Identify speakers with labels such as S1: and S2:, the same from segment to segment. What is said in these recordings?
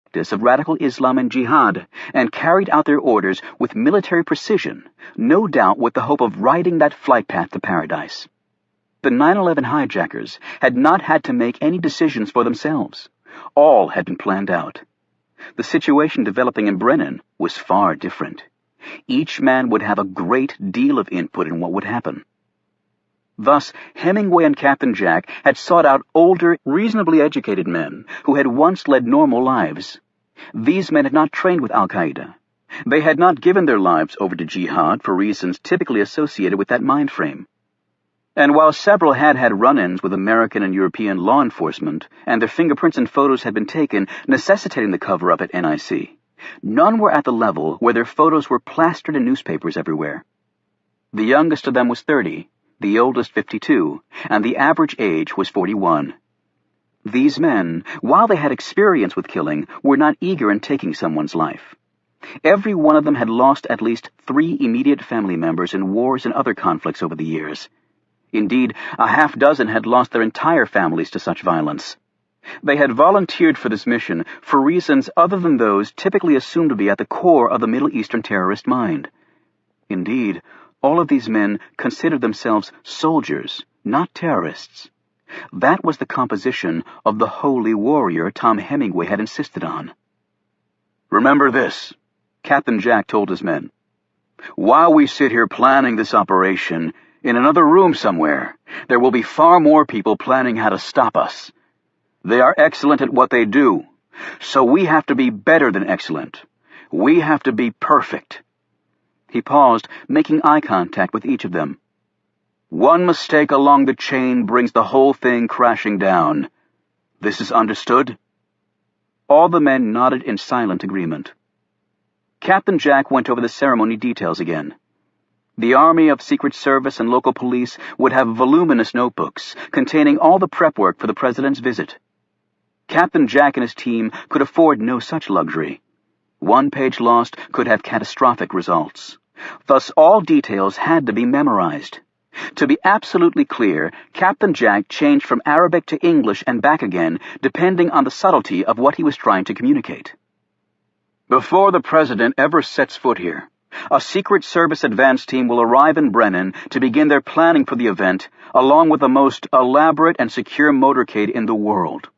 S1: practice of radical Islam and jihad, and carried out their orders with military precision, no doubt with the hope of riding that flight path to paradise. The 9/11 hijackers had not had to make any decisions for themselves. All had been planned out. The situation developing in Brennan was far different. Each man would have a great deal of input in what would happen. Thus, Hemingway and Captain Jack had sought out older, reasonably educated men who had once led normal lives. These men had not trained with Al-Qaeda. They had not given their lives over to jihad for reasons typically associated with that mind frame. And while several had had run-ins with American and European law enforcement, and their fingerprints and photos had been taken, necessitating the cover-up at NIC, none were at the level where their photos were plastered in newspapers everywhere. The youngest of them was 30, the oldest 52, and the average age was 41. These men, while they had experience with killing, were not eager in taking someone's life. Every one of them had lost at least 3 immediate family members in wars and other conflicts over the years. Indeed, a half-dozen had lost their entire families to such violence. They had volunteered for this mission for reasons other than those typically assumed to be at the core of the Middle Eastern terrorist mind. Indeed, all of these men considered themselves soldiers, not terrorists. That was the composition of the holy warrior Tom Hemingway had insisted on. "Remember this," Captain Jack told his men. "While we sit here planning this operation, in another room somewhere, there will be far more people planning how to stop us. They are excellent at what they do, so we have to be better than excellent. We have to be perfect." He paused, making eye contact with each of them. "One mistake along the chain brings the whole thing crashing down. This is understood?" All the men nodded in silent agreement. Captain Jack went over the ceremony details again. The Army of Secret Service and local police would have voluminous notebooks containing all the prep work for the President's visit. Captain Jack and his team could afford no such luxury. One page lost could have catastrophic results. Thus, all details had to be memorized. To be absolutely clear, Captain Jack changed from Arabic to English and back again, depending on the subtlety of what he was trying to communicate. "Before the President ever sets foot here, a Secret Service advance team will arrive in Brennan to begin their planning for the event, along with the most elaborate and secure motorcade in the world.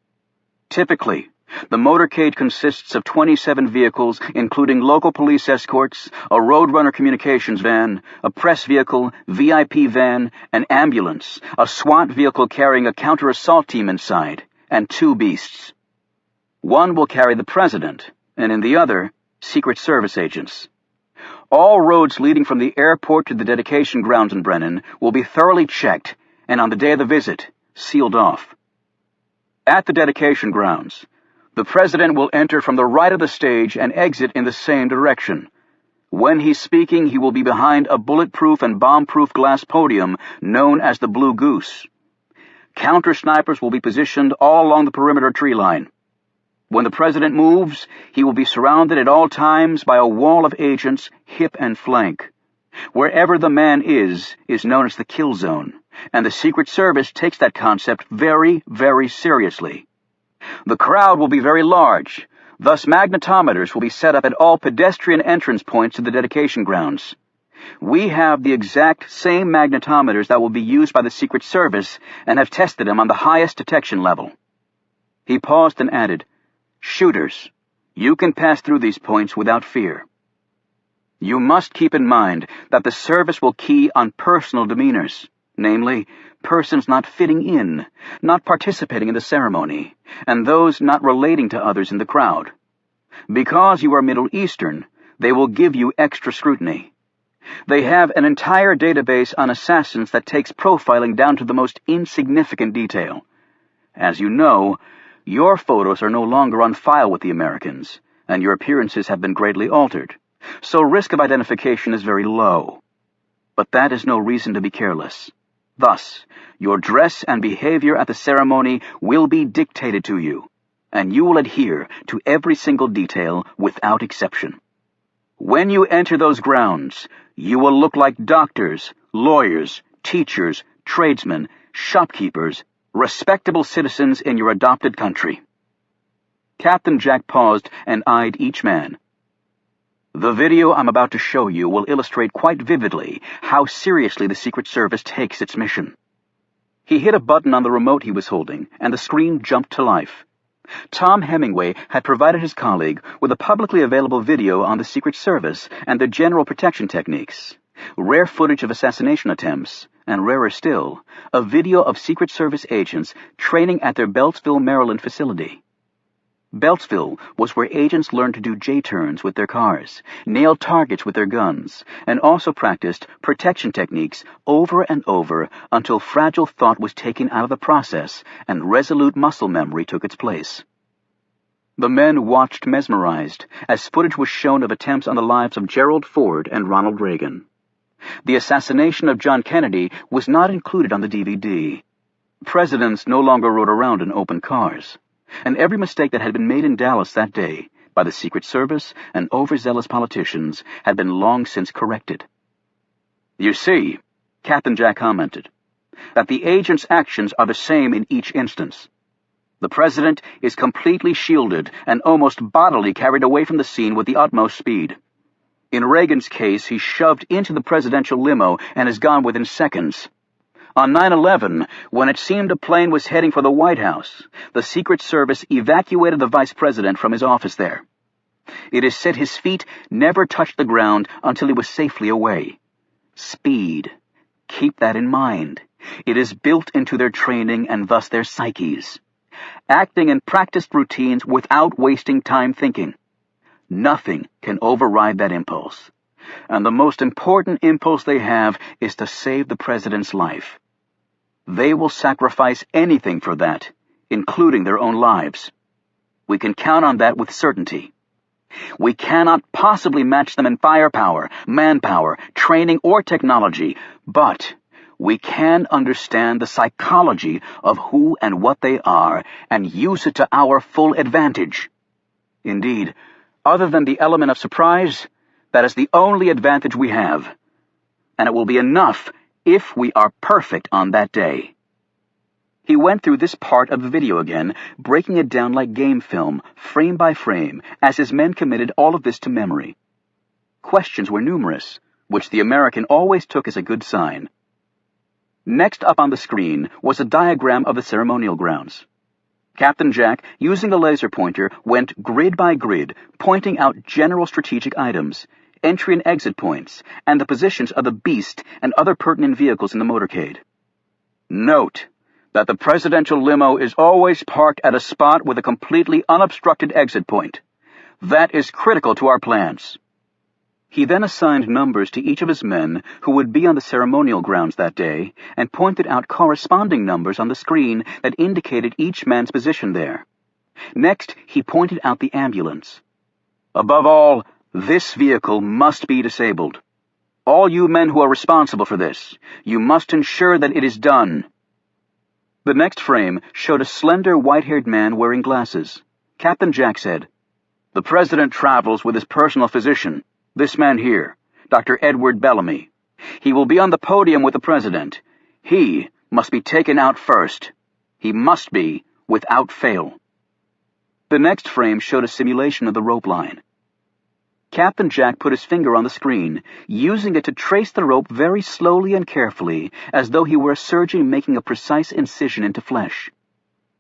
S1: Typically, the motorcade consists of 27 vehicles, including local police escorts, a Roadrunner communications van, a press vehicle, VIP van, an ambulance, a SWAT vehicle carrying a counter-assault team inside, and 2 beasts. One will carry the President, and in the other, Secret Service agents. All roads leading from the airport to the dedication grounds in Brennan will be thoroughly checked, and on the day of the visit, sealed off. At the dedication grounds, the President will enter from the right of the stage and exit in the same direction. When he's speaking, he will be behind a bulletproof and bomb-proof glass podium known as the Blue Goose. Counter-snipers will be positioned all along the perimeter tree line. When the President moves, he will be surrounded at all times by a wall of agents, hip and flank. Wherever the man is known as the kill zone, and the Secret Service takes that concept very, very seriously. The crowd will be very large, thus magnetometers will be set up at all pedestrian entrance points to the dedication grounds. We have the exact same magnetometers that will be used by the Secret Service and have tested them on the highest detection level." He paused and added, "Shooters, you can pass through these points without fear. You must keep in mind that the service will key on personal demeanors, namely, persons not fitting in, not participating in the ceremony, and those not relating to others in the crowd. Because you are Middle Eastern, they will give you extra scrutiny. They have an entire database on assassins that takes profiling down to the most insignificant detail. As you know, your photos are no longer on file with the Americans, and your appearances have been greatly altered, so risk of identification is very low. But that is no reason to be careless. Thus, your dress and behavior at the ceremony will be dictated to you, and you will adhere to every single detail without exception. When you enter those grounds, you will look like doctors, lawyers, teachers, tradesmen, shopkeepers, respectable citizens in your adopted country. Captain Jack paused and eyed each man. "The video I'm about to show you will illustrate quite vividly how seriously the Secret Service takes its mission." He hit a button on the remote he was holding, and the screen jumped to life. Tom Hemingway had provided his colleague with a publicly available video on the Secret Service and their general protection techniques, rare footage of assassination attempts, and rarer still, a video of Secret Service agents training at their Beltsville, Maryland facility. Beltsville was where agents learned to do J-turns with their cars, nail targets with their guns, and also practiced protection techniques over and over until fragile thought was taken out of the process and resolute muscle memory took its place. The men watched mesmerized as footage was shown of attempts on the lives of Gerald Ford and Ronald Reagan. The assassination of John Kennedy was not included on the DVD. Presidents no longer rode around in open cars, and every mistake that had been made in Dallas that day by the Secret Service and overzealous politicians had been long since corrected. "You see," Captain Jack commented, "that the agents' actions are the same in each instance. The president is completely shielded and almost bodily carried away from the scene with the utmost speed. In Reagan's case, he's shoved into the presidential limo and is gone within seconds. On 9/11, when it seemed a plane was heading for the White House, the Secret Service evacuated the vice president from his office there. It is said his feet never touched the ground until he was safely away. Speed. Keep that in mind. It is built into their training and thus their psyches. Acting in practiced routines without wasting time thinking. Nothing can override that impulse. And the most important impulse they have is to save the president's life. They will sacrifice anything for that, including their own lives. We can count on that with certainty. We cannot possibly match them in firepower, manpower, training, or technology, but we can understand the psychology of who and what they are and use it to our full advantage. Indeed, other than the element of surprise, that is the only advantage we have, and it will be enough if we are perfect on that day." He went through this part of the video again, breaking it down like game film, frame by frame, as his men committed all of this to memory. Questions were numerous, which the American always took as a good sign. Next up on the screen was a diagram of the ceremonial grounds. Captain Jack, using a laser pointer, went grid by grid, pointing out general strategic items, entry and exit points, and the positions of the Beast and other pertinent vehicles in the motorcade. "Note that the presidential limo is always parked at a spot with a completely unobstructed exit point. That is critical to our plans." He then assigned numbers to each of his men who would be on the ceremonial grounds that day and pointed out corresponding numbers on the screen that indicated each man's position there. Next, he pointed out the ambulance. "Above all, this vehicle must be disabled. All you men who are responsible for this, you must ensure that it is done." The next frame showed a slender, white-haired man wearing glasses. Captain Jack said, "The president travels with his personal physician, this man here, Dr. Edward Bellamy. He will be on the podium with the president. He must be taken out first. He must be, without fail." The next frame showed a simulation of the rope line. Captain Jack put his finger on the screen, using it to trace the rope very slowly and carefully, as though he were a surgeon making a precise incision into flesh.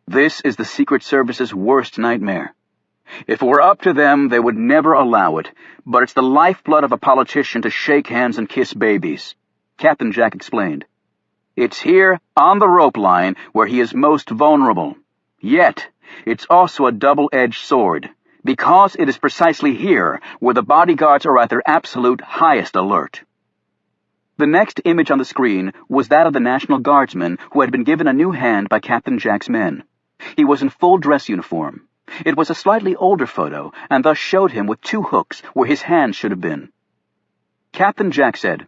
S1: This is the Secret Service's worst nightmare. If it were up to them, they would never allow it, but it's the lifeblood of a politician to shake hands and kiss babies, Captain Jack explained. It's here, on the rope line, where he is most vulnerable. Yet, it's also a double-edged sword, because it is precisely here where the bodyguards are at their absolute highest alert. The next image on the screen was that of the National Guardsman who had been given a new hand by Captain Jack's men. He was in full dress uniform. It was a slightly older photo, and thus showed him with two hooks where his hands should have been. Captain Jack said,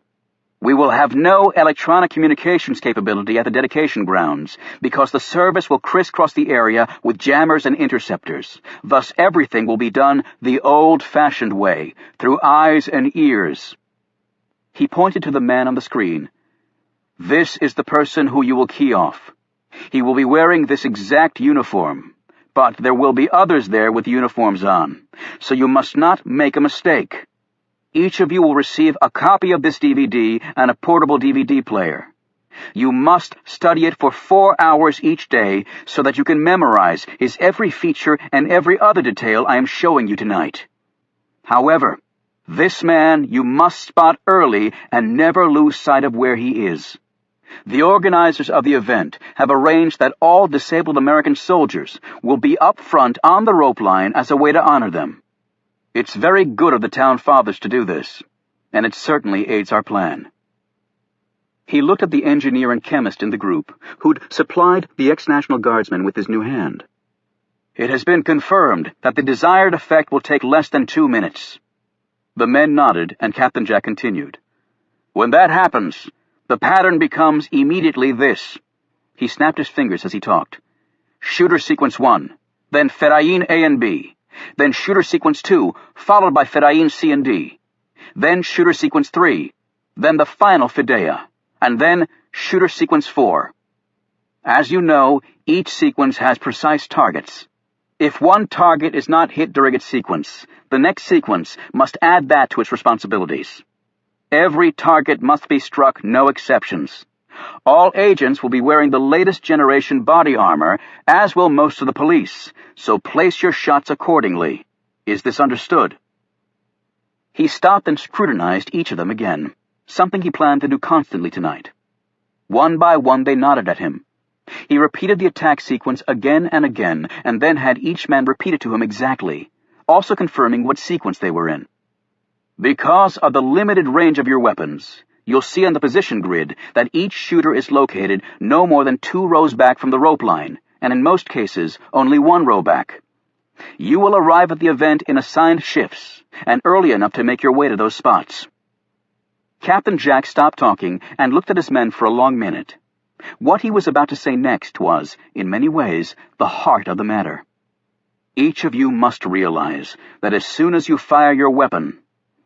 S1: "We will have no electronic communications capability at the dedication grounds, because the service will crisscross the area with jammers and interceptors. Thus everything will be done the old-fashioned way, through eyes and ears." He pointed to the man on the screen. "This is the person who you will key off. He will be wearing this exact uniform. But there will be others there with uniforms on, so you must not make a mistake. Each of you will receive a copy of this DVD and a portable DVD player. You must study it for 4 hours each day so that you can memorize his every feature and every other detail I am showing you tonight. However, this man you must spot early and never lose sight of where he is. The organizers of the event have arranged that all disabled American soldiers will be up front on the rope line as a way to honor them. It's very good of the town fathers to do this, and it certainly aids our plan. He looked at the engineer and chemist in the group, who'd supplied the ex-National Guardsman with his new hand. It has been confirmed that the desired effect will take less than 2 minutes. The men nodded, and Captain Jack continued. When that happens, the pattern becomes immediately this. He snapped his fingers as he talked. Shooter sequence 1, then Fedayeen A and B, then shooter sequence 2, followed by Fedayeen C and D, then shooter sequence 3, then the final Fidea, and then shooter sequence 4. As you know, each sequence has precise targets. If one target is not hit during its sequence, the next sequence must add that to its responsibilities. Every target must be struck, no exceptions. All agents will be wearing the latest generation body armor, as will most of the police, so place your shots accordingly. Is this understood? He stopped and scrutinized each of them again, something he planned to do constantly tonight. One by one they nodded at him. He repeated the attack sequence again and then had each man repeat it to him exactly, also confirming what sequence they were in. Because of the limited range of your weapons, you'll see on the position grid that each shooter is located no more than 2 rows back from the rope line, and in most cases, only 1 row back. You will arrive at the event in assigned shifts, and early enough to make your way to those spots. Captain Jack stopped talking and looked at his men for a long minute. What he was about to say next was, in many ways, the heart of the matter. Each of you must realize that as soon as you fire your weapon,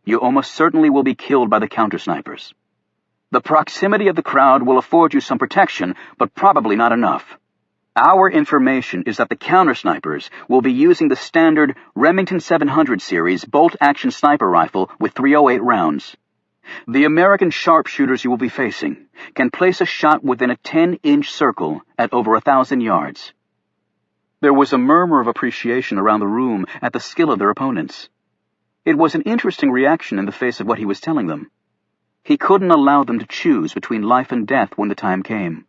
S1: you almost certainly will be killed by the counter-snipers. The proximity of the crowd will afford you some protection, but probably not enough. Our information is that the counter-snipers will be using the standard Remington 700 series bolt-action sniper rifle with 308 rounds. The American sharpshooters you will be facing can place a shot within a 10-inch circle at over 1,000 yards. There was a murmur of appreciation around the room at the skill of their opponents. It was an interesting reaction in the face of what he was telling them. He couldn't allow them to choose between life and death when the time came.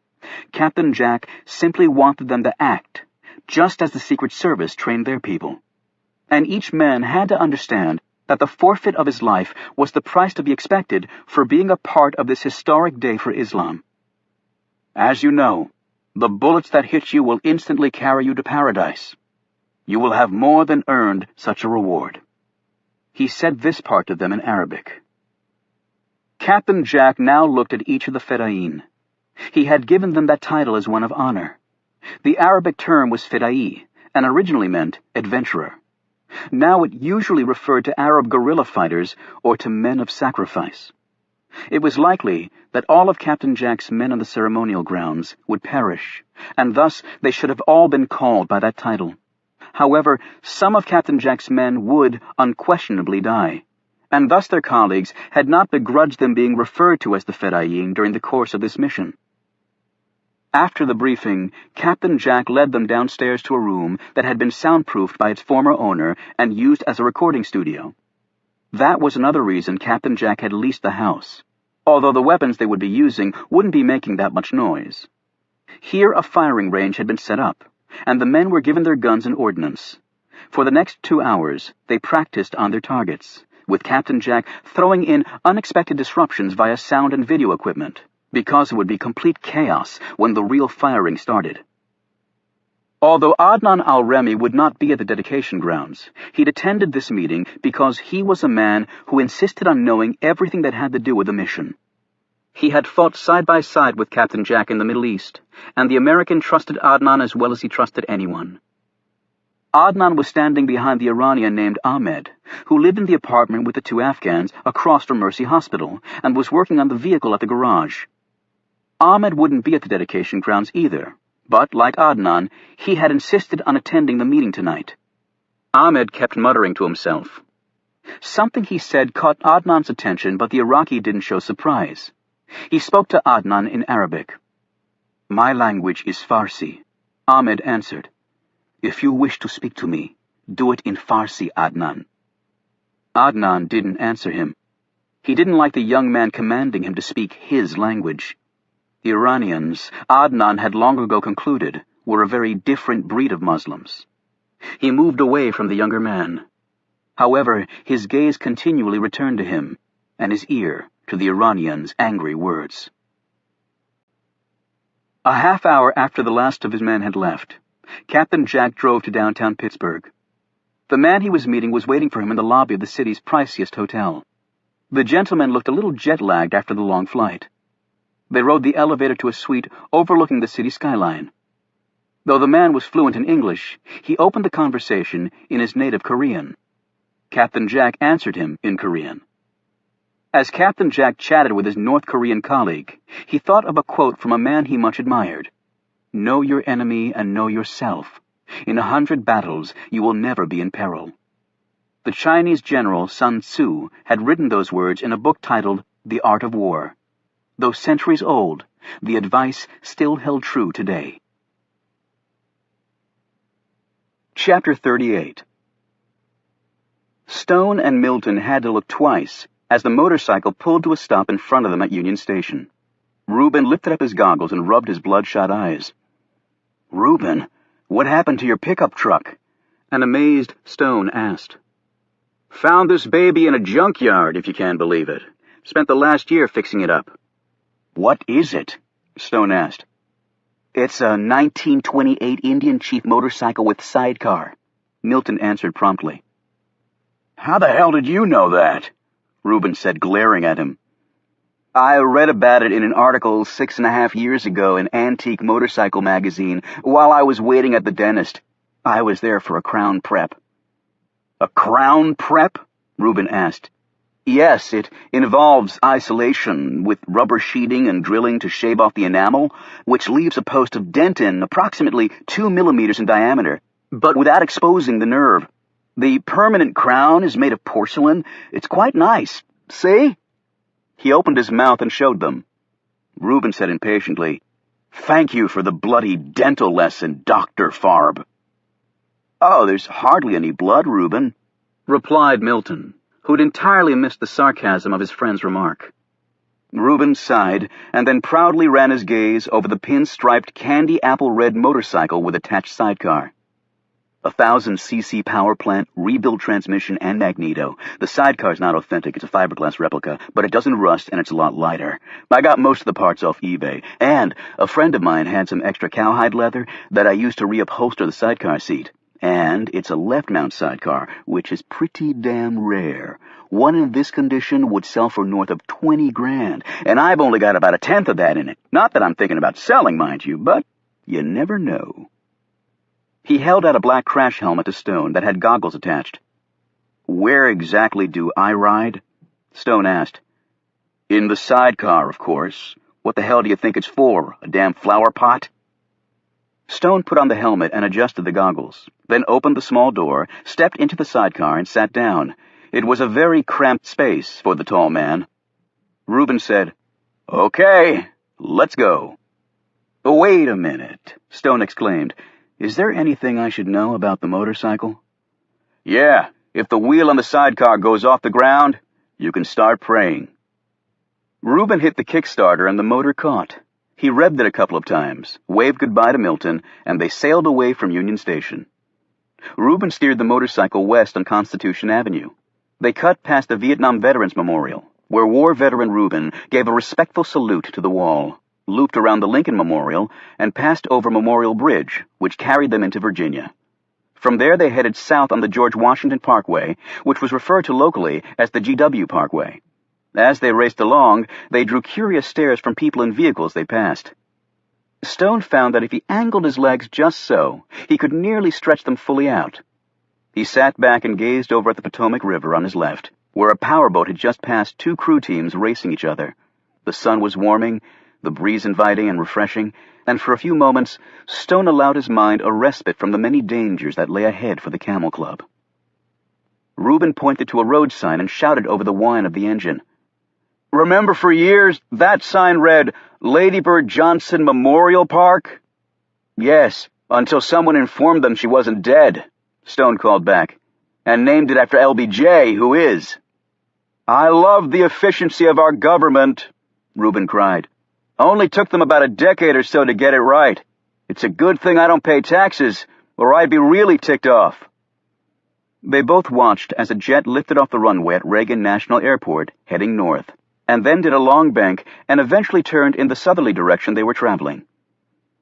S1: Captain Jack simply wanted them to act, just as the Secret Service trained their people. And each man had to understand that the forfeit of his life was the price to be expected for being a part of this historic day for Islam. As you know, the bullets that hit you will instantly carry you to paradise. You will have more than earned such a reward. He said this part to them in Arabic. Captain Jack now looked at each of the Fedayeen. He had given them that title as one of honor. The Arabic term was Fedai, and originally meant adventurer. Now it usually referred to Arab guerrilla fighters or to men of sacrifice. It was likely that all of Captain Jack's men on the ceremonial grounds would perish, and thus they should have all been called by that title. However, some of Captain Jack's men would unquestionably die, and thus their colleagues had not begrudged them being referred to as the Fedayeen during the course of this mission. After the briefing, Captain Jack led them downstairs to a room that had been soundproofed by its former owner and used as a recording studio. That was another reason Captain Jack had leased the house, although the weapons they would be using wouldn't be making that much noise. Here a firing range had been set up, and the men were given their guns and ordnance. For the next 2 hours, they practiced on their targets, with Captain Jack throwing in unexpected disruptions via sound and video equipment, because it would be complete chaos when the real firing started. Although Adnan al-Remi would not be at the dedication grounds, he'd attended this meeting because he was a man who insisted on knowing everything that had to do with the mission. He had fought side by side with Captain Jack in the Middle East, and the American trusted Adnan as well as he trusted anyone. Adnan was standing behind the Iranian named Ahmed, who lived in the apartment with the 2 Afghans across from Mercy Hospital, and was working on the vehicle at the garage. Ahmed wouldn't be at the dedication grounds either, But, like Adnan, he had insisted on attending the meeting tonight. Ahmed kept muttering to himself. Something he said caught Adnan's attention, but the Iraqi didn't show surprise. He spoke to Adnan in Arabic. "My language is Farsi," Ahmed answered. "If you wish to speak to me, do it in Farsi, Adnan." Adnan didn't answer him. He didn't like the young man commanding him to speak his language. The Iranians, Adnan had long ago concluded, were a very different breed of Muslims. He moved away from the younger man. However, his gaze continually returned to him, and his ear to the Iranian's angry words. A half hour after the last of his men had left, Captain Jack drove to downtown Pittsburgh. The man he was meeting was waiting for him in the lobby of the city's priciest hotel. The gentleman looked a little jet-lagged after the long flight. They rode the elevator to a suite overlooking the city skyline. Though the man was fluent in English, he opened the conversation in his native Korean. Captain Jack answered him in Korean. As Captain Jack chatted with his North Korean colleague, he thought of a quote from a man he much admired. "Know your enemy and know yourself. In 100 battles you will never be in peril." The Chinese general Sun Tzu had written those words in a book titled The Art of War. Though centuries old, the advice still held true today. Chapter 38. Stone and Milton had to look twice as the motorcycle pulled to a stop in front of them at Union Station. Reuben lifted up his goggles and rubbed his bloodshot eyes. "Reuben, what happened to your pickup truck?" an amazed Stone asked. "Found this baby in a junkyard, if you can believe it. Spent the last year fixing it up." "What is it?" Stone asked. "It's a 1928 Indian Chief motorcycle with sidecar," Milton answered promptly. "How the hell did you know that?" Reuben said, glaring at him. "I read about it in an article 6.5 years ago in Antique Motorcycle magazine while I was waiting at the dentist. I was there for a crown prep." "A crown prep?" Reuben asked. "Yes, it involves isolation, with rubber sheeting and drilling to shave off the enamel, which leaves a post of dentin approximately 2 millimeters in diameter, but without exposing the nerve. The permanent crown is made of porcelain. It's quite nice. See?" He opened his mouth and showed them. Reuben said impatiently, "Thank you for the bloody dental lesson, Dr. Farb." "Oh, there's hardly any blood, Reuben," replied Milton, who'd entirely missed the sarcasm of his friend's remark. Reuben sighed, and then proudly ran his gaze over the pin-striped candy apple red motorcycle with attached sidecar. 1,000cc power plant, rebuilt transmission, and magneto. The sidecar's not authentic, it's a fiberglass replica, but it doesn't rust and it's a lot lighter. I got most of the parts off eBay, and a friend of mine had some extra cowhide leather that I used to reupholster the sidecar seat. And it's a left-mount sidecar, which is pretty damn rare. One in this condition would sell for north of 20 grand, and I've only got about 1/10 of that in it. Not that I'm thinking about selling, mind you, but you never know." He held out a black crash helmet to Stone that had goggles attached. "Where exactly do I ride?" Stone asked. "In the sidecar, of course. What the hell do you think it's for, a damn flower pot?" Stone put on the helmet and adjusted the goggles, then opened the small door, stepped into the sidecar, and sat down. It was a very cramped space for the tall man. Reuben said, "Okay, let's go." "Wait a minute," Stone exclaimed. "Is there anything I should know about the motorcycle?" "Yeah, if the wheel on the sidecar goes off the ground, you can start praying." Reuben hit the Kickstarter and the motor caught. He revved it a couple of times, waved goodbye to Milton, and they sailed away from Union Station. Reuben steered the motorcycle west on Constitution Avenue. They cut past the Vietnam Veterans Memorial, where war veteran Reuben gave a respectful salute to the wall, looped around the Lincoln Memorial, and passed over Memorial Bridge, which carried them into Virginia. From there they headed south on the George Washington Parkway, which was referred to locally as the GW Parkway. As they raced along, they drew curious stares from people in vehicles they passed. Stone found that if he angled his legs just so, he could nearly stretch them fully out. He sat back and gazed over at the Potomac River on his left, where a powerboat had just passed 2 crew teams racing each other. The sun was warming, the breeze inviting and refreshing, and for a few moments Stone allowed his mind a respite from the many dangers that lay ahead for the Camel Club. Reuben pointed to a road sign and shouted over the whine of the engine. "Remember for years that sign read, 'Lady Bird Johnson Memorial Park'?" "Yes, until someone informed them she wasn't dead," Stone called back, "and named it after LBJ, who is." "I love the efficiency of our government," Reuben cried. "Only took them about a decade or so to get it right. It's a good thing I don't pay taxes, or I'd be really ticked off." They both watched as a jet lifted off the runway at Reagan National Airport, heading north, and then did a long bank and eventually turned in the southerly direction they were traveling.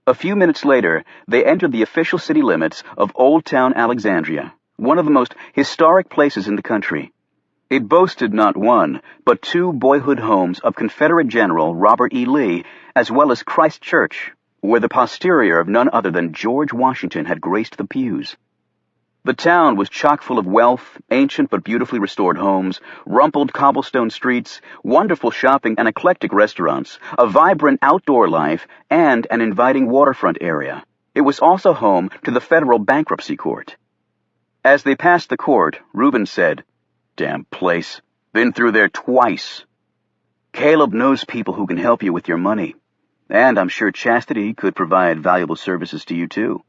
S1: A few minutes later, they entered the official city limits of Old Town Alexandria, one of the most historic places in the country. It boasted not one, but two boyhood homes of Confederate General Robert E. Lee, as well as Christ Church, where the posterior of none other than George Washington had graced the pews. The town was chock full of wealth, ancient but beautifully restored homes, rumpled cobblestone streets, wonderful shopping and eclectic restaurants, a vibrant outdoor life, and an inviting waterfront area. It was also home to the federal bankruptcy court. As they passed the court, Reuben said, "Damn place. Been through there twice. Caleb knows people who can help you with your money, and I'm sure Chastity could provide valuable services to you too."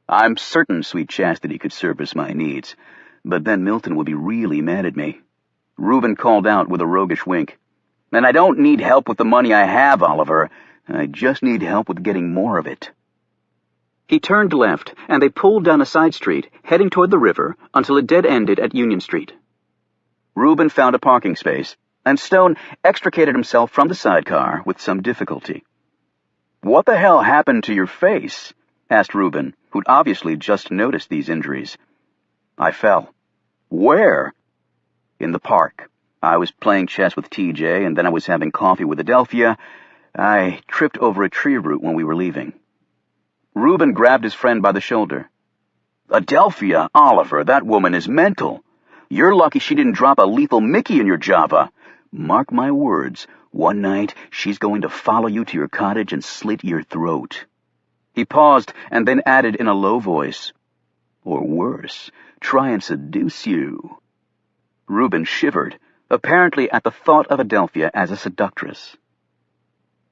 S1: "I'm certain sweet Chastity could service my needs, but then Milton would be really mad at me," Reuben called out with a roguish wink. "And I don't need help with the money I have, Oliver. I just need help with getting more of it." He turned left, and they pulled down a side street, heading toward the river, until it dead-ended at Union Street. Reuben found a parking space, and Stone extricated himself from the sidecar with some difficulty. "What the hell happened to your face?" asked Reuben, who'd obviously just noticed these injuries. "I fell." "Where?" "In the park. I was playing chess with TJ, and then I was having coffee with Adelphia. I tripped over a tree root when we were leaving." Reuben grabbed his friend by the shoulder. "Adelphia, Oliver, that woman is mental. You're lucky she didn't drop a lethal Mickey in your Java. Mark my words, one night she's going to follow you to your cottage and slit your throat." He paused and then added in a low voice, "Or worse, try and seduce you." Reuben shivered, apparently at the thought of Adelphia as a seductress.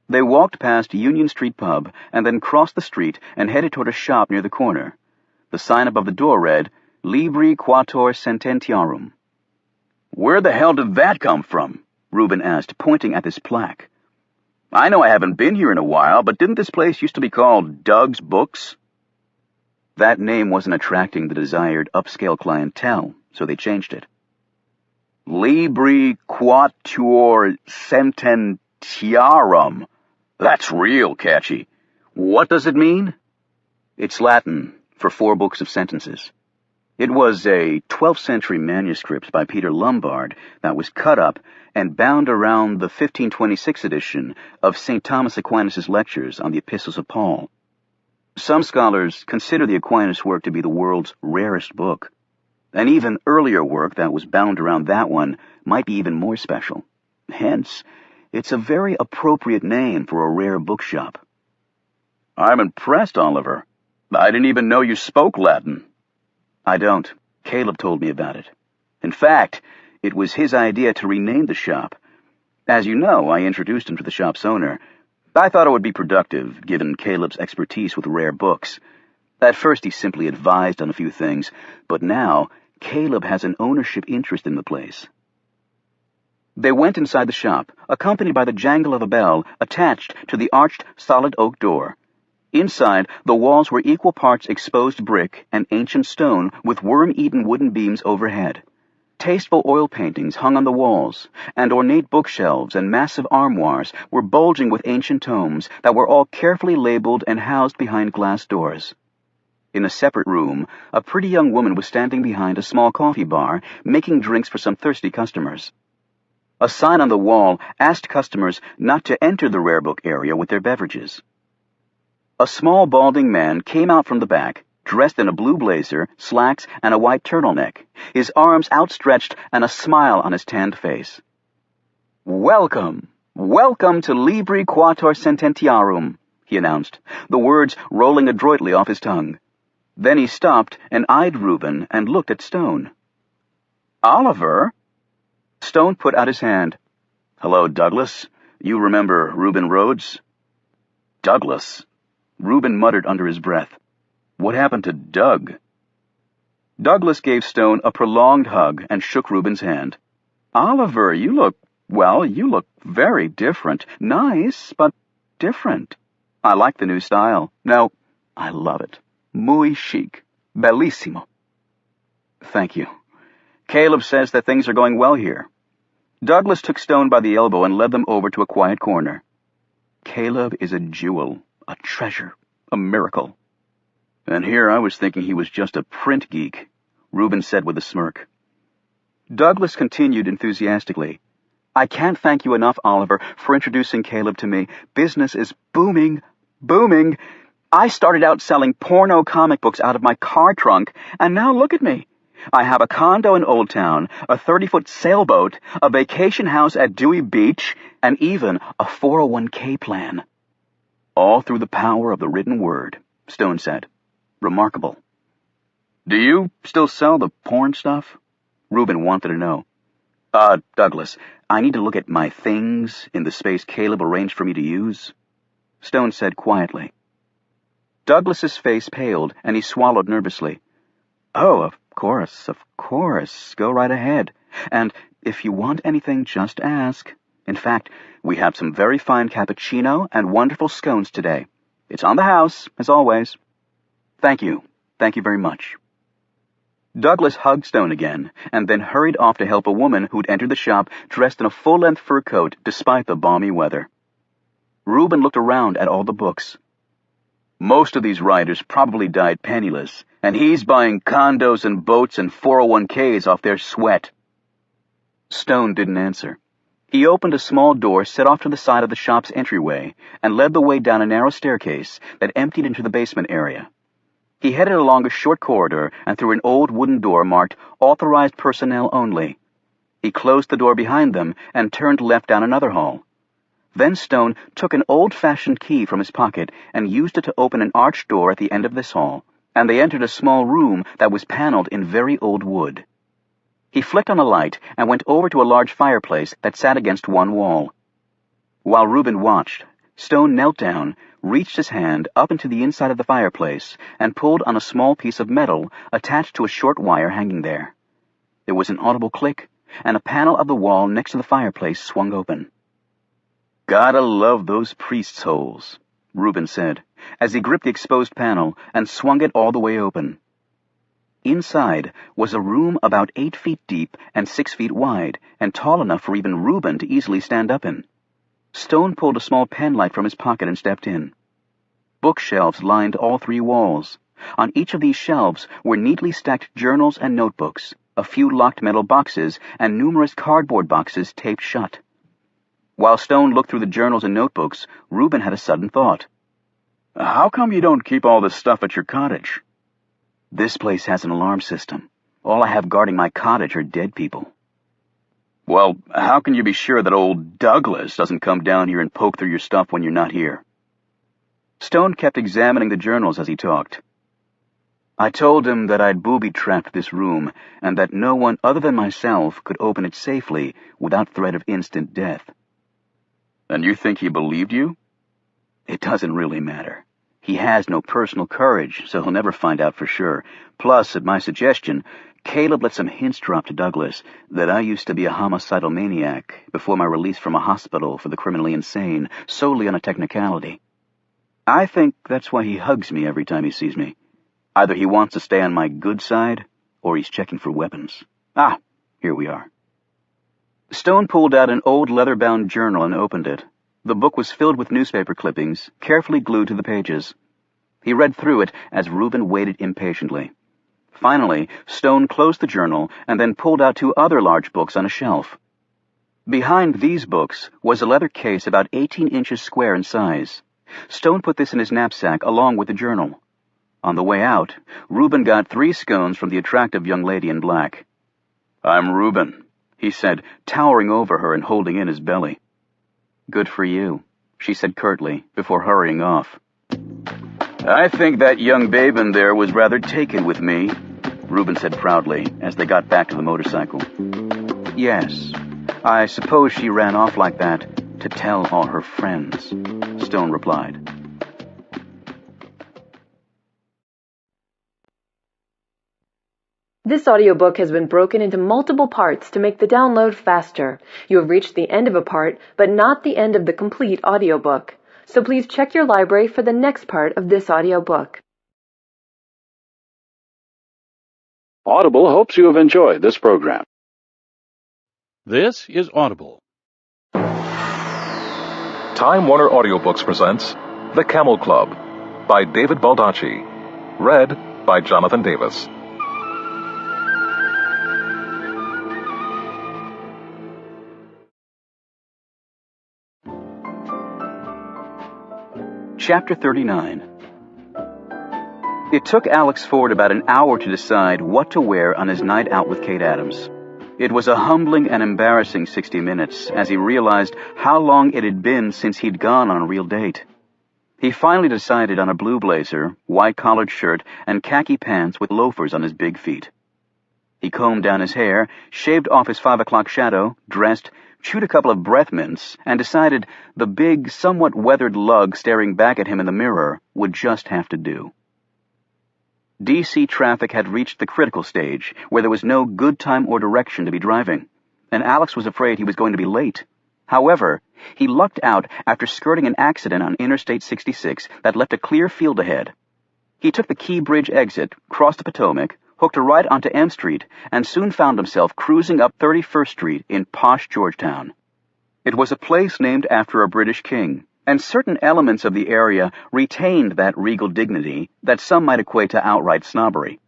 S1: They walked past Union Street Pub and then crossed the street and headed toward a shop near the corner. The sign above the door read, "Libri Quator Sententiarum." "Where the hell did that come from?" Reuben asked, pointing at this plaque. "I know I haven't been here in a while, but didn't this place used to be called Doug's Books?" That name wasn't attracting the desired upscale clientele, so they changed it. "Libri Quator Sententiarum. That's real catchy. What does it mean?" "It's Latin for 4 books of sentences. It was a 12th century manuscript by Peter Lombard that was cut up and bound around the 1526 edition of St. Thomas Aquinas' lectures on the Epistles of Paul. Some scholars consider the Aquinas work to be the world's rarest book. An even earlier work that was bound around that one might be even more special. Hence, it's a very appropriate name for a rare bookshop. "I'm impressed, Oliver. I didn't even know you spoke Latin." "I don't. Caleb told me about it. In fact, it was his idea to rename the shop. As you know, I introduced him to the shop's owner. I thought it would be productive, given Caleb's expertise with rare books. At first he simply advised on a few things, but now Caleb has an ownership interest in the place." They went inside the shop, accompanied by the jangle of a bell attached to the arched solid oak door. Inside, the walls were equal parts exposed brick and ancient stone with worm-eaten wooden beams overhead. Tasteful oil paintings hung on the walls, and ornate bookshelves and massive armoires were bulging with ancient tomes that were all carefully labeled and housed behind glass doors. In a separate room, a pretty young woman was standing behind a small coffee bar, making drinks for some thirsty customers. A sign on the wall asked customers not to enter the rare book area with their beverages. A small balding man came out from the back, dressed in a blue blazer, slacks, and a white turtleneck, his arms outstretched and a smile on his tanned face. "Welcome! "Welcome to Libri Quator Sententiarum," he announced, the words rolling adroitly off his tongue. Then he stopped and eyed Reuben and looked at Stone. "Oliver?" Stone put out his hand. "Hello, Douglas. You remember Reuben Rhodes?" "Douglas?" Reuben muttered under his breath. "What happened to Doug?" Douglas gave Stone a prolonged hug and shook Reuben's hand. "Oliver, you look very different. Nice, but different. I like the new style. No, I love it. Muy chic. Bellissimo." "Thank you. Caleb says that things are going well here." Douglas took Stone by the elbow and led them over to a quiet corner. "Caleb is a jewel, a treasure, a miracle. And here I was thinking he was just a print geek," Reuben said with a smirk. Douglas continued enthusiastically. "I can't thank you enough, Oliver, for introducing Caleb to me. Business is booming, booming. I started out selling porno comic books out of my car trunk, and now look at me. I have a condo in Old Town, a 30-foot sailboat, a vacation house at Dewey Beach, and even a 401k plan." "All through the power of the written word," Stone said. "Remarkable." "Do you still sell the porn stuff?" Reuben wanted to know. Douglas, I need to look at my things in the space Caleb arranged for me to use," Stone said quietly. Douglas's face paled, and he swallowed nervously. "Oh, of course. Go right ahead. And if you want anything, just ask. In fact, we have some very fine cappuccino and wonderful scones today. It's on the house, as always." Thank you very much." Douglas hugged Stone again, and then hurried off to help a woman who'd entered the shop dressed in a full-length fur coat despite the balmy weather. Reuben looked around at all the books. Most of these writers probably died penniless, and he's buying condos and boats and 401ks off their sweat. Stone didn't answer. He opened a small door set off to the side of the shop's entryway and led the way down a narrow staircase that emptied into the basement area. He headed along a short corridor and through an old wooden door marked "Authorized Personnel Only." He closed the door behind them and turned left down another hall. Then Stone took an old-fashioned key from his pocket and used it to open an arched door at the end of this hall, and they entered a small room that was paneled in very old wood. He flicked on a light and went over to a large fireplace that sat against one wall. While Reuben watched, Stone knelt down, reached his hand up into the inside of the fireplace, and pulled on a small piece of metal attached to a short wire hanging there. There was an audible click, and a panel of the wall next to the fireplace swung open. "Gotta love those priests' holes," Reuben said, as he gripped the exposed panel and swung it all the way open. Inside was a room about 8 feet deep and 6 feet wide, and tall enough for even Reuben to easily stand up in. Stone pulled a small penlight from his pocket and stepped in. Bookshelves lined all 3 walls. On each of these shelves were neatly stacked journals and notebooks, a few locked metal boxes, and numerous cardboard boxes taped shut. While Stone looked through the journals and notebooks, Reuben had a sudden thought. "How come you don't keep all this stuff at your cottage?" "This place has an alarm system. All I have guarding my cottage are dead people." "Well, how can you be sure that old Douglas doesn't come down here and poke through your stuff when you're not here?" Stone kept examining the journals as he talked. "I told him that I'd booby-trapped this room, and that no one other than myself could open it safely without threat of instant death." "And you think he believed you?" "It doesn't really matter. He has no personal courage, so he'll never find out for sure. Plus, at my suggestion, Caleb let some hints drop to Douglas that I used to be a homicidal maniac before my release from a hospital for the criminally insane, solely on a technicality. I think that's why he hugs me every time he sees me. Either he wants to stay on my good side, or he's checking for weapons. Here we are." Stone pulled out an old leather-bound journal and opened it. The book was filled with newspaper clippings, carefully glued to the pages. He read through it as Reuben waited impatiently. Finally, Stone closed the journal and then pulled out 2 other large books on a shelf. Behind these books was a leather case about 18 inches square in size. Stone put this in his knapsack along with the journal. On the way out, Reuben got 3 scones from the attractive young lady in black. "I'm Reuben," he said, towering over her and holding in his belly. Good for you, she said curtly before hurrying off. I think that young babe in there was rather taken with me, Reuben said proudly as they got back to the motorcycle. Yes, I suppose she ran off like that to tell all her friends, Stone replied.
S2: This audiobook has been broken into multiple parts to make the download faster. You have reached the end of a part, but not the end of the complete audiobook. So please check your library for the next part of this audiobook.
S3: Audible hopes you have enjoyed this program. This is Audible.
S4: Time Warner Audiobooks presents The Camel Club by David Baldacci. Read by Jonathan Davis.
S1: Chapter 39. It took Alex Ford about an hour to decide what to wear on his night out with Kate Adams. It was a humbling and embarrassing 60 minutes as he realized how long it had been since he'd gone on a real date. He finally decided on a blue blazer, white-collared shirt, and khaki pants with loafers on his big feet. He combed down his hair, shaved off his 5 o'clock shadow, dressed, chewed a couple of breath mints, and decided the big, somewhat weathered lug staring back at him in the mirror would just have to do. D.C. traffic had reached the critical stage, where there was no good time or direction to be driving, and Alex was afraid he was going to be late. However, he lucked out after skirting an accident on Interstate 66 that left a clear field ahead. He took the Key Bridge exit, crossed the Potomac, hooked a right onto M Street, and soon found himself cruising up 31st Street in posh Georgetown. It was a place named after a British king, and certain elements of the area retained that regal dignity that some might equate to outright snobbery.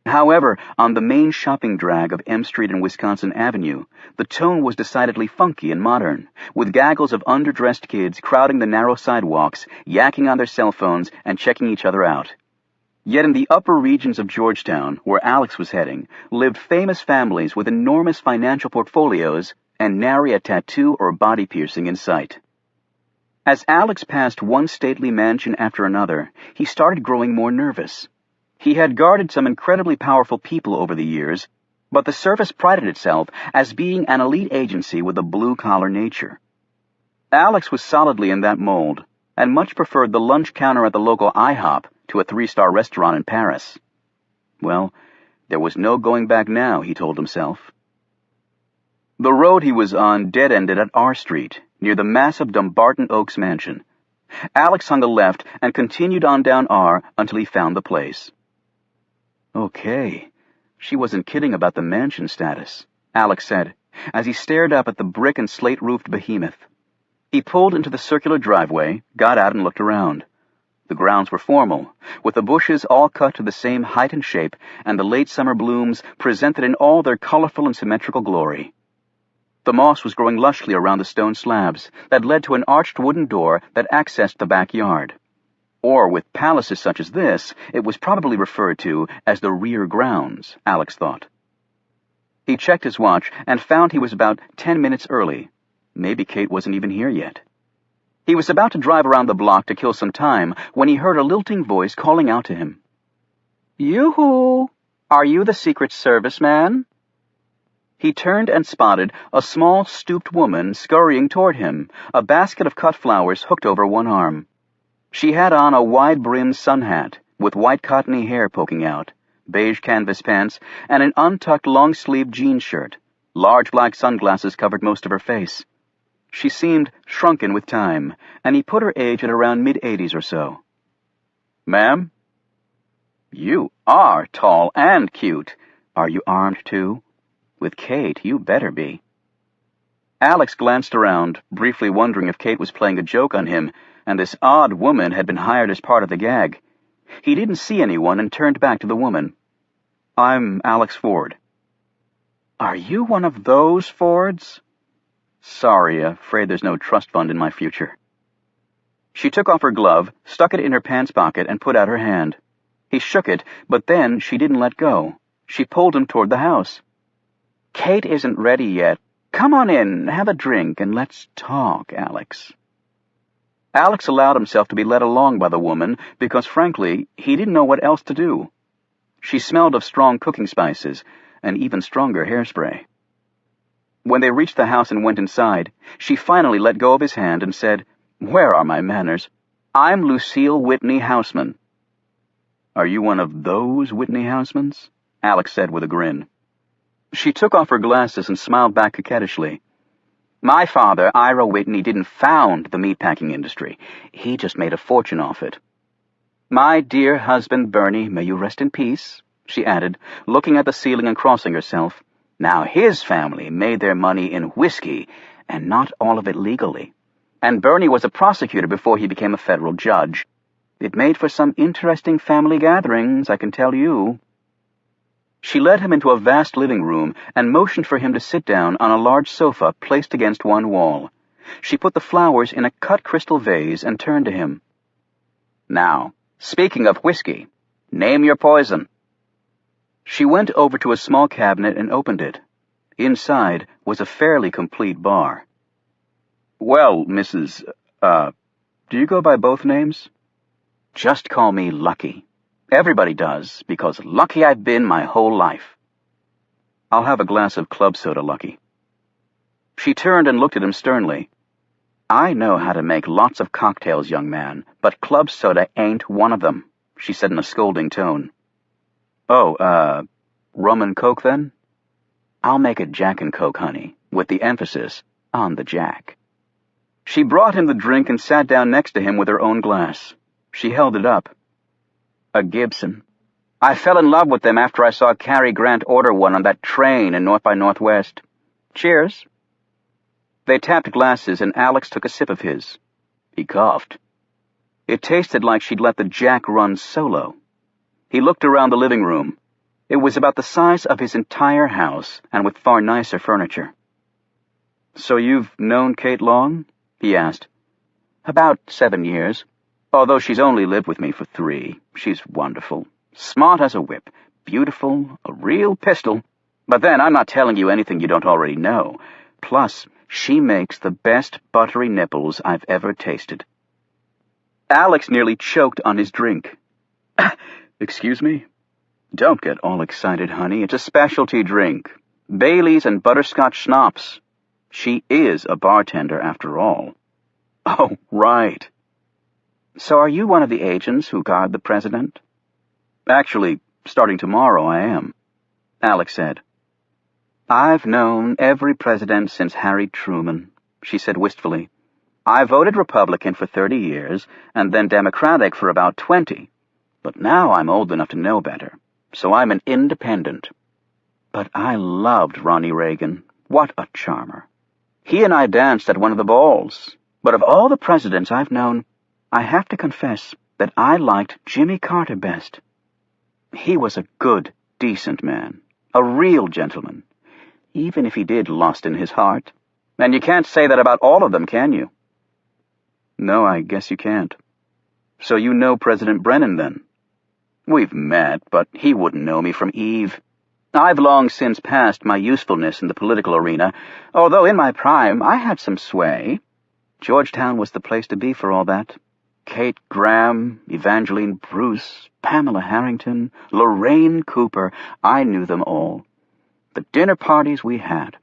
S1: However, on the main shopping drag of M Street and Wisconsin Avenue, the tone was decidedly funky and modern, with gaggles of underdressed kids crowding the narrow sidewalks, yakking on their cell phones, and checking each other out. Yet in the upper regions of Georgetown, where Alex was heading, lived famous families with enormous financial portfolios and nary a tattoo or body piercing in sight. As Alex passed one stately mansion after another, he started growing more nervous. He had guarded some incredibly powerful people over the years, but the service prided itself as being an elite agency with a blue-collar nature. Alex was solidly in that mold, and much preferred the lunch counter at the local IHOP to a 3-star restaurant in Paris. Well, there was no going back now, he told himself. The road he was on dead-ended at R Street, near the massive Dumbarton Oaks mansion. Alex hung a left and continued on down R until he found the place. Okay, she wasn't kidding about the mansion status, Alex said, as he stared up at the brick and slate-roofed behemoth. He pulled into the circular driveway, got out and looked around. The grounds were formal, with the bushes all cut to the same height and shape, and the late summer blooms presented in all their colorful and symmetrical glory. The moss was growing lushly around the stone slabs that led to an arched wooden door that accessed the backyard. Or, with palaces such as this, it was probably referred to as the rear grounds, Alex thought. He checked his watch and found he was about 10 minutes early. Maybe Kate wasn't even here yet. He was about to drive around the block to kill some time when he heard a lilting voice calling out to him. "Yoo-hoo! Are you the Secret Service man?" He turned and spotted a small, stooped woman scurrying toward him, a basket of cut flowers hooked over one arm. She had on a wide-brimmed sun hat, with white cottony hair poking out, beige canvas pants, and an untucked long-sleeved jean shirt. Large black sunglasses covered most of her face. She seemed shrunken with time, and he put her age at around mid-80s or so. "Ma'am?" "You are tall and cute. Are you armed, too? With Kate, you better be." Alex glanced around, briefly wondering if Kate was playing a joke on him, and this odd woman had been hired as part of the gag. He didn't see anyone and turned back to the woman. "I'm Alex Ford." "Are you one of those Fords?" "Sorry, afraid there's no trust fund in my future." She took off her glove, stuck it in her pants pocket, and put out her hand. He shook it, but then she didn't let go. She pulled him toward the house. "Kate isn't ready yet. Come on in, have a drink, and let's talk, Alex. Alex allowed himself to be led along by the woman because, frankly, he didn't know what else to do. She smelled of strong cooking spices and even stronger hairspray. When they reached the house and went inside, she finally let go of his hand and said, "Where are my manners? I'm Lucille Whitney Houseman." "Are you one of those Whitney Housemans?" Alex said with a grin. She took off her glasses and smiled back coquettishly. "My father, Ira Whitney, didn't found the meatpacking industry. He just made a fortune off it. My dear husband, Bernie, may you rest in peace," she added, looking at the ceiling and crossing herself. "Now his family made their money in whiskey, and not all of it legally. And Bernie was a prosecutor before he became a federal judge. It made for some interesting family gatherings, I can tell you." She led him into a vast living room and motioned for him to sit down on a large sofa placed against one wall. She put the flowers in a cut crystal vase and turned to him. "Now, speaking of whiskey, name your poison." She went over to a small cabinet and opened it. Inside was a fairly complete bar. "Well, Mrs. do you go by both names?" "Just call me Lucky. Everybody does, because lucky I've been my whole life." "I'll have a glass of club soda, Lucky." She turned and looked at him sternly. "I know how to make lots of cocktails, young man, but club soda ain't one of them," she said in a scolding tone. "Oh, rum and coke, then?" "I'll make it Jack and Coke, honey, with the emphasis on the Jack." She brought him the drink and sat down next to him with her own glass. She held it up. "A Gibson. I fell in love with them after I saw Cary Grant order one on that train in North by Northwest. Cheers." They tapped glasses, and Alex took a sip of his. He coughed. It tasted like she'd let the Jack run solo. He looked around the living room. It was about the size of his entire house, and with far nicer furniture. "So you've known Kate long?" he asked. "About 7 years. Although she's only lived with me for 3. She's wonderful. Smart as a whip. Beautiful. A real pistol. But then I'm not telling you anything you don't already know. Plus, she makes the best buttery nipples I've ever tasted." Alex nearly choked on his drink. "Excuse me?" "Don't get all excited, honey. It's a specialty drink. Baileys and butterscotch schnapps. She is a bartender, after all." "Oh, right." "So are you one of the agents who guard the president?" "Actually, starting tomorrow, I am," Alex said. "I've known every president since Harry Truman," she said wistfully. "I voted Republican for 30 years, and then Democratic for about 20. But now I'm old enough to know better, so I'm an independent. But I loved Ronnie Reagan. What a charmer. He and I danced at one of the balls. But of all the presidents I've known, I have to confess that I liked Jimmy Carter best. He was a good, decent man, a real gentleman, even if he did lust in his heart. And you can't say that about all of them, can you?" "No, I guess you can't. So you know President Brennan, then?" "We've met, but he wouldn't know me from Eve. I've long since passed my usefulness in the political arena, although in my prime I had some sway. Georgetown was the place to be for all that. Kate Graham, Evangeline Bruce, Pamela Harrington, Lorraine Cooper, I knew them all. The dinner parties we had.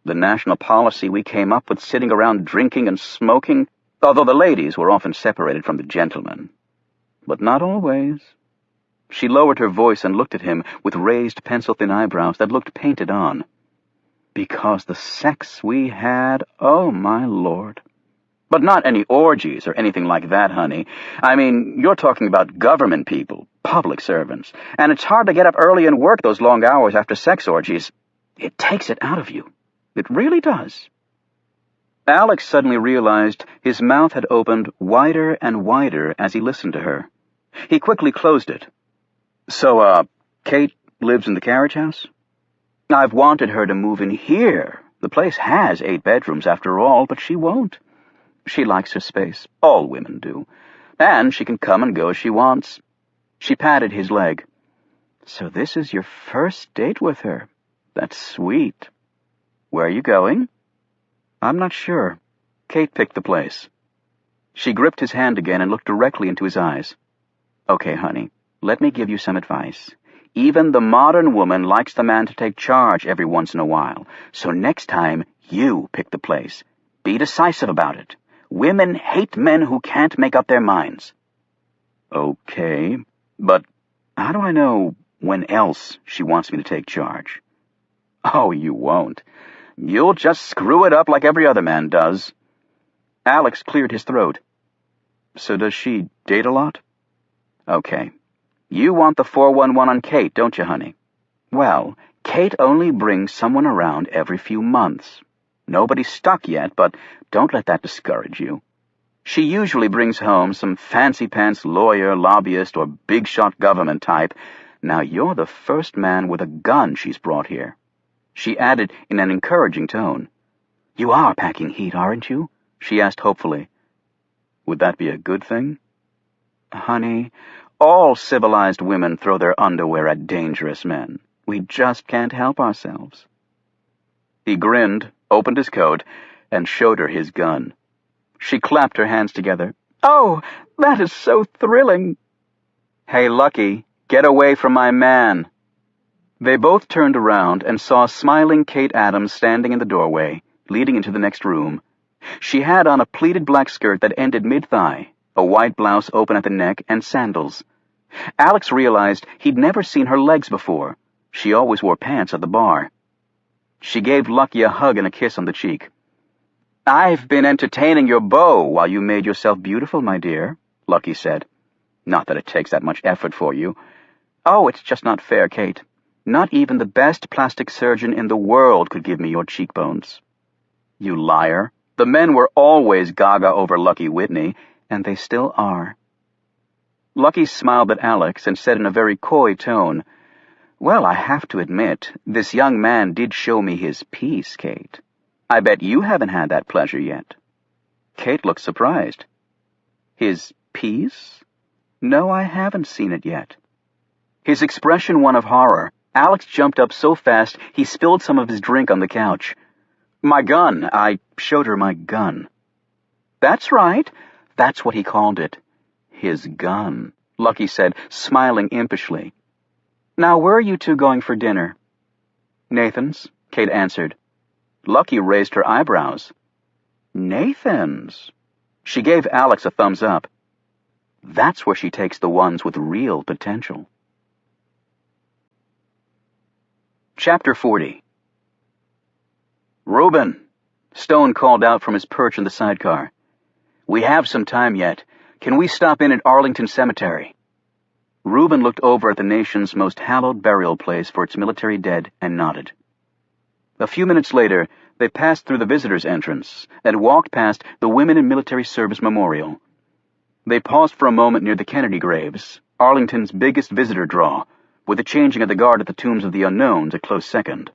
S1: The national policy we came up with sitting around drinking and smoking, although the ladies were often separated from the gentlemen. But not always." She lowered her voice and looked at him with raised pencil-thin eyebrows that looked painted on. "Because the sex we had, oh my Lord. But not any orgies or anything like that, honey. I mean, you're talking about government people, public servants, and it's hard to get up early and work those long hours after sex orgies. It takes it out of you. It really does." Alex suddenly realized his mouth had opened wider and wider as he listened to her. He quickly closed it. "So, Kate lives in the carriage house?" "I've wanted her to move in here. The place has 8 bedrooms after all, but she won't. She likes her space. All women do. And she can come and go as she wants." She patted his leg. "So this is your first date with her. That's sweet." Where are you going? I'm not sure. Kate picked the place. She gripped his hand again and looked directly into his eyes. Okay, honey, let me give you some advice. Even the modern woman likes the man to take charge every once in a while, so next time you pick the place. Be decisive about it. Women hate men who can't make up their minds. Okay, but how do I know when else she wants me to take charge? Oh, you won't. You'll just screw it up like every other man does. Alex cleared his throat. So does she date a lot? Okay. You want the 411 on Kate, don't you, honey? Well, Kate only brings someone around every few months. Nobody's stuck yet, but don't let that discourage you. She usually brings home some fancy-pants lawyer, lobbyist, or big-shot government type. Now you're the first man with a gun she's brought here. She added in an encouraging tone. You are packing heat, aren't you? She asked hopefully. Would that be a good thing? Honey, all civilized women throw their underwear at dangerous men. We just can't help ourselves. He grinned, opened his coat, and showed her his gun. She clapped her hands together. Oh, that is so thrilling. Hey, Lucky, get away from my man. They both turned around and saw smiling Kate Adams standing in the doorway, leading into the next room. She had on a pleated black skirt that ended mid-thigh, a white blouse open at the neck, and sandals. Alex realized he'd never seen her legs before. She always wore pants at the bar. She gave Lucky a hug and a kiss on the cheek. I've been entertaining your beau while you made yourself beautiful, my dear, Lucky said. Not that it takes that much effort for you. Oh, it's just not fair, Kate. Not even the best plastic surgeon in the world could give me your cheekbones. You liar. The men were always gaga over Lucky Whitney, and they still are. Lucky smiled at Alex and said in a very coy tone, Well, I have to admit, this young man did show me his piece, Kate. I bet you haven't had that pleasure yet. Kate looked surprised. His piece? No, I haven't seen it yet. His expression one of horror. Alex jumped up so fast he spilled some of his drink on the couch. My gun. I showed her my gun. That's right. That's what he called it. His gun, Lucky said, smiling impishly. Now, where are you two going for dinner? Nathan's, Kate answered. Lucky raised her eyebrows. Nathan's. She gave Alex a thumbs up. That's where she takes the ones with real potential. Chapter 40. Reuben, Stone called out from his perch in the sidecar. We have some time yet. Can we stop in at Arlington Cemetery? Reuben looked over at the nation's most hallowed burial place for its military dead and nodded. A few minutes later, they passed through the visitors' entrance and walked past the Women in Military Service Memorial. They paused for a moment near the Kennedy graves, Arlington's biggest visitor draw, with the changing of the guard at the tombs of the unknowns a close second.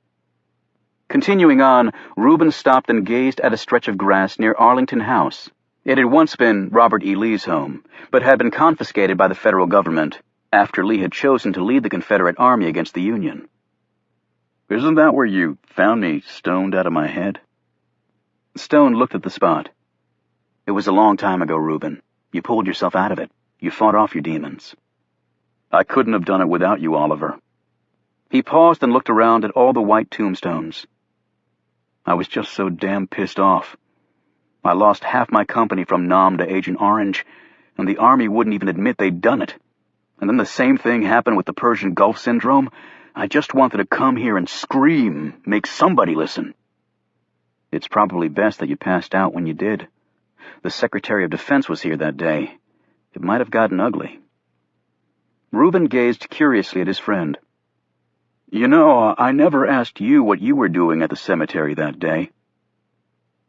S1: Continuing on, Reuben stopped and gazed at a stretch of grass near Arlington House. It had once been Robert E. Lee's home, but had been confiscated by the federal government after Lee had chosen to lead the Confederate Army against the Union. Isn't that where you found me stoned out of my head? Stone looked at the spot. It was a long time ago, Reuben. You pulled yourself out of it. You fought off your demons. I couldn't have done it without you, Oliver. He paused and looked around at all the white tombstones. I was just so damn pissed off. I lost half my company from Nam to Agent Orange, and the Army wouldn't even admit they'd done it. And then the same thing happened with the Persian Gulf Syndrome. I just wanted to come here and scream, make somebody listen. It's probably best that you passed out when you did. The Secretary of Defense was here that day. It might have gotten ugly. Reuben gazed curiously at his friend. You know, I never asked you what you were doing at the cemetery that day.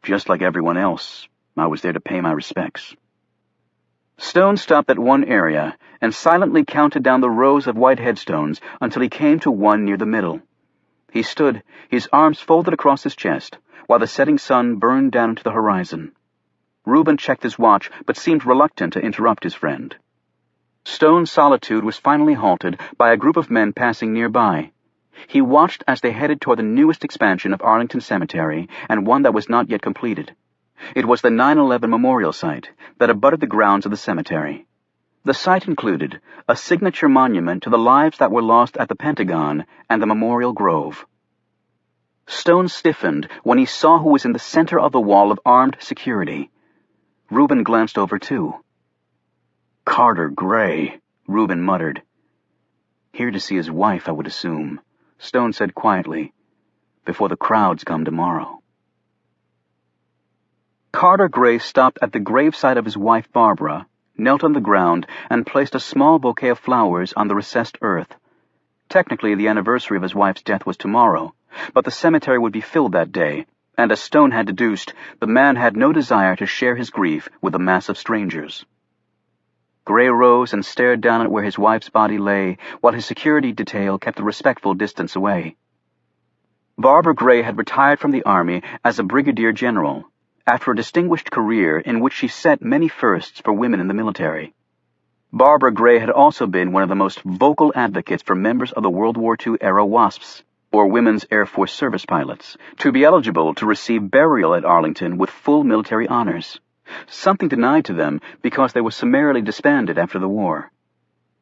S1: Just like everyone else, I was there to pay my respects. Stone stopped at one area and silently counted down the rows of white headstones until he came to one near the middle. He stood, his arms folded across his chest, while the setting sun burned down into the horizon. Reuben checked his watch, but seemed reluctant to interrupt his friend. Stone's solitude was finally halted by a group of men passing nearby. He watched as they headed toward the newest expansion of Arlington Cemetery, and one that was not yet completed. It was the 9/11 memorial site that abutted the grounds of the cemetery. The site included a signature monument to the lives that were lost at the Pentagon and the Memorial Grove. Stone stiffened when he saw who was in the center of the wall of armed security. Reuben glanced over too. "Carter Gray," Reuben muttered. "Here to see his wife, I would assume," Stone said quietly, "before the crowds come tomorrow." Carter Gray stopped at the gravesite of his wife Barbara, knelt on the ground, and placed a small bouquet of flowers on the recessed earth. Technically, the anniversary of his wife's death was tomorrow, but the cemetery would be filled that day, and as Stone had deduced, the man had no desire to share his grief with a mass of strangers. Gray rose and stared down at where his wife's body lay, while his security detail kept a respectful distance away. Barbara Gray had retired from the Army as a brigadier general, after a distinguished career in which she set many firsts for women in the military. Barbara Gray had also been one of the most vocal advocates for members of the World War II-era WASPs, or Women's Air Force Service Pilots, to be eligible to receive burial at Arlington with full military honors, something denied to them because they were summarily disbanded after the war.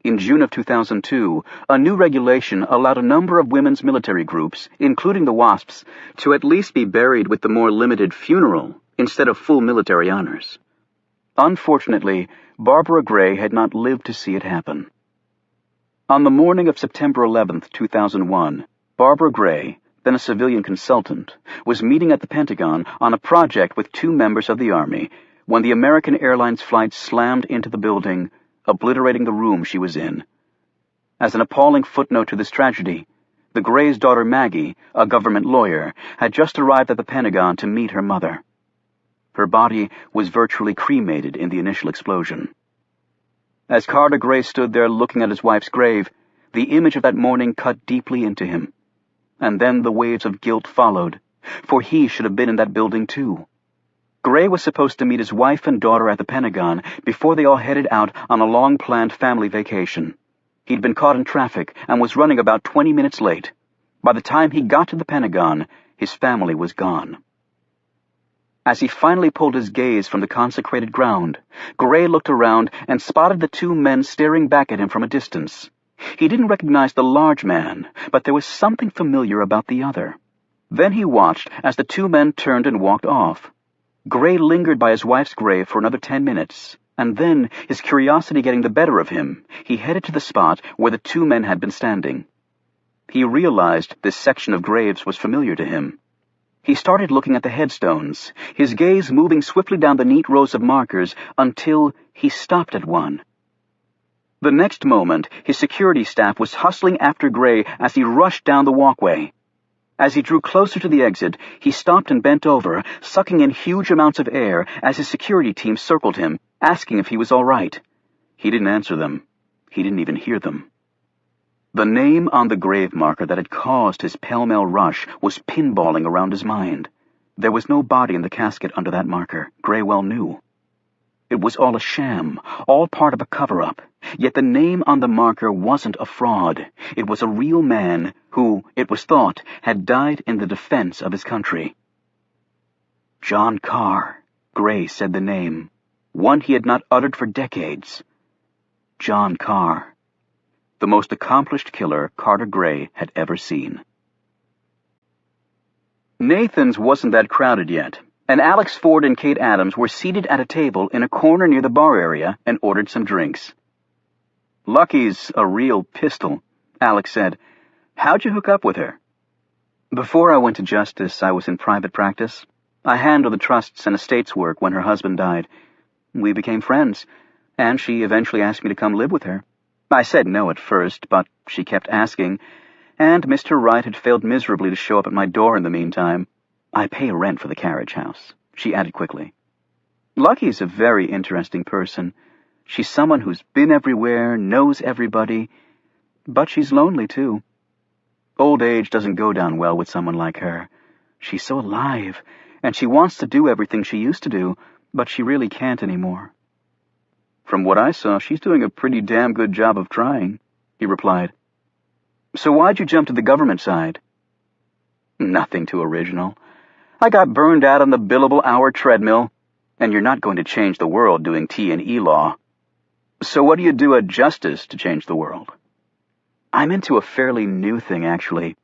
S1: In June of 2002, a new regulation allowed a number of women's military groups, including the WASPs, to at least be buried with the more limited funeral instead of full military honors. Unfortunately, Barbara Gray had not lived to see it happen. On the morning of September 11, 2001, Barbara Gray, then a civilian consultant, was meeting at the Pentagon on a project with two members of the Army when the American Airlines flight slammed into the building, obliterating the room she was in. As an appalling footnote to this tragedy, the Gray's daughter Maggie, a government lawyer, had just arrived at the Pentagon to meet her mother. Her body was virtually cremated in the initial explosion. As Carter Gray stood there looking at his wife's grave, the image of that morning cut deeply into him. And then the waves of guilt followed, for he should have been in that building too. Gray was supposed to meet his wife and daughter at the Pentagon before they all headed out on a long-planned family vacation. He'd been caught in traffic and was running about 20 minutes late. By the time he got to the Pentagon, his family was gone. As he finally pulled his gaze from the consecrated ground, Gray looked around and spotted the two men staring back at him from a distance. He didn't recognize the large man, but there was something familiar about the other. Then he watched as the two men turned and walked off. Gray lingered by his wife's grave for another 10 minutes, and then, his curiosity getting the better of him, he headed to the spot where the two men had been standing. He realized this section of graves was familiar to him. He started looking at the headstones, his gaze moving swiftly down the neat rows of markers until he stopped at one. The next moment, his security staff was hustling after Gray as he rushed down the walkway. As he drew closer to the exit, he stopped and bent over, sucking in huge amounts of air as his security team circled him, asking if he was all right. He didn't answer them. He didn't even hear them. The name on the grave marker that had caused his pell-mell rush was pinballing around his mind. There was no body in the casket under that marker, Gray well knew. It was all a sham, all part of a cover-up. Yet the name on the marker wasn't a fraud. It was a real man who, it was thought, had died in the defense of his country. John Carr, Gray said the name, one he had not uttered for decades. John Carr, the most accomplished killer Carter Gray had ever seen. Nathan's wasn't that crowded yet, and Alex Ford and Kate Adams were seated at a table in a corner near the bar area and ordered some drinks. "Lucky's a real pistol," Alex said. "How'd you hook up with her?" "Before I went to justice, I was in private practice. I handled the trusts and estates work when her husband died. We became friends, and she eventually asked me to come live with her. I said no at first, but she kept asking, and Mr. Wright had failed miserably to show up at my door in the meantime. I pay rent for the carriage house," she added quickly. "Lucky's a very interesting person. She's someone who's been everywhere, knows everybody, but she's lonely, too. Old age doesn't go down well with someone like her. She's so alive, and she wants to do everything she used to do, but she really can't anymore." "From what I saw, she's doing a pretty damn good job of trying," he replied. So why'd you jump to the government side? Nothing too original. I got burned out on the billable hour treadmill, and you're not going to change the world doing T&E law. So what do you do at Justice to change the world? I'm into a fairly new thing, actually.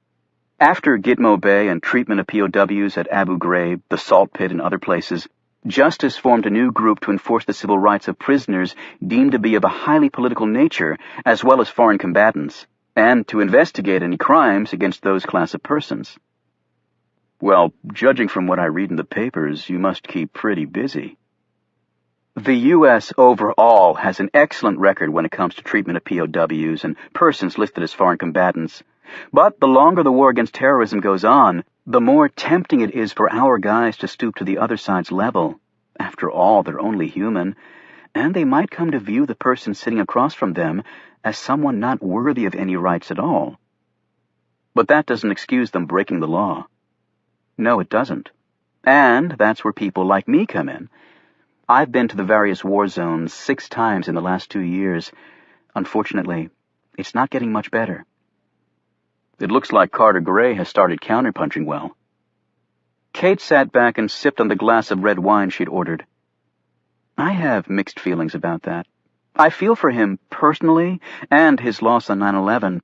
S1: After Gitmo Bay and treatment of POWs at Abu Ghraib, the Salt Pit, and other places, Justice formed a new group to enforce the civil rights of prisoners deemed to be of a highly political nature, as well as foreign combatants, and to investigate any crimes against those class of persons. Well, judging from what I read in the papers, you must keep pretty busy. The U.S. overall has an excellent record when it comes to treatment of POWs and persons listed as foreign combatants. But the longer the war against terrorism goes on, the more tempting it is for our guys to stoop to the other side's level. After all, they're only human, and they might come to view the person sitting across from them as someone not worthy of any rights at all. But that doesn't excuse them breaking the law. No, it doesn't. And that's where people like me come in. I've been to the various war zones 6 times in the last 2 years. Unfortunately, it's not getting much better. It looks like Carter Gray has started counterpunching well. Kate sat back and sipped on the glass of red wine she'd ordered. I have mixed feelings about that. I feel for him personally and his loss on 9/11.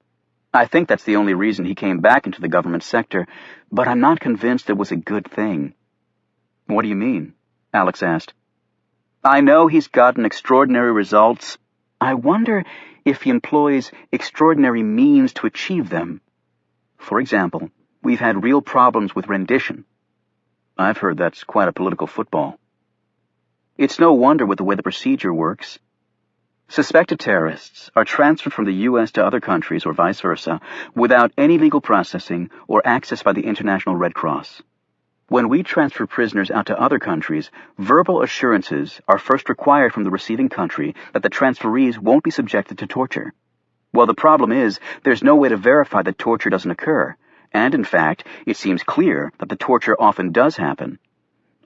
S1: I think that's the only reason he came back into the government sector, but I'm not convinced it was a good thing. What do you mean? Alex asked. I know he's gotten extraordinary results. I wonder if he employs extraordinary means to achieve them. For example, we've had real problems with rendition. I've heard that's quite a political football. It's no wonder with the way the procedure works. Suspected terrorists are transferred from the U.S. to other countries or vice versa without any legal processing or access by the International Red Cross. When we transfer prisoners out to other countries, verbal assurances are first required from the receiving country that the transferees won't be subjected to torture. Well, the problem is there's no way to verify that torture doesn't occur, and in fact, it seems clear that the torture often does happen.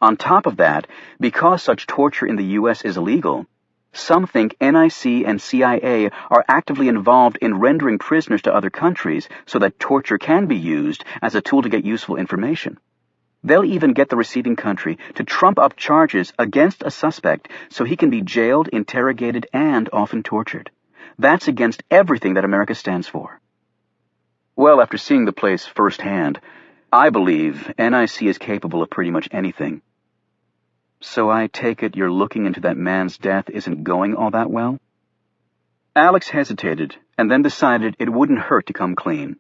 S1: On top of that, because such torture in the U.S. is illegal, some think NIC and CIA are actively involved in rendering prisoners to other countries so that torture can be used as a tool to get useful information. They'll even get the receiving country to trump up charges against a suspect so he can be jailed, interrogated, and often tortured. That's against everything that America stands for. Well, after seeing the place firsthand, I believe NIC is capable of pretty much anything. So I take it you're looking into that man's death isn't going all that well? Alex hesitated, and then decided it wouldn't hurt to come clean.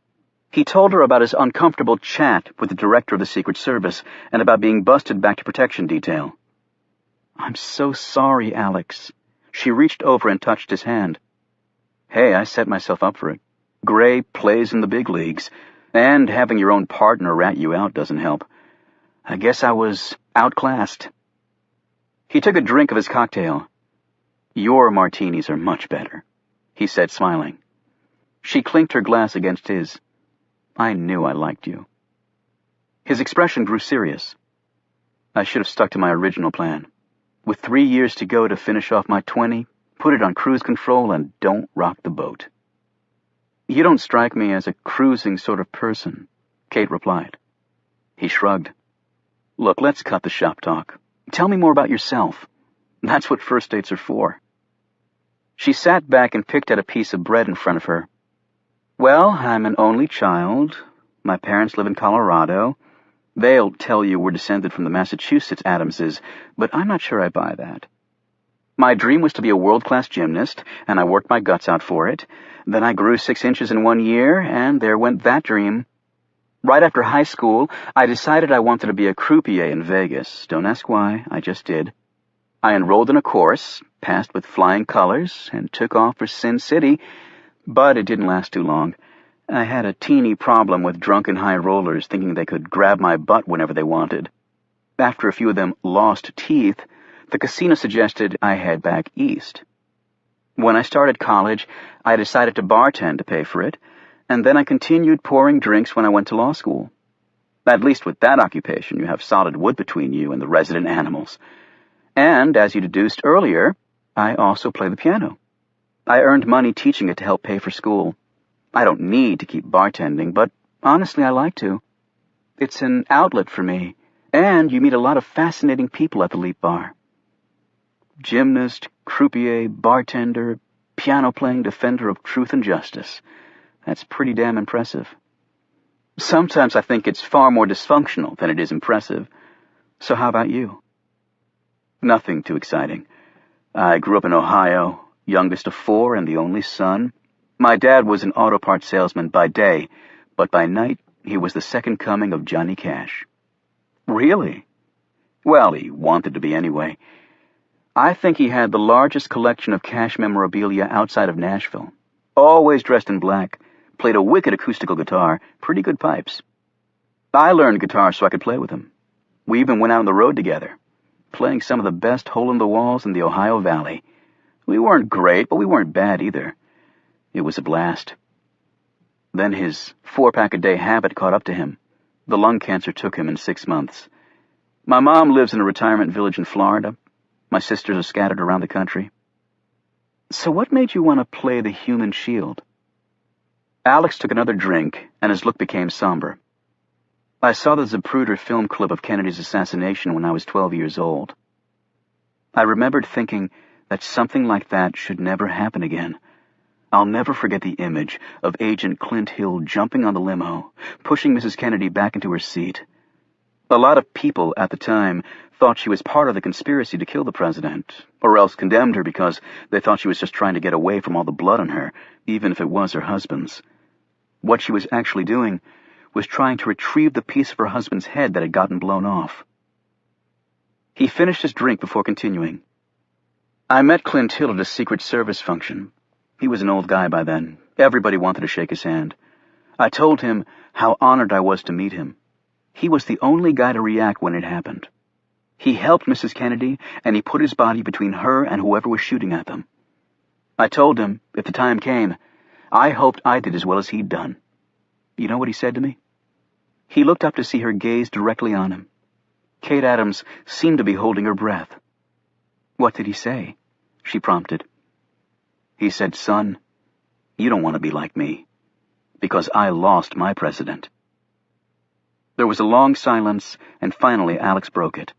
S1: He told her about his uncomfortable chat with the director of the Secret Service and about being busted back to protection detail. I'm so sorry, Alex. She reached over and touched his hand. Hey, I set myself up for it. Gray plays in the big leagues, and having your own partner rat you out doesn't help. I guess I was outclassed. He took a drink of his cocktail. Your martinis are much better, he said, smiling. She clinked her glass against his. I knew I liked you. His expression grew serious. I should have stuck to my original plan. With 3 years to go to finish off my 20, put it on cruise control and don't rock the boat. You don't strike me as a cruising sort of person, Kate replied. He shrugged. Look, let's cut the shop talk. Tell me more about yourself. That's what first dates are for. She sat back and picked at a piece of bread in front of her. Well, I'm an only child. My parents live in Colorado. They'll tell you we're descended from the Massachusetts Adamses, but I'm not sure I buy that. My dream was to be a world-class gymnast, and I worked my guts out for it. Then I grew 6 inches in 1 year, and there went that dream. Right after high school, I decided I wanted to be a croupier in Vegas. Don't ask why, I just did. I enrolled in a course, passed with flying colors, and took off for Sin City, but it didn't last too long. I had a teeny problem with drunken high rollers thinking they could grab my butt whenever they wanted. After a few of them lost teeth, the casino suggested I head back east. When I started college, I decided to bartend to pay for it, and then I continued pouring drinks when I went to law school. At least with that occupation, you have solid wood between you and the resident animals. And, as you deduced earlier, I also play the piano. I earned money teaching it to help pay for school. I don't need to keep bartending, but honestly, I like to. It's an outlet for me, and you meet a lot of fascinating people at the Leap Bar. Gymnast, croupier, bartender, piano-playing defender of truth and justice. That's pretty damn impressive. Sometimes I think it's far more dysfunctional than it is impressive. So how about you? Nothing too exciting. I grew up in Ohio, youngest of 4 and the only son. My dad was an auto parts salesman by day, but by night he was the second coming of Johnny Cash. Really? Well, he wanted to be anyway. I think he had the largest collection of Cash memorabilia outside of Nashville. Always dressed in black, played a wicked acoustical guitar, pretty good pipes. I learned guitar so I could play with him. We even went out on the road together, playing some of the best hole-in-the-walls in the Ohio Valley. We weren't great, but we weren't bad either. It was a blast. Then his 4-pack-a-day habit caught up to him. The lung cancer took him in 6 months. My mom lives in a retirement village in Florida. My sisters are scattered around the country. So what made you want to play the human shield? Alex took another drink, and his look became somber. I saw the Zapruder film clip of Kennedy's assassination when I was 12 years old. I remembered thinking that something like that should never happen again. I'll never forget the image of Agent Clint Hill jumping on the limo, pushing Mrs. Kennedy back into her seat. A lot of people at the time thought she was part of the conspiracy to kill the president, or else condemned her because they thought she was just trying to get away from all the blood on her, even if it was her husband's. What she was actually doing was trying to retrieve the piece of her husband's head that had gotten blown off. He finished his drink before continuing. I met Clint Hill at a Secret Service function. He was an old guy by then. Everybody wanted to shake his hand. I told him how honored I was to meet him. He was the only guy to react when it happened. He helped Mrs. Kennedy, and he put his body between her and whoever was shooting at them. I told him, if the time came, I hoped I did as well as he'd done. You know what he said to me? He looked up to see her gaze directly on him. Kate Adams seemed to be holding her breath. What did he say? She prompted. He said, "Son, you don't want to be like me, because I lost my president." There was a long silence, and finally Alex broke it.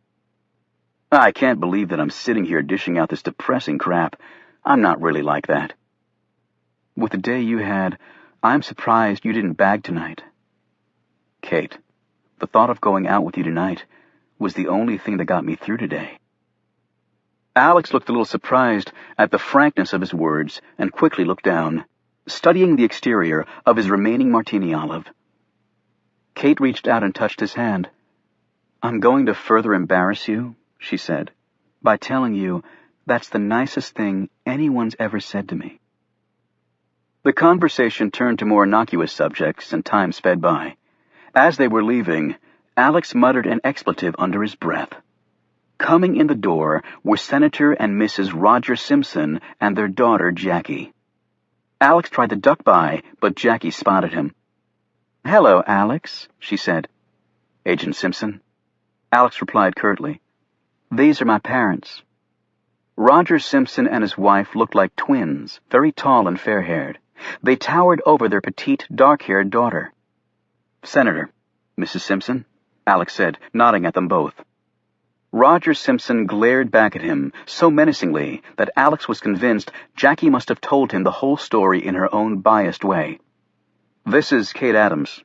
S1: I can't believe that I'm sitting here dishing out this depressing crap. I'm not really like that. With the day you had, I'm surprised you didn't bag tonight. Kate, the thought of going out with you tonight was the only thing that got me through today. Alex looked a little surprised at the frankness of his words and quickly looked down, studying the exterior of his remaining martini olive. Kate reached out and touched his hand. I'm going to further embarrass you, she said, by telling you that's the nicest thing anyone's ever said to me. The conversation turned to more innocuous subjects, and time sped by. As they were leaving, Alex muttered an expletive under his breath. Coming in the door were Senator and Mrs. Roger Simpson and their daughter, Jackie. Alex tried to duck by, but Jackie spotted him. "Hello, Alex," she said. "Agent Simpson?" Alex replied curtly. "These are my parents." Roger Simpson and his wife looked like twins, very tall and fair-haired. They towered over their petite, dark-haired daughter. "Senator, Mrs. Simpson," Alex said, nodding at them both. Roger Simpson glared back at him so menacingly that Alex was convinced Jackie must have told him the whole story in her own biased way. "This is Kate Adams."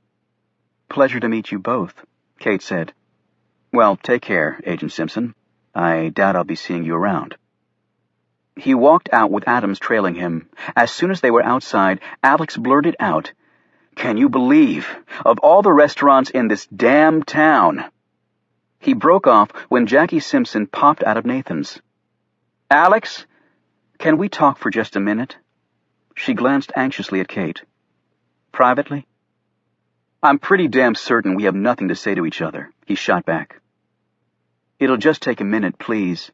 S1: "Pleasure to meet you both," Kate said. "Well, take care, Agent Simpson. I doubt I'll be seeing you around." He walked out with Adams trailing him. As soon as they were outside, Alex blurted out, "Can you believe, of all the restaurants in this damn town?" He broke off when Jackie Simpson popped out of Nathan's. "Alex, can we talk for just a minute?" She glanced anxiously at Kate. "Privately?" "I'm pretty damn certain we have nothing to say to each other," he shot back. "It'll just take a minute, please."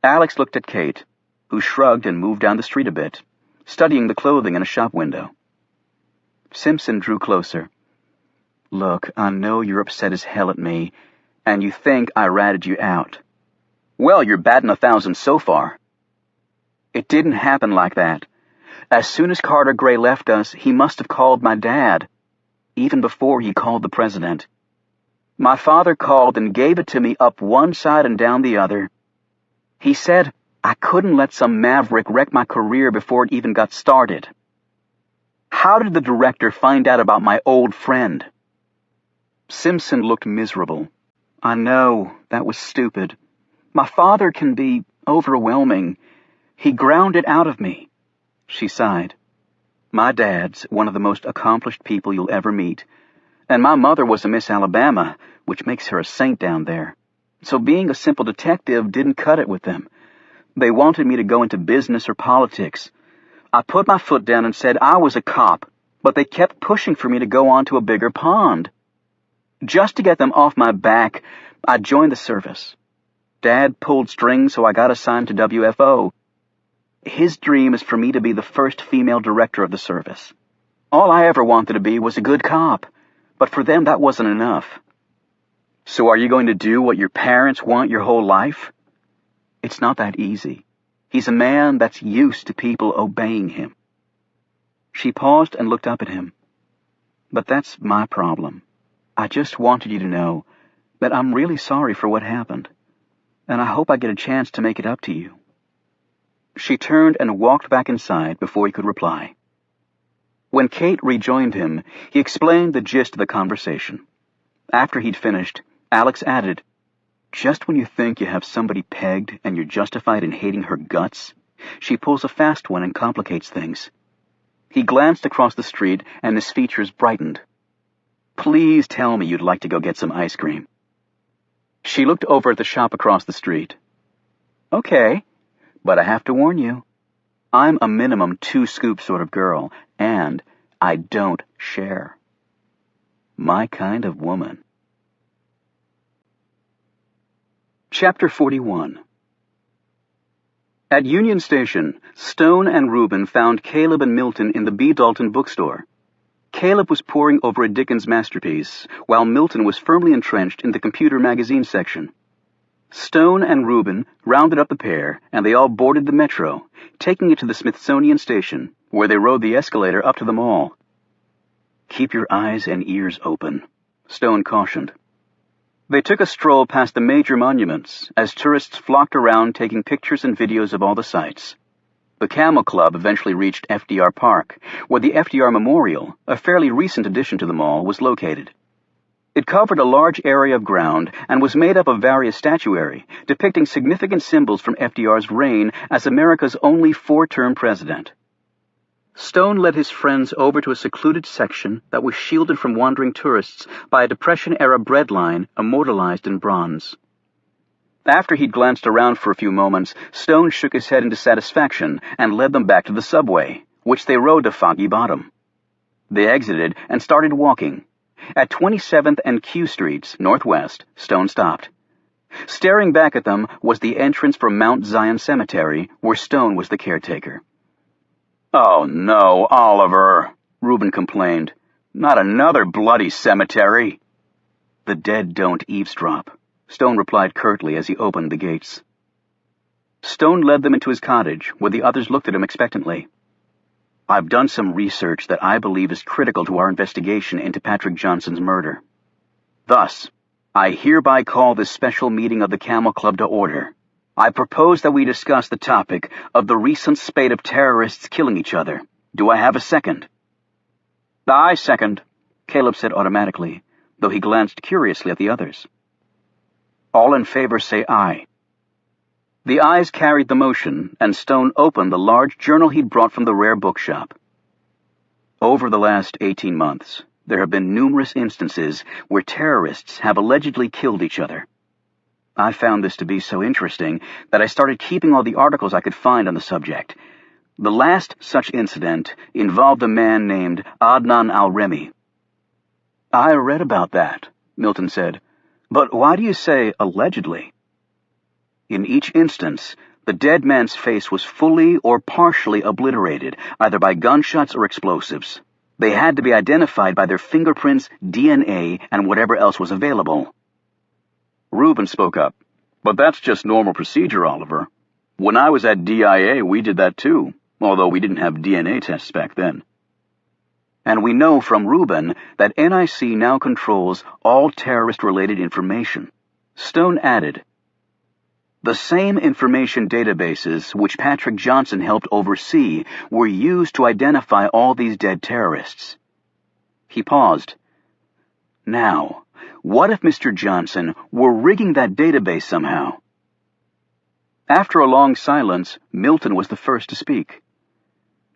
S1: Alex looked at Kate, who shrugged and moved down the street a bit, studying the clothing in a shop window. Simpson drew closer. "Look, I know you're upset as hell at me, and you think I ratted you out. Well, you're batting 1,000 so far. It didn't happen like that. As soon as Carter Gray left us, he must have called my dad, even before he called the president. My father called and gave it to me up one side and down the other. He said I couldn't let some maverick wreck my career before it even got started. How did the director find out about my old friend? Simpson looked miserable. I know, that was stupid. My father can be overwhelming. He ground it out of me. She sighed. My dad's one of the most accomplished people you'll ever meet, and my mother was a Miss Alabama, which makes her a saint down there. So being a simple detective didn't cut it with them. They wanted me to go into business or politics. I put my foot down and said I was a cop, but they kept pushing for me to go on to a bigger pond. Just to get them off my back, I joined the service. Dad pulled strings, so I got assigned to WFO. His dream is for me to be the first female director of the service. All I ever wanted to be was a good cop, but for them that wasn't enough. So are you going to do what your parents want your whole life? It's not that easy. He's a man that's used to people obeying him. She paused and looked up at him. But that's my problem. I just wanted you to know that I'm really sorry for what happened, and I hope I get a chance to make it up to you. She turned and walked back inside before he could reply. When Kate rejoined him, he explained the gist of the conversation. After he'd finished, Alex added, "Just when you think you have somebody pegged and you're justified in hating her guts, she pulls a fast one and complicates things." He glanced across the street and his features brightened. "Please tell me you'd like to go get some ice cream." She looked over at the shop across the street. "Okay, but I have to warn you. I'm a minimum 2-scoop sort of girl, and I don't share. My kind of woman." Chapter 41. At Union Station, Stone and Rubin found Caleb and Milton in the B. Dalton bookstore. Caleb was poring over a Dickens masterpiece, while Milton was firmly entrenched in the computer magazine section. Stone and Rubin rounded up the pair, and they all boarded the metro, taking it to the Smithsonian Station, where they rode the escalator up to the mall. "Keep your eyes and ears open," Stone cautioned. They took a stroll past the major monuments, as tourists flocked around taking pictures and videos of all the sights. The Camel Club eventually reached FDR Park, where the FDR Memorial, a fairly recent addition to the mall, was located. It covered a large area of ground and was made up of various statuary, depicting significant symbols from FDR's reign as America's only 4-term president. Stone led his friends over to a secluded section that was shielded from wandering tourists by a Depression-era breadline immortalized in bronze. After he'd glanced around for a few moments, Stone shook his head in dissatisfaction and led them back to the subway, which they rode to Foggy Bottom. They exited and started walking. At 27th and Q Streets, northwest, Stone stopped. Staring back at them was the entrance for Mount Zion Cemetery, where Stone was the caretaker. "Oh no, Oliver," Reuben complained. "Not another bloody cemetery." "The dead don't eavesdrop," Stone replied curtly as he opened the gates. Stone led them into his cottage, where the others looked at him expectantly. "I've done some research that I believe is critical to our investigation into Patrick Johnson's murder. Thus, I hereby call this special meeting of the Camel Club to order. I propose that we discuss the topic of the recent spate of terrorists killing each other. Do I have a second?" "I second," Caleb said automatically, though he glanced curiously at the others. "All in favor say aye." The ayes carried the motion, and Stone opened the large journal he'd brought from the rare bookshop. Over the last 18 months, there have been numerous instances where terrorists have allegedly killed each other. I found this to be so interesting that I started keeping all the articles I could find on the subject. The last such incident involved a man named Adnan al-Remi. "I read about that," Milton said. "But why do you say allegedly?" "In each instance, the dead man's face was fully or partially obliterated, either by gunshots or explosives. They had to be identified by their fingerprints, DNA, and whatever else was available." Reuben spoke up. "But that's just normal procedure, Oliver. When I was at DIA, we did that too. although we didn't have DNA tests back then. And we know from Reuben that NIC now controls all terrorist-related information. Stone added, the same information databases which Patrick Johnson helped oversee were used to identify all these dead terrorists. He paused. Now, what if Mr. Johnson were rigging that database somehow? After a long silence, Milton was the first to speak.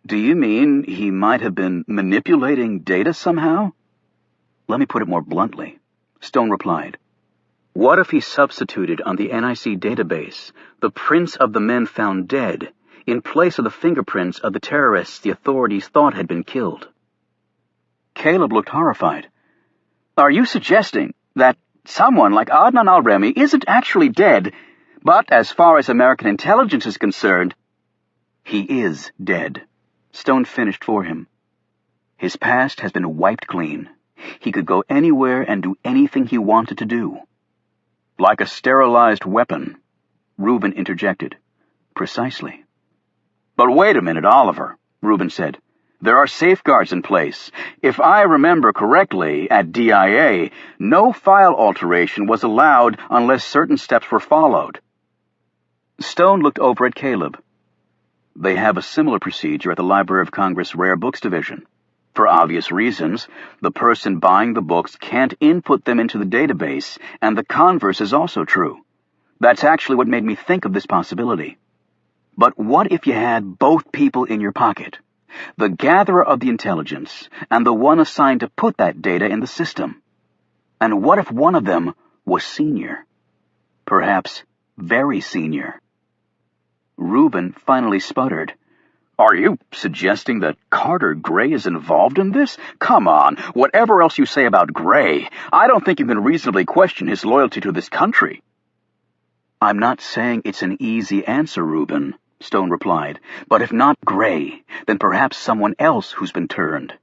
S1: Do you mean he might have been manipulating data somehow? Let me put it more bluntly. Stone replied. What if he substituted on the NIC database the prints of the men found dead in place of the fingerprints of the terrorists the authorities thought had been killed? Caleb looked horrified. Are you suggesting that someone like Adnan al-Remi isn't actually dead, but as far as American intelligence is concerned, he is dead? Stone finished for him. His past has been wiped clean. He could go anywhere and do anything he wanted to do. Like a sterilized weapon, Reuben interjected. Precisely. But wait a minute, Oliver, Reuben said. There are safeguards in place. If I remember correctly, at DIA, no file alteration was allowed unless certain steps were followed. Stone looked over at Caleb. They have a similar procedure at the Library of Congress Rare Books Division. For obvious reasons, the person buying the books can't input them into the database, and the converse is also true. That's actually what made me think of this possibility. But what if you had both people in your pocket? The gatherer of the intelligence, and the one assigned to put that data in the system? And what if one of them was senior? Perhaps very senior. Reuben finally sputtered. Are you suggesting that Carter Gray is involved in this? Come on, whatever else you say about Gray, I don't think you can reasonably question his loyalty to this country. I'm not saying it's an easy answer, Reuben, Stone replied, but if not Gray, then perhaps someone else who's been turned.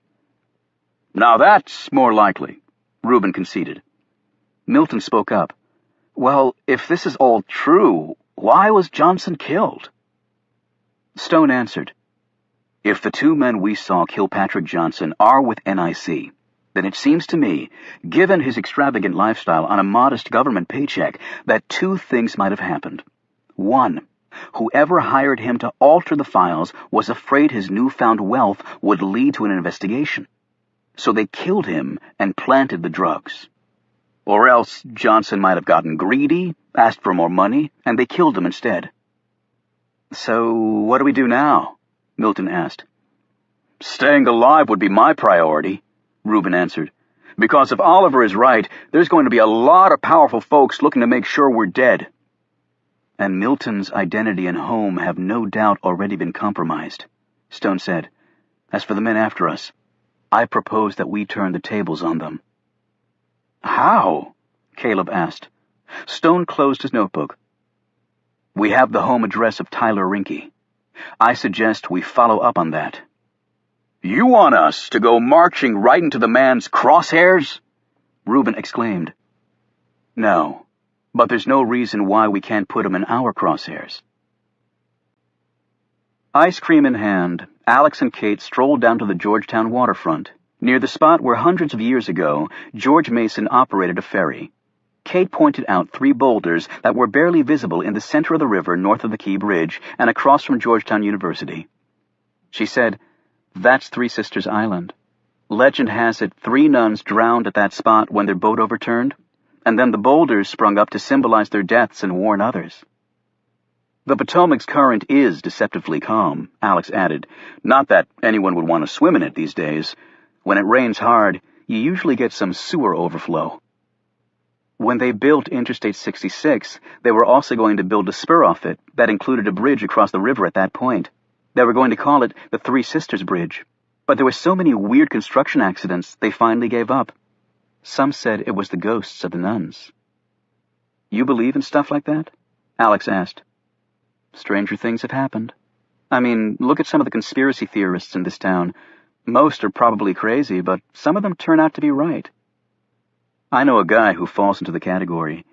S1: Now that's more likely, Reuben conceded. Milton spoke up. Well, if this is all true, why was Johnson killed? Stone answered, if the two men we saw kill Patrick Johnson are with NIC, then it seems to me, given his extravagant lifestyle on a modest government paycheck, that two things might have happened. One, whoever hired him to alter the files was afraid his newfound wealth would lead to an investigation. So they killed him and planted the drugs. Or else Johnson might have gotten greedy, asked for more money, and they killed him instead. So what do we do now? Milton asked. Staying alive would be my priority, Reuben answered. Because if Oliver is right, there's going to be a lot of powerful folks looking to make sure we're dead. And Milton's identity and home have no doubt already been compromised, Stone said. As for the men after us, I propose that we turn the tables on them. How? Caleb asked. Stone closed his notebook. We have the home address of Tyler Rinke. I suggest we follow up on that. You want us to go marching right into the man's crosshairs? Reuben exclaimed. No, but there's no reason why we can't put him in our crosshairs. Ice cream in hand, Alex and Kate strolled down to the Georgetown waterfront, near the spot where hundreds of years ago George Mason operated a ferry. Kate pointed out 3 boulders that were barely visible in the center of the river north of the Key Bridge and across from Georgetown University. She said, That's Three Sisters Island. Legend has it 3 nuns drowned at that spot when their boat overturned, and then the boulders sprung up to symbolize their deaths and warn others. The Potomac's current is deceptively calm, Alex added. Not that anyone would want to swim in it these days. When it rains hard, you usually get some sewer overflow. When they built Interstate 66, they were also going to build a spur off it that included a bridge across the river at that point. They were going to call it the Three Sisters Bridge. But there were so many weird construction accidents, they finally gave up. Some said it was the ghosts of the nuns. You believe in stuff like that? Alex asked. Stranger things have happened. I mean, look at some of the conspiracy theorists in this town. Most are probably crazy, but some of them turn out to be right. I know a guy who falls into the category.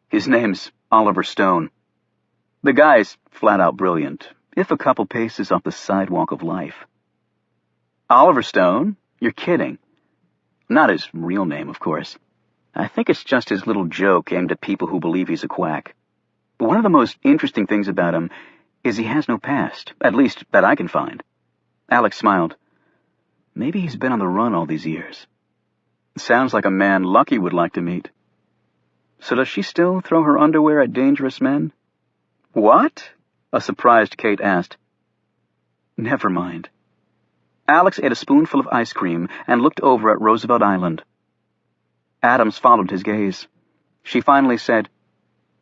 S1: His name's Oliver Stone. The guy's flat-out brilliant, if a couple paces off the sidewalk of life. Oliver Stone? You're kidding. Not his real name, of course. I think it's just his little joke aimed at people who believe he's a quack. But one of the most interesting things about him is he has no past, at least that I can find. Alex smiled. Maybe he's been on the run all these years. Sounds like a man Lucky would like to meet. So does she still throw her underwear at dangerous men? What? A surprised Kate asked. Never mind. Alex ate a spoonful of ice cream and looked over at Roosevelt Island. Adams followed his gaze. She finally said,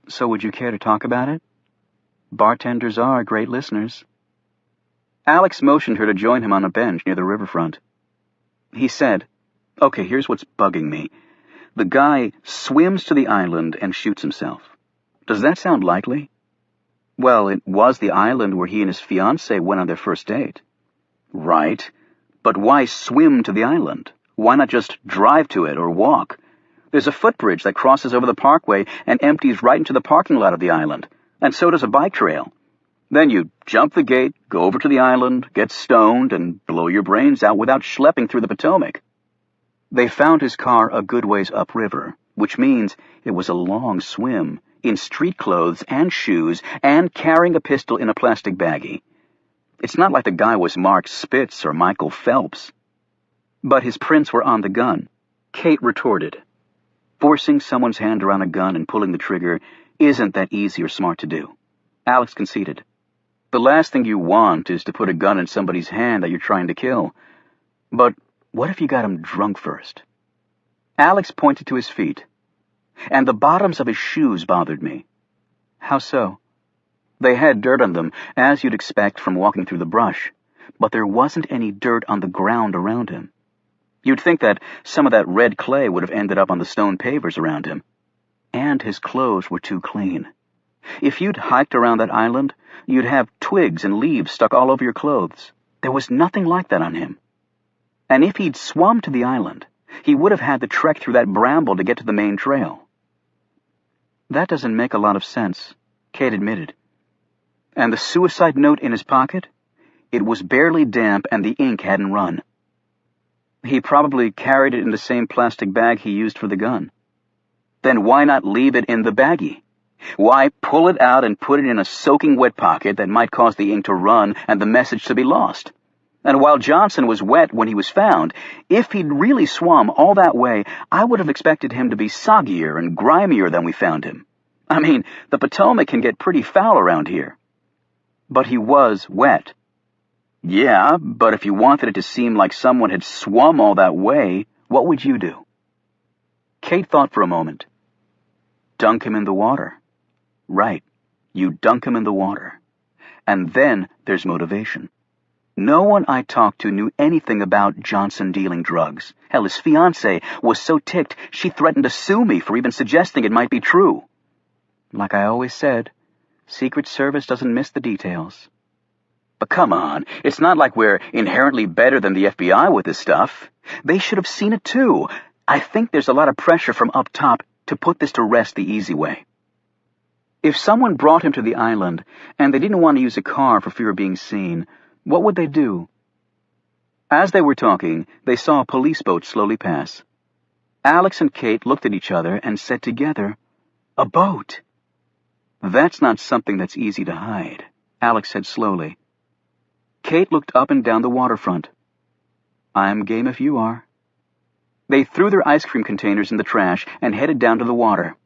S1: So would you care to talk about it? Bartenders are great listeners. Alex motioned her to join him on a bench near the riverfront. He said, Okay, here's what's bugging me. The guy swims to the island and shoots himself. Does that sound likely? Well, it was the island where he and his fiancée went on their first date. Right, but why swim to the island? Why not just drive to it or walk? There's a footbridge that crosses over the parkway and empties right into the parking lot of the island, and so does a bike trail. Then you jump the gate, go over to the island, get stoned, and blow your brains out without schlepping through the Potomac. They found his car a good ways upriver, which means it was a long swim, in street clothes and shoes, and carrying a pistol in a plastic baggie. It's not like the guy was Mark Spitz or Michael Phelps. But his prints were on the gun, Kate retorted. Forcing someone's hand around a gun and pulling the trigger isn't that easy or smart to do. Alex conceded. The last thing you want is to put a gun in somebody's hand that you're trying to kill. But what if you got him drunk first? Alex pointed to his feet. And the bottoms of his shoes bothered me. How so? They had dirt on them, as you'd expect from walking through the brush, but there wasn't any dirt on the ground around him. You'd think that some of that red clay would have ended up on the stone pavers around him. And his clothes were too clean. If you'd hiked around that island, you'd have twigs and leaves stuck all over your clothes. There was nothing like that on him. And if he'd swum to the island, he would have had to trek through that bramble to get to the main trail. That doesn't make a lot of sense, Kate admitted. And the suicide note in his pocket? It was barely damp and the ink hadn't run. He probably carried it in the same plastic bag he used for the gun. Then why not leave it in the baggie? Why pull it out and put it in a soaking wet pocket that might cause the ink to run and the message to be lost? And while Johnson was wet when he was found, if he'd really swum all that way, I would have expected him to be soggier and grimier than we found him. I mean, the Potomac can get pretty foul around here. But he was wet. Yeah, but if you wanted it to seem like someone had swum all that way, what would you do? Kate thought for a moment. Dunk him in the water. Right, you dunk him in the water. And then there's motivation. No one I talked to knew anything about Johnson dealing drugs. Hell, his fiancée was so ticked she threatened to sue me for even suggesting it might be true. Like I always said, Secret Service doesn't miss the details. But come on, it's not like we're inherently better than the FBI with this stuff. They should have seen it too. I think there's a lot of pressure from up top to put this to rest the easy way. If someone brought him to the island and they didn't want to use a car for fear of being seen, what would they do? As they were talking, they saw a police boat slowly pass. Alex and Kate looked at each other and said together, "A boat!" That's not something that's easy to hide, Alex said slowly. Kate looked up and down the waterfront. I'm game if you are. They threw their ice cream containers in the trash and headed down to the water.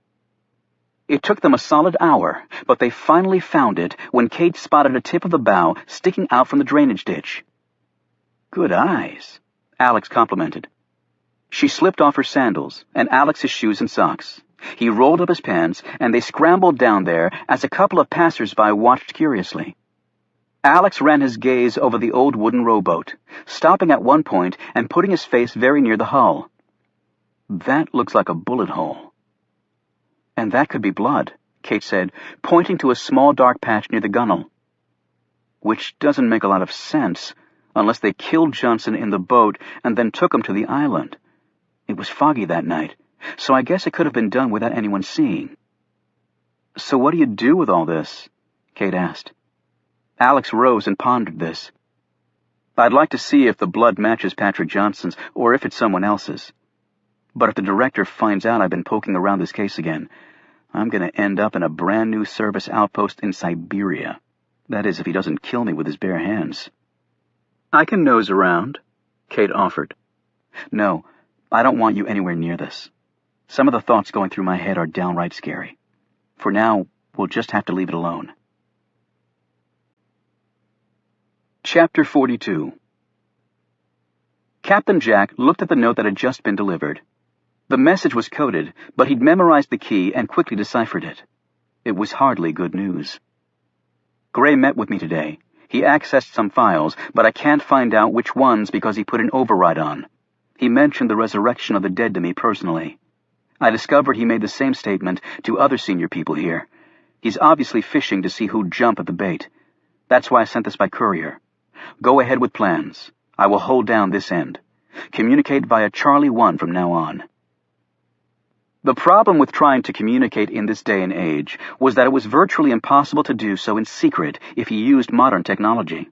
S1: It took them a solid hour, but they finally found it when Kate spotted a tip of the bow sticking out from the drainage ditch. Good eyes, Alex complimented. She slipped off her sandals and Alex's shoes and socks. He rolled up his pants, and they scrambled down there as a couple of passers-by watched curiously. Alex ran his gaze over the old wooden rowboat, stopping at one point and putting his face very near the hull. That looks like a bullet hole. And that could be blood, Kate said, pointing to a small dark patch near the gunwale. Which doesn't make a lot of sense, unless they killed Johnson in the boat and then took him to the island. It was foggy that night, so I guess it could have been done without anyone seeing. So what do you do with all this? Kate asked. Alex rose and pondered this. I'd like to see if the blood matches Patrick Johnson's or if it's someone else's. But if the director finds out I've been poking around this case again, I'm going to end up in a brand new service outpost in Siberia. That is, if he doesn't kill me with his bare hands. I can nose around, Kate offered. No, I don't want you anywhere near this. Some of the thoughts going through my head are downright scary. For now, we'll just have to leave it alone. Chapter 42. Captain Jack looked at the note that had just been delivered. The message was coded, but he'd memorized the key and quickly deciphered it. It was hardly good news. Gray met with me today. He accessed some files, but I can't find out which ones because he put an override on. He mentioned the resurrection of the dead to me personally. I discovered he made the same statement to other senior people here. He's obviously fishing to see who'd jump at the bait. That's why I sent this by courier. Go ahead with plans. I will hold down this end. Communicate via Charlie 1 from now on. The problem with trying to communicate in this day and age was that it was virtually impossible to do so in secret if you used modern technology.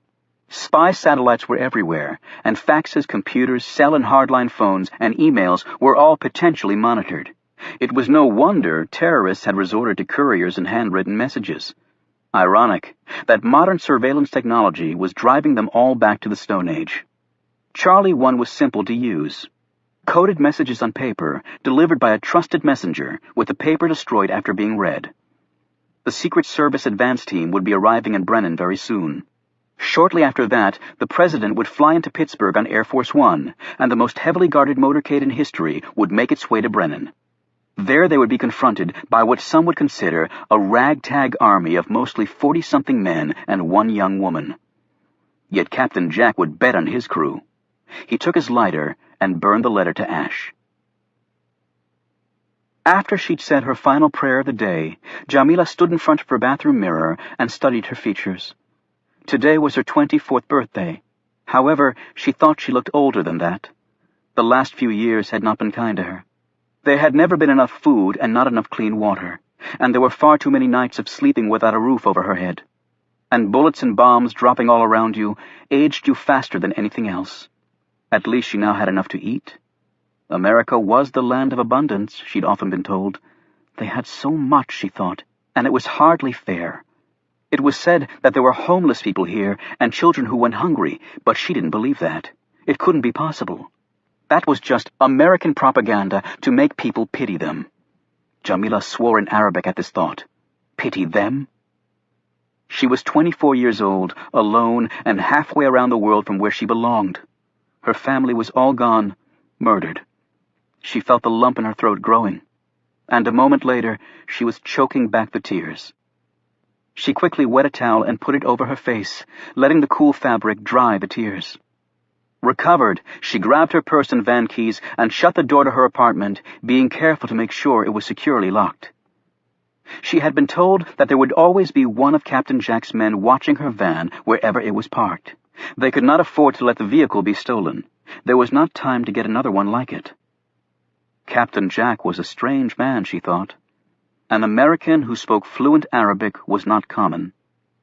S1: Spy satellites were everywhere, and faxes, computers, cell and hardline phones, and emails were all potentially monitored. It was no wonder terrorists had resorted to couriers and handwritten messages. Ironic that modern surveillance technology was driving them all back to the Stone Age. Charlie 1 was simple to use. Coded messages on paper, delivered by a trusted messenger, with the paper destroyed after being read. The Secret Service advance team would be arriving in Brennan very soon. Shortly after that, the President would fly into Pittsburgh on Air Force One, and the most heavily guarded motorcade in history would make its way to Brennan. There they would be confronted by what some would consider a ragtag army of mostly 40-something men and one young woman. Yet Captain Jack would bet on his crew. He took his lighter and burned the letter to ash. After she'd said her final prayer of the day, Jamila stood in front of her bathroom mirror and studied her features. Today was her 24th birthday. However, she thought she looked older than that. The last few years had not been kind to her. There had never been enough food and not enough clean water, and there were far too many nights of sleeping without a roof over her head. And bullets and bombs dropping all around you aged you faster than anything else. At least she now had enough to eat. America was the land of abundance, she'd often been told. They had so much, she thought, and it was hardly fair. It was said that there were homeless people here and children who went hungry, but she didn't believe that. It couldn't be possible. That was just American propaganda to make people pity them. Jamila swore in Arabic at this thought. Pity them? She was 24 years old, alone, and halfway around the world from where she belonged. Her family was all gone, murdered. She felt the lump in her throat growing, and a moment later she was choking back the tears. She quickly wet a towel and put it over her face, letting the cool fabric dry the tears. Recovered, she grabbed her purse and van keys and shut the door to her apartment, being careful to make sure it was securely locked. She had been told that there would always be one of Captain Jack's men watching her van wherever it was parked. They could not afford to let the vehicle be stolen. There was not time to get another one like it. Captain Jack was a strange man, she thought. An American who spoke fluent Arabic was not common.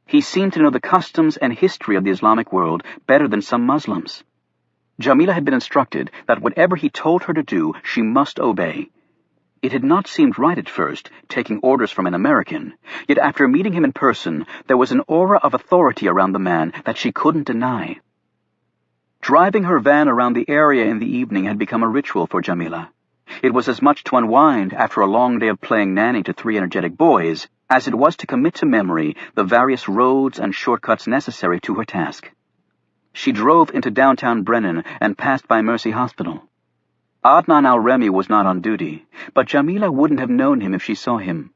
S1: He seemed to know the customs and history of the Islamic world better than some Muslims. Jamila had been instructed that whatever he told her to do, she must obey. It had not seemed right at first, taking orders from an American, yet after meeting him in person, there was an aura of authority around the man that she couldn't deny. Driving her van around the area in the evening had become a ritual for Jamila. It was as much to unwind after a long day of playing nanny to 3 energetic boys as it was to commit to memory the various roads and shortcuts necessary to her task. She drove into downtown Brennan and passed by Mercy Hospital. Adnan al-Remi was not on duty, but Jamila wouldn't have known him if she saw him.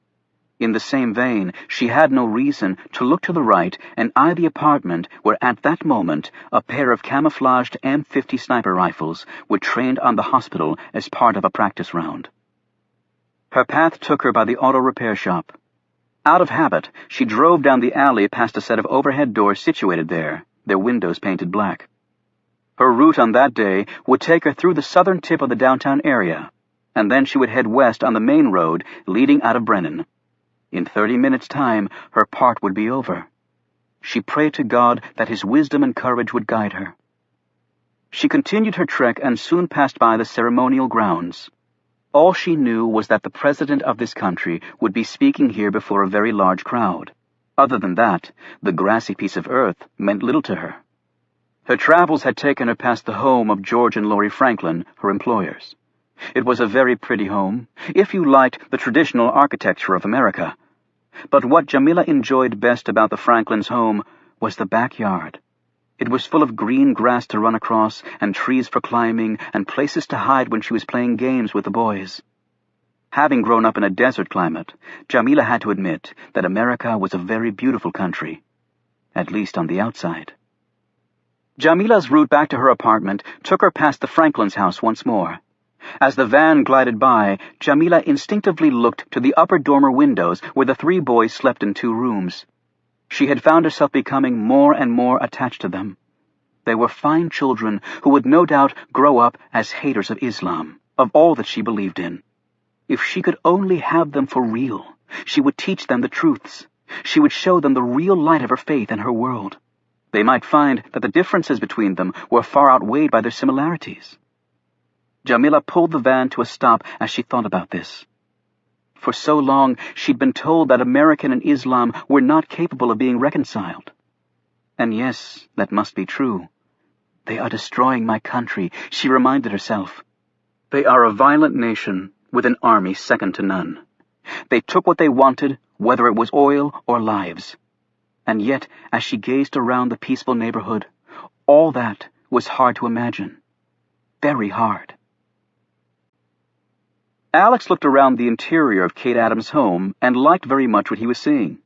S1: In the same vein, she had no reason to look to the right and eye the apartment where at that moment a pair of camouflaged M50 sniper rifles were trained on the hospital as part of a practice round. Her path took her by the auto repair shop. Out of habit, she drove down the alley past a set of overhead doors situated there, their windows painted black. Her route on that day would take her through the southern tip of the downtown area, and then she would head west on the main road leading out of Brennan. In 30 minutes' time, her part would be over. She prayed to God that his wisdom and courage would guide her. She continued her trek and soon passed by the ceremonial grounds. All she knew was that the president of this country would be speaking here before a very large crowd. Other than that, the grassy piece of earth meant little to her. Her travels had taken her past the home of George and Laurie Franklin, her employers. It was a very pretty home, if you liked the traditional architecture of America. But what Jamila enjoyed best about the Franklins' home was the backyard. It was full of green grass to run across, and trees for climbing, and places to hide when she was playing games with the boys. Having grown up in a desert climate, Jamila had to admit that America was a very beautiful country, at least on the outside. Jamila's route back to her apartment took her past the Franklins' house once more. As the van glided by, Jamila instinctively looked to the upper dormer windows where the three boys slept in 2 rooms. She had found herself becoming more and more attached to them. They were fine children who would no doubt grow up as haters of Islam, of all that she believed in. If she could only have them for real, she would teach them the truths. She would show them the real light of her faith and her world. They might find that the differences between them were far outweighed by their similarities. Jamila pulled the van to a stop as she thought about this. For so long, she'd been told that American and Islam were not capable of being reconciled. And yes, that must be true. They are destroying my country, she reminded herself. They are a violent nation with an army second to none. They took what they wanted, whether it was oil or lives. And yet, as she gazed around the peaceful neighborhood, all that was hard to imagine. Very hard. Alex looked around the interior of Kate Adams' home and liked very much what he was seeing.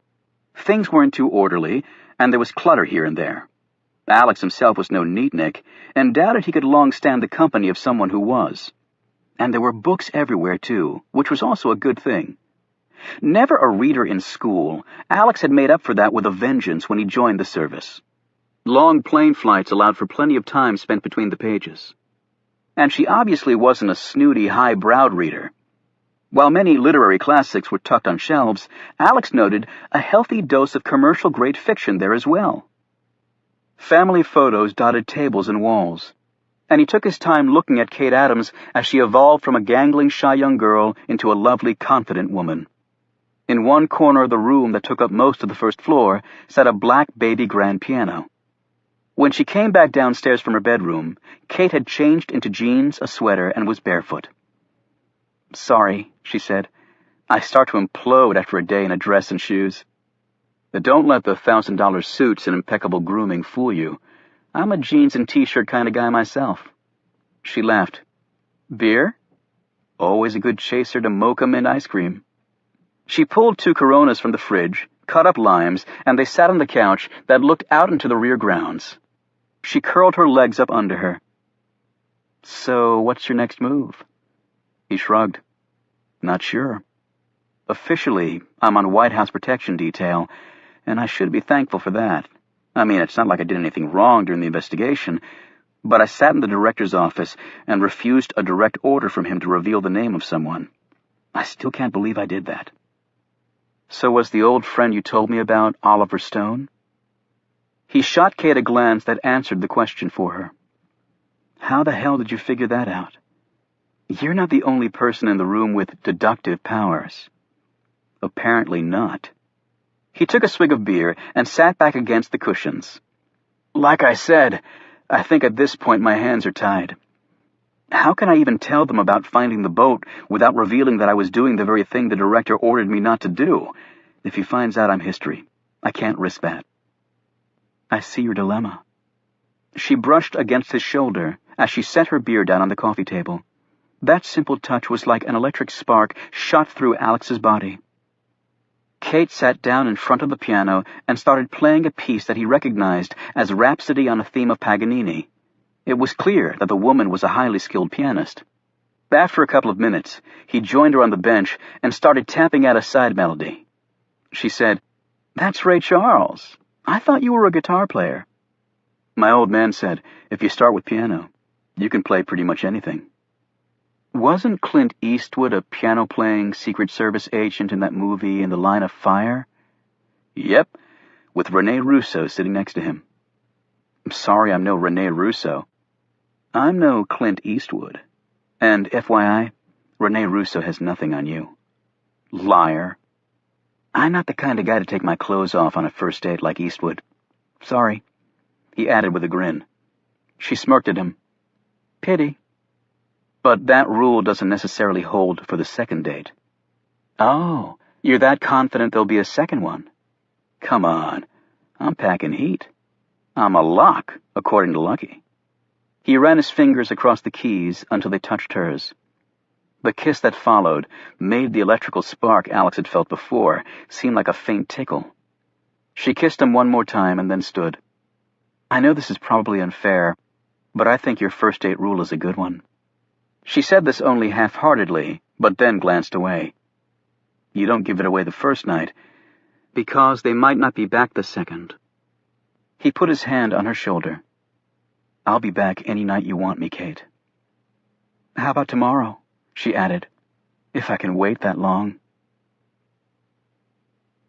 S1: Things weren't too orderly, and there was clutter here and there. Alex himself was no neatnik, and doubted he could long stand the company of someone who was. And there were books everywhere, too, which was also a good thing. Never a reader in school, Alex had made up for that with a vengeance when he joined the service. Long plane flights allowed for plenty of time spent between the pages. And she obviously wasn't a snooty, high-browed reader. While many literary classics were tucked on shelves, Alex noted a healthy dose of commercial-grade fiction there as well. Family photos dotted tables and walls, and he took his time looking at Kate Adams as she evolved from a gangling, shy young girl into a lovely, confident woman. In one corner of the room that took up most of the first floor sat a black baby grand piano. When she came back downstairs from her bedroom, Kate had changed into jeans, a sweater, and was barefoot. "Sorry," she said. "I start to implode after a day in a dress and shoes." But don't let the $1,000 suits and impeccable grooming fool you. I'm a jeans and t-shirt kind of guy myself. She laughed. "Beer? Always a good chaser to mocha mint ice cream." She pulled 2 Coronas from the fridge, cut up limes, and they sat on the couch that looked out into the rear grounds. She curled her legs up under her. "So, what's your next move?" He shrugged. "Not sure. Officially, I'm on White House protection detail, and I should be thankful for that. I mean, it's not like I did anything wrong during the investigation, but I sat in the director's office and refused a direct order from him to reveal the name of someone. I still can't believe I did that." "So was the old friend you told me about Oliver Stone?" He shot Kate a glance that answered the question for her. "How the hell did you figure that out? You're not the only person in the room with deductive powers." "Apparently not." He took a swig of beer and sat back against the cushions. "Like I said, I think at this point my hands are tied. How can I even tell them about finding the boat without revealing that I was doing the very thing the director ordered me not to do? If he finds out I'm history, I can't risk that." "I see your dilemma." She brushed against his shoulder as she set her beer down on the coffee table. That simple touch was like an electric spark shot through Alex's body. Kate sat down in front of the piano and started playing a piece that he recognized as Rhapsody on a theme of Paganini. It was clear that the woman was a highly skilled pianist. After a couple of minutes, he joined her on the bench and started tapping out a side melody. She said, "That's Ray Charles. I thought you were a guitar player." "My old man said, if you start with piano, you can play pretty much anything." "Wasn't Clint Eastwood a piano-playing Secret Service agent in that movie In the Line of Fire?" "Yep. with Rene Russo sitting next to him. "I'm sorry I'm no Rene Russo. I'm no Clint Eastwood. And FYI, Rene Russo has nothing on you. Liar. I'm not the kind of guy to take my clothes off on a first date like Eastwood. Sorry," he added with a grin. She smirked at him. "Pity. But that rule doesn't necessarily hold for the second date." "Oh, you're that confident there'll be a second one?" "Come on. I'm packing heat. I'm a lock, according to Lucky." He ran his fingers across the keys until they touched hers. The kiss that followed made the electrical spark Alex had felt before seem like a faint tickle. She kissed him one more time and then stood. "I know this is probably unfair, but I think your first date rule is a good one." She said this only half-heartedly, but then glanced away. "You don't give it away the first night, because they might not be back the second." He put his hand on her shoulder. "I'll be back any night you want me, Kate." "How about tomorrow?" she added. "If I can wait that long."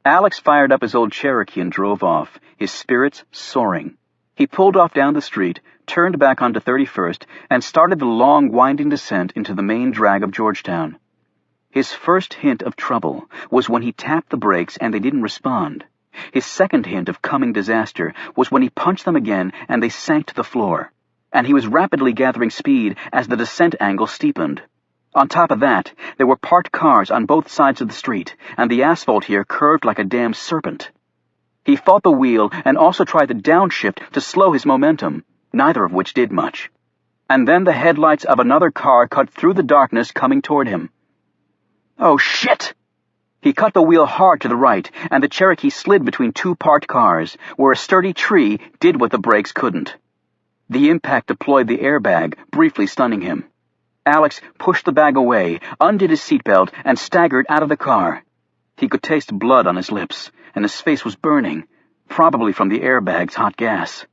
S1: Alex fired up his old Cherokee and drove off, his spirits soaring. He pulled off down the street, turned back onto 31st, and started the long, winding descent into the main drag of Georgetown. His first hint of trouble was when he tapped the brakes and they didn't respond. His second hint of coming disaster was when he punched them again and they sank to the floor. And he was rapidly gathering speed as the descent angle steepened. On top of that, there were parked cars on both sides of the street, and the asphalt here curved like a damn serpent. He fought the wheel and also tried the downshift to slow his momentum, neither of which did much. And then the headlights of another car cut through the darkness coming toward him. "Oh, shit!" He cut the wheel hard to the right, and the Cherokee slid between two parked cars, where a sturdy tree did what the brakes couldn't. The impact deployed the airbag, briefly stunning him. Alex pushed the bag away, undid his seatbelt, and staggered out of the car. He could taste blood on his lips, and his face was burning, probably from the airbag's hot gas.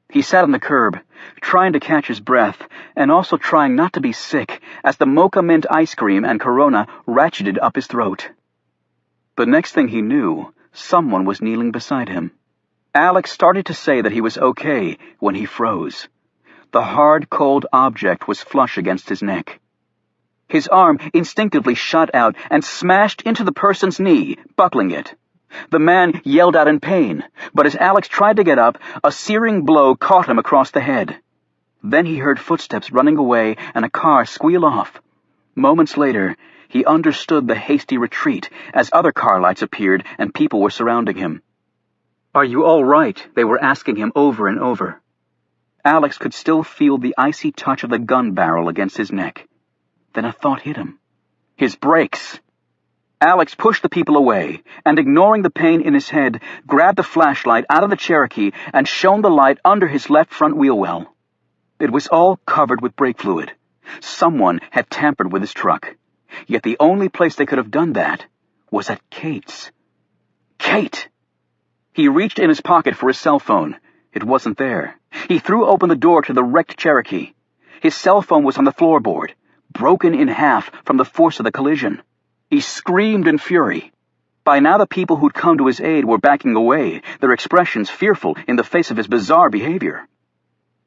S1: He sat on the curb, trying to catch his breath, and also trying not to be sick, as the mocha mint ice cream and Corona ratcheted up his throat. The next thing he knew, someone was kneeling beside him. Alex started to say that he was okay when he froze. The hard, cold object was flush against his neck. His arm instinctively shot out and smashed into the person's knee, buckling it. The man yelled out in pain, but as Alex tried to get up, a searing blow caught him across the head. Then he heard footsteps running away and a car squeal off. Moments later, he understood the hasty retreat as other car lights appeared and people were surrounding him. "Are you all right?" they were asking him over and over. Alex could still feel the icy touch of the gun barrel against his neck. Then a thought hit him. His brakes! Alex pushed the people away, and ignoring the pain in his head, grabbed the flashlight out of the Cherokee and shone the light under his left front wheel well. It was all covered with brake fluid. Someone had tampered with his truck. Yet the only place they could have done that was at Kate's. Kate! He reached in his pocket for his cell phone. It wasn't there. He threw open the door to the wrecked Cherokee. His cell phone was on the floorboard, broken in half from the force of the collision. He screamed in fury. By now the people who'd come to his aid were backing away, their expressions fearful in the face of his bizarre behavior.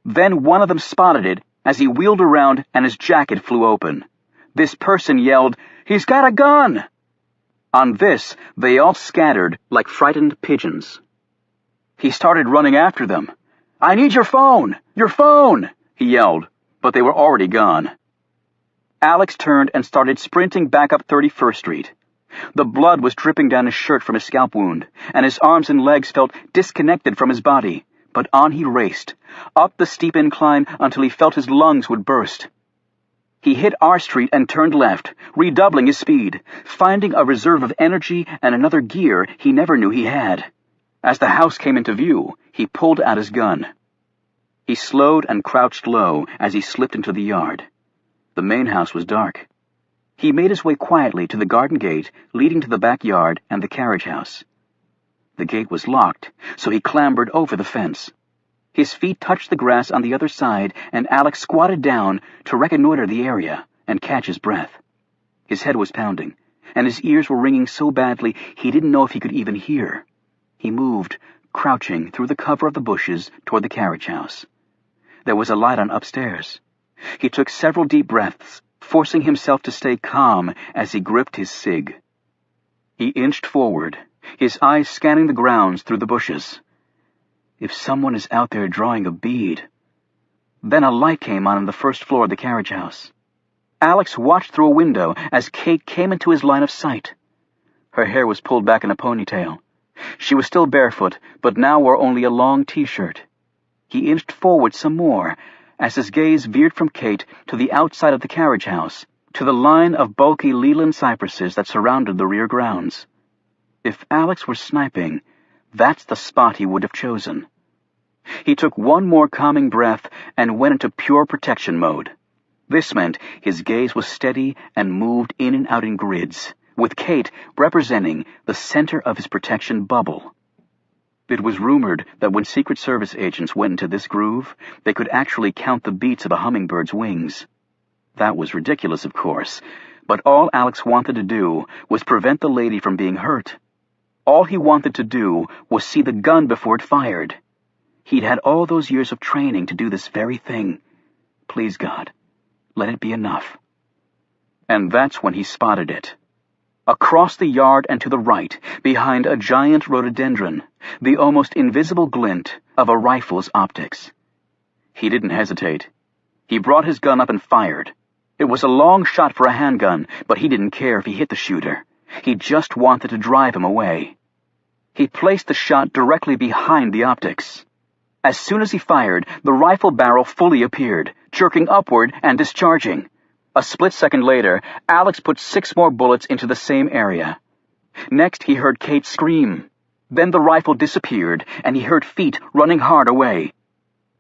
S1: Then one of them spotted it as he wheeled around and his jacket flew open. This person yelled, "He's got a gun!" On this, they all scattered like frightened pigeons. He started running after them. "I need your phone! Your phone!" he yelled, but they were already gone. Alex turned and started sprinting back up 31st Street. The blood was dripping down his shirt from his scalp wound, and his arms and legs felt disconnected from his body, but on he raced, up the steep incline until he felt his lungs would burst. He hit R Street and turned left, redoubling his speed, finding a reserve of energy and another gear he never knew he had. As the house came into view, he pulled out his gun. He slowed and crouched low as he slipped into the yard. The main house was dark. He made his way quietly to the garden gate leading to the backyard and the carriage house. The gate was locked, so he clambered over the fence. His feet touched the grass on the other side, and Alex squatted down to reconnoiter the area and catch his breath. His head was pounding, and his ears were ringing so badly he didn't know if he could even hear. He moved, crouching through the cover of the bushes toward the carriage house. There was a light on upstairs. He took several deep breaths, forcing himself to stay calm as he gripped his cig. He inched forward, his eyes scanning the grounds through the bushes. If someone is out there drawing a bead. Then a light came on the first floor of the carriage house. Alex watched through a window as Kate came into his line of sight. Her hair was pulled back in a ponytail. She was still barefoot, but now wore only a long t-shirt. He inched forward some more, as his gaze veered from Kate to the outside of the carriage house, to the line of bulky Leland cypresses that surrounded the rear grounds. If Alex were sniping, that's the spot he would have chosen. He took one more calming breath and went into pure protection mode. This meant his gaze was steady and moved in and out in grids, with Kate representing the center of his protection bubble. It was rumored that when Secret Service agents went into this groove, they could actually count the beats of a hummingbird's wings. That was ridiculous, of course, but all Alex wanted to do was prevent the lady from being hurt. All he wanted to do was see the gun before it fired. He'd had all those years of training to do this very thing. Please, God, let it be enough. And that's when he spotted it. Across the yard and to the right, behind a giant rhododendron, the almost invisible glint of a rifle's optics. He didn't hesitate. He brought his gun up and fired. It was a long shot for a handgun, but he didn't care if he hit the shooter. He just wanted to drive him away. He placed the shot directly behind the optics. As soon as he fired, the rifle barrel fully appeared, jerking upward and discharging. A split second later, Alex put 6 more bullets into the same area. Next, he heard Kate scream. Then the rifle disappeared, and he heard feet running hard away.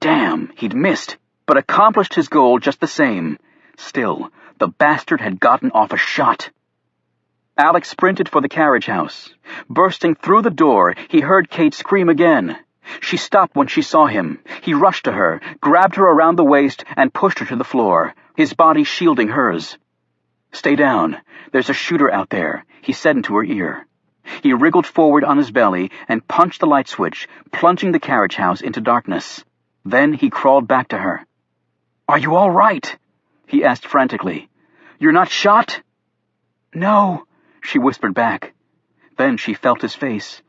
S1: Damn, he'd missed, but accomplished his goal just the same. Still, the bastard had gotten off a shot. Alex sprinted for the carriage house. Bursting through the door, he heard Kate scream again. She stopped when she saw him. He rushed to her, grabbed her around the waist, and pushed her to the floor, his body shielding hers. "Stay down. There's a shooter out there," he said into her ear. He wriggled forward on his belly and punched the light switch, plunging the carriage house into darkness. Then he crawled back to her. "Are you all right?" he asked frantically. "You're not shot?" "No," she whispered back. Then she felt his face.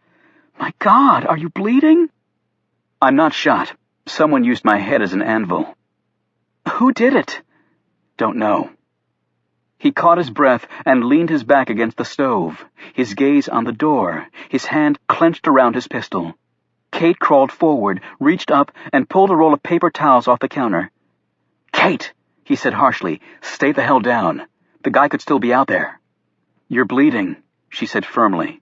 S1: "My God, are you bleeding?" "I'm not shot. Someone used my head as an anvil." "Who did it?" "Don't know." He caught his breath and leaned his back against the stove, his gaze on the door, his hand clenched around his pistol. Kate crawled forward, reached up, and pulled a roll of paper towels off the counter. "Kate," he said harshly, "stay the hell down. The guy could still be out there." "You're bleeding," she said firmly.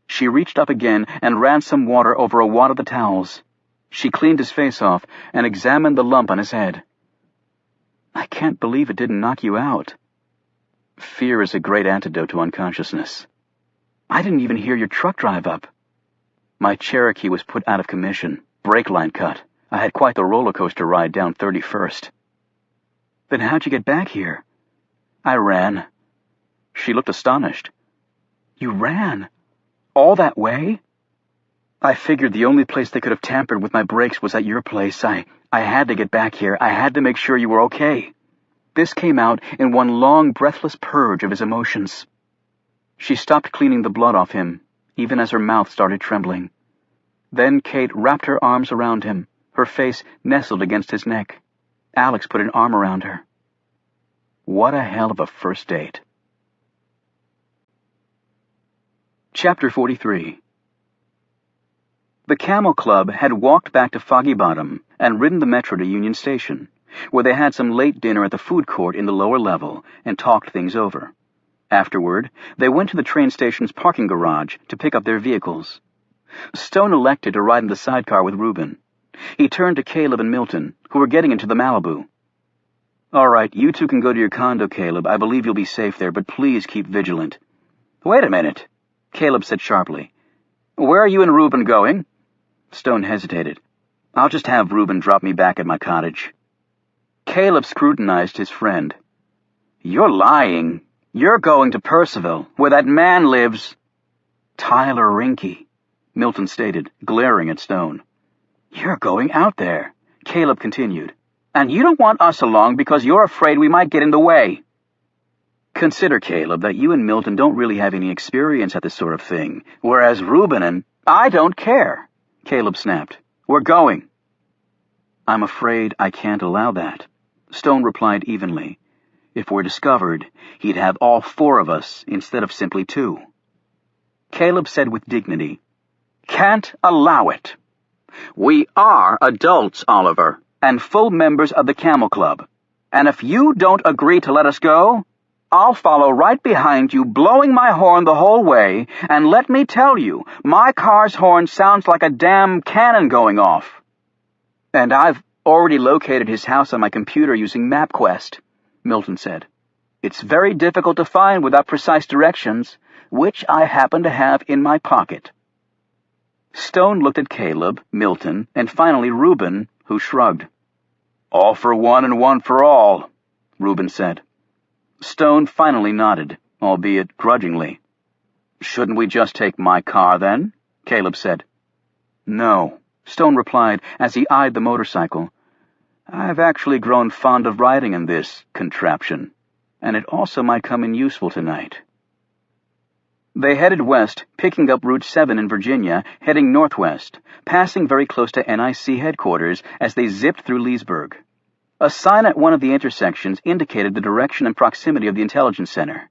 S1: She reached up again and ran some water over a wad of the towels. She cleaned his face off and examined the lump on his head. "I can't believe it didn't knock you out." Fear is a great antidote to unconsciousness. "I didn't even hear your truck drive up." "My Cherokee was put out of commission. Brake line cut. I had quite the roller coaster ride down 31st. "Then how'd you get back here?" "I ran." She looked astonished. "You ran? All that way?" "I figured the only place they could have tampered with my brakes was at your place. I had to get back here. I had to make sure you were okay." This came out in one long, breathless purge of his emotions. She stopped cleaning the blood off him, even as her mouth started trembling. Then Kate wrapped her arms around him, her face nestled against his neck. Alex put an arm around her. What a hell of a first date. Chapter 43. The Camel Club had walked back to Foggy Bottom and ridden the metro to Union Station, where they had some late dinner at the food court in the lower level and talked things over. Afterward, they went to the train station's parking garage to pick up their vehicles. Stone elected to ride in the sidecar with Reuben. He turned to Caleb and Milton, who were getting into the Malibu. "All right, you two can go to your condo, Caleb. I believe you'll be safe there, but please keep vigilant." "Wait a minute," Caleb said sharply. "Where are you and Reuben going?" Stone hesitated. "I'll just have Reuben drop me back at my cottage." Caleb scrutinized his friend. "You're lying. You're going to Percival, where that man lives." "Tyler Rinke." Milton stated, glaring at Stone. "You're going out there," Caleb continued. "And you don't want us along because you're afraid we might get in the way." "Consider, Caleb, that you and Milton don't really have any experience at this sort of thing, whereas Reuben and—" "I don't care," Caleb snapped. "We're going." "I'm afraid I can't allow that," Stone replied evenly. "If we're discovered, he'd have all 4 of us instead of simply 2. Caleb said with dignity, "Can't allow it. We are adults, Oliver, and full members of the Camel Club. And if you don't agree to let us go, I'll follow right behind you, blowing my horn the whole way, and let me tell you, my car's horn sounds like a damn cannon going off." "And I've already located his house on my computer using MapQuest," Milton said. "It's very difficult to find without precise directions, which I happen to have in my pocket." Stone looked at Caleb, Milton, and finally Reuben, who shrugged. "All for one and one for all," Reuben said. Stone finally nodded, albeit grudgingly. "Shouldn't we just take my car, then?" Caleb said. "No," Stone replied as he eyed the motorcycle. "I've actually grown fond of riding in this contraption, and it also might come in useful tonight." They headed west, picking up Route 7 in Virginia, heading northwest, passing very close to NIC headquarters as they zipped through Leesburg. A sign at one of the intersections indicated the direction and proximity of the intelligence center.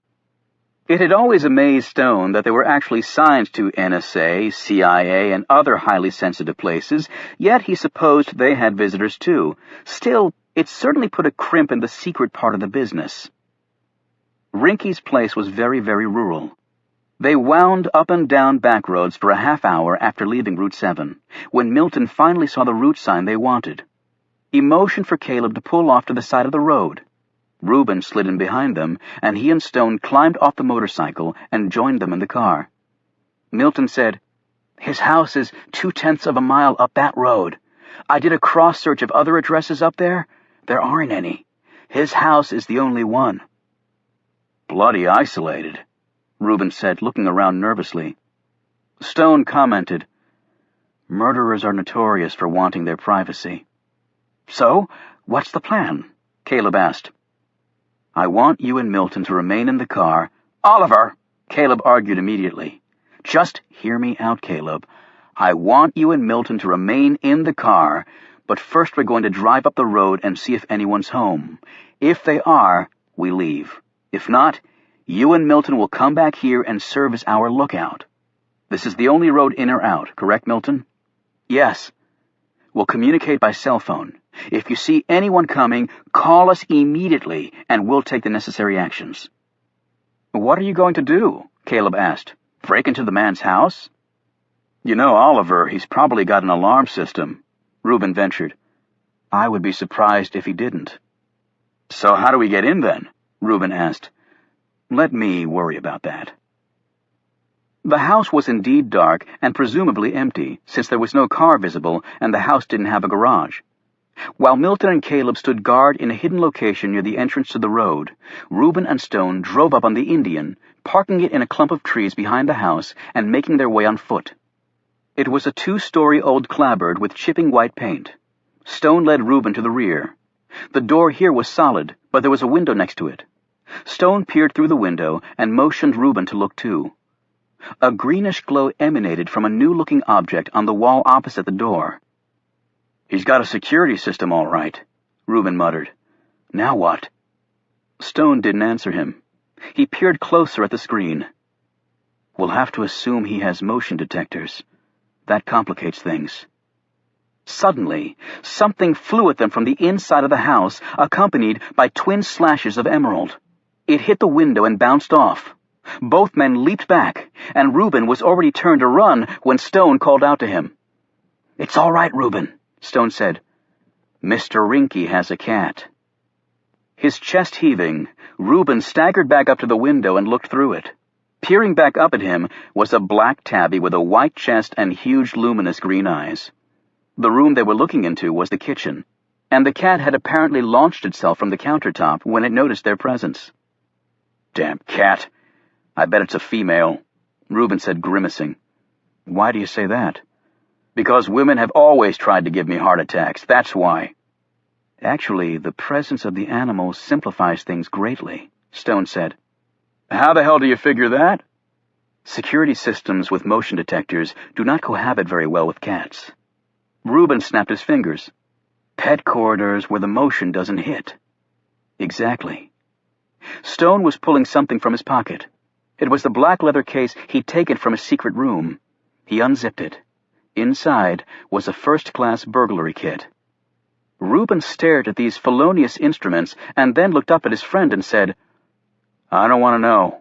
S1: It had always amazed Stone that there were actually signs to NSA, CIA, and other highly sensitive places, yet he supposed they had visitors too. Still, it certainly put a crimp in the secret part of the business. Rinky's place was very, very rural. They wound up and down back roads for a half hour after leaving Route 7, when Milton finally saw the route sign they wanted. He motioned for Caleb to pull off to the side of the road. Reuben slid in behind them, and he and Stone climbed off the motorcycle and joined them in the car. Milton said, "His house is 2/10 of a mile up that road. I did a cross-search of other addresses up there. There aren't any. His house is the only one." "Bloody isolated," Reuben said, looking around nervously. Stone commented, "Murderers are notorious for wanting their privacy." "So, what's the plan?" Caleb asked. "I want you and Milton to remain in the car." "Oliver!" Caleb argued immediately. "Just hear me out, Caleb. I want you and Milton to remain in the car, but first we're going to drive up the road and see if anyone's home. If they are, we leave. If not, you and Milton will come back here and serve as our lookout. This is the only road in or out, correct, Milton?" "Yes." "We'll communicate by cell phone. If you see anyone coming, call us immediately, and we'll take the necessary actions." "What are you going to do?" Caleb asked. "Break into the man's house?" "You know, Oliver, he's probably got an alarm system," Reuben ventured. "I would be surprised if he didn't." "So how do we get in, then?" Reuben asked. "Let me worry about that." The house was indeed dark and presumably empty, since there was no car visible and the house didn't have a garage. While Milton and Caleb stood guard in a hidden location near the entrance to the road, Reuben and Stone drove up on the Indian, parking it in a clump of trees behind the house and making their way on foot. It was a 2-story old clapboard with chipping white paint. Stone led Reuben to the rear. The door here was solid, but there was a window next to it. Stone peered through the window and motioned Reuben to look too. A greenish glow emanated from a new-looking object on the wall opposite the door. "He's got a security system, all right," Reuben muttered. "Now what?" Stone didn't answer him. He peered closer at the screen. "We'll have to assume he has motion detectors. That complicates things." Suddenly, something flew at them from the inside of the house, accompanied by twin slashes of emerald. It hit the window and bounced off. Both men leaped back, and Reuben was already turned to run when Stone called out to him. "It's all right, Reuben," Stone said. "Mr. Rinky has a cat." His chest heaving, Reuben staggered back up to the window and looked through it. Peering back up at him was a black tabby with a white chest and huge luminous green eyes. The room they were looking into was the kitchen, and the cat had apparently launched itself from the countertop when it noticed their presence. "Damn cat! I bet it's a female," Reuben said, grimacing. Why do you say that? Because women have always tried to give me heart attacks, that's why. Actually, the presence of the animals simplifies things greatly, Stone said. How the hell do you figure that? Security systems with motion detectors do not cohabit very well with cats. Reuben snapped his fingers. Pet corridors where the motion doesn't hit. Exactly. Stone was pulling something from his pocket. It was the black leather case he'd taken from his secret room. He unzipped it. Inside was a first-class burglary kit. Reuben stared at these felonious instruments and then looked up at his friend and said, I don't want to know.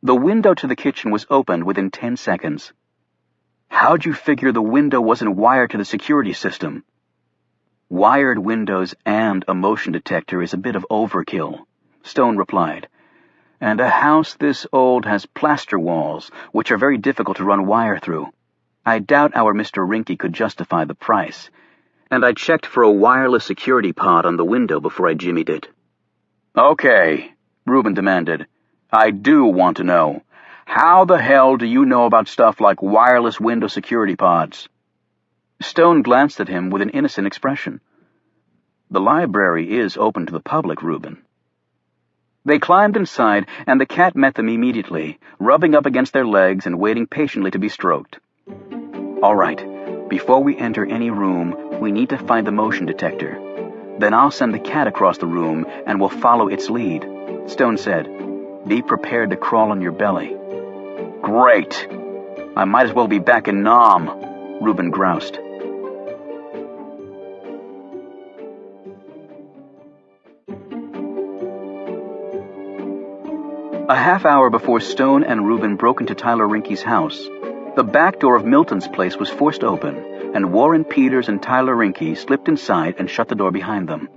S1: The window to the kitchen was opened within 10 seconds. How'd you figure the window wasn't wired to the security system? Wired windows and a motion detector is a bit of overkill, Stone replied. And a house this old has plaster walls, which are very difficult to run wire through. I doubt our Mr. Rinky could justify the price. And I checked for a wireless security pod on the window before I jimmied it. Okay, Reuben demanded. I do want to know. How the hell do you know about stuff like wireless window security pods? Stone glanced at him with an innocent expression. The library is open to the public, Reuben. They climbed inside, and the cat met them immediately, rubbing up against their legs and waiting patiently to be stroked. All right, before we enter any room, we need to find the motion detector. Then I'll send the cat across the room, and we'll follow its lead, Stone said. Be prepared to crawl on your belly. Great! I might as well be back in Nam, Reuben groused. A half hour before Stone and Reuben broke into Tyler Rinky's house, the back door of Milton's place was forced open, and Warren Peters and Tyler Rinky slipped inside and shut the door behind them.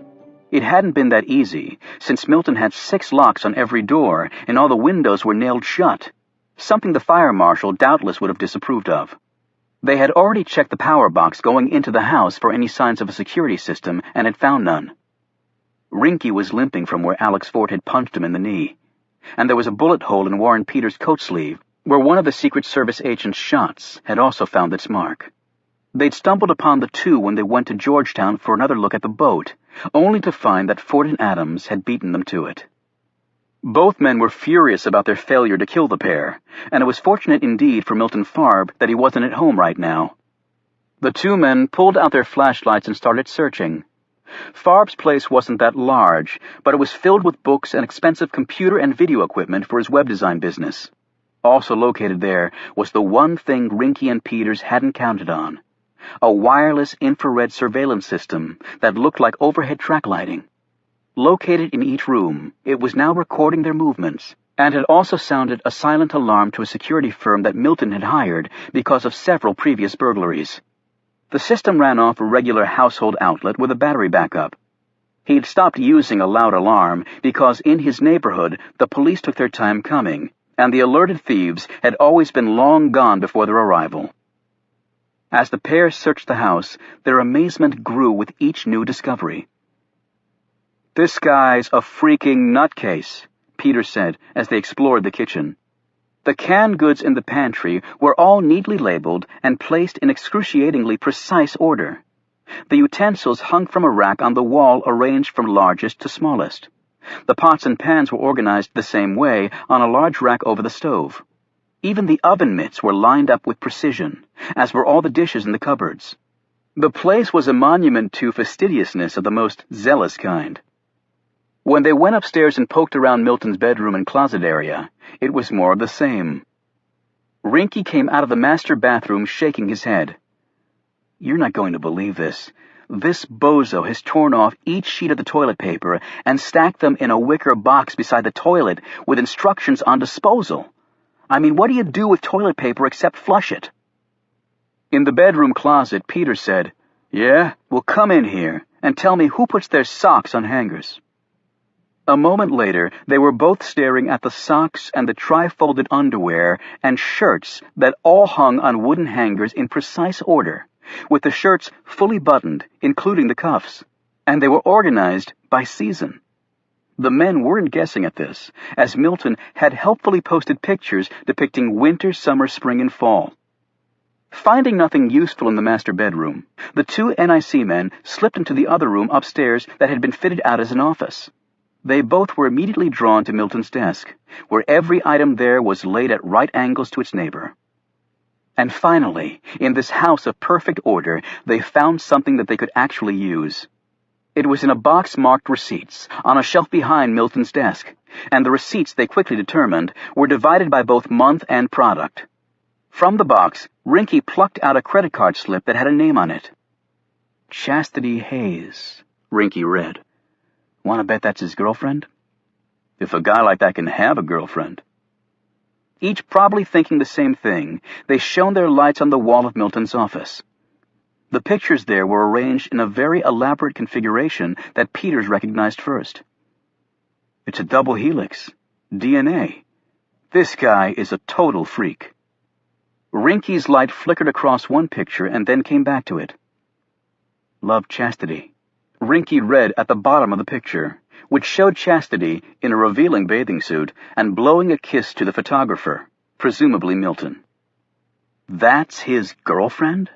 S1: It hadn't been that easy, since Milton had 6 locks on every door, and all the windows were nailed shut, something the fire marshal doubtless would have disapproved of. They had already checked the power box going into the house for any signs of a security system, and had found none. Rinky was limping from where Alex Ford had punched him in the knee, and there was a bullet hole in Warren Peters' coat sleeve, where one of the Secret Service agent's shots had also found its mark. They'd stumbled upon the two when they went to Georgetown for another look at the boat, only to find that Ford and Adams had beaten them to it. Both men were furious about their failure to kill the pair, and it was fortunate indeed for Milton Farb that he wasn't at home right now. The two men pulled out their flashlights and started searching. Farb's place wasn't that large, but it was filled with books and expensive computer and video equipment for his web design business. Also located there was the one thing Rinky and Peters hadn't counted on: a wireless infrared surveillance system that looked like overhead track lighting. Located in each room, it was now recording their movements, and had also sounded a silent alarm to a security firm that Milton had hired because of several previous burglaries. The system ran off a regular household outlet with a battery backup. He had stopped using a loud alarm because in his neighborhood the police took their time coming, and the alerted thieves had always been long gone before their arrival. As the pair searched the house, their amazement grew with each new discovery. "This guy's a freaking nutcase," Peter said as they explored the kitchen. The canned goods in the pantry were all neatly labeled and placed in excruciatingly precise order. The utensils hung from a rack on the wall arranged from largest to smallest. The pots and pans were organized the same way on a large rack over the stove. Even the oven mitts were lined up with precision, as were all the dishes in the cupboards. The place was a monument to fastidiousness of the most zealous kind. When they went upstairs and poked around Milton's bedroom and closet area, it was more of the same. Rinky came out of the master bathroom shaking his head. "You're not going to believe this. This bozo has torn off each sheet of the toilet paper and stacked them in a wicker box beside the toilet with instructions on disposal. I mean, what do you do with toilet paper except flush it?" In the bedroom closet, Peter said, "Yeah, well, come in here and tell me who puts their socks on hangers." A moment later, they were both staring at the socks and the tri-folded underwear and shirts that all hung on wooden hangers in precise order, with the shirts fully buttoned, including the cuffs, and they were organized by season. The men weren't guessing at this, as Milton had helpfully posted pictures depicting winter, summer, spring, and fall. Finding nothing useful in the master bedroom, the two NIC men slipped into the other room upstairs that had been fitted out as an office. They both were immediately drawn to Milton's desk, where every item there was laid at right angles to its neighbor. And finally, in this house of perfect order, they found something that they could actually use. It was in a box marked Receipts, on a shelf behind Milton's desk, and the receipts, they quickly determined, were divided by both month and product. From the box, Rinky plucked out a credit card slip that had a name on it. Chastity Hayes, Rinky read. Want to bet that's his girlfriend? If a guy like that can have a girlfriend. Each probably thinking the same thing, they shone their lights on the wall of Milton's office. The pictures there were arranged in a very elaborate configuration that Peters recognized first. It's a double helix. DNA. This guy is a total freak. Rinky's light flickered across one picture and then came back to it. Love Chastity. Rinky read at the bottom of the picture, which showed Chastity in a revealing bathing suit and blowing a kiss to the photographer, presumably Milton. That's his girlfriend?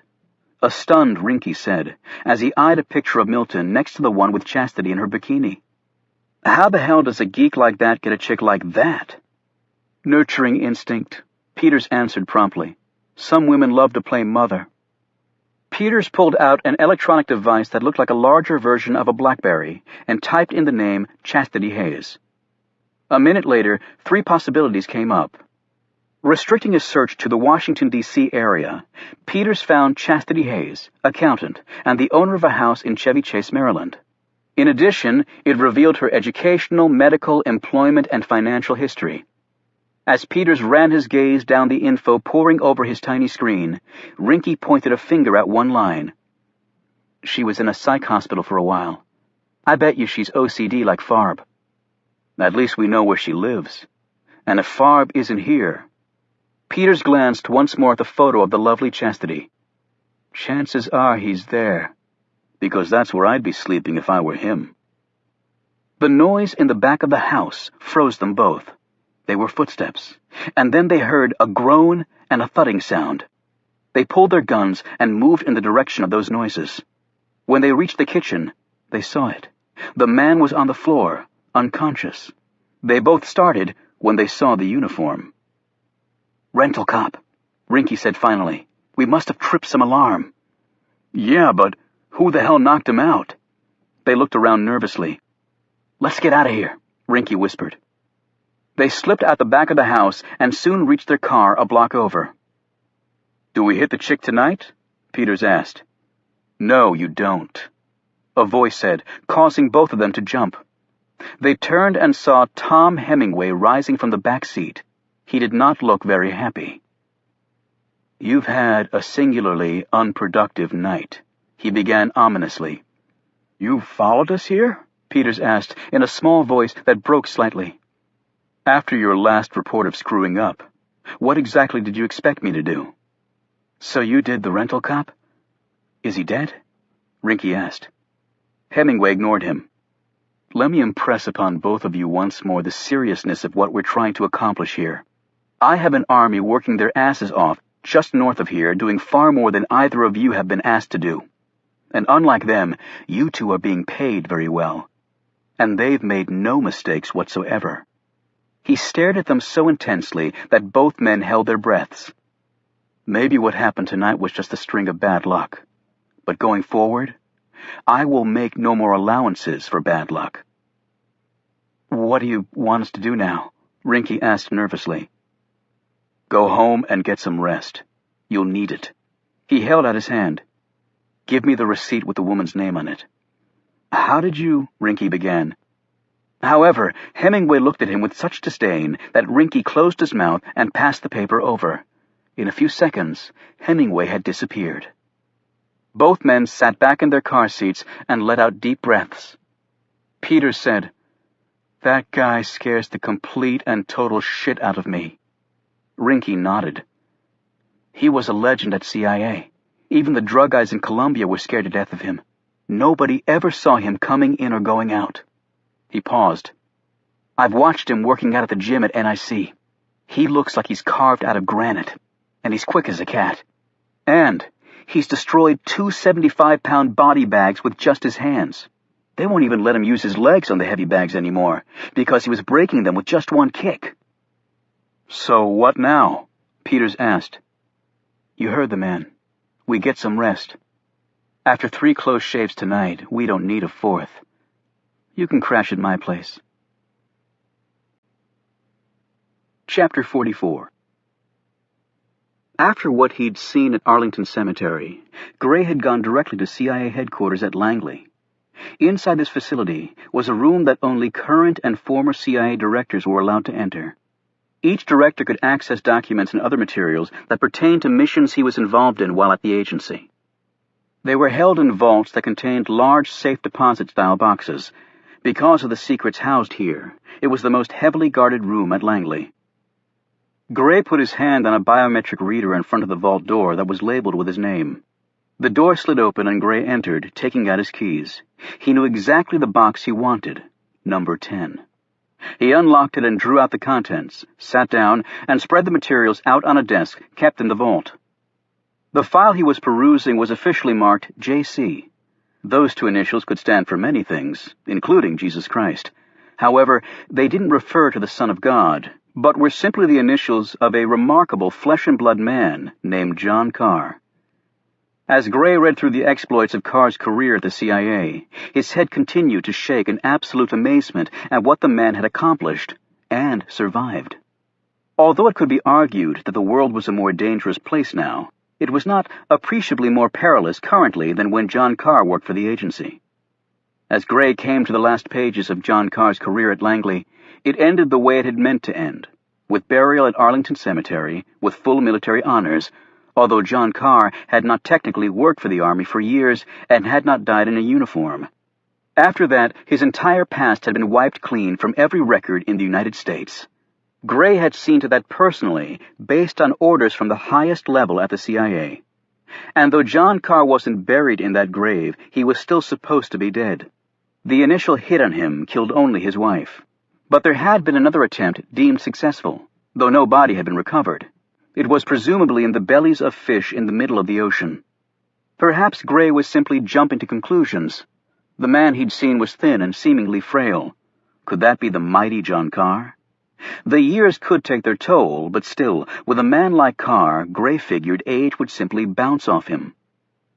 S1: A stunned Rinky said, as he eyed a picture of Milton next to the one with Chastity in her bikini. How the hell does a geek like that get a chick like that? Nurturing instinct, Peters answered promptly. Some women love to play mother. Peters pulled out an electronic device that looked like a larger version of a BlackBerry and typed in the name Chastity Hayes. A minute later, 3 possibilities came up. Restricting his search to the Washington D.C. area, Peters found Chastity Hayes, accountant, and the owner of a house in Chevy Chase, Maryland. In addition, it revealed her educational, medical, employment, and financial history. As Peters ran his gaze down the info pouring over his tiny screen, Rinky pointed a finger at one line. She was in a psych hospital for a while. I bet you she's OCD like Farb. At least we know where she lives. And if Farb isn't here... Peters glanced once more at the photo of the lovely Chastity. Chances are he's there, because that's where I'd be sleeping if I were him. The noise in the back of the house froze them both. They were footsteps, and then they heard a groan and a thudding sound. They pulled their guns and moved in the direction of those noises. When they reached the kitchen, they saw it. The man was on the floor, unconscious. They both started when they saw the uniform. Rental cop, Rinky said finally. We must have tripped some alarm. Yeah, but who the hell knocked him out? They looked around nervously. Let's get out of here, Rinky whispered. They slipped out the back of the house and soon reached their car a block over. Do we hit the chick tonight? Peters asked. No, you don't, a voice said, causing both of them to jump. They turned and saw Tom Hemingway rising from the back seat. He did not look very happy. You've had a singularly unproductive night, he began ominously. You followed us here? Peters asked in a small voice that broke slightly. After your last report of screwing up, what exactly did you expect me to do? So you did the rental cop? Is he dead? Rinky asked. Hemingway ignored him. Let me impress upon both of you once more the seriousness of what we're trying to accomplish here. I have an army working their asses off just north of here, doing far more than either of you have been asked to do. And unlike them, you two are being paid very well. And they've made no mistakes whatsoever. He stared at them so intensely that both men held their breaths. Maybe what happened tonight was just a string of bad luck. But going forward, I will make no more allowances for bad luck. What do you want us to do now? Rinky asked nervously. Go home and get some rest. You'll need it. He held out his hand. Give me the receipt with the woman's name on it. How did you... Rinky began. However, Hemingway looked at him with such disdain that Rinky closed his mouth and passed the paper over. In a few seconds, Hemingway had disappeared. Both men sat back in their car seats and let out deep breaths. Peters said, That guy scares the complete and total shit out of me. Rinky nodded. He was a legend at CIA. Even the drug guys in Colombia were scared to death of him. Nobody ever saw him coming in or going out. He paused. I've watched him working out at the gym at NIC. He looks like he's carved out of granite, and he's quick as a cat. And he's destroyed 2 75-pound body bags with just his hands. They won't even let him use his legs on the heavy bags anymore, because he was breaking them with just one kick. So what now? Peters asked. You heard the man. We get some rest. After 3 close shaves tonight, we don't need a 4th. You can crash at my place. Chapter 44. After what he'd seen at Arlington Cemetery, Gray had gone directly to CIA headquarters at Langley. Inside this facility was a room that only current and former CIA directors were allowed to enter. Each director could access documents and other materials that pertained to missions he was involved in while at the agency. They were held in vaults that contained large safe deposit-style boxes. Because of the secrets housed here, it was the most heavily guarded room at Langley. Gray put his hand on a biometric reader in front of the vault door that was labeled with his name. The door slid open and Gray entered, taking out his keys. He knew exactly the box he wanted, number 10. He unlocked it and drew out the contents, sat down, and spread the materials out on a desk kept in the vault. The file he was perusing was officially marked J.C. Those 2 initials could stand for many things, including Jesus Christ. However, they didn't refer to the Son of God, but were simply the initials of a remarkable flesh-and-blood man named John Carr. As Gray read through the exploits of Carr's career at the CIA, his head continued to shake in absolute amazement at what the man had accomplished and survived. Although it could be argued that the world was a more dangerous place now, it was not appreciably more perilous currently than when John Carr worked for the agency. As Gray came to the last pages of John Carr's career at Langley, it ended the way it had meant to end, with burial at Arlington Cemetery with full military honors, although John Carr had not technically worked for the Army for years and had not died in a uniform. After that, his entire past had been wiped clean from every record in the United States. Gray had seen to that personally, based on orders from the highest level at the CIA. And though John Carr wasn't buried in that grave, he was still supposed to be dead. The initial hit on him killed only his wife. But there had been another attempt deemed successful, though no body had been recovered. It was presumably in the bellies of fish in the middle of the ocean. Perhaps Gray was simply jumping to conclusions. The man he'd seen was thin and seemingly frail. Could that be the mighty John Carr? The years could take their toll, but still, with a man like Carr, Gray figured age would simply bounce off him.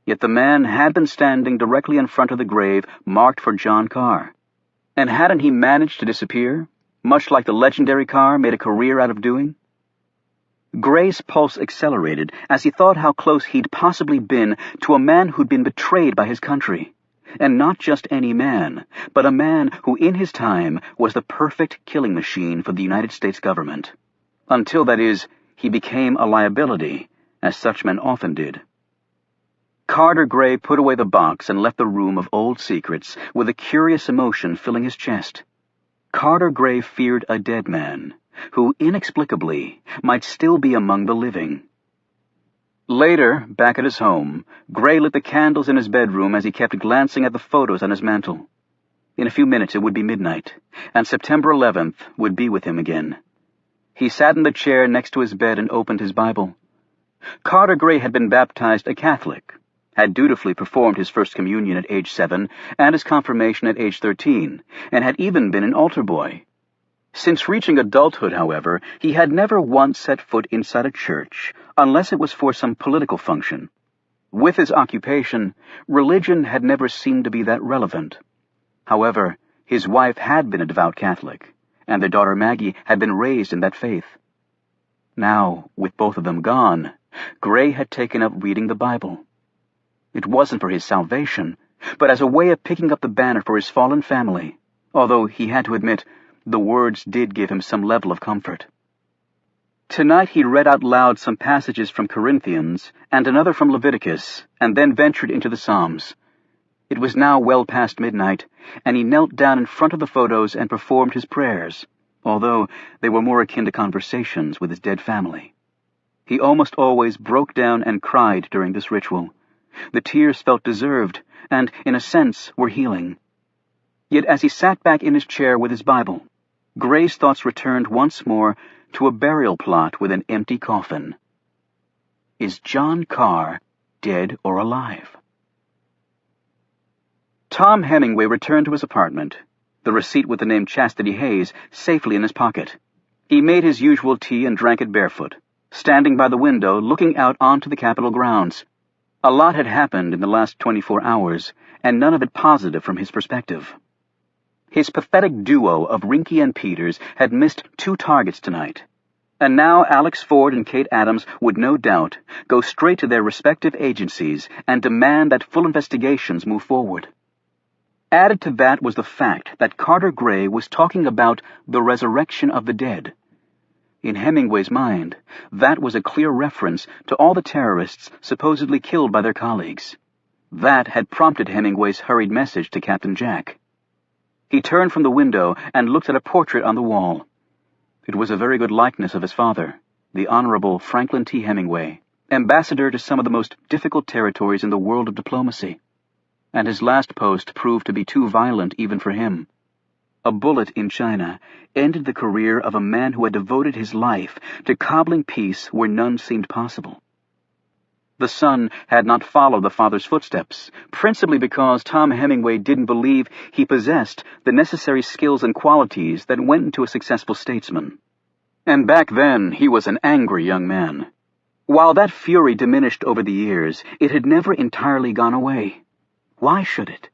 S1: Yet the man had been standing directly in front of the grave marked for John Carr. And hadn't he managed to disappear, much like the legendary Carr made a career out of doing? Gray's pulse accelerated as he thought how close he'd possibly been to a man who'd been betrayed by his country. And not just any man, but a man who in his time was the perfect killing machine for the United States government. Until, that is, he became a liability, as such men often did. Carter Gray put away the box and left the room of old secrets with a curious emotion filling his chest. Carter Gray feared a dead man, who inexplicably might still be among the living. Later, back at his home, Gray lit the candles in his bedroom as he kept glancing at the photos on his mantel. In a few minutes it would be midnight, and September 11th would be with him again. He sat in the chair next to his bed and opened his Bible. Carter Gray had been baptized a Catholic, had dutifully performed his first communion at age 7 and his confirmation at age 13, and had even been an altar boy. Since reaching adulthood, however, he had never once set foot inside a church, unless it was for some political function. With his occupation, religion had never seemed to be that relevant. However, his wife had been a devout Catholic, and their daughter Maggie had been raised in that faith. Now, with both of them gone, Gray had taken up reading the Bible. It wasn't for his salvation, but as a way of picking up the banner for his fallen family, although he had to admit the words did give him some level of comfort. Tonight he read out loud some passages from Corinthians and another from Leviticus, and then ventured into the Psalms. It was now well past midnight, and he knelt down in front of the photos and performed his prayers, although they were more akin to conversations with his dead family. He almost always broke down and cried during this ritual. The tears felt deserved, and, in a sense, were healing. Yet as he sat back in his chair with his Bible, Gray's thoughts returned once more to a burial plot with an empty coffin. Is John Carr dead or alive? Tom Hemingway returned to his apartment, the receipt with the name Chastity Hayes safely in his pocket. He made his usual tea and drank it barefoot, standing by the window looking out onto the Capitol grounds. A lot had happened in the last 24 hours, and none of it positive from his perspective. His pathetic duo of Rinky and Peters had missed 2 targets tonight, and now Alex Ford and Kate Adams would no doubt go straight to their respective agencies and demand that full investigations move forward. Added to that was the fact that Carter Gray was talking about the resurrection of the dead. In Hemingway's mind, that was a clear reference to all the terrorists supposedly killed by their colleagues. That had prompted Hemingway's hurried message to Captain Jack. He turned from the window and looked at a portrait on the wall. It was a very good likeness of his father, the Honorable Franklin T. Hemingway, ambassador to some of the most difficult territories in the world of diplomacy. And his last post proved to be too violent even for him. A bullet in China ended the career of a man who had devoted his life to cobbling peace where none seemed possible. The son had not followed the father's footsteps, principally because Tom Hemingway didn't believe he possessed the necessary skills and qualities that went into a successful statesman. And back then he was an angry young man. While that fury diminished over the years, it had never entirely gone away. Why should it?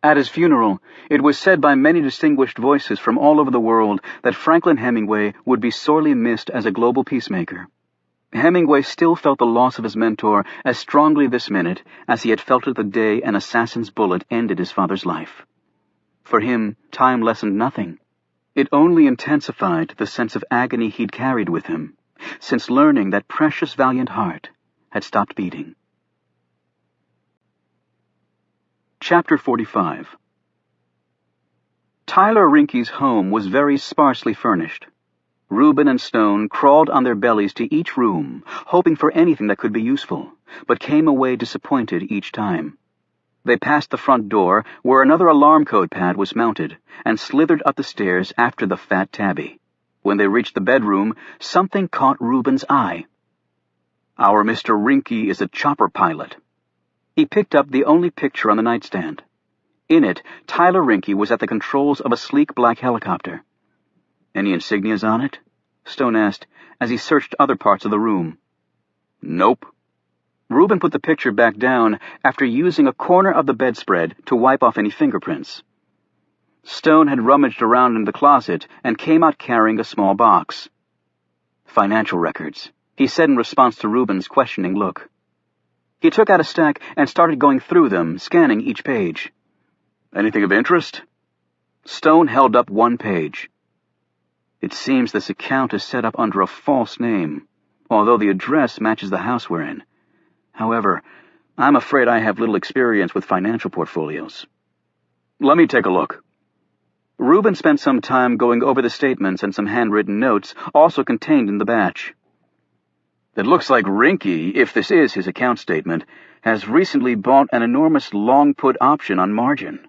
S1: At his funeral, it was said by many distinguished voices from all over the world that Franklin Hemingway would be sorely missed as a global peacemaker. Hemingway still felt the loss of his mentor as strongly this minute as he had felt it the day an assassin's bullet ended his father's life. For him, time lessened nothing. It only intensified the sense of agony he'd carried with him, since learning that precious valiant heart had stopped beating. Chapter 45. Tyler Rinky's home was very sparsely furnished. Reuben and Stone crawled on their bellies to each room, hoping for anything that could be useful, but came away disappointed each time. They passed the front door, where another alarm code pad was mounted, and slithered up the stairs after the fat tabby. When they reached the bedroom, something caught Reuben's eye. "Our Mr. Rinky is a chopper pilot." He picked up the only picture on the nightstand. In it, Tyler Rinky was at the controls of a sleek black helicopter. "Any insignias on it?" Stone asked, as he searched other parts of the room. "Nope." Reuben put the picture back down after using a corner of the bedspread to wipe off any fingerprints. Stone had rummaged around in the closet and came out carrying a small box. "Financial records," he said in response to Reuben's questioning look. He took out a stack and started going through them, scanning each page. "Anything of interest?" Stone held up one page. "It seems this account is set up under a false name, although the address matches the house we're in. However, I'm afraid I have little experience with financial portfolios." "Let me take a look." Reuben spent some time going over the statements and some handwritten notes also contained in the batch. "It looks like Rinky, if this is his account statement, has recently bought an enormous long-put option on margin."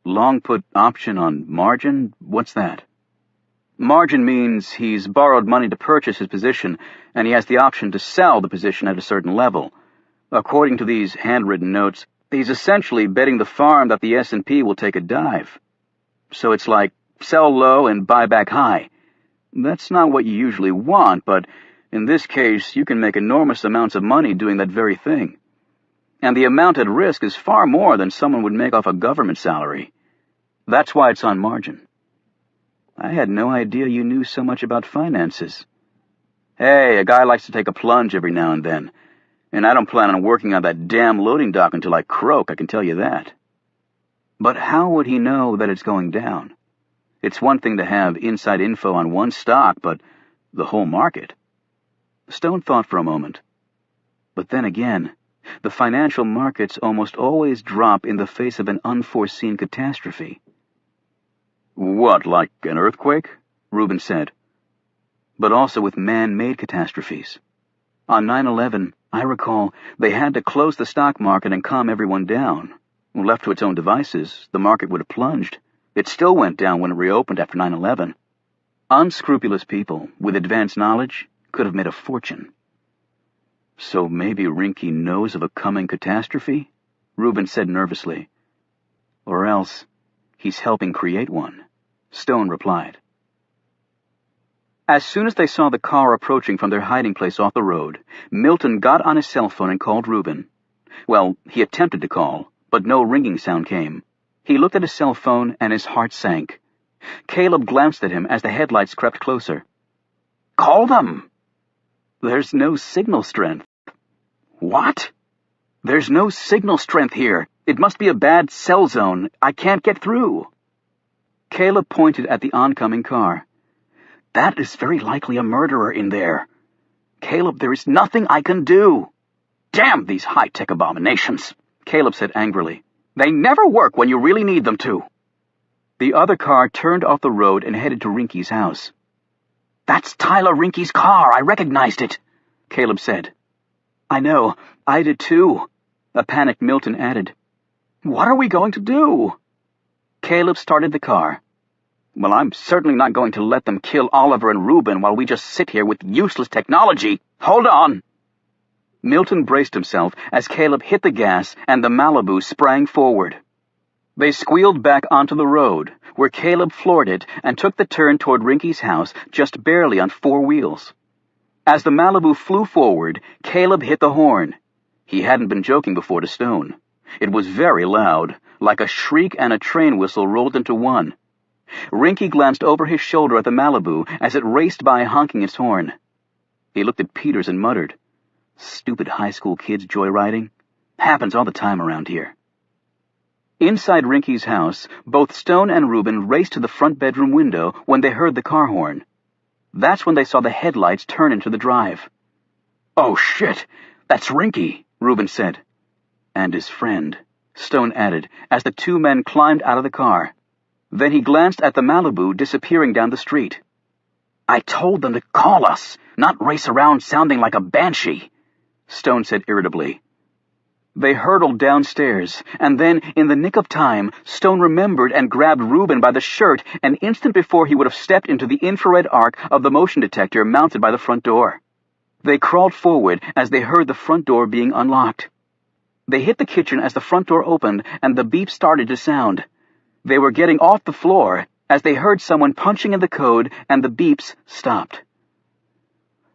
S1: "Long-put option on margin? What's that?" "Margin means he's borrowed money to purchase his position, and he has the option to sell the position at a certain level. According to these handwritten notes, he's essentially betting the farm that the S&P will take a dive. So it's like sell low and buy back high. That's not what you usually want, but in this case, you can make enormous amounts of money doing that very thing. And the amount at risk is far more than someone would make off a government salary. That's why it's on margin." "I had no idea you knew so much about finances." "Hey, a guy likes to take a plunge every now and then, and I don't plan on working on that damn loading dock until I croak, I can tell you that." "But how would he know that it's going down? It's one thing to have inside info on one stock, but the whole market." Stone thought for a moment. But then again, the financial markets almost always drop in the face of an unforeseen catastrophe. "What, like an earthquake?" Reuben said. "But also with man-made catastrophes. On 9/11, I recall, they had to close the stock market and calm everyone down. Left to its own devices, the market would have plunged. It still went down when it reopened after 9/11. Unscrupulous people with advanced knowledge could have made a fortune." So maybe Rinky knows of a coming catastrophe? Reuben said nervously. Or else he's helping create one, Stone replied. As soon as they saw the car approaching from their hiding place off the road, Milton got on his cell phone and called Reuben. Well, he attempted to call, but no ringing sound came. He looked at his cell phone and his heart sank. Caleb glanced at him as the headlights crept closer. Call them! There's no signal strength. What? There's no signal strength here. It must be a bad cell zone. I can't get through. Caleb pointed at the oncoming car. That is very likely a murderer in there. Caleb, there is nothing I can do. Damn these high-tech abominations, Caleb said angrily. They never work when you really need them to. The other car turned off the road and headed to Rinky's house. That's Tyler Rinky's car. I recognized it, Caleb said. I know. I did too, a panicked Milton added. What are we going to do? Caleb started the car. Well, I'm certainly not going to let them kill Oliver and Reuben while we just sit here with useless technology. Hold on! Milton braced himself as Caleb hit the gas and the Malibu sprang forward. They squealed back onto the road, where Caleb floored it and took the turn toward Rinky's house just barely on 4 wheels. As the Malibu flew forward, Caleb hit the horn. He hadn't been joking before to Stone. It was very loud, like a shriek and a train whistle rolled into one. Rinky glanced over his shoulder at the Malibu as it raced by honking its horn. He looked at Peters and muttered, Stupid high school kids joyriding. Happens all the time around here. Inside Rinky's house, both Stone and Reuben raced to the front bedroom window when they heard the car horn. That's when they saw the headlights turn into the drive. Oh, shit! That's Rinky, Reuben said. And his friend, Stone added, as the 2 men climbed out of the car. Then he glanced at the Malibu disappearing down the street. I told them to call us, not race around sounding like a banshee, Stone said irritably. They hurtled downstairs, and then, in the nick of time, Stone remembered and grabbed Reuben by the shirt an instant before he would have stepped into the infrared arc of the motion detector mounted by the front door. They crawled forward as they heard the front door being unlocked. They hit the kitchen as the front door opened and the beep started to sound. They were getting off the floor as they heard someone punching in the code and the beeps stopped.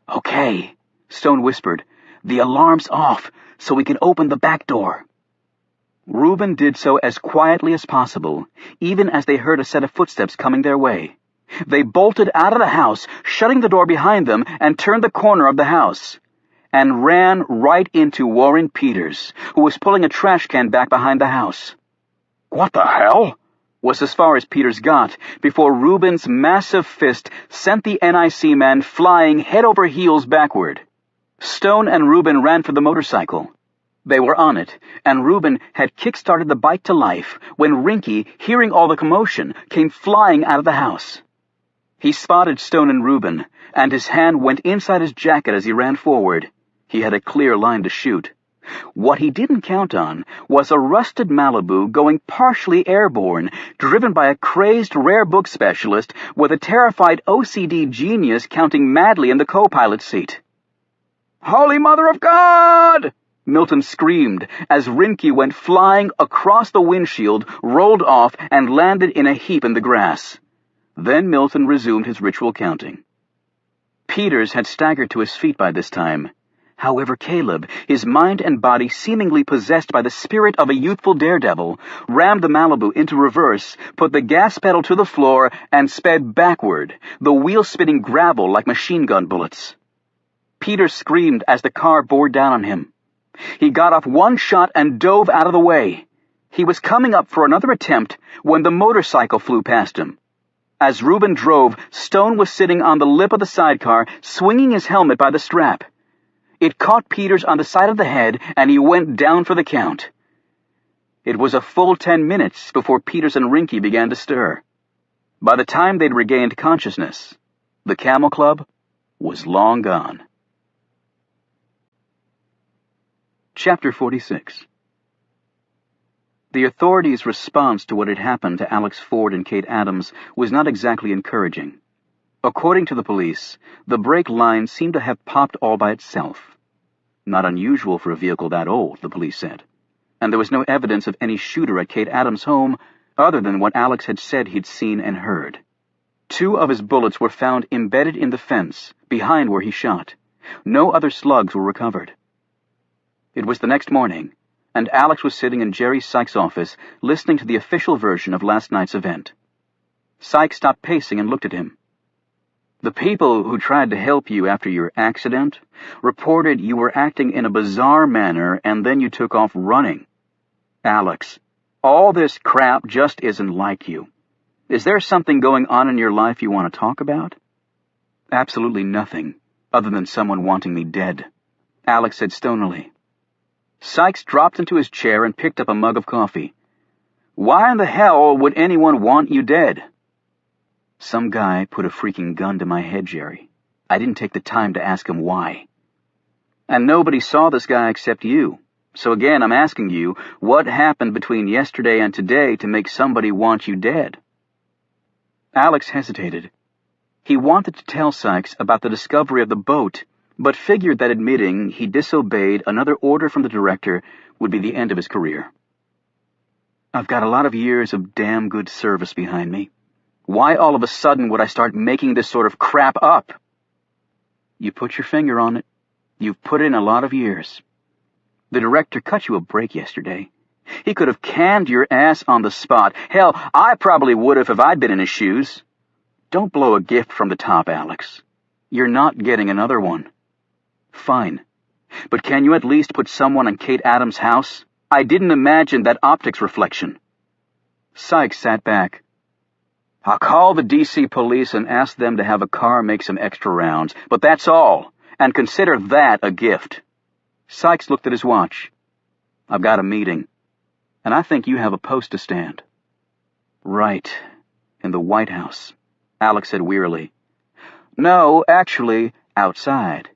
S1: Okay, Stone whispered. The alarm's off, so we can open the back door. Reuben did so as quietly as possible, even as they heard a set of footsteps coming their way. They bolted out of the house, shutting the door behind them, and turned the corner of the house, and ran right into Warren Peters, who was pulling a trash can back behind the house. What the hell? Was as far as Peters got, before Reuben's massive fist sent the NIC man flying head over heels backward. Stone and Reuben ran for the motorcycle. They were on it, and Reuben had kick-started the bike to life when Rinky, hearing all the commotion, came flying out of the house. He spotted Stone and Reuben, and his hand went inside his jacket as he ran forward. He had a clear line to shoot. What he didn't count on was a rusted Malibu going partially airborne, driven by a crazed rare book specialist with a terrified OCD genius counting madly in the co-pilot seat. Holy Mother of God! Milton screamed as Rinky went flying across the windshield, rolled off, and landed in a heap in the grass. Then Milton resumed his ritual counting. Peters had staggered to his feet by this time. However, Caleb, his mind and body seemingly possessed by the spirit of a youthful daredevil, rammed the Malibu into reverse, put the gas pedal to the floor, and sped backward, the wheels spitting gravel like machine gun bullets. Peters screamed as the car bore down on him. He got off one shot and dove out of the way. He was coming up for another attempt when the motorcycle flew past him. As Reuben drove, Stone was sitting on the lip of the sidecar, swinging his helmet by the strap. It caught Peters on the side of the head, and he went down for the count. It was a full 10 minutes before Peters and Rinky began to stir. By the time they'd regained consciousness, the Camel Club was long gone. Chapter 46. The authorities' response to what had happened to Alex Ford and Kate Adams was not exactly encouraging. According to the police, the brake line seemed to have popped all by itself. Not unusual for a vehicle that old, the police said. And there was no evidence of any shooter at Kate Adams' home other than what Alex had said he'd seen and heard. 2 of his bullets were found embedded in the fence, behind where he shot. No other slugs were recovered. It was the next morning, and Alex was sitting in Jerry Sykes' office listening to the official version of last night's event. Sykes stopped pacing and looked at him. The people who tried to help you after your accident reported you were acting in a bizarre manner and then you took off running. Alex, all this crap just isn't like you. Is there something going on in your life you want to talk about? Absolutely nothing, other than someone wanting me dead, Alex said stonily. Sykes dropped into his chair and picked up a mug of coffee. Why in the hell would anyone want you dead? Some guy put a freaking gun to my head, Jerry. I didn't take the time to ask him why. And nobody saw this guy except you. So again, I'm asking you, what happened between yesterday and today to make somebody want you dead? Alex hesitated. He wanted to tell Sykes about the discovery of the boat, but figured that admitting he disobeyed another order from the director would be the end of his career. I've got a lot of years of damn good service behind me. Why all of a sudden would I start making this sort of crap up? You put your finger on it. You've put in a lot of years. The director cut you a break yesterday. He could have canned your ass on the spot. Hell, I probably would have if I'd been in his shoes. Don't blow a gift from the top, Alex. You're not getting another one. Fine. But can you at least put someone in Kate Adams' house? I didn't imagine that optics reflection. Sykes sat back. I'll call the D.C. police and ask them to have a car make some extra rounds, but that's all, and consider that a gift. Sykes looked at his watch. I've got a meeting, and I think you have a post to stand. Right, in the White House, Alex said wearily. No, actually, outside.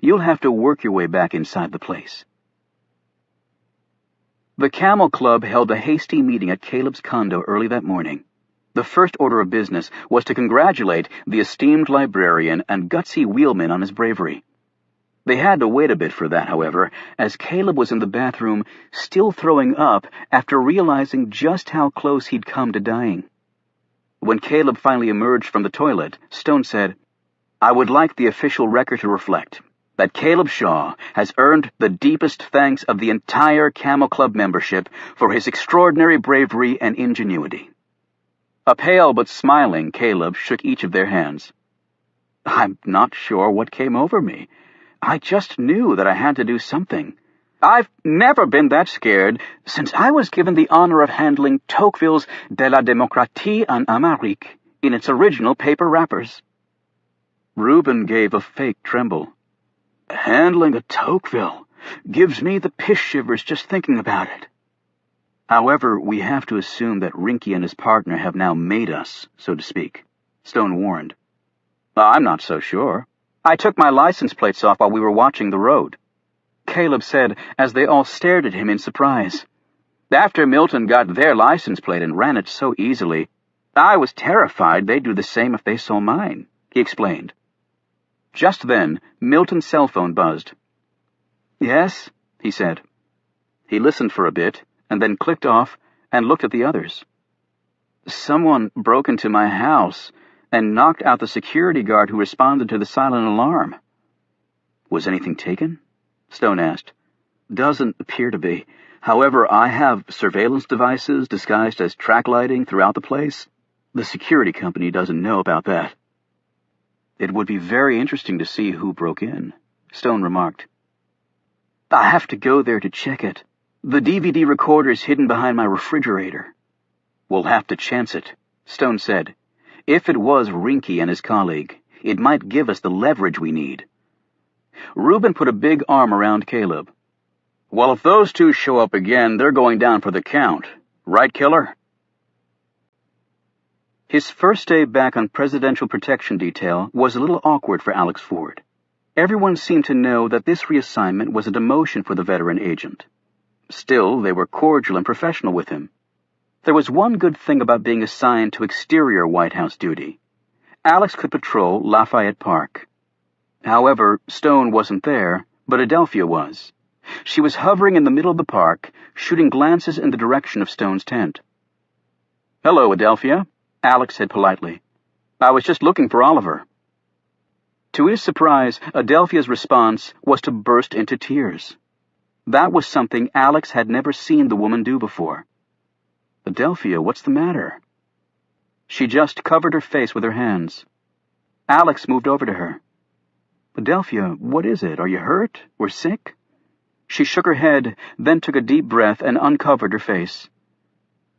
S1: You'll have to work your way back inside the place. The Camel Club held a hasty meeting at Caleb's condo early that morning. The first order of business was to congratulate the esteemed librarian and gutsy wheelman on his bravery. They had to wait a bit for that, however, as Caleb was in the bathroom, still throwing up after realizing just how close he'd come to dying. When Caleb finally emerged from the toilet, Stone said, I would like the official record to reflect that Caleb Shaw has earned the deepest thanks of the entire Camel Club membership for his extraordinary bravery and ingenuity. A pale but smiling Caleb shook each of their hands. I'm not sure what came over me. I just knew that I had to do something. I've never been that scared since I was given the honor of handling Tocqueville's De la Démocratie en Amérique in its original paper wrappers. Reuben gave a fake tremble. Handling a Tocqueville gives me the piss shivers just thinking about it. However, we have to assume that Rinky and his partner have now made us, so to speak, Stone warned. I'm not so sure. I took my license plates off while we were watching the road, Caleb said as they all stared at him in surprise. After Milton got their license plate and ran it so easily, I was terrified they'd do the same if they saw mine, he explained. Just then, Milton's cell phone buzzed. Yes, he said. He listened for a bit, and then clicked off and looked at the others. Someone broke into my house and knocked out the security guard who responded to the silent alarm. Was anything taken? Stone asked. Doesn't appear to be. However, I have surveillance devices disguised as track lighting throughout the place. The security company doesn't know about that. It would be very interesting to see who broke in, Stone remarked. I have to go there to check it. The DVD recorder is hidden behind my refrigerator. We'll have to chance it, Stone said. If it was Rinky and his colleague, it might give us the leverage we need. Reuben put a big arm around Caleb. Well, if those two show up again, they're going down for the count. Right, Killer? His first day back on Presidential Protection Detail was a little awkward for Alex Ford. Everyone seemed to know that this reassignment was a demotion for the veteran agent. Still, they were cordial and professional with him. There was one good thing about being assigned to exterior White House duty. Alex could patrol Lafayette Park. However, Stone wasn't there, but Adelphia was. She was hovering in the middle of the park, shooting glances in the direction of Stone's tent. "Hello, Adelphia," Alex said politely. "I was just looking for Oliver." To his surprise, Adelphia's response was to burst into tears. That was something Alex had never seen the woman do before. "Adelphia, what's the matter?" She just covered her face with her hands. Alex moved over to her. "Adelphia, what is it? Are you hurt? Or sick?" She shook her head, then took a deep breath and uncovered her face.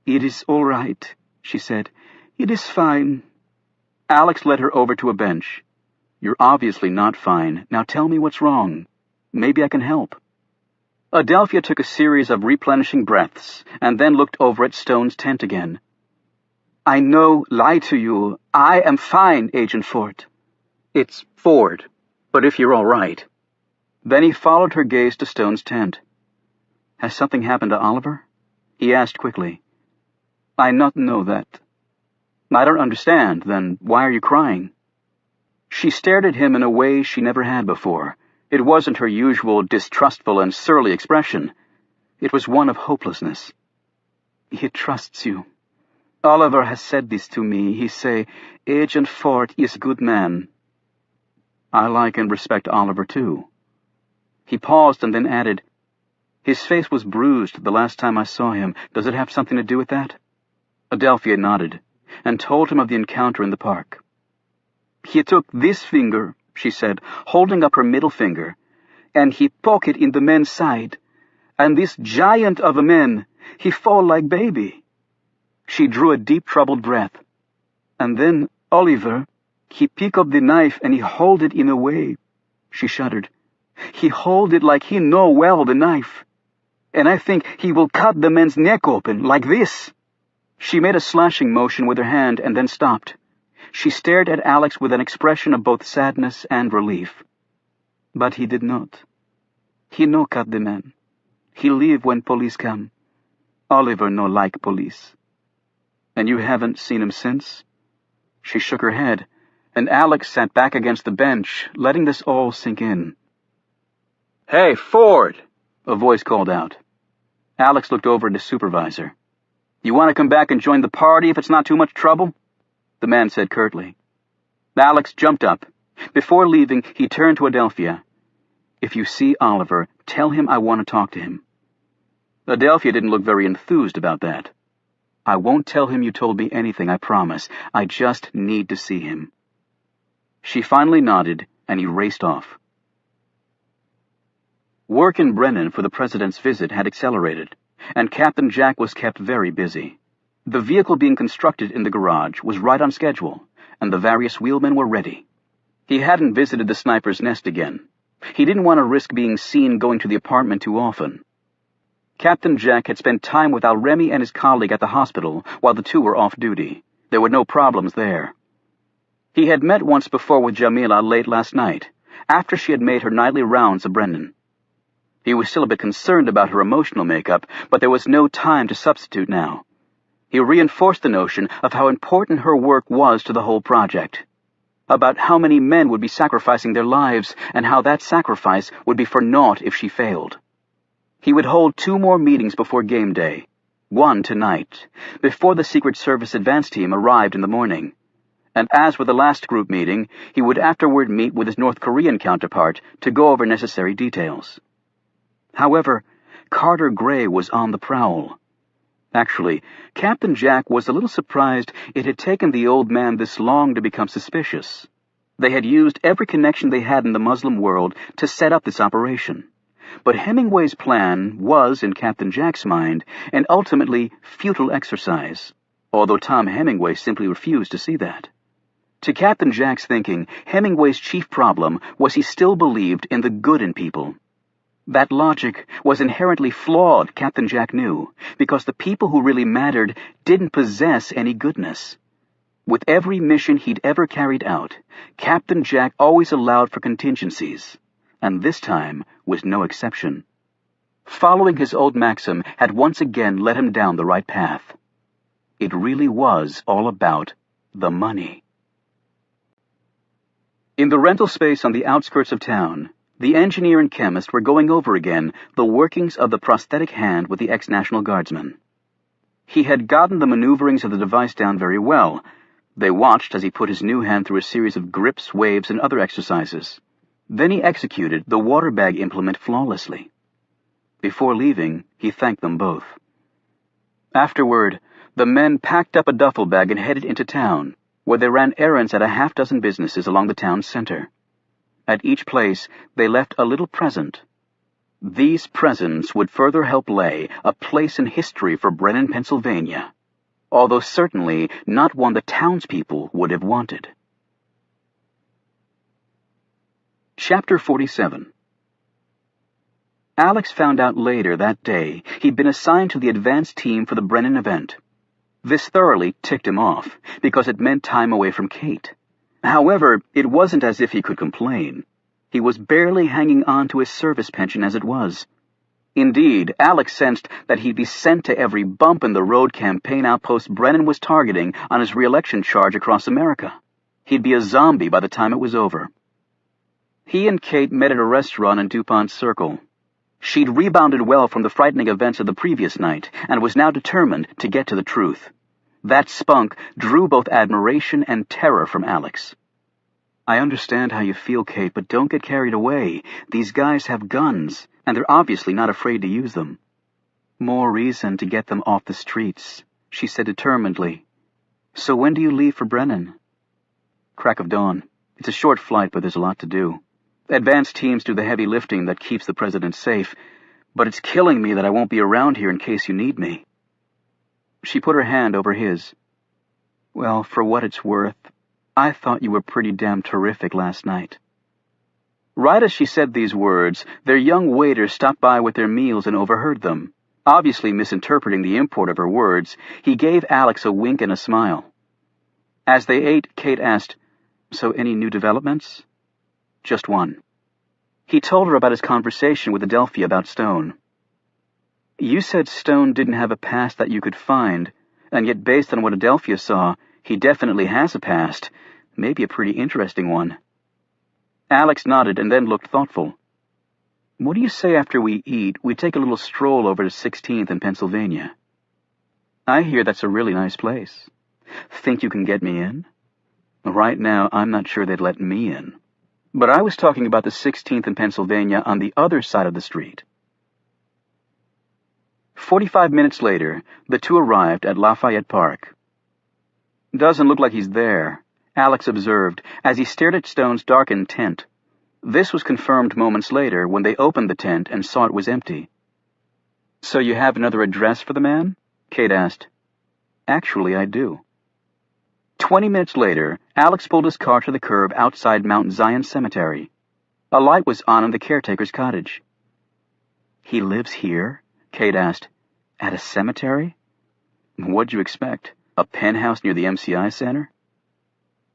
S1: "It is all right," she said. "It is fine." Alex led her over to a bench. "You're obviously not fine. Now tell me what's wrong. Maybe I can help." Adelphia took a series of replenishing breaths and then looked over at Stone's tent again. "I know, lie to you. I am fine, Agent Ford." "It's Ford, but if you're all right." Then he followed her gaze to Stone's tent. "Has something happened to Oliver?" he asked quickly. "I not know that." "I don't understand. Then why are you crying?" She stared at him in a way she never had before. It wasn't her usual distrustful and surly expression. It was one of hopelessness. "He trusts you. Oliver has said this to me. He say, Agent Ford is a good man." "I like and respect Oliver, too." He paused and then added, "His face was bruised the last time I saw him. Does it have something to do with that?" Adelphia nodded, and told him of the encounter in the park. "He took this finger," she said, holding up her middle finger, "and he poke it in the man's side. And this giant of a man, he fall like baby." She drew a deep troubled breath. "And then Oliver, he pick up the knife and he hold it in a way." She shuddered. "He hold it like he know well the knife. And I think he will cut the man's neck open, like this." She made a slashing motion with her hand and then stopped. She stared at Alex with an expression of both sadness and relief. "But he did not. He no cut the man. He leave when police come. Oliver no like police." "And you haven't seen him since?" She shook her head, and Alex sat back against the bench, letting this all sink in. "Hey, Ford!" a voice called out. Alex looked over at his supervisor. "You want to come back and join the party if it's not too much trouble?" the man said curtly. Alex jumped up. Before leaving, he turned to Adelphia. "If you see Oliver, tell him I want to talk to him." Adelphia didn't look very enthused about that. "I won't tell him you told me anything, I promise. I just need to see him." She finally nodded, and he raced off. Work in Brennan for the president's visit had accelerated, and Captain Jack was kept very busy. The vehicle being constructed in the garage was right on schedule, and the various wheelmen were ready. He hadn't visited the sniper's nest again. He didn't want to risk being seen going to the apartment too often. Captain Jack had spent time with Remy and his colleague at the hospital while the two were off duty. There were no problems there. He had met once before with Jamila late last night, after she had made her nightly rounds of Brennan. He was still a bit concerned about her emotional makeup, but there was no time to substitute now. He reinforced the notion of how important her work was to the whole project, about how many men would be sacrificing their lives, and how that sacrifice would be for naught if she failed. He would hold 2 more meetings before game day, one tonight, before the Secret Service advance team arrived in the morning. And as with the last group meeting, he would afterward meet with his North Korean counterpart to go over necessary details. However, Carter Gray was on the prowl. Actually, Captain Jack was a little surprised it had taken the old man this long to become suspicious. They had used every connection they had in the Muslim world to set up this operation. But Hemingway's plan was, in Captain Jack's mind, an ultimately futile exercise, although Tom Hemingway simply refused to see that. To Captain Jack's thinking, Hemingway's chief problem was he still believed in the good in people. That logic was inherently flawed, Captain Jack knew, because the people who really mattered didn't possess any goodness. With every mission he'd ever carried out, Captain Jack always allowed for contingencies, and this time was no exception. Following his old maxim had once again led him down the right path. It really was all about the money. In the rental space on the outskirts of town, The engineer and chemist were going over again the workings of the prosthetic hand with the ex-National Guardsman. He had gotten the maneuverings of the device down very well. They watched as he put his new hand through a series of grips, waves, and other exercises. Then he executed the water bag implement flawlessly. Before leaving, he thanked them both. Afterward, the men packed up a duffel bag and headed into town, where they ran errands at a half-dozen businesses along the town center. At each place, they left a little present. These presents would further help lay a place in history for Brennan, Pennsylvania, although certainly not one the townspeople would have wanted. Chapter 47. Alex found out later that day he'd been assigned to the advance team for the Brennan event. This thoroughly ticked him off, because it meant time away from Kate. However, it wasn't as if he could complain. He was barely hanging on to his service pension as it was. Indeed, Alex sensed that he'd be sent to every bump-in-the-road campaign outpost Brennan was targeting on his re-election charge across America. He'd be a zombie by the time it was over. He and Kate met at a restaurant in DuPont Circle. She'd rebounded well from the frightening events of the previous night and was now determined to get to the truth. That spunk drew both admiration and terror from Alex. "I understand how you feel, Kate, but don't get carried away. These guys have guns, and they're obviously not afraid to use them." "More reason to get them off the streets," she said determinedly. "So when do you leave for Brennan?" "Crack of dawn. It's a short flight, but there's a lot to do. Advance teams do the heavy lifting that keeps the president safe, but it's killing me that I won't be around here in case you need me." She put her hand over his. "Well, for what it's worth, I thought you were pretty damn terrific last night." Right as she said these words, their young waiter stopped by with their meals and overheard them. Obviously misinterpreting the import of her words, he gave Alex a wink and a smile. As they ate, Kate asked, "So any new developments?" "Just one." He told her about his conversation with Adelphia about Stone. "You said Stone didn't have a past that you could find, and yet based on what Adelphia saw, he definitely has a past, maybe a pretty interesting one." Alex nodded and then looked thoughtful. "What do you say after we eat, we take a little stroll over to 16th in Pennsylvania? I hear that's a really nice place. Think you can get me in?" "Right now, I'm not sure they'd let me in. But I was talking about the 16th in Pennsylvania on the other side of the street." 45 minutes later, the two arrived at Lafayette Park. "Doesn't look like he's there," Alex observed as he stared at Stone's darkened tent. This was confirmed moments later when they opened the tent and saw it was empty. "So you have another address for the man?" Kate asked. "Actually, I do." 20 minutes later, Alex pulled his car to the curb outside Mount Zion Cemetery. A light was on in the caretaker's cottage. "He lives here?" Kate asked. "At a cemetery?" "What'd you expect? A penthouse near the MCI Center?"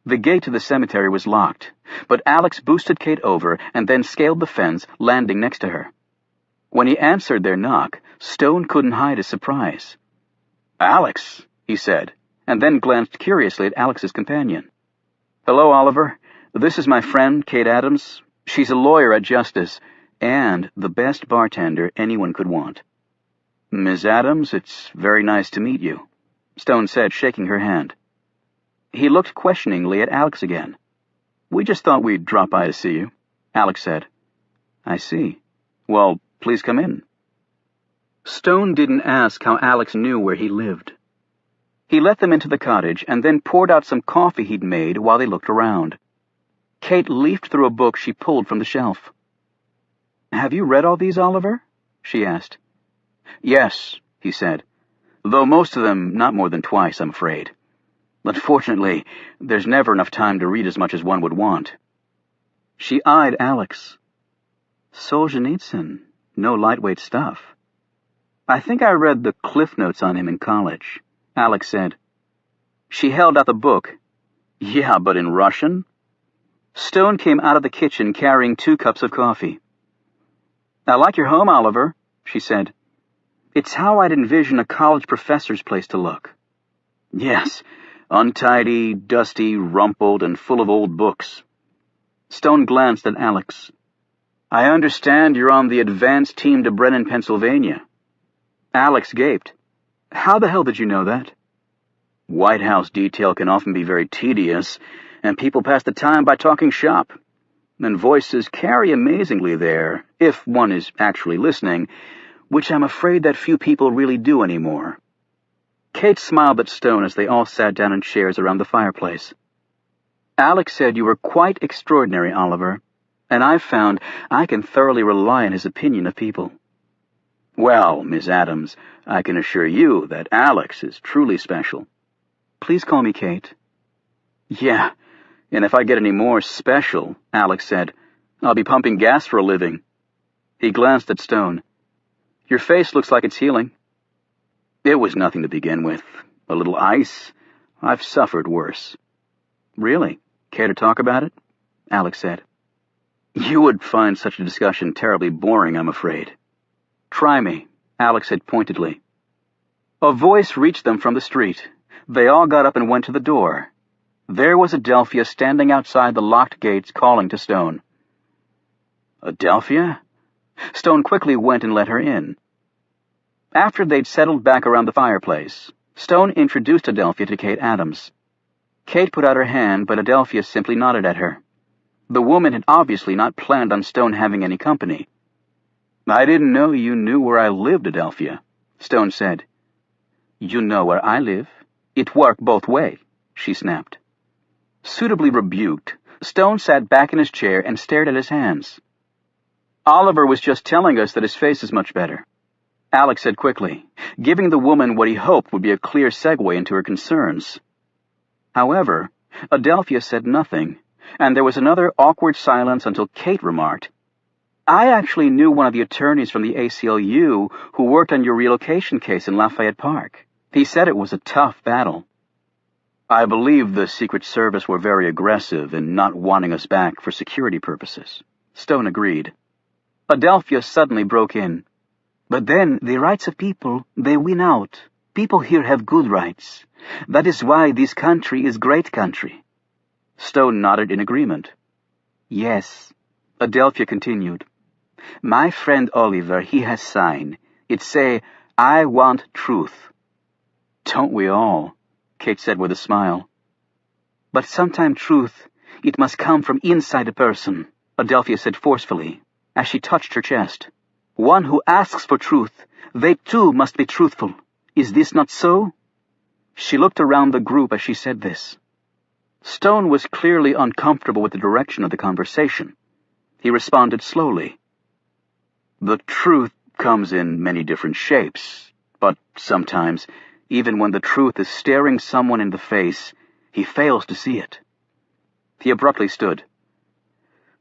S1: The gate to the cemetery was locked, but Alex boosted Kate over and then scaled the fence, landing next to her. When he answered their knock, Stone couldn't hide his surprise. "Alex," he said, and then glanced curiously at Alex's companion. "Hello, Oliver. This is my friend, Kate Adams. She's a lawyer at Justice, and the best bartender anyone could want." "Miss Adams, it's very nice to meet you," Stone said, shaking her hand. He looked questioningly at Alex again. "We just thought we'd drop by to see you," Alex said. "I see. Well, please come in." Stone didn't ask how Alex knew where he lived. He let them into the cottage and then poured out some coffee he'd made while they looked around. Kate leafed through a book she pulled from the shelf. "Have you read all these, Oliver?" she asked. "Yes," he said, "though most of them not more than twice, I'm afraid. Unfortunately, there's never enough time to read as much as one would want." She eyed Alex. "Solzhenitsyn, no lightweight stuff." "I think I read the Cliff Notes on him in college," Alex said. She held out the book. "Yeah, but in Russian?" Stone came out of the kitchen carrying 2 cups of coffee. "I like your home, Oliver," she said. "It's how I'd envision a college professor's place to look." "Yes, untidy, dusty, rumpled, and full of old books." Stone glanced at Alex. I understand you're on the advance team to Brennan, Pennsylvania. Alex gaped. How the hell did you know that? White House detail can often be very tedious, and people pass the time by talking shop. And voices carry amazingly there, if one is actually listening, which I'm afraid that few people really do anymore. Kate smiled at Stone as they all sat down in chairs around the fireplace. Alex said you were quite extraordinary, Oliver, and I've found I can thoroughly rely on his opinion of people. Well, Miss Adams, I can assure you that Alex is truly special. Please call me Kate. Yeah, and if I get any more special, Alex said, I'll be pumping gas for a living. He glanced at Stone. Your face looks like it's healing. It was nothing to begin with. A little ice. I've suffered worse. Really? Care to talk about it? Alex said. You would find such a discussion terribly boring, I'm afraid. Try me, Alex said pointedly. A voice reached them from the street. They all got up and went to the door. There was Adelphia standing outside the locked gates calling to Stone. Adelphia? Stone quickly went and let her in. After they'd settled back around the fireplace, Stone introduced Adelphia to Kate Adams. Kate put out her hand, but Adelphia simply nodded at her. The woman had obviously not planned on Stone having any company. I didn't know you knew where I lived, Adelphia, Stone said. You know where I live. It worked both ways, she snapped. Suitably rebuked, Stone sat back in his chair and stared at his hands. Oliver was just telling us that his face is much better, Alex said quickly, giving the woman what he hoped would be a clear segue into her concerns. However, Adelphia said nothing, and there was another awkward silence until Kate remarked, I actually knew one of the attorneys from the ACLU who worked on your relocation case in Lafayette Park. He said it was a tough battle. I believe the Secret Service were very aggressive in not wanting us back for security purposes. Stone agreed. Adelphia suddenly broke in. But then, the rights of people, they win out. People here have good rights. That is why this country is great country. Stone nodded in agreement. Yes, Adelphia continued. My friend Oliver, he has signed. It say, I want truth. Don't we all? Kate said with a smile. But sometime truth, it must come from inside a person, Adelphia said forcefully, as she touched her chest. One who asks for truth, they too must be truthful. Is this not so? She looked around the group as she said this. Stone was clearly uncomfortable with the direction of the conversation. He responded slowly. The truth comes in many different shapes, but sometimes, even when the truth is staring someone in the face, he fails to see it. He abruptly stood.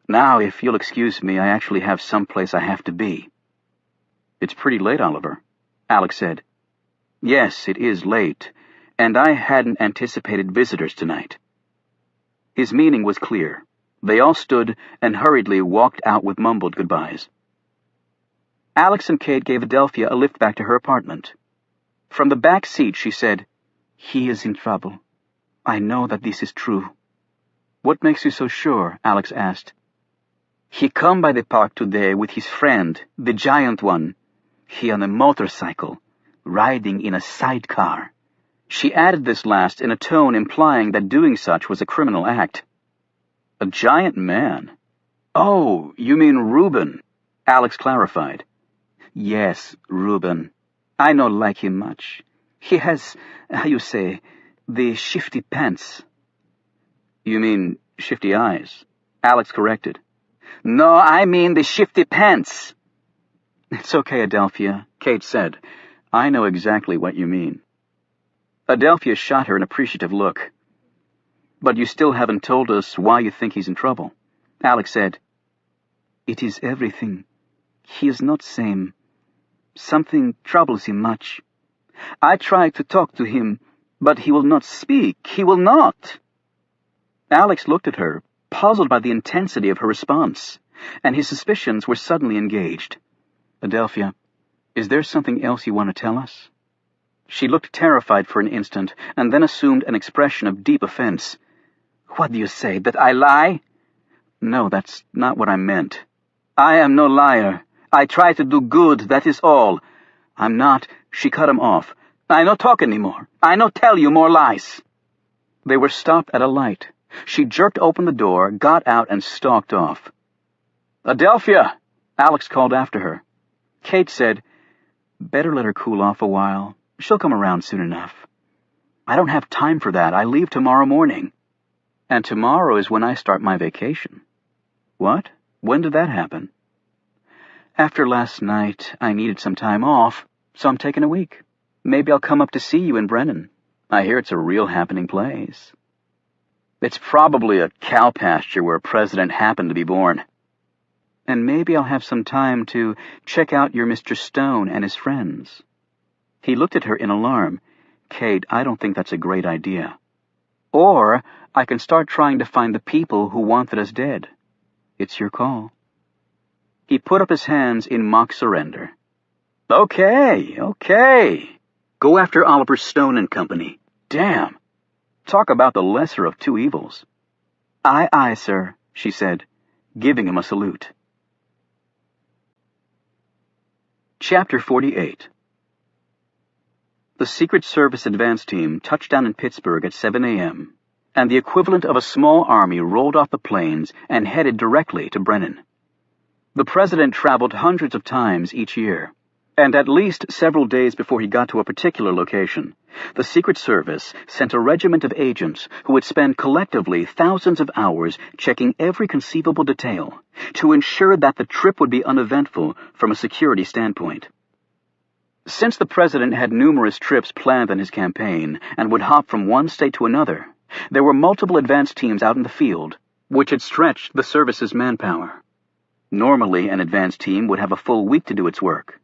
S1: Now, if you'll excuse me, I actually have someplace I have to be. It's pretty late, Oliver, Alex said. Yes, it is late, and I hadn't anticipated visitors tonight. His meaning was clear. They all stood and hurriedly walked out with mumbled goodbyes. Alex and Kate gave Adelphia a lift back to her apartment. From the back seat, she said, He is in trouble. I know that this is true. What makes you so sure? Alex asked. He come by the park today with his friend, the giant one. He on a motorcycle, riding in a sidecar. She added this last in a tone implying that doing such was a criminal act. A giant man? Oh, you mean Reuben, Alex clarified. Yes, Reuben. I not like him much. He has, how you say, the shifty pants. You mean shifty eyes, Alex corrected. No, I mean the shifty pants. It's okay, Adelphia, Kate said. I know exactly what you mean. Adelphia shot her an appreciative look. But you still haven't told us why you think he's in trouble, Alex said. It is everything. He is not same. Something troubles him much. I tried to talk to him, but he will not speak. He will not. Alex looked at her, puzzled by the intensity of her response, and his suspicions were suddenly engaged. Adelphia, is there something else you want to tell us? She looked terrified for an instant, and then assumed an expression of deep offense. What do you say, that I lie? No, that's not what I meant. "I am no liar. I try to do good, that is all." "I'm not—" She cut him off. "I no talk anymore. I no tell you more lies." They were stopped at a light. She jerked open the door, got out, and stalked off. "Adelphia!" Alex called after her. Kate said, "Better let her cool off a while. She'll come around soon enough." "I don't have time for that. I leave tomorrow morning." "And tomorrow is when I start my vacation." "What? When did that happen?" "After last night, I needed some time off, so I'm taking a week. Maybe I'll come up to see you in Brennan. I hear it's a real happening place." "It's probably a cow pasture where a president happened to be born." "And maybe I'll have some time to check out your Mr. Stone and his friends." He looked at her in alarm. "Kate, I don't think that's a great idea. Or I can start trying to find the people who wanted us dead. It's your call." He put up his hands in mock surrender. Okay. Go after Oliver Stone and Company. Damn. Talk about the lesser of two evils." Aye, sir," she said, giving him a salute. Chapter 48. The Secret Service advance team touched down in Pittsburgh at 7 a.m., and the equivalent of a small army rolled off the plains and headed directly to Brennan. The president traveled hundreds of times each year, and at least several days before he got to a particular location, the Secret Service sent a regiment of agents who would spend collectively thousands of hours checking every conceivable detail to ensure that the trip would be uneventful from a security standpoint. Since the president had numerous trips planned on his campaign and would hop from one state to another, there were multiple advance teams out in the field, which had stretched the service's manpower. Normally, an advance team would have a full week to do its work,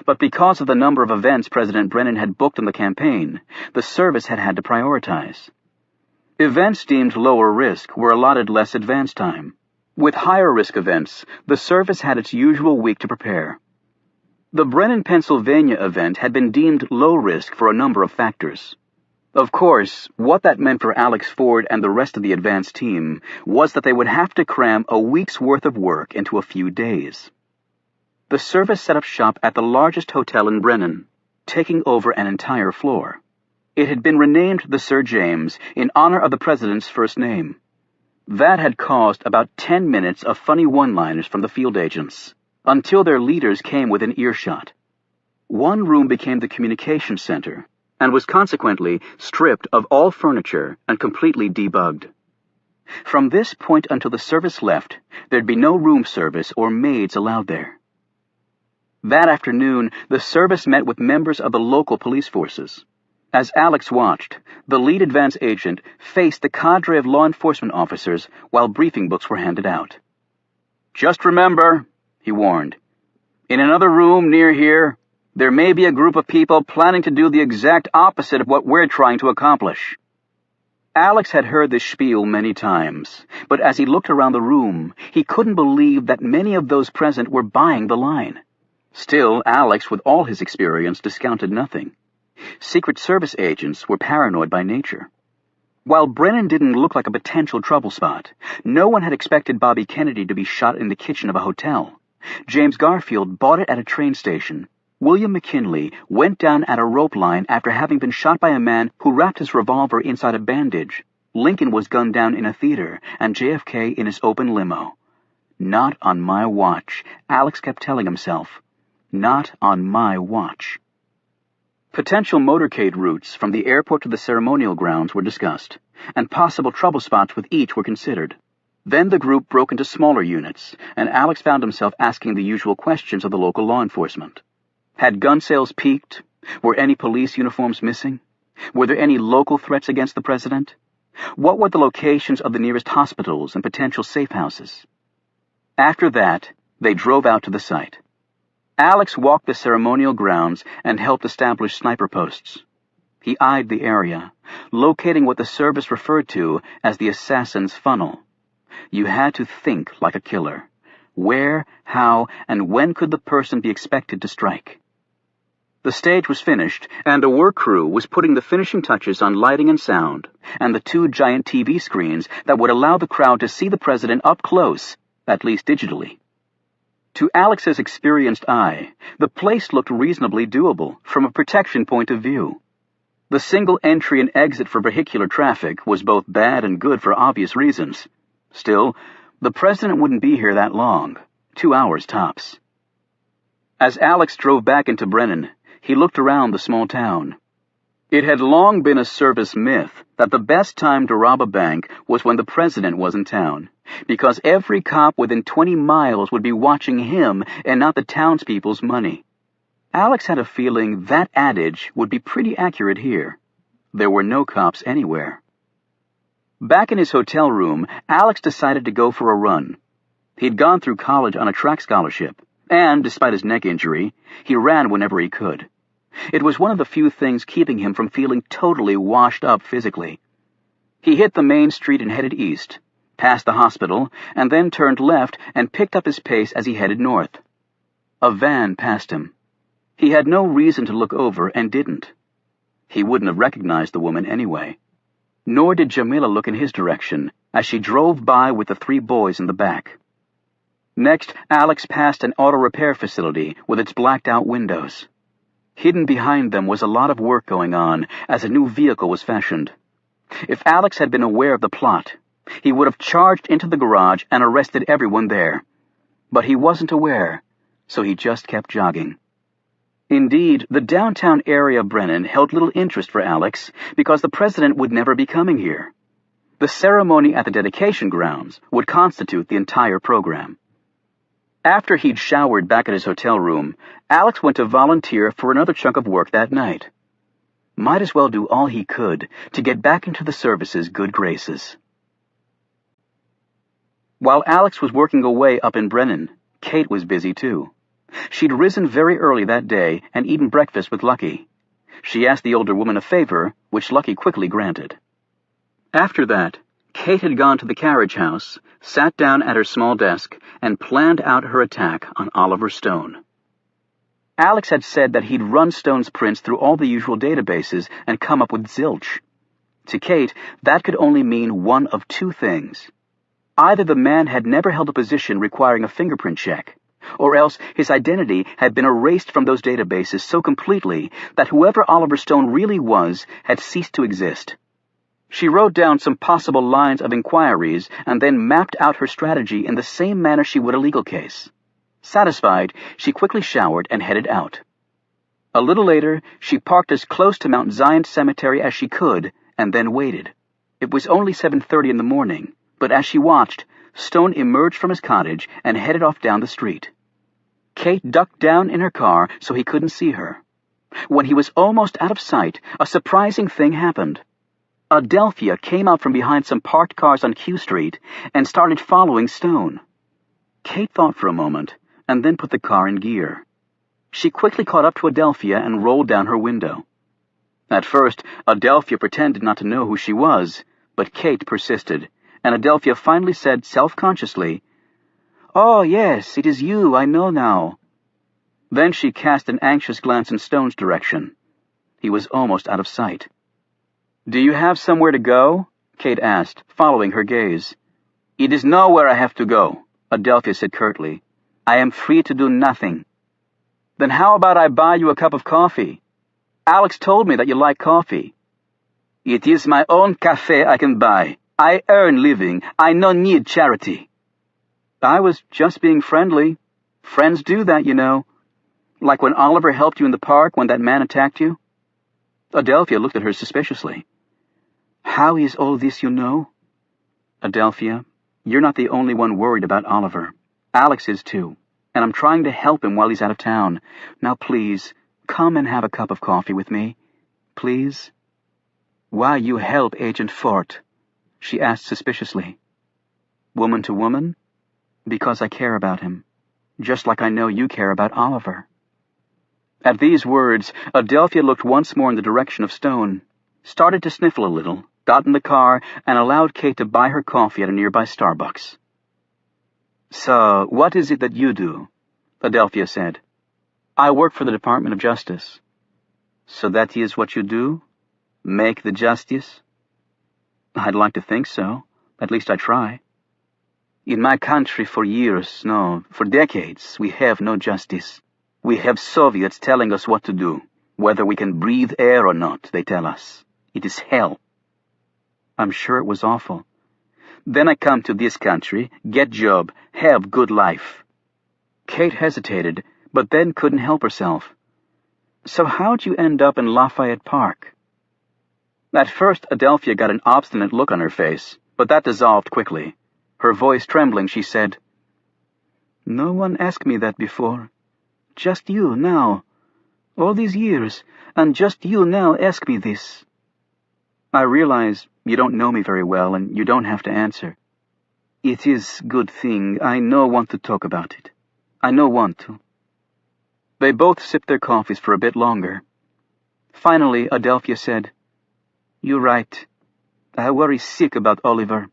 S1: but because of the number of events President Brennan had booked in the campaign, the service had to prioritize. Events deemed lower risk were allotted less advance time. With higher risk events, the service had its usual week to prepare. The Brennan, Pennsylvania event had been deemed low risk for a number of factors. Of course, what that meant for Alex Ford and the rest of the advance team was that they would have to cram a week's worth of work into a few days. The service set up shop at the largest hotel in Brennan, taking over an entire floor. It had been renamed the Sir James in honor of the president's first name. That had caused about 10 minutes of funny one-liners from the field agents, until their leaders came within earshot. One room became the communications center, and was consequently stripped of all furniture and completely debugged. From this point until the service left, there'd be no room service or maids allowed there. That afternoon, the service met with members of the local police forces. As Alex watched, the lead advance agent faced the cadre of law enforcement officers while briefing books were handed out. "Just remember," he warned, "in another room near here, there may be a group of people planning to do the exact opposite of what we're trying to accomplish." Alex had heard this spiel many times, but as he looked around the room, he couldn't believe that many of those present were buying the line. Still, Alex, with all his experience, discounted nothing. Secret Service agents were paranoid by nature. While Brennan didn't look like a potential trouble spot, no one had expected Bobby Kennedy to be shot in the kitchen of a hotel. James Garfield bought it at a train station. William McKinley went down at a rope line after having been shot by a man who wrapped his revolver inside a bandage. Lincoln was gunned down in a theater, and JFK in his open limo. Not on my watch, Alex kept telling himself. Not on my watch. Potential motorcade routes from the airport to the ceremonial grounds were discussed, and possible trouble spots with each were considered. Then the group broke into smaller units, and Alex found himself asking the usual questions of the local law enforcement. Had gun sales peaked? Were any police uniforms missing? Were there any local threats against the president? What were the locations of the nearest hospitals and potential safe houses? After that, they drove out to the site. Alex walked the ceremonial grounds and helped establish sniper posts. He eyed the area, locating what the service referred to as the assassin's funnel. You had to think like a killer. Where, how, and when could the person be expected to strike? The stage was finished, and a work crew was putting the finishing touches on lighting and sound, and the 2 giant TV screens that would allow the crowd to see the president up close, at least digitally. To Alex's experienced eye, the place looked reasonably doable from a protection point of view. The single entry and exit for vehicular traffic was both bad and good for obvious reasons. Still, the president wouldn't be here that long, 2 hours tops. As Alex drove back into Brennan, he looked around the small town. It had long been a service myth that the best time to rob a bank was when the president was in town, because every cop within 20 miles would be watching him and not the townspeople's money. Alex had a feeling that adage would be pretty accurate here. There were no cops anywhere. Back in his hotel room, Alex decided to go for a run. He'd gone through college on a track scholarship, and, despite his neck injury, he ran whenever he could. It was one of the few things keeping him from feeling totally washed up physically. He hit the main street and headed east, past the hospital, and then turned left and picked up his pace as he headed north. A van passed him. He had no reason to look over and didn't. He wouldn't have recognized the woman anyway. Nor did Jamila look in his direction as she drove by with the 3 boys in the back. Next, Alex passed an auto repair facility with its blacked-out windows. Hidden behind them was a lot of work going on as a new vehicle was fashioned. If Alex had been aware of the plot, he would have charged into the garage and arrested everyone there. But he wasn't aware, so he just kept jogging. Indeed, the downtown area of Brennan held little interest for Alex because the president would never be coming here. The ceremony at the dedication grounds would constitute the entire program. After he'd showered back at his hotel room, Alex went to volunteer for another chunk of work that night. Might as well do all he could to get back into the service's good graces. While Alex was working away up in Brennan, Kate was busy too. She'd risen very early that day and eaten breakfast with Lucky. She asked the older woman a favor, which Lucky quickly granted. After that, Kate had gone to the carriage house, sat down at her small desk, and planned out her attack on Oliver Stone. Alex had said that he'd run Stone's prints through all the usual databases and come up with zilch. To Kate, that could only mean one of 2 things. Either the man had never held a position requiring a fingerprint check, or else his identity had been erased from those databases so completely that whoever Oliver Stone really was had ceased to exist. She wrote down some possible lines of inquiries and then mapped out her strategy in the same manner she would a legal case. Satisfied, she quickly showered and headed out. A little later, she parked as close to Mount Zion Cemetery as she could and then waited. It was only 7:30 in the morning, but as she watched, Stone emerged from his cottage and headed off down the street. Kate ducked down in her car so he couldn't see her. When he was almost out of sight, a surprising thing happened. Adelphia came out from behind some parked cars on Q Street and started following Stone. Kate thought for a moment and then put the car in gear. She quickly caught up to Adelphia and rolled down her window. At first, Adelphia pretended not to know who she was, but Kate persisted, and Adelphia finally said self-consciously, "Oh, yes, it is you, I know now." Then she cast an anxious glance in Stone's direction. He was almost out of sight. "Do you have somewhere to go?" Kate asked, following her gaze. "It is nowhere I have to go," Adelphia said curtly. "I am free to do nothing." "Then how about I buy you a cup of coffee? Alex told me that you like coffee." "It is my own cafe I can buy. I earn living. I no need charity." "I was just being friendly. Friends do that, you know. Like when Oliver helped you in the park when that man attacked you." Adelphia looked at her suspiciously. "How is all this you know?" "Adelphia, you're not the only one worried about Oliver. Alex is too, and I'm trying to help him while he's out of town. Now please, come and have a cup of coffee with me. Please?" "Why you help Agent Fort?" she asked suspiciously. "Woman to woman? Because I care about him, just like I know you care about Oliver." At these words, Adelphia looked once more in the direction of Stone, started to sniffle a little, got in the car, and allowed Kate to buy her coffee at a nearby Starbucks. "So, what is it that you do?" Adelphia said. "I work for the Department of Justice." "So that is what you do? Make the justice?" "I'd like to think so. At least I try." In my country for years, no, for decades, we have no justice. We have Soviets telling us what to do. Whether we can breathe air or not, they tell us. It is hell. I'm sure it was awful. Then I come to this country, get job, have good life. Kate hesitated, but then couldn't help herself. So how'd you end up in Lafayette Park? At first, Adelphia got an obstinate look on her face, but that dissolved quickly. Her voice trembling, she said, "No one asked me that before. Just you now. All these years, and just you now ask me this." "I realize you don't know me very well, and you don't have to answer. It is good thing I no want to talk about it. I no want to." They both sipped their coffees for a bit longer. Finally, Adelphia said, "You're right. I worry sick about Oliver.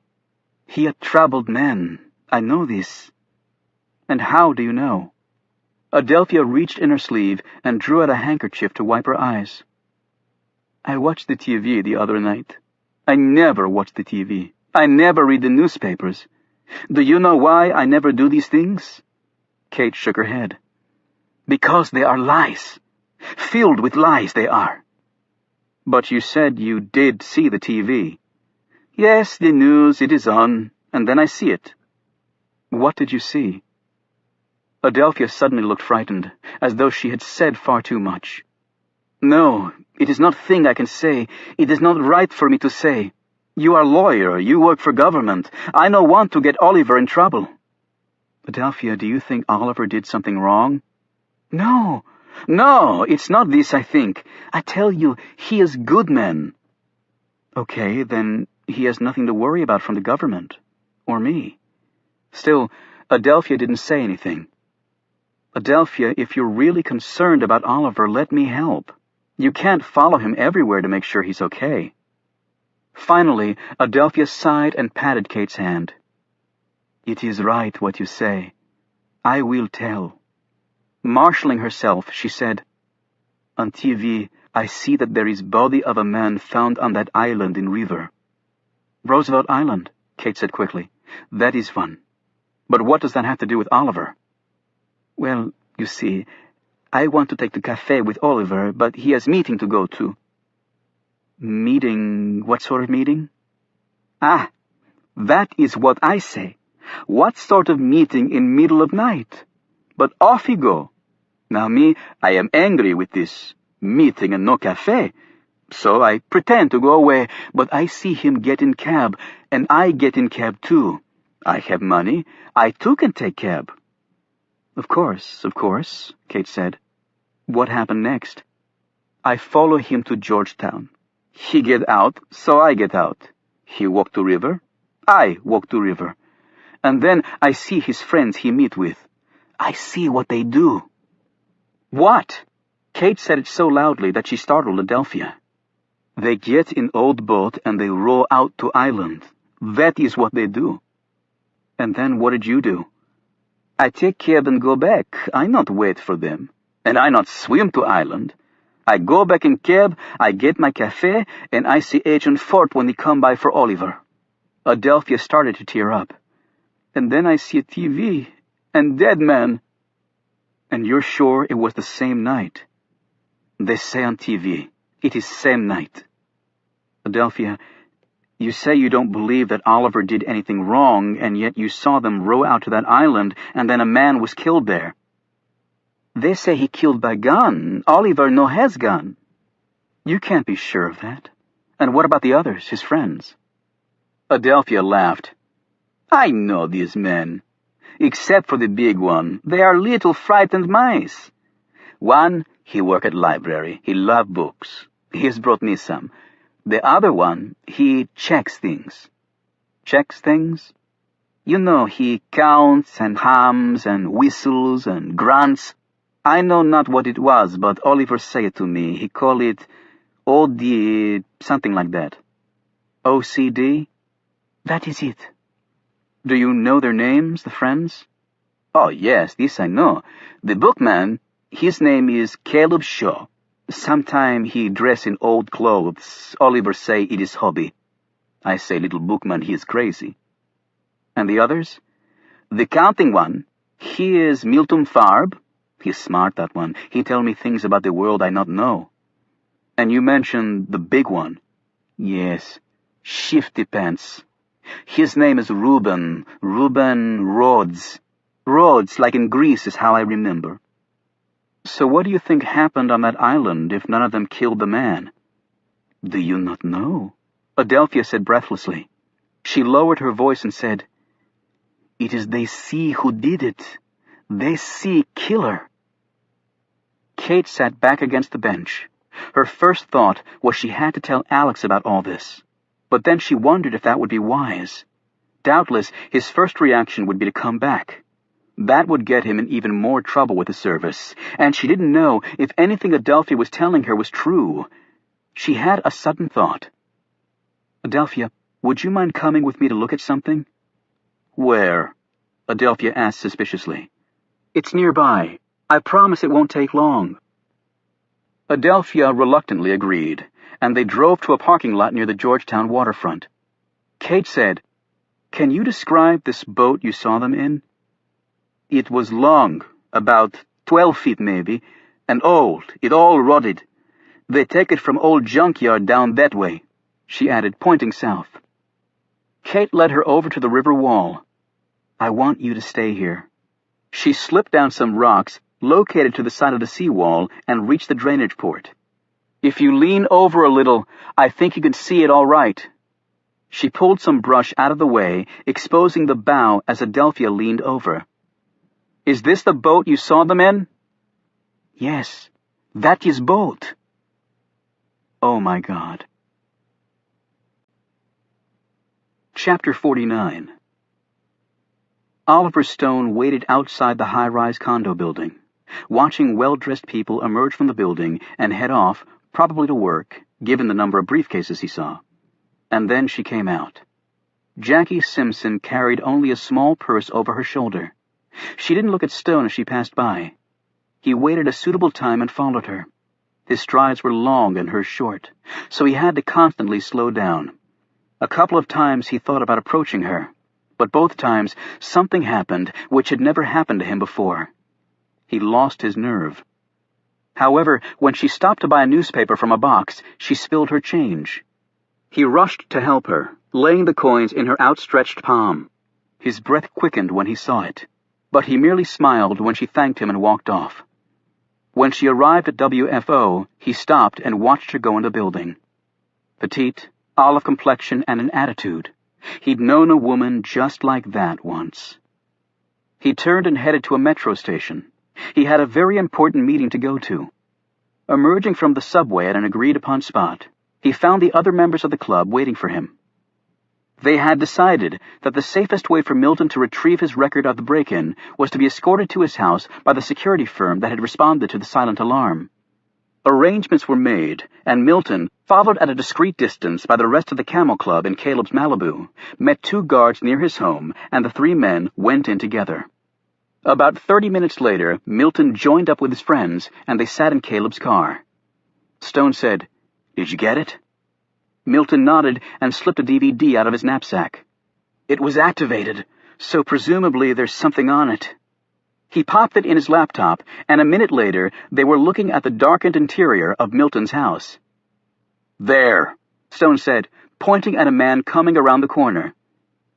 S1: He a troubled man. I know this." "And how do you know?" Adelphia reached in her sleeve and drew out a handkerchief to wipe her eyes. "I watched the TV the other night. I never watch the TV. I never read the newspapers. Do you know why I never do these things?" Kate shook her head. "Because they are lies. Filled with lies they are." "But you said you did see the TV." "Yes, the news, it is on, and then I see it." "What did you see?" Adelphia suddenly looked frightened, as though she had said far too much. "No, it is not thing I can say. It is not right for me to say. You are lawyer, you work for government. I no want to get Oliver in trouble." "Adelphia, do you think Oliver did something wrong?" No, it's not this, I think. I tell you, he is good man." "Okay, then he has nothing to worry about from the government. Or me." Still, Adelphia didn't say anything. "Adelphia, if you're really concerned about Oliver, let me help. You can't follow him everywhere to make sure he's okay." Finally, Adelphia sighed and patted Kate's hand. "It is right what you say. I will tell." Marshalling herself, she said, "On TV, I see that there is body of a man found on that island in river." "Roosevelt Island," Kate said quickly. "That is one. But what does that have to do with Oliver?" "Well, you see, I want to take the cafe with Oliver, but he has meeting to go to." "Meeting? What sort of meeting?" "Ah, that is what I say. What sort of meeting in middle of night? But off he go. Now me, I am angry with this meeting and no cafe. So I pretend to go away, but I see him get in cab, and I get in cab too. I have money. I too can take cab." Of course, Kate said. "What happened next?" "I follow him to Georgetown. He get out, so I get out. He walk to river. I walk to river. And then I see his friends he meet with. I see what they do." "What?" Kate said it so loudly that she startled Adelphia. "They get in old boat and they row out to island. That is what they do." "And then what did you do?" "I take cab and go back. I not wait for them. And I not swim to island. I go back in cab, I get my cafe, and I see Agent Fort when he come by for Oliver." Adelphia started to tear up. "And then I see a TV, and dead man." "And you're sure it was the same night?" "They say on TV. It is same night." "Adelphia, you say you don't believe that Oliver did anything wrong, and yet you saw them row out to that island, and then a man was killed there." "They say he killed by gun. Oliver no has gun." "You can't be sure of that. And what about the others, his friends?" Adelphia laughed. "I know these men. Except for the big one, they are little frightened mice. One, he work at library. He love books. He has brought me some. The other one, he checks things." "Checks things?" "You know, he counts and hums and whistles and grunts. I know not what it was, but Oliver say it to me. He call it OD, something like that." "OCD?" "That is it." "Do you know their names, the friends?" "Oh, yes, this I know. The bookman, his name is Caleb Shaw. Sometime he dress in old clothes. Oliver say it is hobby. I say little bookman he is crazy." "And the others?" The counting one, he is Milton Farb. He's smart, that one. He tell me things about the world I not know. And you mentioned the big one. Yes, Shifty Pants. His name is Reuben Rhodes. Rhodes, like in Greece, is how I remember. So what do you think happened on that island if none of them killed the man? Do you not know? Adelphia said breathlessly. She lowered her voice and said, It is they see who did it. They see killer. Kate sat back against the bench. Her first thought was she had to tell Alex about all this. But then she wondered if that would be wise. Doubtless, his first reaction would be to come back. That would get him in even more trouble with the service, and she didn't know if anything Adelphia was telling her was true. She had a sudden thought. Adelphia, would you mind coming with me to look at something? Where? Adelphia asked suspiciously. It's nearby. I promise it won't take long. Adelphia reluctantly agreed, and they drove to a parking lot near the Georgetown waterfront. Kate said, Can you describe this boat you saw them in? It was long, about 12 feet maybe, and old, it all rotted. They take it from old junkyard down that way, she added, pointing south. Kate led her over to the river wall. I want you to stay here. She slipped down some rocks, located to the side of the seawall, and reached the drainage port. If you lean over a little, I think you can see it all right. She pulled some brush out of the way, exposing the bow as Adelphia leaned over. Is this the boat you saw them in? Yes, that is boat. Oh my God. Chapter 49. Oliver Stone waited outside the high-rise condo building, watching well-dressed people emerge from the building and head off, probably to work, given the number of briefcases he saw. And then she came out. Jackie Simpson carried only a small purse over her shoulder. She didn't look at Stone as she passed by. He waited a suitable time and followed her. His strides were long and hers short, so he had to constantly slow down. A couple of times he thought about approaching her, but both times something happened which had never happened to him before. He lost his nerve. However, when she stopped to buy a newspaper from a box, she spilled her change. He rushed to help her, laying the coins in her outstretched palm. His breath quickened when he saw it, but he merely smiled when she thanked him and walked off. When she arrived at WFO, he stopped and watched her go in the building. Petite, olive complexion, and an attitude. He'd known a woman just like that once. He turned and headed to a metro station. He had a very important meeting to go to. Emerging from the subway at an agreed-upon spot, he found the other members of the club waiting for him. They had decided that the safest way for Milton to retrieve his record of the break-in was to be escorted to his house by the security firm that had responded to the silent alarm. Arrangements were made, and Milton, followed at a discreet distance by the rest of the Camel Club in Caleb's Malibu, met 2 guards near his home, and the 3 men went in together. About 30 minutes later, Milton joined up with his friends, and they sat in Caleb's car. Stone said, "Did you get it?" Milton nodded and slipped a DVD out of his knapsack. It was activated, so presumably there's something on it. He popped it in his laptop, and a minute later they were looking at the darkened interior of Milton's house. "There," Stone said, pointing at a man coming around the corner.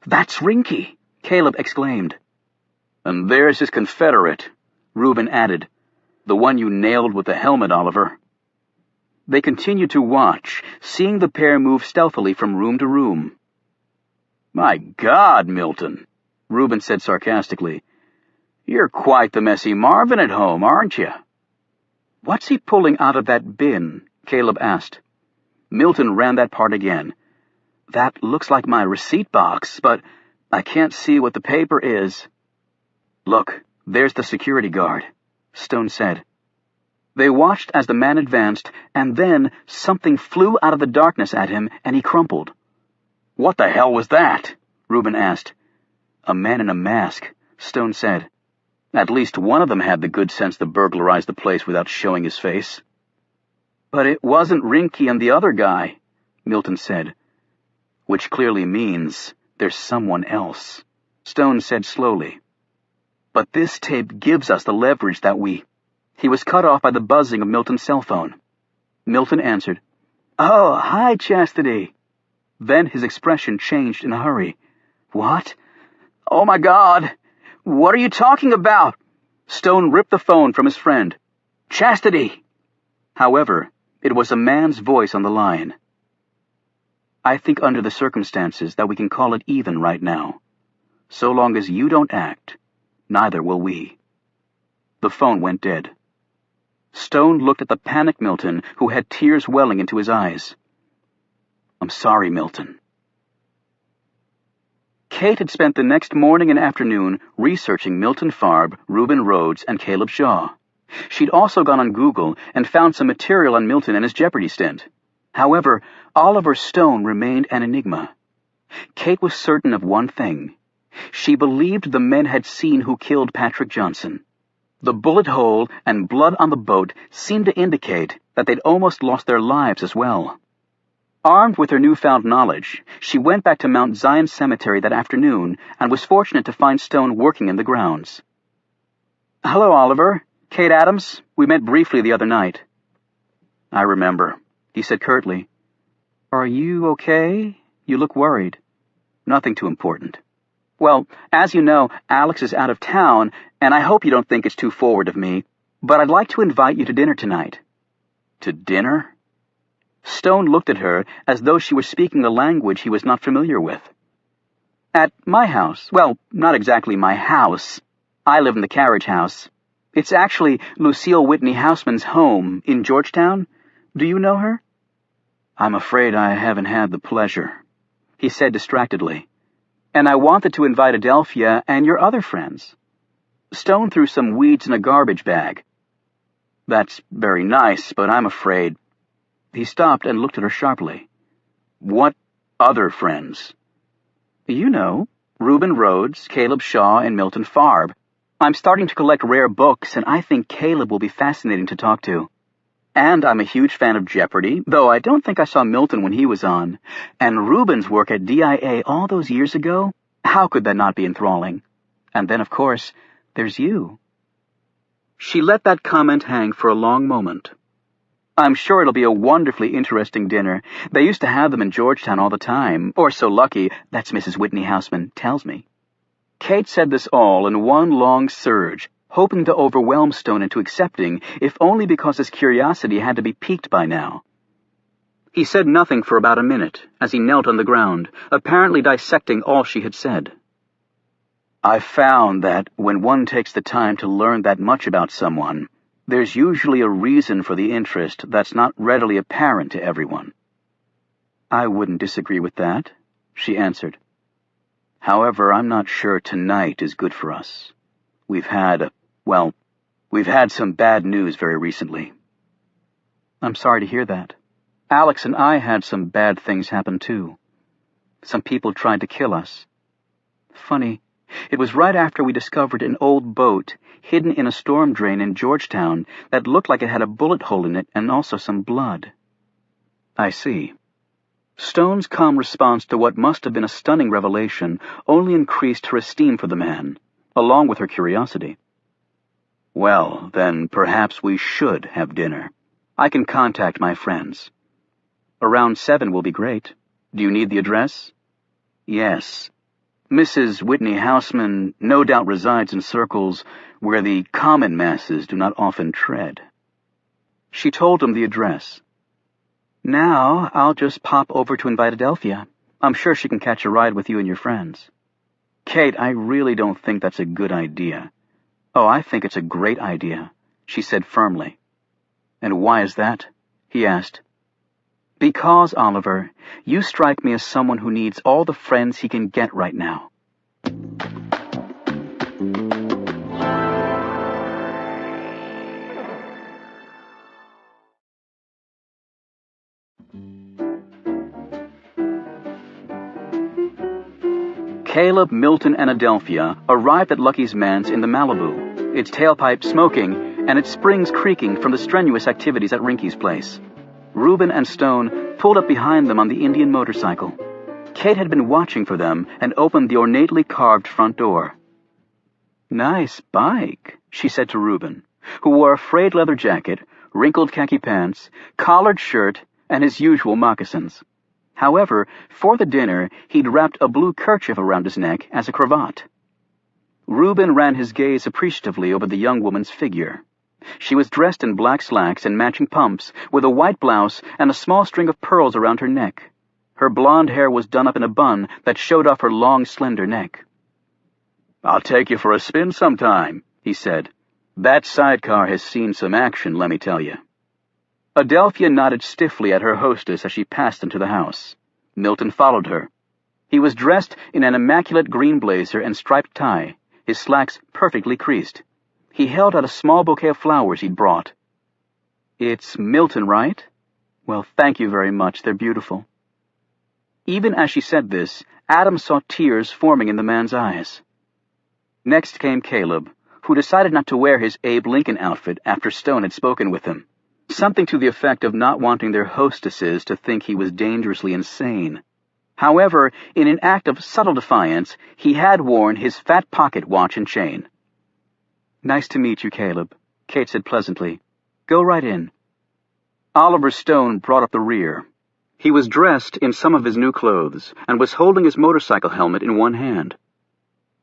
S1: "That's Rinky," Caleb exclaimed. "And there's his confederate," Reuben added. "The one you nailed with the helmet, Oliver." They continued to watch, seeing the pair move stealthily from room to room. "My God, Milton," Reuben said sarcastically. "You're quite the messy Marvin at home, aren't you?" "What's he pulling out of that bin?" Caleb asked. Milton ran that part again. "That looks like my receipt box, but I can't see what the paper is." "Look, there's the security guard," Stone said. They watched as the man advanced, and then something flew out of the darkness at him, and he crumpled. "What the hell was that?" Reuben asked. "A man in a mask," Stone said. "At least one of them had the good sense to burglarize the place without showing his face." "But it wasn't Rinky and the other guy," Milton said. "Which clearly means there's someone else," Stone said slowly. "But this tape gives us the leverage that we—" He was cut off by the buzzing of Milton's cell phone. Milton answered. "Oh, hi, Chastity." Then his expression changed in a hurry. "What? Oh, my God! What are you talking about?" Stone ripped the phone from his friend. "Chastity!" However, it was a man's voice on the line. "I think under the circumstances that we can call it even right now. So long as you don't act, neither will we." The phone went dead. Stone looked at the panicked Milton, who had tears welling into his eyes. "I'm sorry, Milton." Kate had spent the next morning and afternoon researching Milton Farb, Reuben Rhodes, and Caleb Shaw. She'd also gone on Google and found some material on Milton and his Jeopardy stint. However, Oliver Stone remained an enigma. Kate was certain of one thing. She believed the men had seen who killed Patrick Johnson. The bullet hole and blood on the boat seemed to indicate that they'd almost lost their lives as well. Armed with her newfound knowledge, she went back to Mount Zion Cemetery that afternoon and was fortunate to find Stone working in the grounds. "Hello, Oliver. Kate Adams. We met briefly the other night." "I remember," he said curtly. "Are you okay? You look worried." "Nothing too important." "Well, as you know, Alex is out of town, and I hope you don't think it's too forward of me, but I'd like to invite you to dinner tonight." "To dinner?" Stone looked at her as though she were speaking a language he was not familiar with. "At my house. Well, not exactly my house. I live in the carriage house. It's actually Lucille Whitney Houseman's home in Georgetown. Do you know her?" "I'm afraid I haven't had the pleasure," he said distractedly. "And I wanted to invite Adelphia and your other friends." Stone threw some weeds in a garbage bag. "That's very nice, but I'm afraid—" He stopped and looked at her sharply. "What other friends?" "You know, Reuben Rhodes, Caleb Shaw, and Milton Farb. I'm starting to collect rare books, and I think Caleb will be fascinating to talk to. And I'm a huge fan of Jeopardy, though I don't think I saw Milton when he was on. And Reuben's work at DIA all those years ago, how could that not be enthralling? And then, of course, there's you." She let that comment hang for a long moment. "I'm sure it'll be a wonderfully interesting dinner. They used to have them in Georgetown all the time, or so Lucky, that's Mrs. Whitney Houseman, tells me." Kate said this all in one long surge, hoping to overwhelm Stone into accepting, if only because his curiosity had to be piqued by now. He said nothing for about a minute, as he knelt on the ground, apparently dissecting all she had said. "I've found that when one takes the time to learn that much about someone, there's usually a reason for the interest that's not readily apparent to everyone." "I wouldn't disagree with that," she answered. "However, I'm not sure tonight is good for us. We've had some bad news very recently." "I'm sorry to hear that. Alex and I had some bad things happen too. Some people tried to kill us. Funny, it was right after we discovered an old boat hidden in a storm drain in Georgetown that looked like it had a bullet hole in it and also some blood." "I see." Stone's calm response to what must have been a stunning revelation only increased her esteem for the man, along with her curiosity. "Well, then perhaps we should have dinner. I can contact my friends." "Around 7 will be great. Do you need the address?" "Yes. Mrs. Whitney Houseman no doubt resides in circles where the common masses do not often tread." She told him the address. "Now I'll just pop over to invite Adelphia. I'm sure she can catch a ride with you and your friends." "Kate, I really don't think that's a good idea." "Oh, I think it's a great idea," she said firmly. "And why is that?" he asked. "Because, Oliver, you strike me as someone who needs all the friends he can get right now." Caleb, Milton, and Adelphia arrived at Lucky's manse in the Malibu, its tailpipe smoking and its springs creaking from the strenuous activities at Rinky's place. Reuben and Stone pulled up behind them on the Indian motorcycle. Kate had been watching for them and opened the ornately carved front door. "Nice bike," she said to Reuben, who wore a frayed leather jacket, wrinkled khaki pants, collared shirt, and his usual moccasins. However, for the dinner, he'd wrapped a blue kerchief around his neck as a cravat. Reuben ran his gaze appreciatively over the young woman's figure. She was dressed in black slacks and matching pumps, with a white blouse and a small string of pearls around her neck. Her blonde hair was done up in a bun that showed off her long, slender neck. "I'll take you for a spin sometime," he said. "That sidecar has seen some action, let me tell you." Adelphia nodded stiffly at her hostess as she passed into the house. Milton followed her. He was dressed in an immaculate green blazer and striped tie, his slacks perfectly creased. He held out a small bouquet of flowers he'd brought. "It's Milton, right? Well, thank you very much. They're beautiful." Even as she said this, Adam saw tears forming in the man's eyes. Next came Caleb, who decided not to wear his Abe Lincoln outfit after Stone had spoken with him, something to the effect of not wanting their hostesses to think he was dangerously insane. However, in an act of subtle defiance, he had worn his fat pocket watch and chain. "Nice to meet you, Caleb," Kate said pleasantly. "Go right in." Oliver Stone brought up the rear. He was dressed in some of his new clothes and was holding his motorcycle helmet in one hand.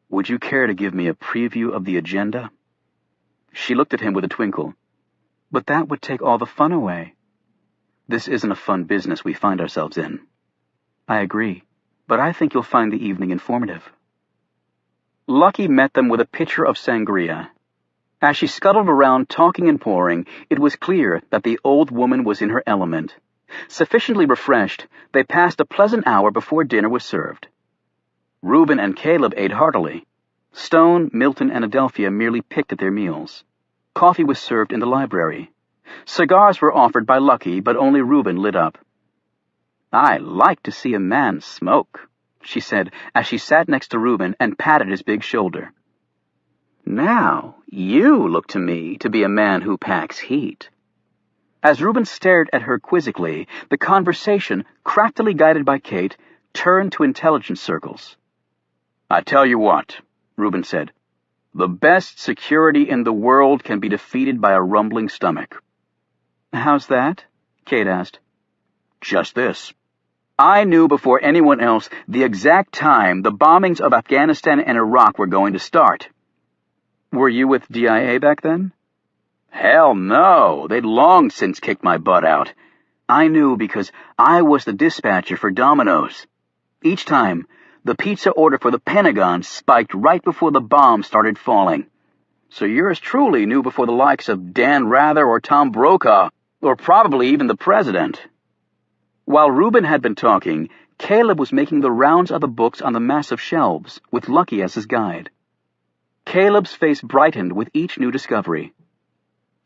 S1: "Would you care to give me a preview of the agenda?" She looked at him with a twinkle. "But that would take all the fun away." "This isn't a fun business we find ourselves in." "I agree, but I think you'll find the evening informative." Lucky met them with a pitcher of sangria. As she scuttled around talking and pouring, it was clear that the old woman was in her element. Sufficiently refreshed, they passed a pleasant hour before dinner was served. Reuben and Caleb ate heartily. Stone, Milton, and Adelphia merely picked at their meals. Coffee was served in the library. Cigars were offered by Lucky, but only Reuben lit up. "I like to see a man smoke," she said as she sat next to Reuben and patted his big shoulder. "Now, you look to me to be a man who packs heat." As Reuben stared at her quizzically, the conversation, craftily guided by Kate, turned to intelligence circles. "I tell you what," Reuben said, "the best security in the world can be defeated by a rumbling stomach." "How's that?" Kate asked. "Just this. I knew before anyone else the exact time the bombings of Afghanistan and Iraq were going to start." "Were you with DIA back then?" "Hell no, they'd long since kicked my butt out. I knew because I was the dispatcher for Domino's. Each time, the pizza order for the Pentagon spiked right before the bombs started falling. So yours truly knew before the likes of Dan Rather or Tom Brokaw, or probably even the president." While Reuben had been talking, Caleb was making the rounds of the books on the massive shelves, with Lucky as his guide. Caleb's face brightened with each new discovery.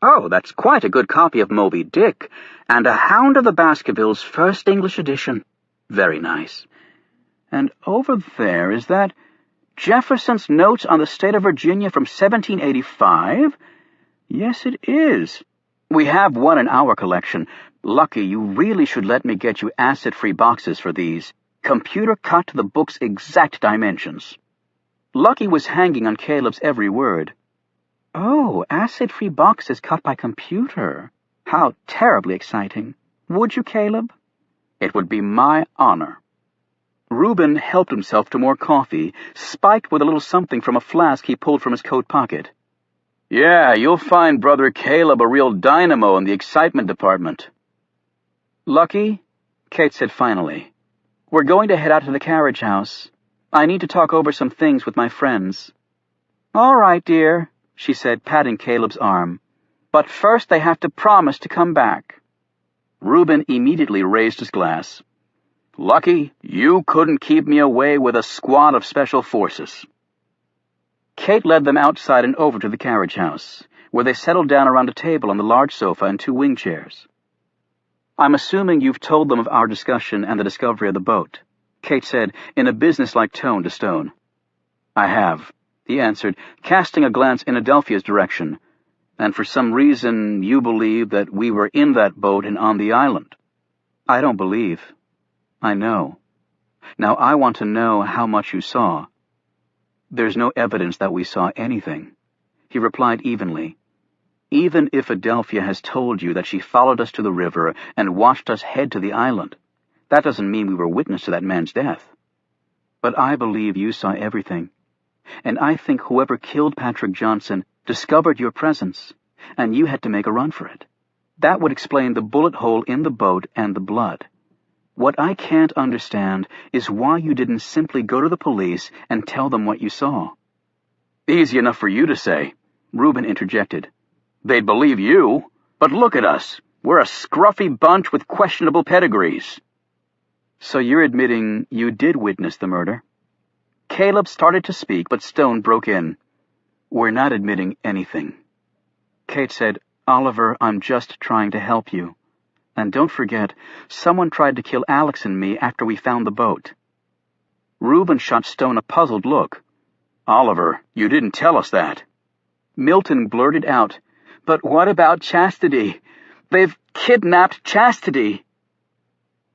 S1: "Oh, that's quite a good copy of Moby Dick, and a Hound of the Baskervilles First English edition. Very nice. And over there, is that Jefferson's Notes on the State of Virginia from 1785? Yes, it is. We have one in our collection. Lucky, you really should let me get you acid-free boxes for these. Computer cut to the book's exact dimensions." Lucky was hanging on Caleb's every word. "Oh, acid-free boxes cut by computer. How terribly exciting. Would you, Caleb?" "It would be my honor." Reuben helped himself to more coffee, spiked with a little something from a flask he pulled from his coat pocket. "Yeah, you'll find Brother Caleb a real dynamo in the excitement department." "Lucky," Kate said finally, "we're going to head out to the carriage house. I need to talk over some things with my friends." "All right, dear," she said, patting Caleb's arm. "But first they have to promise to come back." Reuben immediately raised his glass. "Lucky, you couldn't keep me away with a squad of special forces." Kate led them outside and over to the carriage house, where they settled down around a table on the large sofa and two wing chairs. "I'm assuming you've told them of our discussion and the discovery of the boat," Kate said in a businesslike tone to Stone. "I have," he answered, casting a glance in Adelphia's direction. "And for some reason you believe that we were in that boat and on the island." "I don't believe. I know." Now I want to know how much you saw." "There's no evidence that we saw anything," he replied evenly. "Even if Adelphia has told you that she followed us to the river and watched us head to the island, that doesn't mean we were witness to that man's death. But I believe you saw everything, and I think whoever killed Patrick Johnson discovered your presence, and you had to make a run for it. That would explain the bullet hole in the boat and the blood. What I can't understand is why you didn't simply go to the police and tell them what you saw." "Easy enough for you to say," Reuben interjected. "They'd believe you, but look at us. We're a scruffy bunch with questionable pedigrees." "So you're admitting you did witness the murder?" Caleb started to speak, but Stone broke in. "We're not admitting anything." Kate said, "Oliver, I'm just trying to help you. And don't forget, someone tried to kill Alex and me after we found the boat." Reuben shot Stone a puzzled look. "Oliver, you didn't tell us that." Milton blurted out, "But what about Chastity? They've kidnapped Chastity."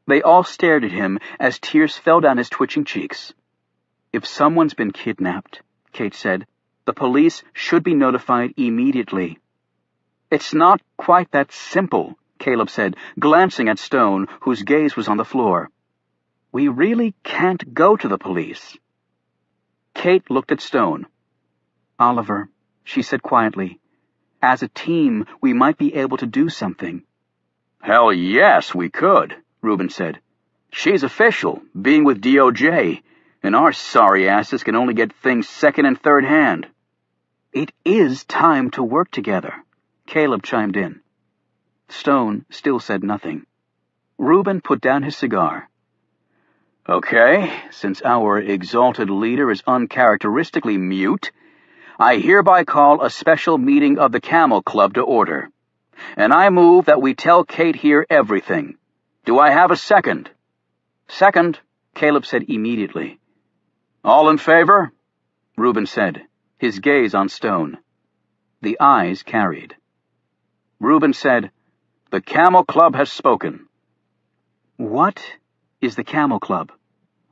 S1: They all stared at him as tears fell down his twitching cheeks. "If someone's been kidnapped," Kate said, "the police should be notified immediately." "It's not quite that simple," Caleb said, glancing at Stone, whose gaze was on the floor. "We really can't go to the police." Kate looked at Stone. "Oliver," she said quietly, "as a team, we might be able to do something." "Hell yes, we could," Reuben said. "She's official, being with DOJ, and our sorry asses can only get things second and third hand." "It is time to work together," Caleb chimed in. Stone still said nothing. Reuben put down his cigar. "Okay, since our exalted leader is uncharacteristically mute, I hereby call a special meeting of the Camel Club to order, and I move that we tell Kate here everything. Do I have a second?" "Second," Caleb said immediately. "All in favor?" Reuben said, his gaze on Stone. The ayes carried. Reuben said, "The Camel Club has spoken." "What is the Camel Club?"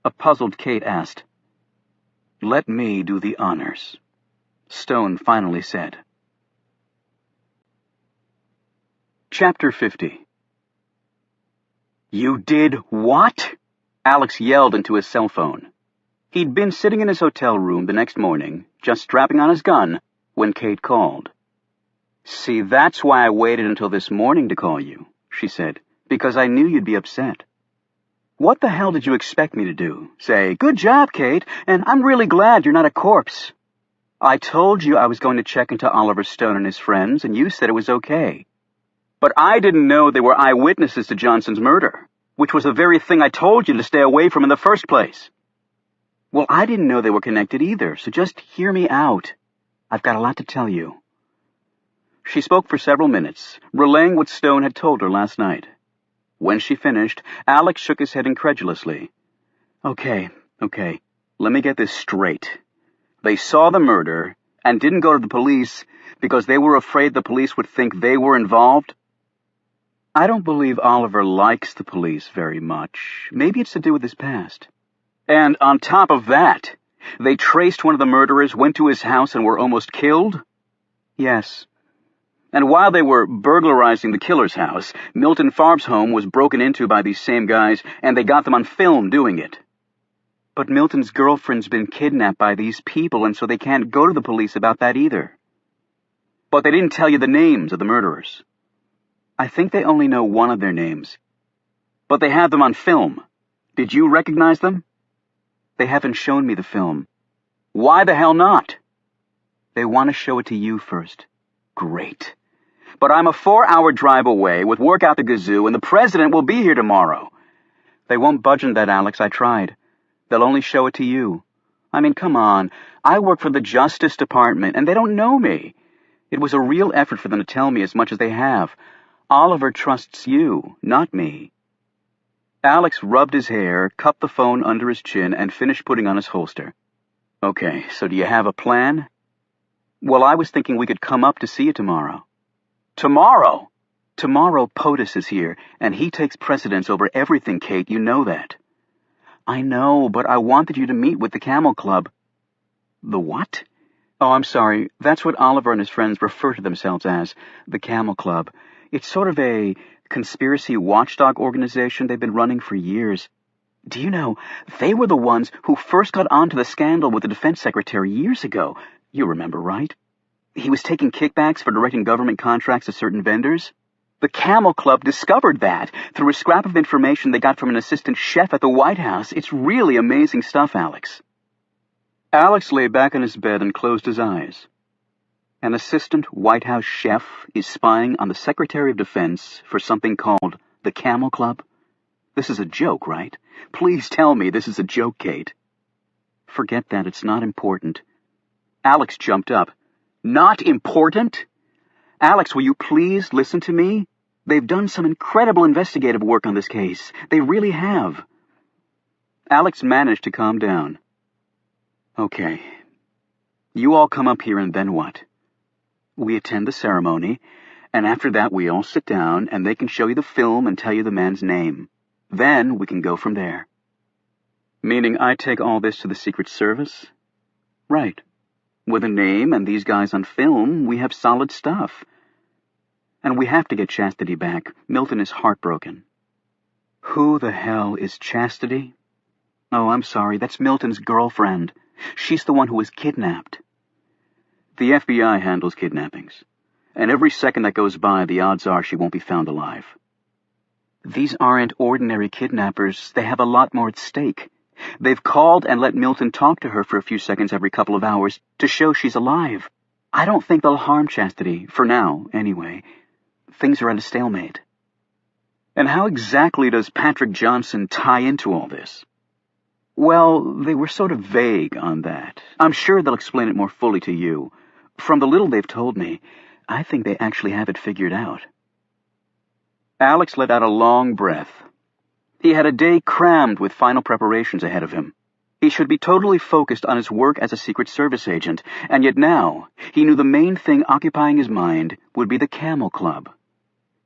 S1: a puzzled Kate asked. "Let me do the honors," Stone finally said. Chapter 50. "You did what?" Alex yelled into his cell phone. He'd been sitting in his hotel room the next morning, just strapping on his gun, when Kate called. "See, that's why I waited until this morning to call you," she said, "because I knew you'd be upset." "What the hell did you expect me to do? Say, 'Good job, Kate, and I'm really glad you're not a corpse'?" "I told you I was going to check into Oliver Stone and his friends, and you said it was okay. But I didn't know they were eyewitnesses to Johnson's murder, which was the very thing I told you to stay away from in the first place." "Well, I didn't know they were connected either, so just hear me out. I've got a lot to tell you." She spoke for several minutes, relaying what Stone had told her last night. When she finished, Alex shook his head incredulously. Okay, let me get this straight. They saw the murder and didn't go to the police because they were afraid the police would think they were involved? I don't believe Oliver likes the police very much. Maybe it's to do with his past. And on top of that, they traced one of the murderers, went to his house, and were almost killed? Yes. And while they were burglarizing the killer's house, Milton Farb's home was broken into by these same guys, and they got them on film doing it. But Milton's girlfriend's been kidnapped by these people, and so they can't go to the police about that either. But they didn't tell you the names of the murderers. I think they only know one of their names. But they have them on film. Did you recognize them? They haven't shown me the film. Why the hell not? They want to show it to you first. Great. But I'm a 4-hour drive away with work out the gazoo, and the president will be here tomorrow. They won't budge on that, Alex. I tried. They'll only show it to you. I mean, come on. I work for the Justice Department, and they don't know me. It was a real effort for them to tell me as much as they have. Oliver trusts you, not me. Alex rubbed his hair, cupped the phone under his chin, and finished putting on his holster. Okay, so do you have a plan? Well, I was thinking we could come up to see you tomorrow. Tomorrow? Tomorrow POTUS is here, and he takes precedence over everything, Kate. You know that. I know, but I wanted you to meet with the Camel Club. The what? Oh, I'm sorry. That's what Oliver and his friends refer to themselves as, the Camel Club. It's sort of a conspiracy watchdog organization they've been running for years. Do you know, they were the ones who first got onto the scandal with the defense secretary years ago. You remember, right? He was taking kickbacks for directing government contracts to certain vendors. The Camel Club discovered that through a scrap of information they got from an assistant chef at the White House. It's really amazing stuff, Alex. Alex lay back on his bed and closed his eyes. An assistant White House chef is spying on the Secretary of Defense for something called the Camel Club? This is a joke, right? Please tell me this is a joke, Kate. Forget that. It's not important. Alex jumped up. Not important? Alex, will you please listen to me? They've done some incredible investigative work on this case. They really have. Alex managed to calm down. Okay. You all come up here and then what? We attend the ceremony, and after that we all sit down and they can show you the film and tell you the man's name. Then we can go from there. Meaning I take all this to the Secret Service? Right. With a name and these guys on film, we have solid stuff. And we have to get Chastity back. Milton is heartbroken. Who the hell is Chastity? Oh, I'm sorry, that's Milton's girlfriend. She's the one who was kidnapped. The FBI handles kidnappings, and every second that goes by, the odds are she won't be found alive. These aren't ordinary kidnappers. They have a lot more at stake. They've called and let Milton talk to her for a few seconds every couple of hours to show she's alive. I don't think they'll harm Chastity, for now, anyway. Things are at a stalemate. And how exactly does Patrick Johnson tie into all this? Well, they were sort of vague on that. I'm sure they'll explain it more fully to you. From the little they've told me, I think they actually have it figured out. Alex let out a long breath. He had a day crammed with final preparations ahead of him. He should be totally focused on his work as a Secret Service agent, and yet now he knew the main thing occupying his mind would be the Camel Club.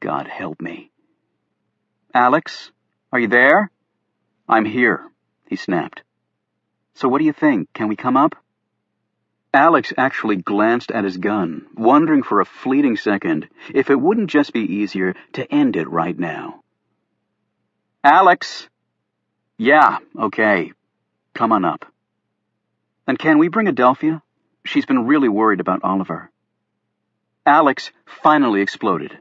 S1: God help me. Alex, are you there? I'm here, he snapped. So what do you think? Can we come up? Alex actually glanced at his gun, wondering for a fleeting second if it wouldn't just be easier to end it right now. Alex! Yeah, okay. Come on up. And can we bring Adelphia? She's been really worried about Oliver. Alex finally exploded.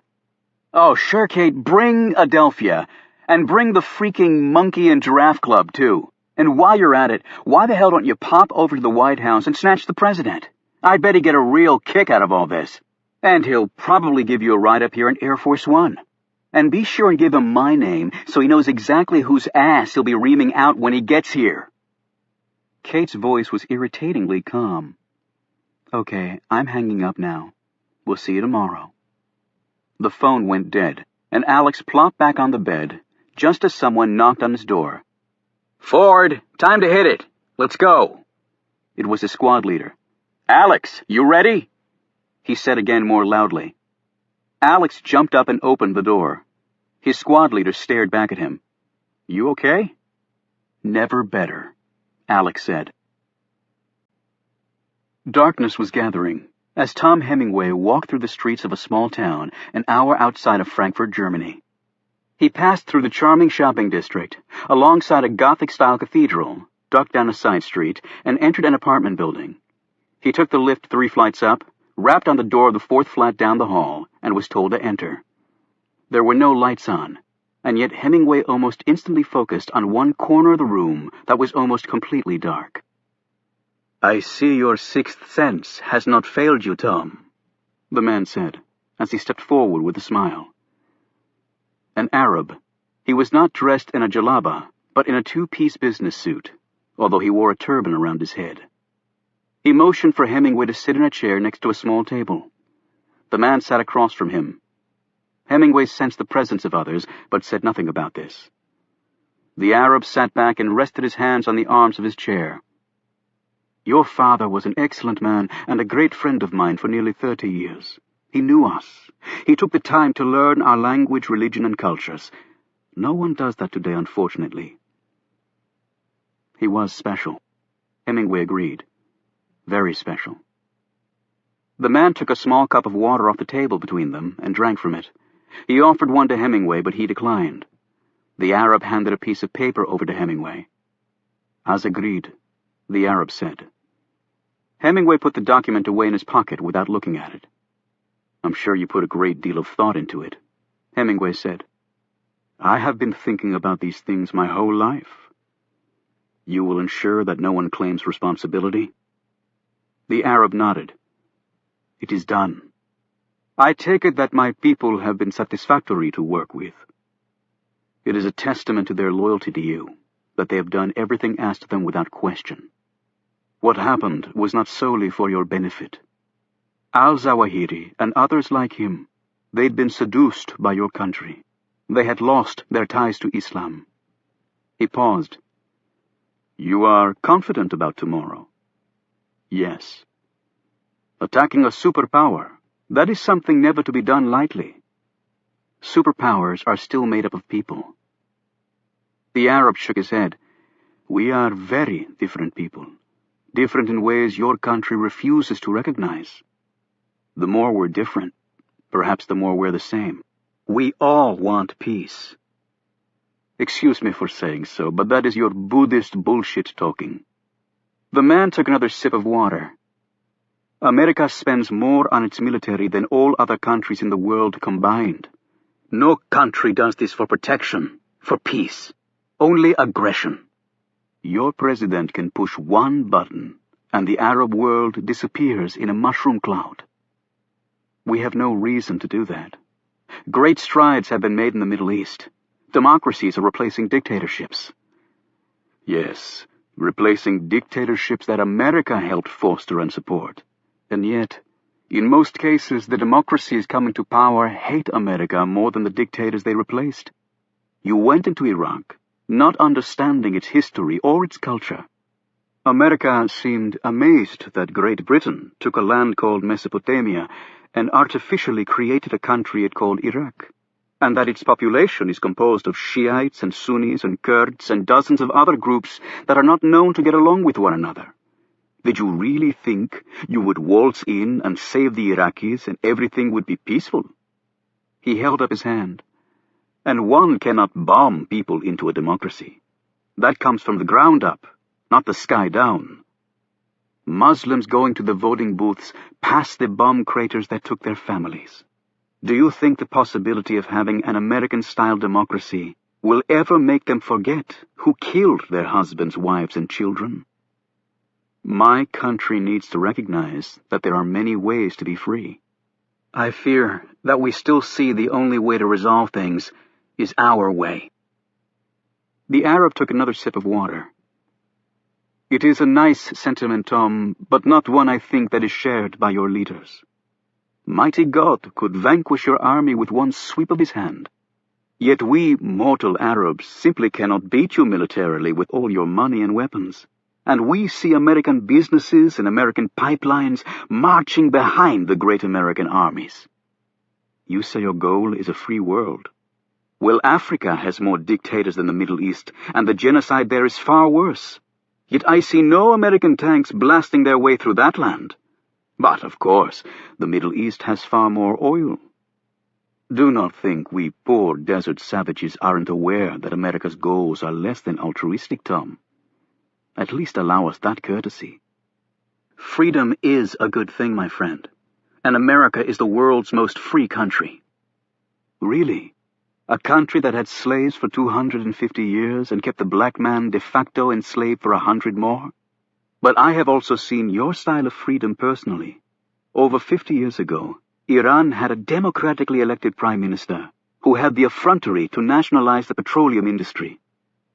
S1: Oh, sure, Kate, bring Adelphia. And bring the freaking Monkey and Giraffe Club, too. And while you're at it, why the hell don't you pop over to the White House and snatch the president? I bet he'd get a real kick out of all this. And he'll probably give you a ride up here in Air Force One. And be sure and give him my name so he knows exactly whose ass he'll be reaming out when he gets here. Kate's voice was irritatingly calm. Okay, I'm hanging up now. We'll see you tomorrow. The phone went dead, and Alex plopped back on the bed, just as someone knocked on his door. Ford, time to hit it. Let's go. It was his squad leader. Alex, you ready? He said again more loudly. Alex jumped up and opened the door. His squad leader stared back at him. You okay? Never better, Alex said. Darkness was gathering as Tom Hemingway walked through the streets of a small town an hour outside of Frankfurt, Germany. He passed through the charming shopping district, alongside a Gothic-style cathedral, ducked down a side street, and entered an apartment building. He took the lift 3 flights up, rapped on the door of the 4th flat down the hall, and was told to enter. There were no lights on, and yet Hemingway almost instantly focused on one corner of the room that was almost completely dark. I see your sixth sense has not failed you, Tom, the man said, as he stepped forward with a smile. An Arab, he was not dressed in a jalaba, but in a 2-piece business suit, although he wore a turban around his head. He motioned for Hemingway to sit in a chair next to a small table. The man sat across from him. Hemingway sensed the presence of others, but said nothing about this. The Arab sat back and rested his hands on the arms of his chair. Your father was an excellent man and a great friend of mine for nearly 30 years. He knew us. He took the time to learn our language, religion, and cultures. No one does that today, unfortunately. He was special. Hemingway agreed. Very special. The man took a small cup of water off the table between them and drank from it. He offered one to Hemingway, but he declined. The Arab handed a piece of paper over to Hemingway. "As agreed," the Arab said. Hemingway put the document away in his pocket without looking at it. "I'm sure you put a great deal of thought into it," Hemingway said. "I have been thinking about these things my whole life. You will ensure that no one claims responsibility?" The Arab nodded. "It is done. I take it that my people have been satisfactory to work with. It is a testament to their loyalty to you, that they have done everything asked of them without question. What happened was not solely for your benefit. Al-Zawahiri and others like him, they'd been seduced by your country. They had lost their ties to Islam." He paused. "You are confident about tomorrow?" "Yes. Attacking a superpower, that is something never to be done lightly. Superpowers are still made up of people." The Arab shook his head. "We are very different people, different in ways your country refuses to recognize. The more we're different, perhaps the more we're the same. We all want peace. Excuse me for saying so, but that is your Buddhist bullshit talking." The man took another sip of water. "America spends more on its military than all other countries in the world combined. No country does this for protection, for peace. Only aggression. Your president can push one button, and the Arab world disappears in a mushroom cloud. We have no reason to do that. Great strides have been made in the Middle East. Democracies are replacing dictatorships. Yes, replacing dictatorships that America helped foster and support. And yet, in most cases, the democracies coming to power hate America more than the dictators they replaced. You went into Iraq, not understanding its history or its culture. America seemed amazed that Great Britain took a land called Mesopotamia and artificially created a country it called Iraq, and that its population is composed of Shiites and Sunnis and Kurds and dozens of other groups that are not known to get along with one another. Did you really think you would waltz in and save the Iraqis and everything would be peaceful?" He held up his hand. "And one cannot bomb people into a democracy. That comes from the ground up, not the sky down. Muslims going to the voting booths pass the bomb craters that took their families. Do you think the possibility of having an American-style democracy will ever make them forget who killed their husbands, wives, and children? My country needs to recognize that there are many ways to be free. I fear that we still see the only way to resolve things is our way." The Arab took another sip of water. "It is a nice sentiment, Tom, but not one I think that is shared by your leaders. Mighty God could vanquish your army with one sweep of his hand. Yet we mortal Arabs simply cannot beat you militarily with all your money and weapons. And we see American businesses and American pipelines marching behind the great American armies. You say your goal is a free world. Well, Africa has more dictators than the Middle East, and the genocide there is far worse. Yet I see no American tanks blasting their way through that land. But, of course, the Middle East has far more oil. Do not think we poor desert savages aren't aware that America's goals are less than altruistic, Tom. At least allow us that courtesy. Freedom is a good thing, my friend, and America is the world's most free country." "Really? A country that had slaves for 250 years and kept the black man de facto enslaved for 100 more? But I have also seen your style of freedom personally. Over 50 years ago, Iran had a democratically elected prime minister who had the effrontery to nationalize the petroleum industry.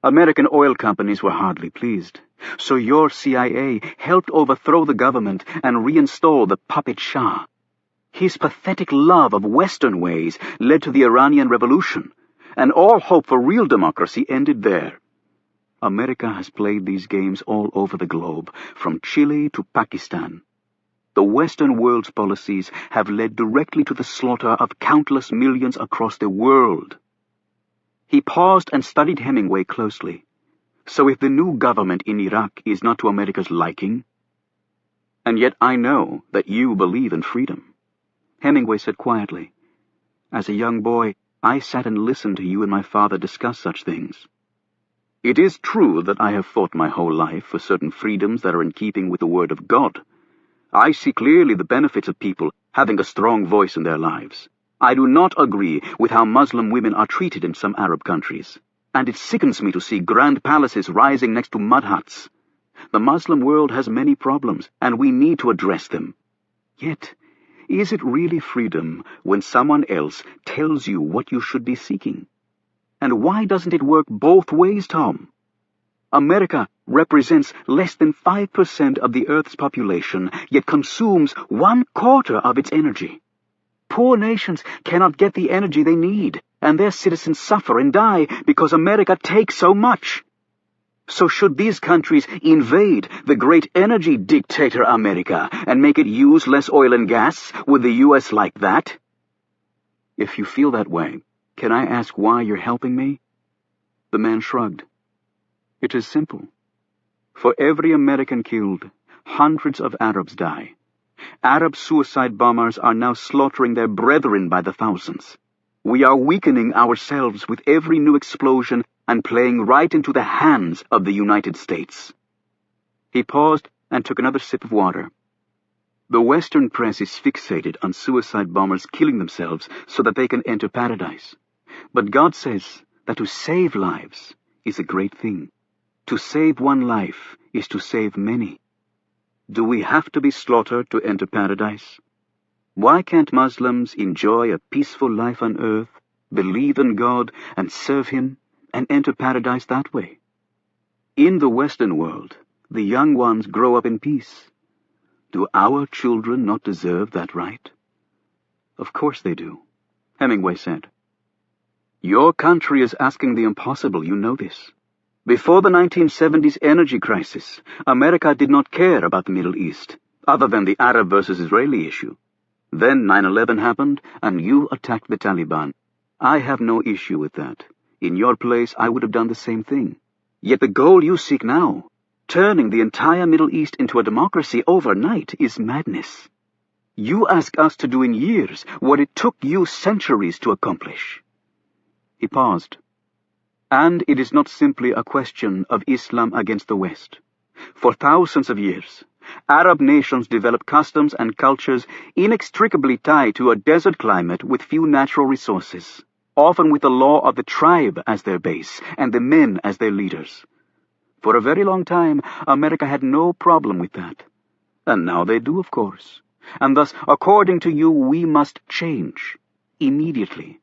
S1: American oil companies were hardly pleased, so your CIA helped overthrow the government and reinstall the puppet Shah. His pathetic love of Western ways led to the Iranian Revolution, and all hope for real democracy ended there. America has played these games all over the globe, from Chile to Pakistan. The Western world's policies have led directly to the slaughter of countless millions across the world." He paused and studied Hemingway closely. So if the new government in Iraq is not to America's liking... And yet I know that you believe in freedom, Hemingway said quietly. As a young boy, I sat and listened to you and my father discuss such things. It is true that I have fought my whole life for certain freedoms that are in keeping with the word of God. I see clearly the benefits of people having a strong voice in their lives. I do not agree with how Muslim women are treated in some Arab countries, and it sickens me to see grand palaces rising next to mud huts. The Muslim world has many problems, and we need to address them. Yet, is it really freedom when someone else tells you what you should be seeking? And why doesn't it work both ways, Tom? America represents less than 5% of the Earth's population, yet consumes 1/4 of its energy. Poor nations cannot get the energy they need, and their citizens suffer and die because America takes so much. So should these countries invade the great energy dictator America and make it use less oil and gas? Would the U.S. like that? If you feel that way, can I ask why you're helping me? The man shrugged. It is simple. For every American killed, hundreds of Arabs die. Arab suicide bombers are now slaughtering their brethren by the thousands. We are weakening ourselves with every new explosion and playing right into the hands of the United States. He paused and took another sip of water. The Western press is fixated on suicide bombers killing themselves so that they can enter paradise. But God says that to save lives is a great thing. To save one life is to save many. Do we have to be slaughtered to enter paradise? Why can't Muslims enjoy a peaceful life on earth, believe in God and serve Him, and enter paradise that way? In the Western world, the young ones grow up in peace. Do our children not deserve that right? Of course they do, Hemingway said. Your country is asking the impossible, you know this. Before the 1970s energy crisis, America did not care about the Middle East, other than the Arab versus Israeli issue. Then 9/11 happened, and you attacked the Taliban. I have no issue with that. In your place, I would have done the same thing. Yet the goal you seek now, turning the entire Middle East into a democracy overnight, is madness. You ask us to do in years what it took you centuries to accomplish. He paused. And it is not simply a question of Islam against the West. For thousands of years, Arab nations developed customs and cultures inextricably tied to a desert climate with few natural resources, often with the law of the tribe as their base and the men as their leaders. For a very long time, America had no problem with that. And now they do, of course. And thus, according to you, we must change. Immediately.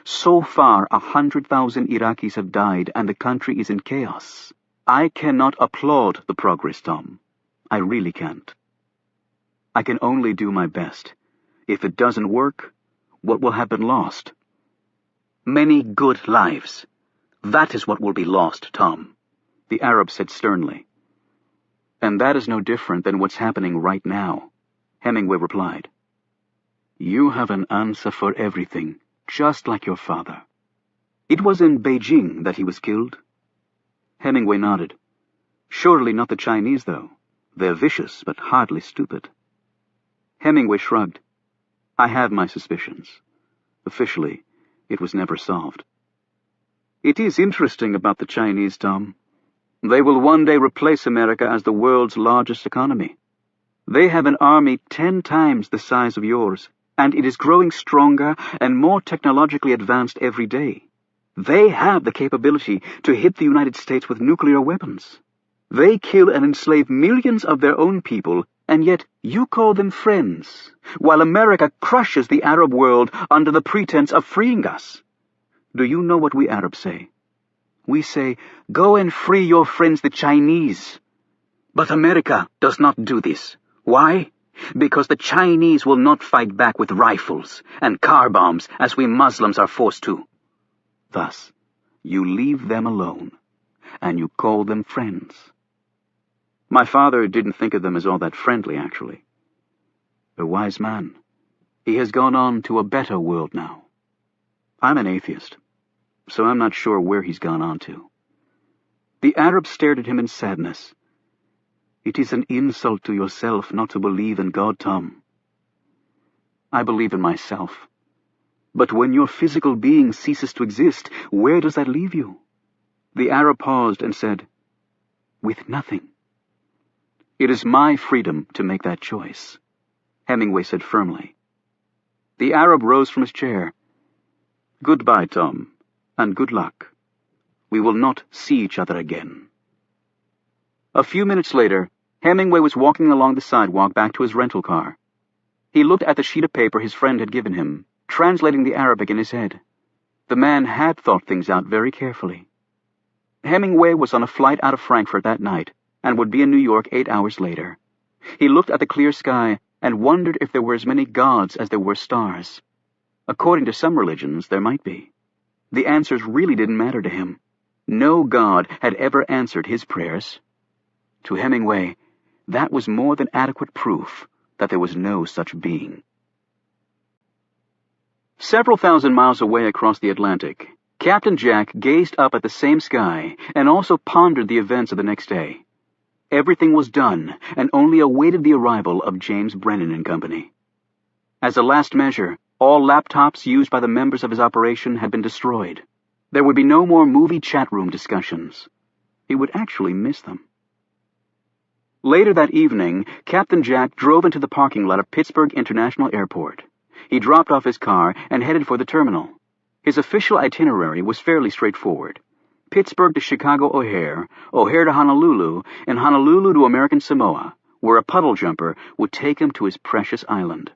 S1: So far, 100,000 Iraqis have died and the country is in chaos. I cannot applaud the progress, Tom. I really can't. I can only do my best. If it doesn't work, what will have been lost? Many good lives. That is what will be lost, Tom, the Arab said sternly. And that is no different than what's happening right now, Hemingway replied. You have an answer for everything, just like your father. It was in Beijing that he was killed. Hemingway nodded. Surely not the Chinese, though. They're vicious, but hardly stupid. Hemingway shrugged. I have my suspicions. Officially, it was never solved. It is interesting about the Chinese, Tom. They will one day replace America as the world's largest economy. They have an army 10 times the size of yours, and it is growing stronger and more technologically advanced every day. They have the capability to hit the United States with nuclear weapons. They kill and enslave millions of their own people, and yet you call them friends, while America crushes the Arab world under the pretense of freeing us. Do you know what we Arabs say? We say, go and free your friends the Chinese. But America does not do this. Why? Because the Chinese will not fight back with rifles and car bombs as we Muslims are forced to. Thus, you leave them alone, and you call them friends. My father didn't think of them as all that friendly, actually. A wise man. He has gone on to a better world now. I'm an atheist, so I'm not sure where he's gone on to. The Arab stared at him in sadness. "It is an insult to yourself not to believe in God, Tom." "I believe in myself. But when your physical being ceases to exist, where does that leave you?" The Arab paused and said, "With nothing." "It is my freedom to make that choice," Hemingway said firmly. The Arab rose from his chair. "Goodbye, Tom, and good luck. We will not see each other again." A few minutes later, Hemingway was walking along the sidewalk back to his rental car. He looked at the sheet of paper his friend had given him, translating the Arabic in his head. The man had thought things out very carefully. Hemingway was on a flight out of Frankfurt that night, and would be in New York 8 hours later. He looked at the clear sky and wondered if there were as many gods as there were stars. According to some religions, there might be. The answers really didn't matter to him. No god had ever answered his prayers. To Hemingway, that was more than adequate proof that there was no such being. Several thousand miles away across the Atlantic, Captain Jack gazed up at the same sky and also pondered the events of the next day. Everything was done and only awaited the arrival of James Brennan and Company. As a last measure, all laptops used by the members of his operation had been destroyed. There would be no more movie chat room discussions. He would actually miss them. Later that evening, Captain Jack drove into the parking lot of Pittsburgh International Airport. He dropped off his car and headed for the terminal. His official itinerary was fairly straightforward. Pittsburgh to Chicago O'Hare, O'Hare to Honolulu, and Honolulu to American Samoa, where a puddle jumper would take him to his precious island.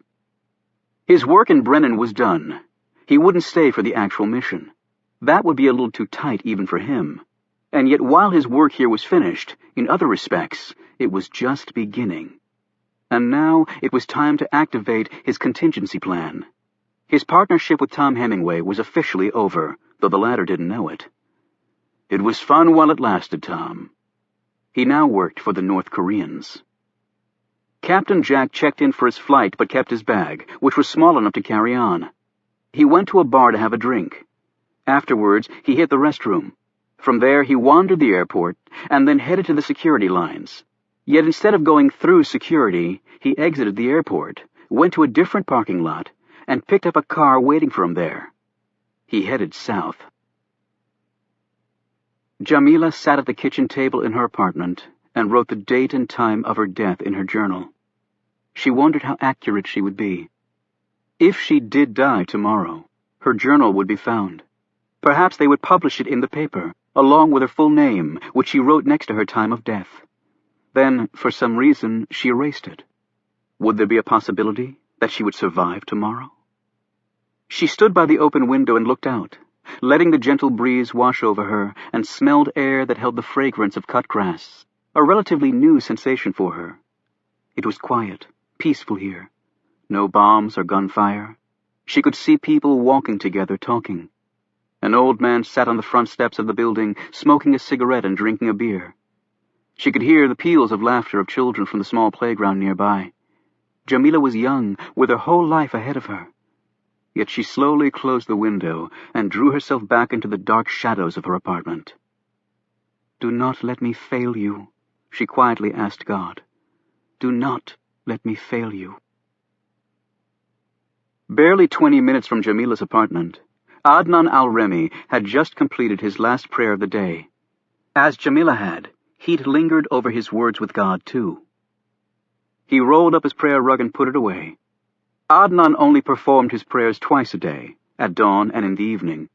S1: His work in Brennan was done. He wouldn't stay for the actual mission. That would be a little too tight even for him. And yet while his work here was finished, in other respects, it was just beginning. And now it was time to activate his contingency plan. His partnership with Tom Hemingway was officially over, though the latter didn't know it. It was fun while it lasted, Tom. He now worked for the North Koreans. Captain Jack checked in for his flight but kept his bag, which was small enough to carry on. He went to a bar to have a drink. Afterwards, he hit the restroom. From there, he wandered the airport and then headed to the security lines. Yet instead of going through security, he exited the airport, went to a different parking lot, and picked up a car waiting for him there. He headed south. Jamila sat at the kitchen table in her apartment and wrote the date and time of her death in her journal. She wondered how accurate she would be. If she did die tomorrow, her journal would be found. Perhaps they would publish it in the paper, along with her full name, which she wrote next to her time of death. Then, for some reason, she erased it. Would there be a possibility that she would survive tomorrow? She stood by the open window and looked out, letting the gentle breeze wash over her, and smelled air that held the fragrance of cut grass, a relatively new sensation for her. It was quiet, peaceful here. No bombs or gunfire. She could see people walking together, talking. An old man sat on the front steps of the building, smoking a cigarette and drinking a beer. She could hear the peals of laughter of children from the small playground nearby. Jamila was young, with her whole life ahead of her. Yet she slowly closed the window and drew herself back into the dark shadows of her apartment. "Do not let me fail you," she quietly asked God. "Do not let me fail you." Barely 20 minutes from Jamila's apartment, Adnan al-Remi had just completed his last prayer of the day. As Jamila had, he'd lingered over his words with God, too. He rolled up his prayer rug and put it away. Adnan only performed his prayers twice a day, at dawn and in the evening.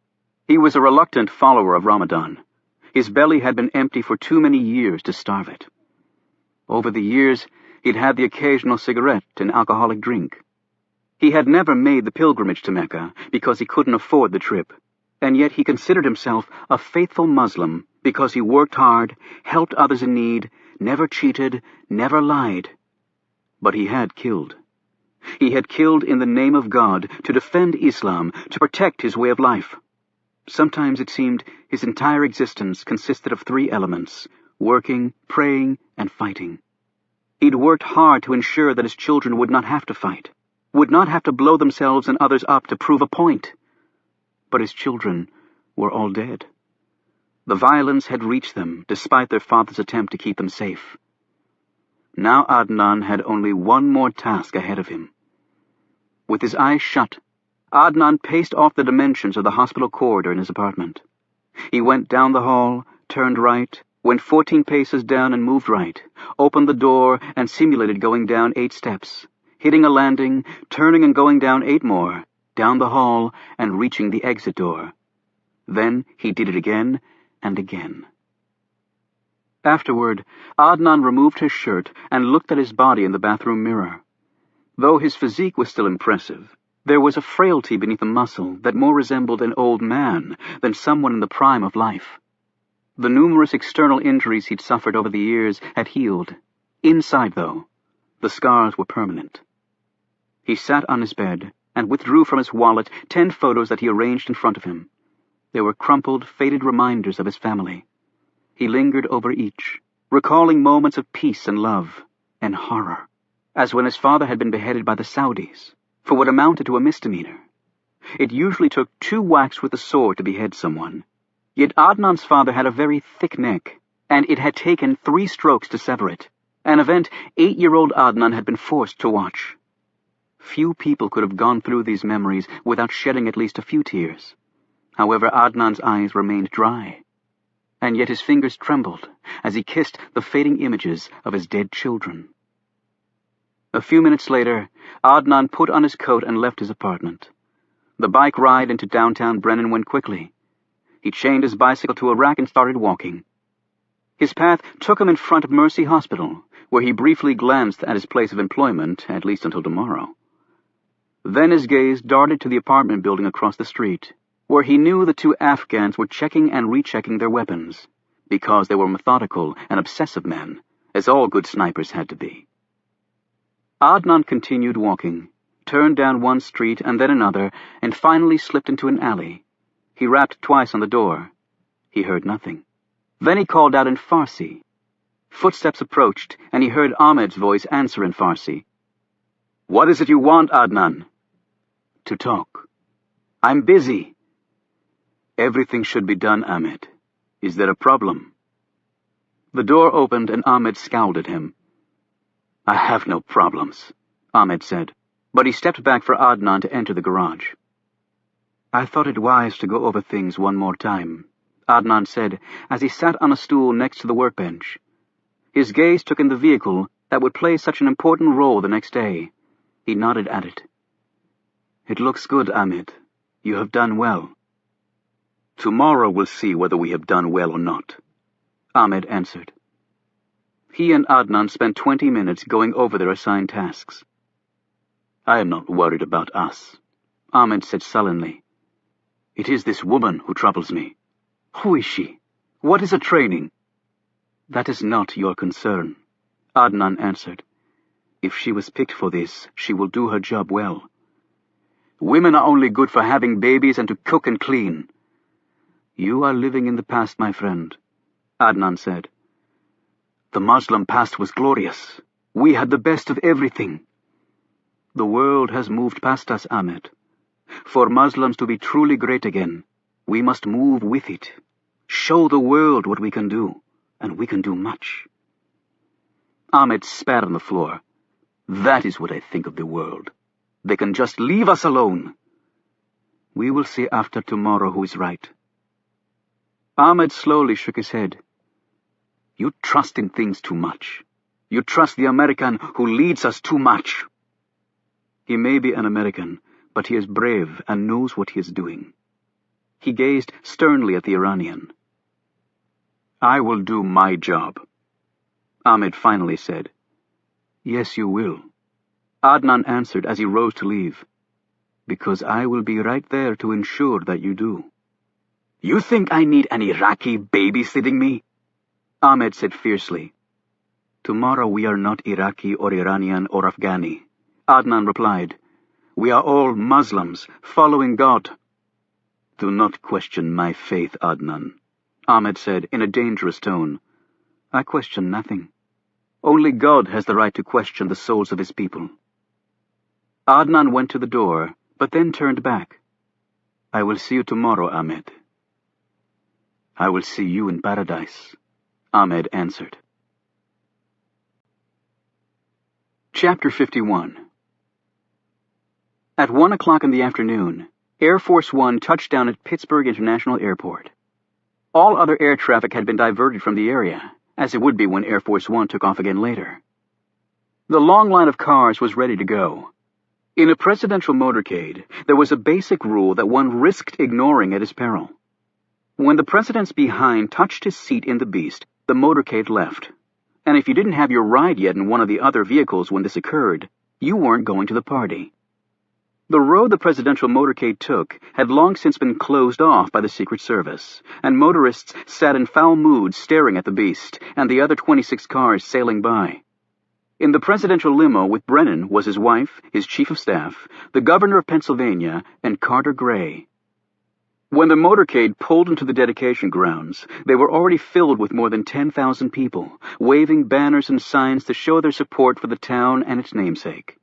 S1: He was a reluctant follower of Ramadan. His belly had been empty for too many years to starve it. Over the years, he'd had the occasional cigarette and alcoholic drink. He had never made the pilgrimage to Mecca because he couldn't afford the trip, and yet he considered himself a faithful Muslim because he worked hard, helped others in need, never cheated, never lied. But he had killed. He had killed in the name of God, to defend Islam, to protect his way of life. Sometimes it seemed his entire existence consisted of 3 elements: working, praying, and fighting. He'd worked hard to ensure that his children would not have to fight, would not have to blow themselves and others up to prove a point. But his children were all dead. The violence had reached them, despite their father's attempt to keep them safe. Now Adnan had only one more task ahead of him. With his eyes shut, Adnan paced off the dimensions of the hospital corridor in his apartment. He went down the hall, turned right, went 14 paces down and moved right, opened the door and simulated going down 8 steps, hitting a landing, turning and going down 8 more, down the hall and reaching the exit door. Then he did it again and again. Afterward, Adnan removed his shirt and looked at his body in the bathroom mirror. Though his physique was still impressive, there was a frailty beneath the muscle that more resembled an old man than someone in the prime of life. The numerous external injuries he'd suffered over the years had healed. Inside, though, the scars were permanent. He sat on his bed and withdrew from his wallet 10 photos that he arranged in front of him. They were crumpled, faded reminders of his family. He lingered over each, recalling moments of peace and love and horror, as when his father had been beheaded by the Saudis for what amounted to a misdemeanor. It usually took 2 whacks with a sword to behead someone, yet Adnan's father had a very thick neck, and it had taken 3 strokes to sever it, an event 8-year-old Adnan had been forced to watch. Few people could have gone through these memories without shedding at least a few tears. However, Adnan's eyes remained dry, and yet his fingers trembled as he kissed the fading images of his dead children. A few minutes later, Adnan put on his coat and left his apartment. The bike ride into downtown Brennan went quickly. He chained his bicycle to a rack and started walking. His path took him in front of Mercy Hospital, where he briefly glanced at his place of employment, at least until tomorrow. Then his gaze darted to the apartment building across the street, where he knew the 2 Afghans were checking and rechecking their weapons, because they were methodical and obsessive men, as all good snipers had to be. Adnan continued walking, turned down one street and then another, and finally slipped into an alley. He rapped twice on the door. He heard nothing. Then he called out in Farsi. Footsteps approached, and he heard Ahmed's voice answer in Farsi. "What is it you want, Adnan?" "To talk." "I'm busy." "Everything should be done, Ahmed. Is there a problem?" The door opened and Ahmed scowled at him. "I have no problems," Ahmed said, but he stepped back for Adnan to enter the garage. "I thought it wise to go over things one more time," Adnan said as he sat on a stool next to the workbench. His gaze took in the vehicle that would play such an important role the next day. He nodded at it. "It looks good, Ahmed. You have done well." "Tomorrow we'll see whether we have done well or not," Ahmed answered. He and Adnan spent 20 minutes going over their assigned tasks. "I am not worried about us," Ahmed said sullenly. "It is this woman who troubles me." "Who is she? What is her training?" "That is not your concern," Adnan answered. "If she was picked for this, she will do her job well." "Women are only good for having babies and to cook and clean." "You are living in the past, my friend," Adnan said. "The Muslim past was glorious. We had the best of everything." "The world has moved past us, Ahmed. For Muslims to be truly great again, we must move with it. Show the world what we can do, and we can do much." Ahmed spat on the floor. "That is what I think of the world. They can just leave us alone." "We will see after tomorrow who is right." Ahmed slowly shook his head. "You trust in things too much. You trust the American who leads us too much." "He may be an American, but he is brave and knows what he is doing." He gazed sternly at the Iranian. "I will do my job," Ahmed finally said. "Yes, you will," Adnan answered as he rose to leave. "Because I will be right there to ensure that you do." "You think I need an Iraqi babysitting me?" Ahmed said fiercely. "Tomorrow we are not Iraqi or Iranian or Afghani," Adnan replied. "We are all Muslims, following God." "Do not question my faith, Adnan," Ahmed said in a dangerous tone. "I question nothing. Only God has the right to question the souls of his people." Adnan went to the door, but then turned back. "I will see you tomorrow, Ahmed." "I will see you in paradise," Ahmed answered. Chapter 51. At 1 o'clock in the afternoon, Air Force One touched down at Pittsburgh International Airport. All other air traffic had been diverted from the area, as it would be when Air Force One took off again later. The long line of cars was ready to go. In a presidential motorcade, there was a basic rule that one risked ignoring at his peril. When the president's behind touched his seat in the beast, the motorcade left. And if you didn't have your ride yet in one of the other vehicles when this occurred, you weren't going to the party. The road the presidential motorcade took had long since been closed off by the Secret Service, and motorists sat in foul moods staring at the beast and the other 26 cars sailing by. In the presidential limo with Brennan was his wife, his chief of staff, the governor of Pennsylvania, and Carter Gray. When the motorcade pulled into the dedication grounds, they were already filled with more than 10,000 people, waving banners and signs to show their support for the town and its namesake.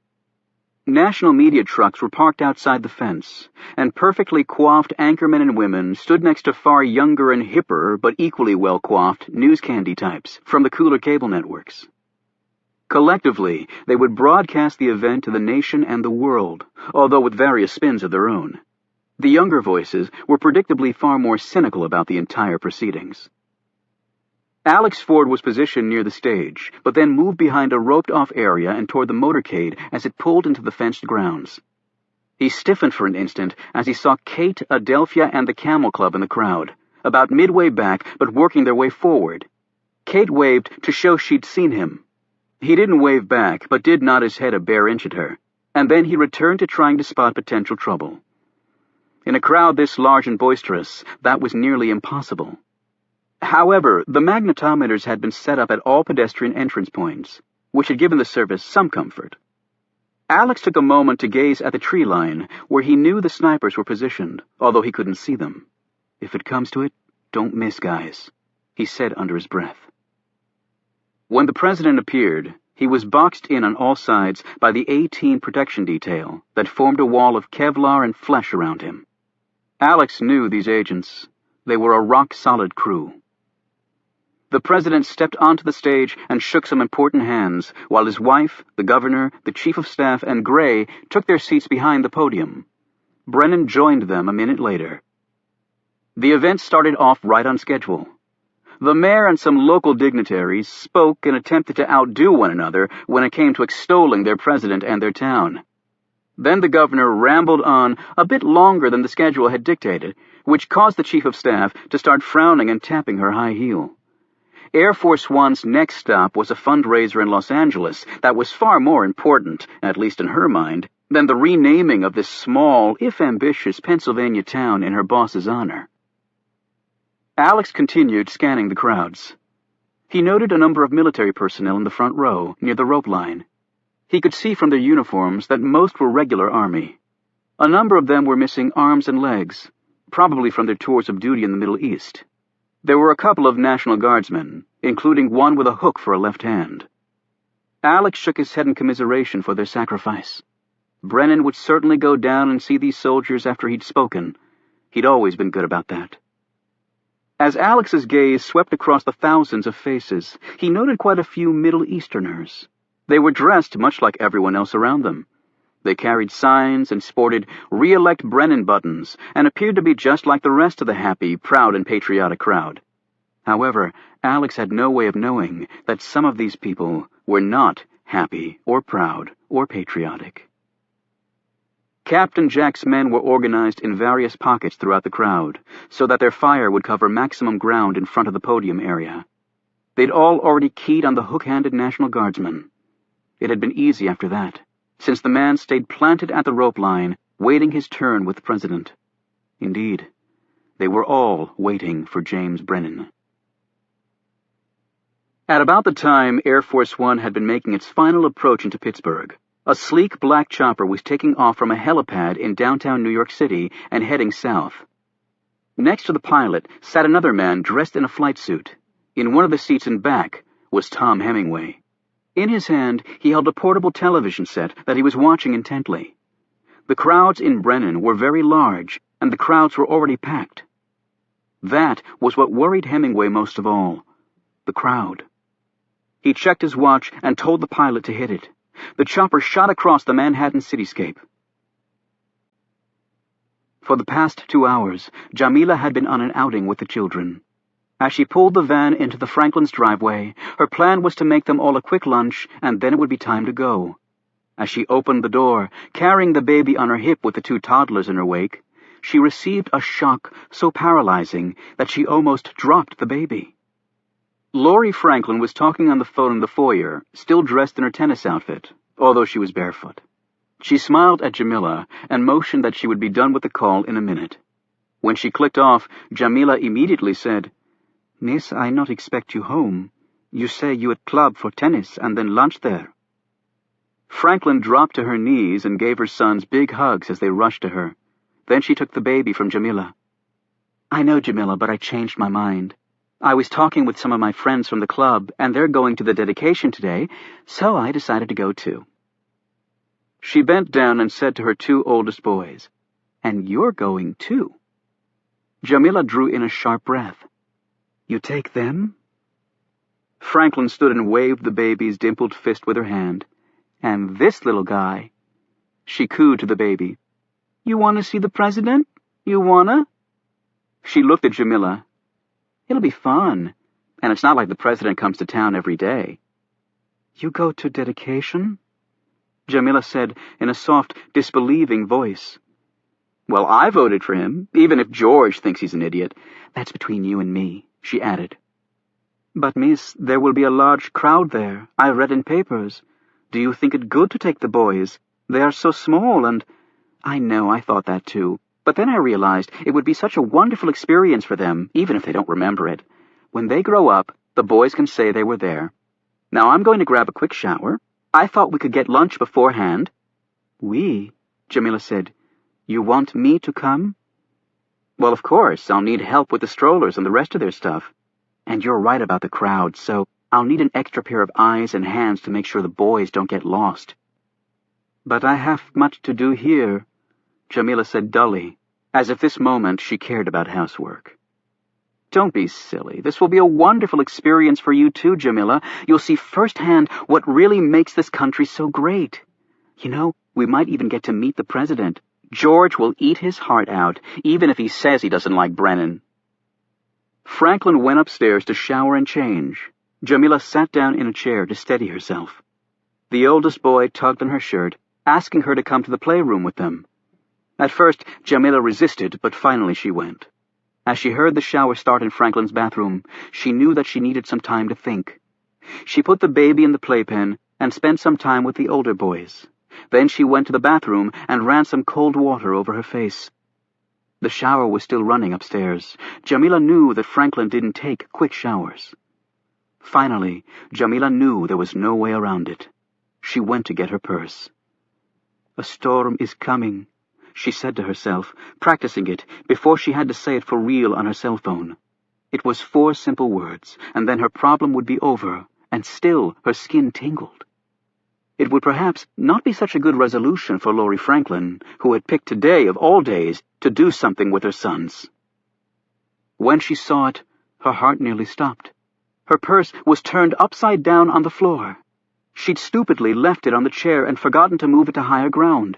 S1: National media trucks were parked outside the fence, and perfectly coiffed anchormen and women stood next to far younger and hipper but equally well-coiffed news candy types from the cooler cable networks. Collectively, they would broadcast the event to the nation and the world, although with various spins of their own. The younger voices were predictably far more cynical about the entire proceedings. Alex Ford was positioned near the stage, but then moved behind a roped-off area and toward the motorcade as it pulled into the fenced grounds. He stiffened for an instant as he saw Kate, Adelphia, and the Camel Club in the crowd, about midway back but working their way forward. Kate waved to show she'd seen him. He didn't wave back, but did nod his head a bare inch at her, and then he returned to trying to spot potential trouble. In a crowd this large and boisterous, that was nearly impossible. However, the magnetometers had been set up at all pedestrian entrance points, which had given the service some comfort. Alex took a moment to gaze at the tree line, where he knew the snipers were positioned, although he couldn't see them. "If it comes to it, don't miss, guys," he said under his breath. When the president appeared, he was boxed in on all sides by the A-team protection detail that formed a wall of Kevlar and flesh around him. Alex knew these agents. They were a rock-solid crew. The president stepped onto the stage and shook some important hands, while his wife, the governor, the chief of staff, and Gray took their seats behind the podium. Brennan joined them a minute later. The event started off right on schedule. The mayor and some local dignitaries spoke and attempted to outdo one another when it came to extolling their president and their town. Then the governor rambled on a bit longer than the schedule had dictated, which caused the chief of staff to start frowning and tapping her high heel. Air Force One's next stop was a fundraiser in Los Angeles that was far more important, at least in her mind, than the renaming of this small, if ambitious, Pennsylvania town in her boss's honor. Alex continued scanning the crowds. He noted a number of military personnel in the front row, near the rope line. He could see from their uniforms that most were regular Army. A number of them were missing arms and legs, probably from their tours of duty in the Middle East. There were a couple of National Guardsmen, including one with a hook for a left hand. Alex shook his head in commiseration for their sacrifice. Brennan would certainly go down and see these soldiers after he'd spoken. He'd always been good about that. As Alex's gaze swept across the thousands of faces, he noted quite a few Middle Easterners. They were dressed much like everyone else around them. They carried signs and sported "Re-elect Brennan" buttons and appeared to be just like the rest of the happy, proud, and patriotic crowd. However, Alex had no way of knowing that some of these people were not happy or proud or patriotic. Captain Jack's men were organized in various pockets throughout the crowd, so that their fire would cover maximum ground in front of the podium area. They'd all already keyed on the hook-handed National Guardsman. It had been easy after that, since the man stayed planted at the rope line, waiting his turn with the president. Indeed, they were all waiting for James Brennan. At about the time Air Force One had been making its final approach into Pittsburgh, a sleek black chopper was taking off from a helipad in downtown New York City and heading south. Next to the pilot sat another man dressed in a flight suit. In one of the seats in back was Tom Hemingway. In his hand, he held a portable television set that he was watching intently. The crowds in Brennan were very large, and the crowds were already packed. That was what worried Hemingway most of all. The crowd. He checked his watch and told the pilot to hit it. The chopper shot across the Manhattan cityscape. For the past 2 hours, Jamila had been on an outing with the children. As she pulled the van into the Franklins' driveway, her plan was to make them all a quick lunch, and then it would be time to go. As she opened the door, carrying the baby on her hip with the 2 toddlers in her wake, she received a shock so paralyzing that she almost dropped the baby. Laurie Franklin was talking on the phone in the foyer, still dressed in her tennis outfit, although she was barefoot. She smiled at Jamila and motioned that she would be done with the call in a minute. When she clicked off, Jamila immediately said, "Miss, I not expect you home. You say you at club for tennis and then lunch there." Franklin dropped to her knees and gave her sons big hugs as they rushed to her. Then she took the baby from Jamila. "I know, Jamila, but I changed my mind. I was talking with some of my friends from the club, and they're going to the dedication today, so I decided to go too." She bent down and said to her 2 oldest boys, "And you're going too." Jamila drew in a sharp breath. "You take them?" Franklin stood and waved the baby's dimpled fist with her hand. "And this little guy." She cooed to the baby, "You want to see the president? You wanna?" She looked at Jamila. "It'll be fun, and it's not like the president comes to town every day." "You go to dedication?" Jamila said in a soft, disbelieving voice. "Well, I voted for him, even if George thinks he's an idiot. That's between you and me," she added. "But, miss, there will be a large crowd there. I read in papers. Do you think it good to take the boys? They are so small and—" "I know, I thought that too. But then I realized it would be such a wonderful experience for them, even if they don't remember it. When they grow up, the boys can say they were there. Now I'm going to grab a quick shower. I thought we could get lunch beforehand." "We?" Jamila said. "You want me to come?" "Well, of course, I'll need help with the strollers and the rest of their stuff. And you're right about the crowd, so I'll need an extra pair of eyes and hands to make sure the boys don't get lost." "But I have much to do here," Jamila said dully, as if this moment she cared about housework. "Don't be silly. This will be a wonderful experience for you too, Jamila. You'll see firsthand what really makes this country so great. You know, we might even get to meet the president. George will eat his heart out, even if he says he doesn't like Brennan." Franklin went upstairs to shower and change. Jamila sat down in a chair to steady herself. The oldest boy tugged on her shirt, asking her to come to the playroom with them. At first, Jamila resisted, but finally she went. As she heard the shower start in Franklin's bathroom, she knew that she needed some time to think. She put the baby in the playpen and spent some time with the older boys. Then she went to the bathroom and ran some cold water over her face. The shower was still running upstairs. Jamila knew that Franklin didn't take quick showers. Finally, Jamila knew there was no way around it. She went to get her purse. "A storm is coming," she said to herself, practicing it before she had to say it for real on her cell phone. It was 4 simple words, and then her problem would be over, and still her skin tingled. It would perhaps not be such a good resolution for Laurie Franklin, who had picked today of all days to do something with her sons. When she saw it, her heart nearly stopped. Her purse was turned upside down on the floor. She'd stupidly left it on the chair and forgotten to move it to higher ground.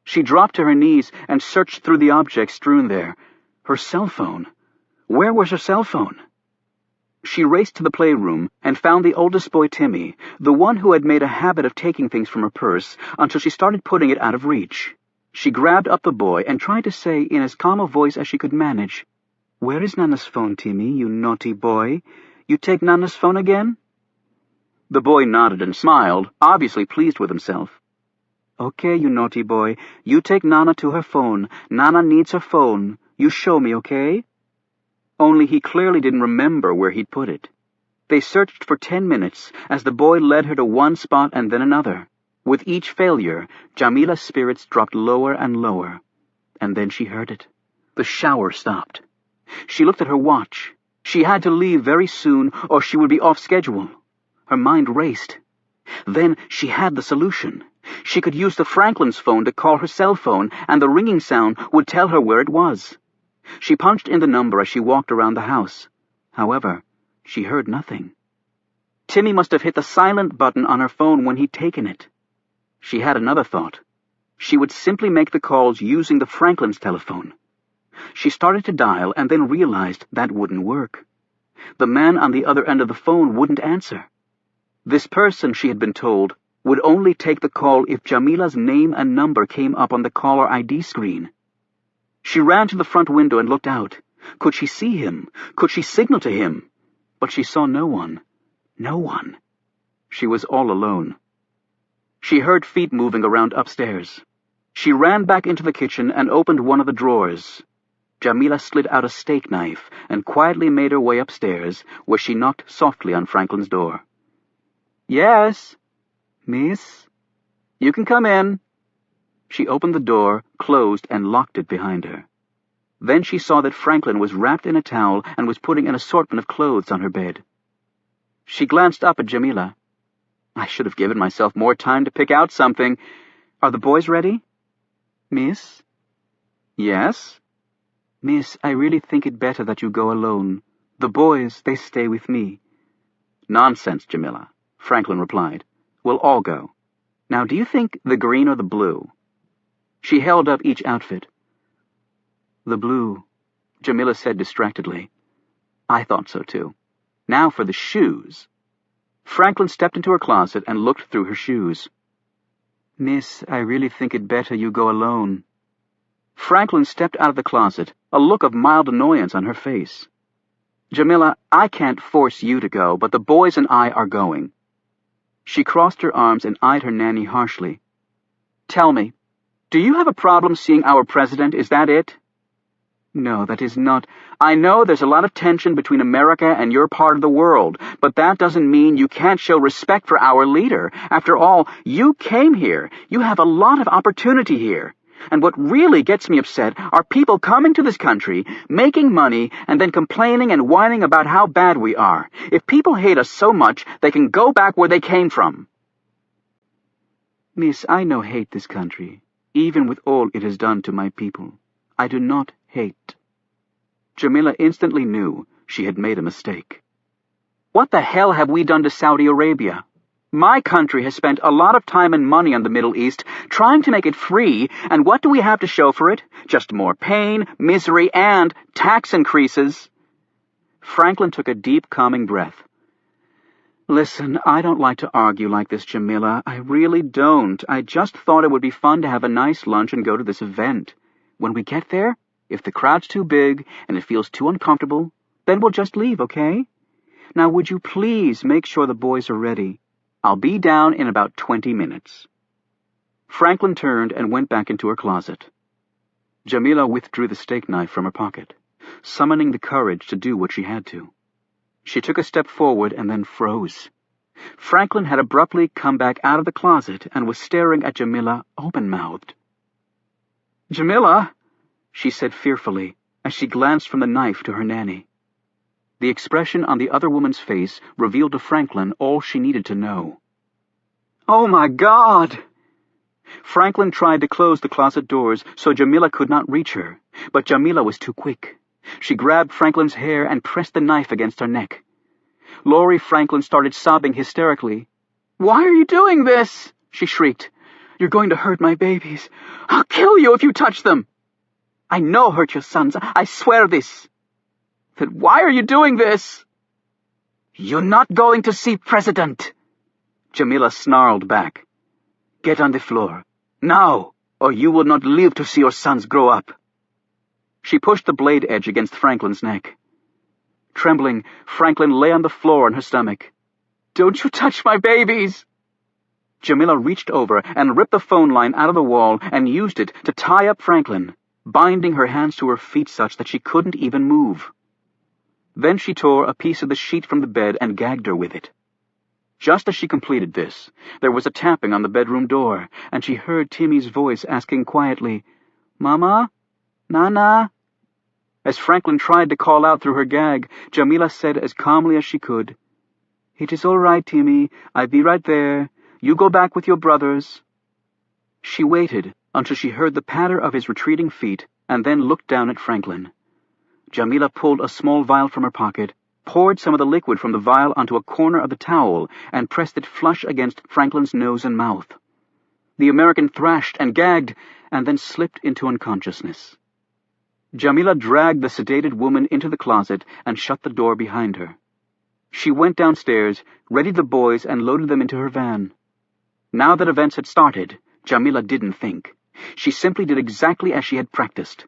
S1: She dropped to her knees and searched through the objects strewn there. Her cell phone. Where was her cell phone? She raced to the playroom and found the oldest boy, Timmy, the one who had made a habit of taking things from her purse until she started putting it out of reach. She grabbed up the boy and tried to say in as calm a voice as she could manage, "Where is Nana's phone, Timmy, you naughty boy? You take Nana's phone again?" The boy nodded and smiled, obviously pleased with himself. "Okay, you naughty boy. You take Nana to her phone. Nana needs her phone. You show me, okay?" Only he clearly didn't remember where he'd put it. They searched for 10 minutes as the boy led her to one spot and then another. With each failure, Jamila's spirits dropped lower and lower. And then she heard it. The shower stopped. She looked at her watch. She had to leave very soon or she would be off schedule. Her mind raced. Then she had the solution. She could use the Franklin's phone to call her cell phone, and the ringing sound would tell her where it was. She punched in the number as she walked around the house. However, she heard nothing. Timmy must have hit the silent button on her phone when he'd taken it. She had another thought. She would simply make the calls using the Franklin's telephone. She started to dial and then realized that wouldn't work. The man on the other end of the phone wouldn't answer. This person, she had been told, would only take the call if Jamila's name and number came up on the caller ID screen. She ran to the front window and looked out. Could she see him? Could she signal to him? But she saw no one. No one. She was all alone. She heard feet moving around upstairs. She ran back into the kitchen and opened one of the drawers. Jamila slid out a steak knife and quietly made her way upstairs, where she knocked softly on Franklin's door. "Yes, miss? You can come in." She opened the door, closed, and locked it behind her. Then she saw that Franklin was wrapped in a towel and was putting an assortment of clothes on her bed. She glanced up at Jamila. "I should have given myself more time to pick out something. Are the boys ready?" "Miss?" "Yes?" "Miss, I really think it better that you go alone. The boys, they stay with me." "Nonsense, Jamila," Franklin replied. "We'll all go. Now, do you think the green or the blue?" She held up each outfit. "The blue," Jamila said distractedly. "I thought so, too. Now for the shoes." Franklin stepped into her closet and looked through her shoes. "Miss, I really think it better you go alone." Franklin stepped out of the closet, a look of mild annoyance on her face. "Jamila, I can't force you to go, but the boys and I are going." She crossed her arms and eyed her nanny harshly. "Tell me, do you have a problem seeing our president? Is that it?" "No, that is not. I know there's a lot of tension between America and your part of the world, but that doesn't mean you can't show respect for our leader. After all, you came here. You have a lot of opportunity here. And what really gets me upset are people coming to this country, making money, and then complaining and whining about how bad we are. If people hate us so much, they can go back where they came from." "Miss, I no hate this country, even with all it has done to my people. I do not hate." Jamila instantly knew she had made a mistake. "What the hell have we done to Saudi Arabia? My country has spent a lot of time and money on the Middle East trying to make it free, and what do we have to show for it? Just more pain, misery, and tax increases." Franklin took a deep, calming breath. "Listen, I don't like to argue like this, Jamila. I really don't. I just thought it would be fun to have a nice lunch and go to this event. When we get there, if the crowd's too big and it feels too uncomfortable, then we'll just leave, okay? Now, would you please make sure the boys are ready? I'll be down in about 20 minutes. Franklin turned and went back into her closet. Jamila withdrew the steak knife from her pocket, summoning the courage to do what she had to. She took a step forward and then froze. Franklin had abruptly come back out of the closet and was staring at Jamila open-mouthed. "Jamila," she said fearfully, as she glanced from the knife to her nanny. The expression on the other woman's face revealed to Franklin all she needed to know. "Oh, my God!" Franklin tried to close the closet doors so Jamila could not reach her, but Jamila was too quick. She grabbed Franklin's hair and pressed the knife against her neck. Laurie Franklin started sobbing hysterically. "Why are you doing this?" she shrieked. "You're going to hurt my babies. I'll kill you if you touch them." "I know I'll hurt your sons. I swear this." "Then why are you doing this?" "You're not going to see President." Jamila snarled back. "Get on the floor. Now, or you will not live to see your sons grow up." She pushed the blade edge against Franklin's neck. Trembling, Franklin lay on the floor on her stomach. "Don't you touch my babies!" Jamila reached over and ripped the phone line out of the wall and used it to tie up Franklin, binding her hands to her feet such that she couldn't even move. Then she tore a piece of the sheet from the bed and gagged her with it. Just as she completed this, there was a tapping on the bedroom door, and she heard Timmy's voice asking quietly, "Mama? Nana?" As Franklin tried to call out through her gag, Jamila said as calmly as she could, "It is all right, Timmy. I'll be right there. You go back with your brothers." She waited until she heard the patter of his retreating feet and then looked down at Franklin. Jamila pulled a small vial from her pocket, poured some of the liquid from the vial onto a corner of the towel, and pressed it flush against Franklin's nose and mouth. The American thrashed and gagged, and then slipped into unconsciousness. Jamila dragged the sedated woman into the closet and shut the door behind her. She went downstairs, readied the boys, and loaded them into her van. Now that events had started, Jamila didn't think. She simply did exactly as she had practiced.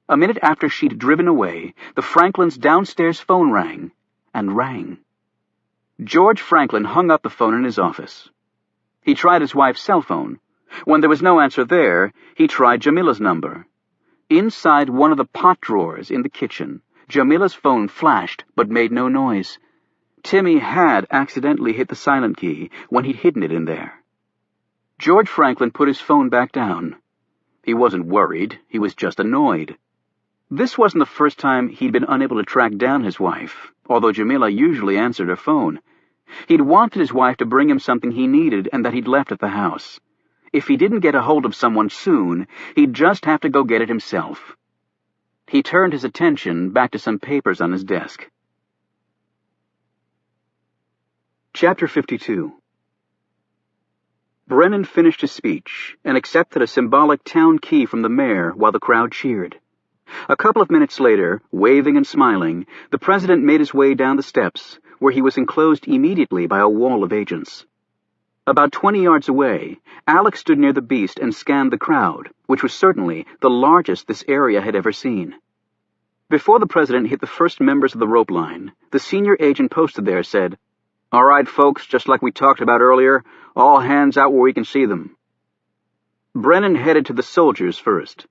S1: A minute after she'd driven away, the Franklins' downstairs phone rang, and rang. George Franklin hung up the phone in his office. He tried his wife's cell phone. When there was no answer there, he tried Jamila's number. Inside one of the pot drawers in the kitchen, Jamila's phone flashed but made no noise. Timmy had accidentally hit the silent key when he'd hidden it in there. George Franklin put his phone back down. He wasn't worried, he was just annoyed. This wasn't the first time he'd been unable to track down his wife, although Jamila usually answered her phone. He'd wanted his wife to bring him something he needed and that he'd left at the house. If he didn't get a hold of someone soon, he'd just have to go get it himself. He turned his attention back to some papers on his desk. Chapter 52. Brennan finished his speech and accepted a symbolic town key from the mayor while the crowd cheered. A couple of minutes later, waving and smiling, the president made his way down the steps, where he was enclosed immediately by a wall of agents. About 20 yards away, Alex stood near the beast and scanned the crowd, which was certainly the largest this area had ever seen. Before the president hit the first members of the rope line, the senior agent posted there said, "All right, folks, just like we talked about earlier, all hands out where we can see them." Brennan headed to the soldiers first.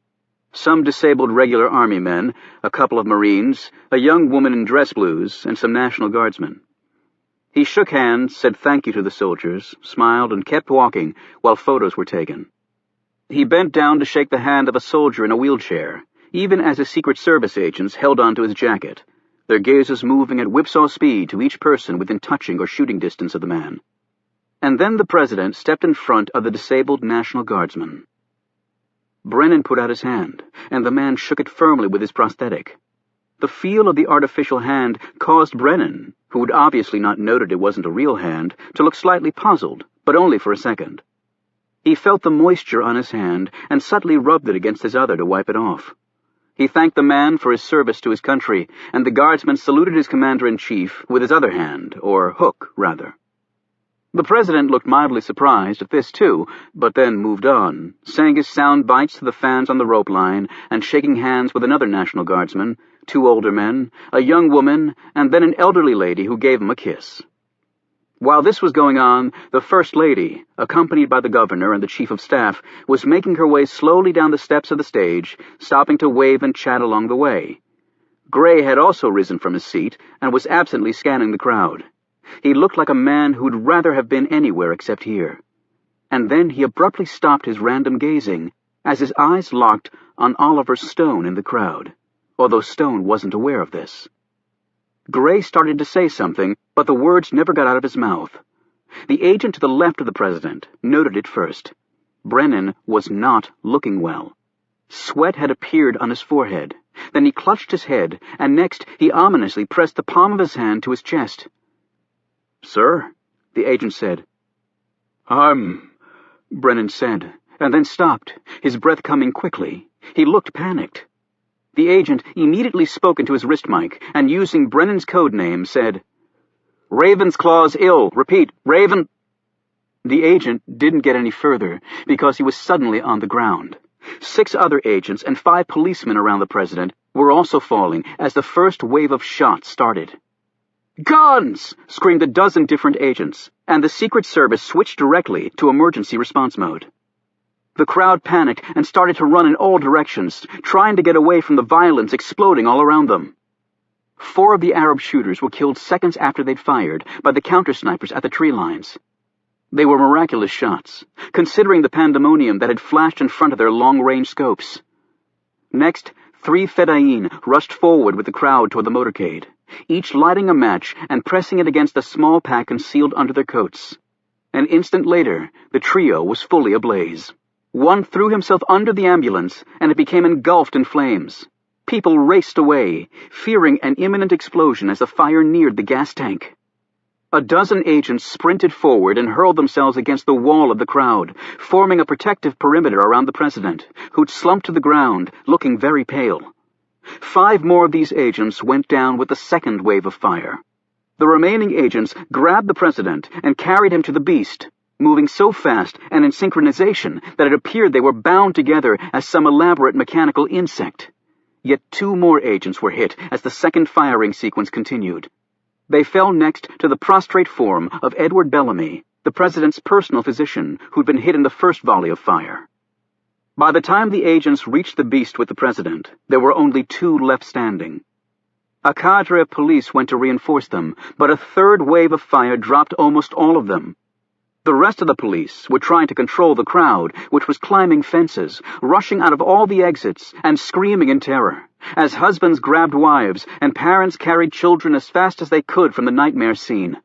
S1: Some disabled regular army men, a couple of Marines, a young woman in dress blues, and some National Guardsmen. He shook hands, said thank you to the soldiers, smiled, and kept walking while photos were taken. He bent down to shake the hand of a soldier in a wheelchair, even as his Secret Service agents held onto his jacket, their gazes moving at whipsaw speed to each person within touching or shooting distance of the man. And then the president stepped in front of the disabled National Guardsman. Brennan put out his hand, and the man shook it firmly with his prosthetic. The feel of the artificial hand caused Brennan, who had obviously not noted it wasn't a real hand, to look slightly puzzled, but only for a second. He felt the moisture on his hand and subtly rubbed it against his other to wipe it off. He thanked the man for his service to his country, and the guardsman saluted his commander-in-chief with his other hand, or hook, rather. The president looked mildly surprised at this, too, but then moved on, saying his sound bites to the fans on the rope line and shaking hands with another National Guardsman, 2 older men, a young woman, and then an elderly lady who gave him a kiss. While this was going on, the First Lady, accompanied by the governor and the chief of staff, was making her way slowly down the steps of the stage, stopping to wave and chat along the way. Gray had also risen from his seat and was absently scanning the crowd. He looked like a man who'd rather have been anywhere except here. And then he abruptly stopped his random gazing as his eyes locked on Oliver Stone in the crowd, although Stone wasn't aware of this. Gray started to say something, but the words never got out of his mouth. The agent to the left of the president noted it first. Brennan was not looking well. Sweat had appeared on his forehead. Then he clutched his head, and next he ominously pressed the palm of his hand to his chest. "Sir," the agent said. Brennan said, and then stopped, his breath coming quickly. He looked panicked. The agent immediately spoke into his wrist mic, and using Brennan's code name, said, "Ravensclaw's ill. Repeat, Raven—" The agent didn't get any further, because he was suddenly on the ground. 6 other agents and 5 policemen around the president were also falling as the first wave of shots started. "Guns!" screamed a dozen different agents, and the Secret Service switched directly to emergency response mode. The crowd panicked and started to run in all directions, trying to get away from the violence exploding all around them. 4 of the Arab shooters were killed seconds after they'd fired by the counter-snipers at the tree lines. They were miraculous shots, considering the pandemonium that had flashed in front of their long-range scopes. Next, 3 Fedayeen rushed forward with the crowd toward the motorcade, each lighting a match and pressing it against a small pack concealed under their coats. An instant later, the trio was fully ablaze. One threw himself under the ambulance, and it became engulfed in flames. People raced away, fearing an imminent explosion as the fire neared the gas tank. A dozen agents sprinted forward and hurled themselves against the wall of the crowd, forming a protective perimeter around the president, who'd slumped to the ground, looking very pale. 5 more of these agents went down with the second wave of fire. The remaining agents grabbed the president and carried him to the beast, moving so fast and in synchronization that it appeared they were bound together as some elaborate mechanical insect. Yet 2 more agents were hit as the second firing sequence continued. They fell next to the prostrate form of Edward Bellamy, the president's personal physician, who'd been hit in the first volley of fire. By the time the agents reached the beast with the president, there were only 2 left standing. A cadre of police went to reinforce them, but a third wave of fire dropped almost all of them. The rest of the police were trying to control the crowd, which was climbing fences, rushing out of all the exits, and screaming in terror, as husbands grabbed wives and parents carried children as fast as they could from the nightmare scene.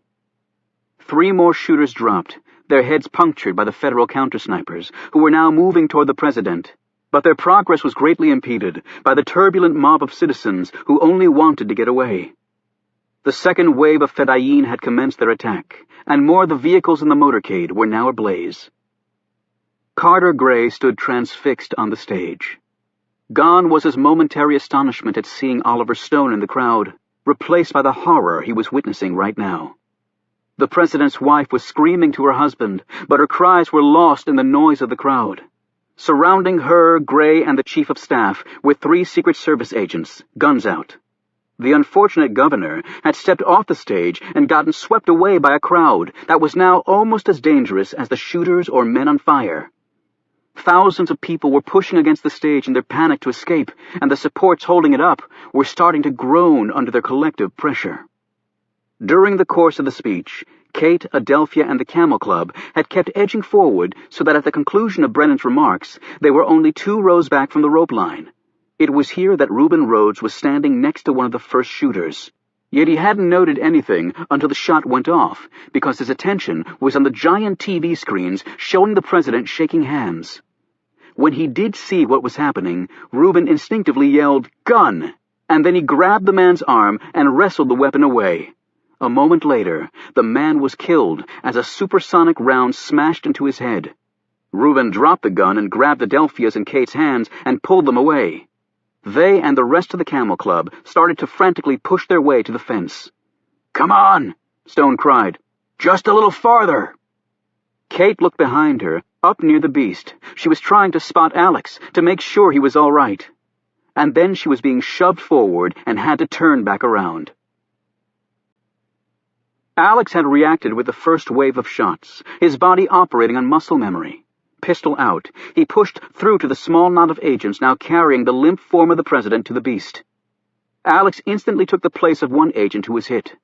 S1: 3 more shooters dropped, their heads punctured by the federal countersnipers, who were now moving toward the president. But their progress was greatly impeded by the turbulent mob of citizens who only wanted to get away. The second wave of Fedayeen had commenced their attack, and more of the vehicles in the motorcade were now ablaze. Carter Gray stood transfixed on the stage. Gone was his momentary astonishment at seeing Oliver Stone in the crowd, replaced by the horror he was witnessing right now. The president's wife was screaming to her husband, but her cries were lost in the noise of the crowd. Surrounding her, Gray and the chief of staff were 3 Secret Service agents, guns out. The unfortunate governor had stepped off the stage and gotten swept away by a crowd that was now almost as dangerous as the shooters or men on fire. Thousands of people were pushing against the stage in their panic to escape, and the supports holding it up were starting to groan under their collective pressure. During the course of the speech, Kate, Adelphia, and the Camel Club had kept edging forward so that at the conclusion of Brennan's remarks, they were only 2 rows back from the rope line. It was here that Reuben Rhodes was standing next to one of the first shooters. Yet he hadn't noted anything until the shot went off, because his attention was on the giant TV screens showing the president shaking hands. When he did see what was happening, Reuben instinctively yelled, "Gun!" and then he grabbed the man's arm and wrestled the weapon away. A moment later, the man was killed as a supersonic round smashed into his head. Reuben dropped the gun and grabbed Adelphia's and Kate's hands and pulled them away. They and the rest of the Camel Club started to frantically push their way to the fence. "Come on!" Stone cried. "Just a little farther!" Kate looked behind her, up near the beast. She was trying to spot Alex to make sure he was all right. And then she was being shoved forward and had to turn back around. Alex had reacted with the first wave of shots, his body operating on muscle memory. Pistol out, he pushed through to the small knot of agents now carrying the limp form of the president to the beast. Alex instantly took the place of one agent who was hit.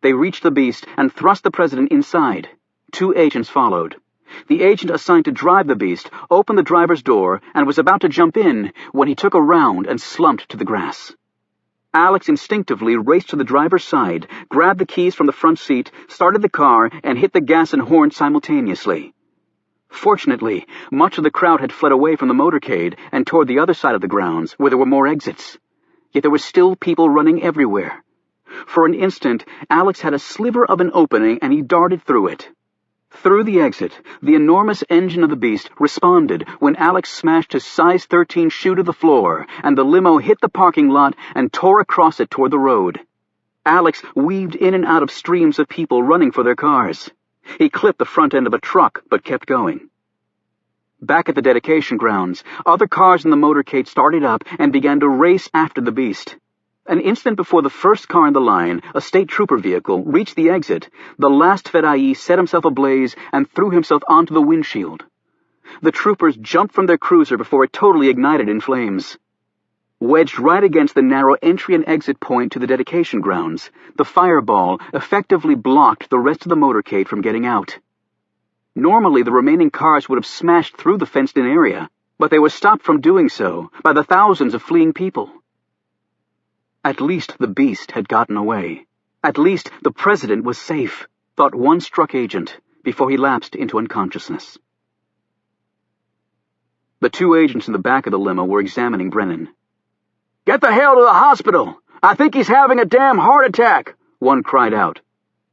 S1: They reached the beast and thrust the president inside. 2 agents followed. The agent assigned to drive the beast opened the driver's door and was about to jump in when he took a round and slumped to the grass. Alex instinctively raced to the driver's side, grabbed the keys from the front seat, started the car, and hit the gas and horn simultaneously. Fortunately, much of the crowd had fled away from the motorcade and toward the other side of the grounds, where there were more exits. Yet there were still people running everywhere. For an instant, Alex had a sliver of an opening, and he darted through it. Through the exit, the enormous engine of the beast responded when Alex smashed his size 13 shoe to the floor, and the limo hit the parking lot and tore across it toward the road. Alex weaved in and out of streams of people running for their cars. He clipped the front end of a truck, but kept going. Back at the dedication grounds, other cars in the motorcade started up and began to race after the beast. An instant before the first car in the line, a state trooper vehicle, reached the exit, the last Fedayeen set himself ablaze and threw himself onto the windshield. The troopers jumped from their cruiser before it totally ignited in flames. Wedged right against the narrow entry and exit point to the dedication grounds, the fireball effectively blocked the rest of the motorcade from getting out. Normally, the remaining cars would have smashed through the fenced-in area, but they were stopped from doing so by the thousands of fleeing people. At least the beast had gotten away. At least the president was safe, thought one struck agent, before he lapsed into unconsciousness. The 2 agents in the back of the limo were examining Brennan. "Get the hell to the hospital! I think he's having a damn heart attack!" one cried out.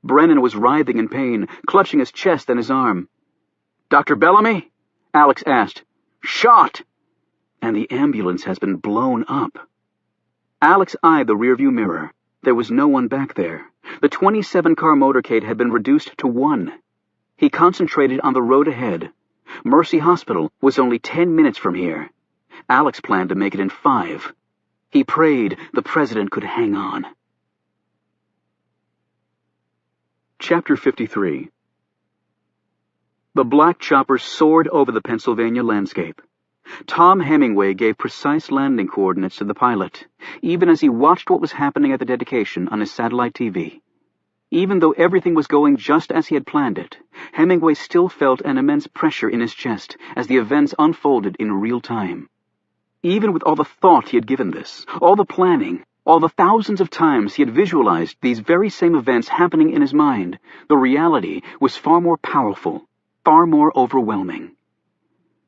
S1: Brennan was writhing in pain, clutching his chest and his arm. "Dr. Bellamy?" Alex asked. "Shot! And the ambulance has been blown up." Alex eyed the rearview mirror. There was no one back there. The 27-car motorcade had been reduced to 1. He concentrated on the road ahead. Mercy Hospital was only 10 minutes from here. Alex planned to make it in 5. He prayed the president could hang on. Chapter 53. The black chopper soared over the Pennsylvania landscape. Tom Hemingway gave precise landing coordinates to the pilot, even as he watched what was happening at the dedication on his satellite TV. Even though everything was going just as he had planned it, Hemingway still felt an immense pressure in his chest as the events unfolded in real time. Even with all the thought he had given this, all the planning, all the thousands of times he had visualized these very same events happening in his mind, the reality was far more powerful, far more overwhelming.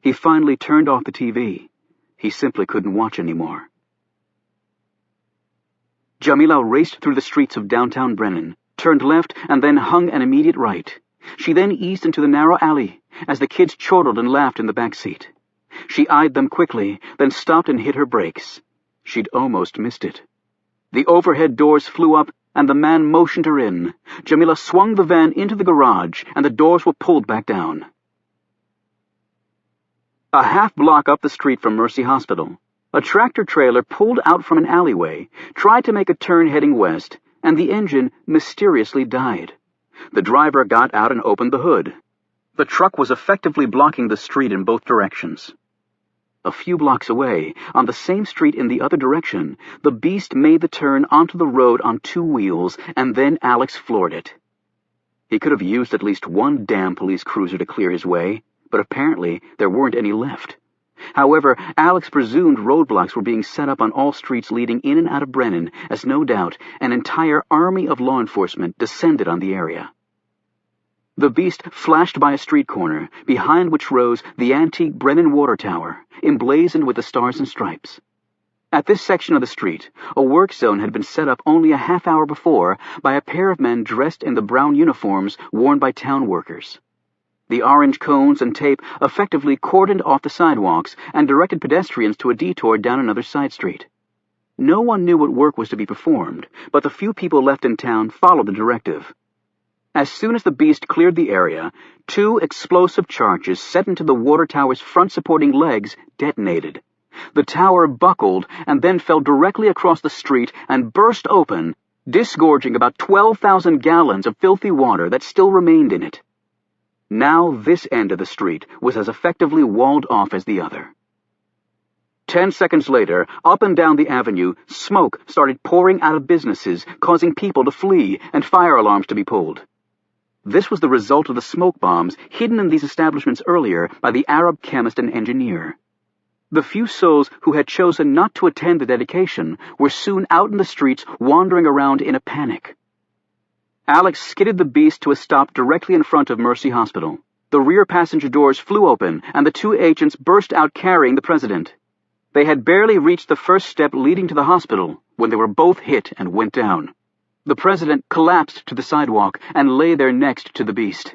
S1: He finally turned off the TV. He simply couldn't watch anymore. Jamila raced through the streets of downtown Brennan, turned left, and then hung an immediate right. She then eased into the narrow alley as the kids chortled and laughed in the back seat. She eyed them quickly, then stopped and hit her brakes. She'd almost missed it. The overhead doors flew up, and the man motioned her in. Jamila swung the van into the garage, and the doors were pulled back down. A half-block up the street from Mercy Hospital, a tractor-trailer pulled out from an alleyway, tried to make a turn heading west, and the engine mysteriously died. The driver got out and opened the hood. The truck was effectively blocking the street in both directions. A few blocks away, on the same street in the other direction, the beast made the turn onto the road on 2 wheels, and then Alex floored it. He could have used at least one damn police cruiser to clear his way, but apparently there weren't any left. However, Alex presumed roadblocks were being set up on all streets leading in and out of Brennan, as no doubt an entire army of law enforcement descended on the area. The beast flashed by a street corner, behind which rose the antique Brennan Water Tower, emblazoned with the stars and stripes. At this section of the street, a work zone had been set up only a half hour before by a pair of men dressed in the brown uniforms worn by town workers. The orange cones and tape effectively cordoned off the sidewalks and directed pedestrians to a detour down another side street. No one knew what work was to be performed, but the few people left in town followed the directive. As soon as the beast cleared the area, 2 explosive charges set into the water tower's front supporting legs detonated. The tower buckled and then fell directly across the street and burst open, disgorging about 12,000 gallons of filthy water that still remained in it. Now this end of the street was as effectively walled off as the other. 10 seconds later, up and down the avenue, smoke started pouring out of businesses, causing people to flee and fire alarms to be pulled. This was the result of the smoke bombs hidden in these establishments earlier by the Arab chemist and engineer. The few souls who had chosen not to attend the dedication were soon out in the streets wandering around in a panic. Alex skidded the beast to a stop directly in front of Mercy Hospital. The rear passenger doors flew open, and the 2 agents burst out carrying the president. They had barely reached the first step leading to the hospital when they were both hit and went down. The president collapsed to the sidewalk and lay there next to the beast.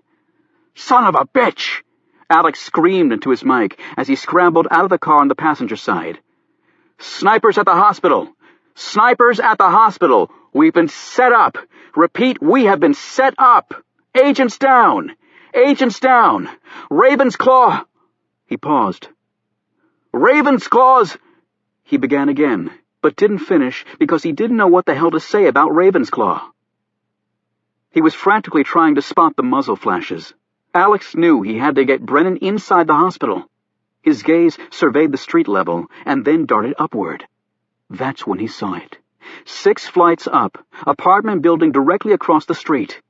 S1: "Son of a bitch!" Alex screamed into his mic as he scrambled out of the car on the passenger side. "Snipers at the hospital! Snipers at the hospital! We've been set up! Repeat, we have been set up! Agents down! Agents down! Raven's Claw!" He paused. "Raven's Claws!" He began again, but didn't finish because he didn't know what the hell to say about Raven's Claw. He was frantically trying to spot the muzzle flashes. Alex knew he had to get Brennan inside the hospital. His gaze surveyed the street level and then darted upward. That's when he saw it. 6 flights up, apartment building directly across the street.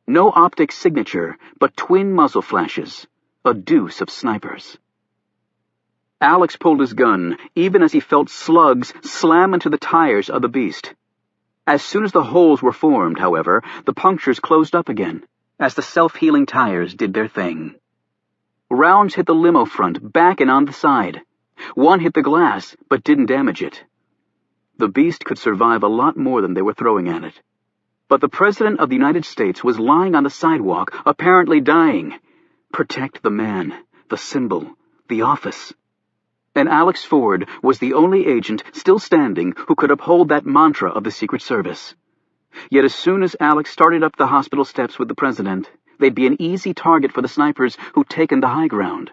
S1: No optic signature, but twin muzzle flashes. A deuce of snipers. Alex pulled his gun, even as he felt slugs slam into the tires of the beast. As soon as the holes were formed, however, the punctures closed up again, as the self-healing tires did their thing. Rounds hit the limo front, back and on the side. One hit the glass, but didn't damage it. The beast could survive a lot more than they were throwing at it. But the President of the United States was lying on the sidewalk, apparently dying. Protect the man, the symbol, the office. And Alex Ford was the only agent still standing who could uphold that mantra of the Secret Service. Yet as soon as Alex started up the hospital steps with the President, they'd be an easy target for the snipers who'd taken the high ground.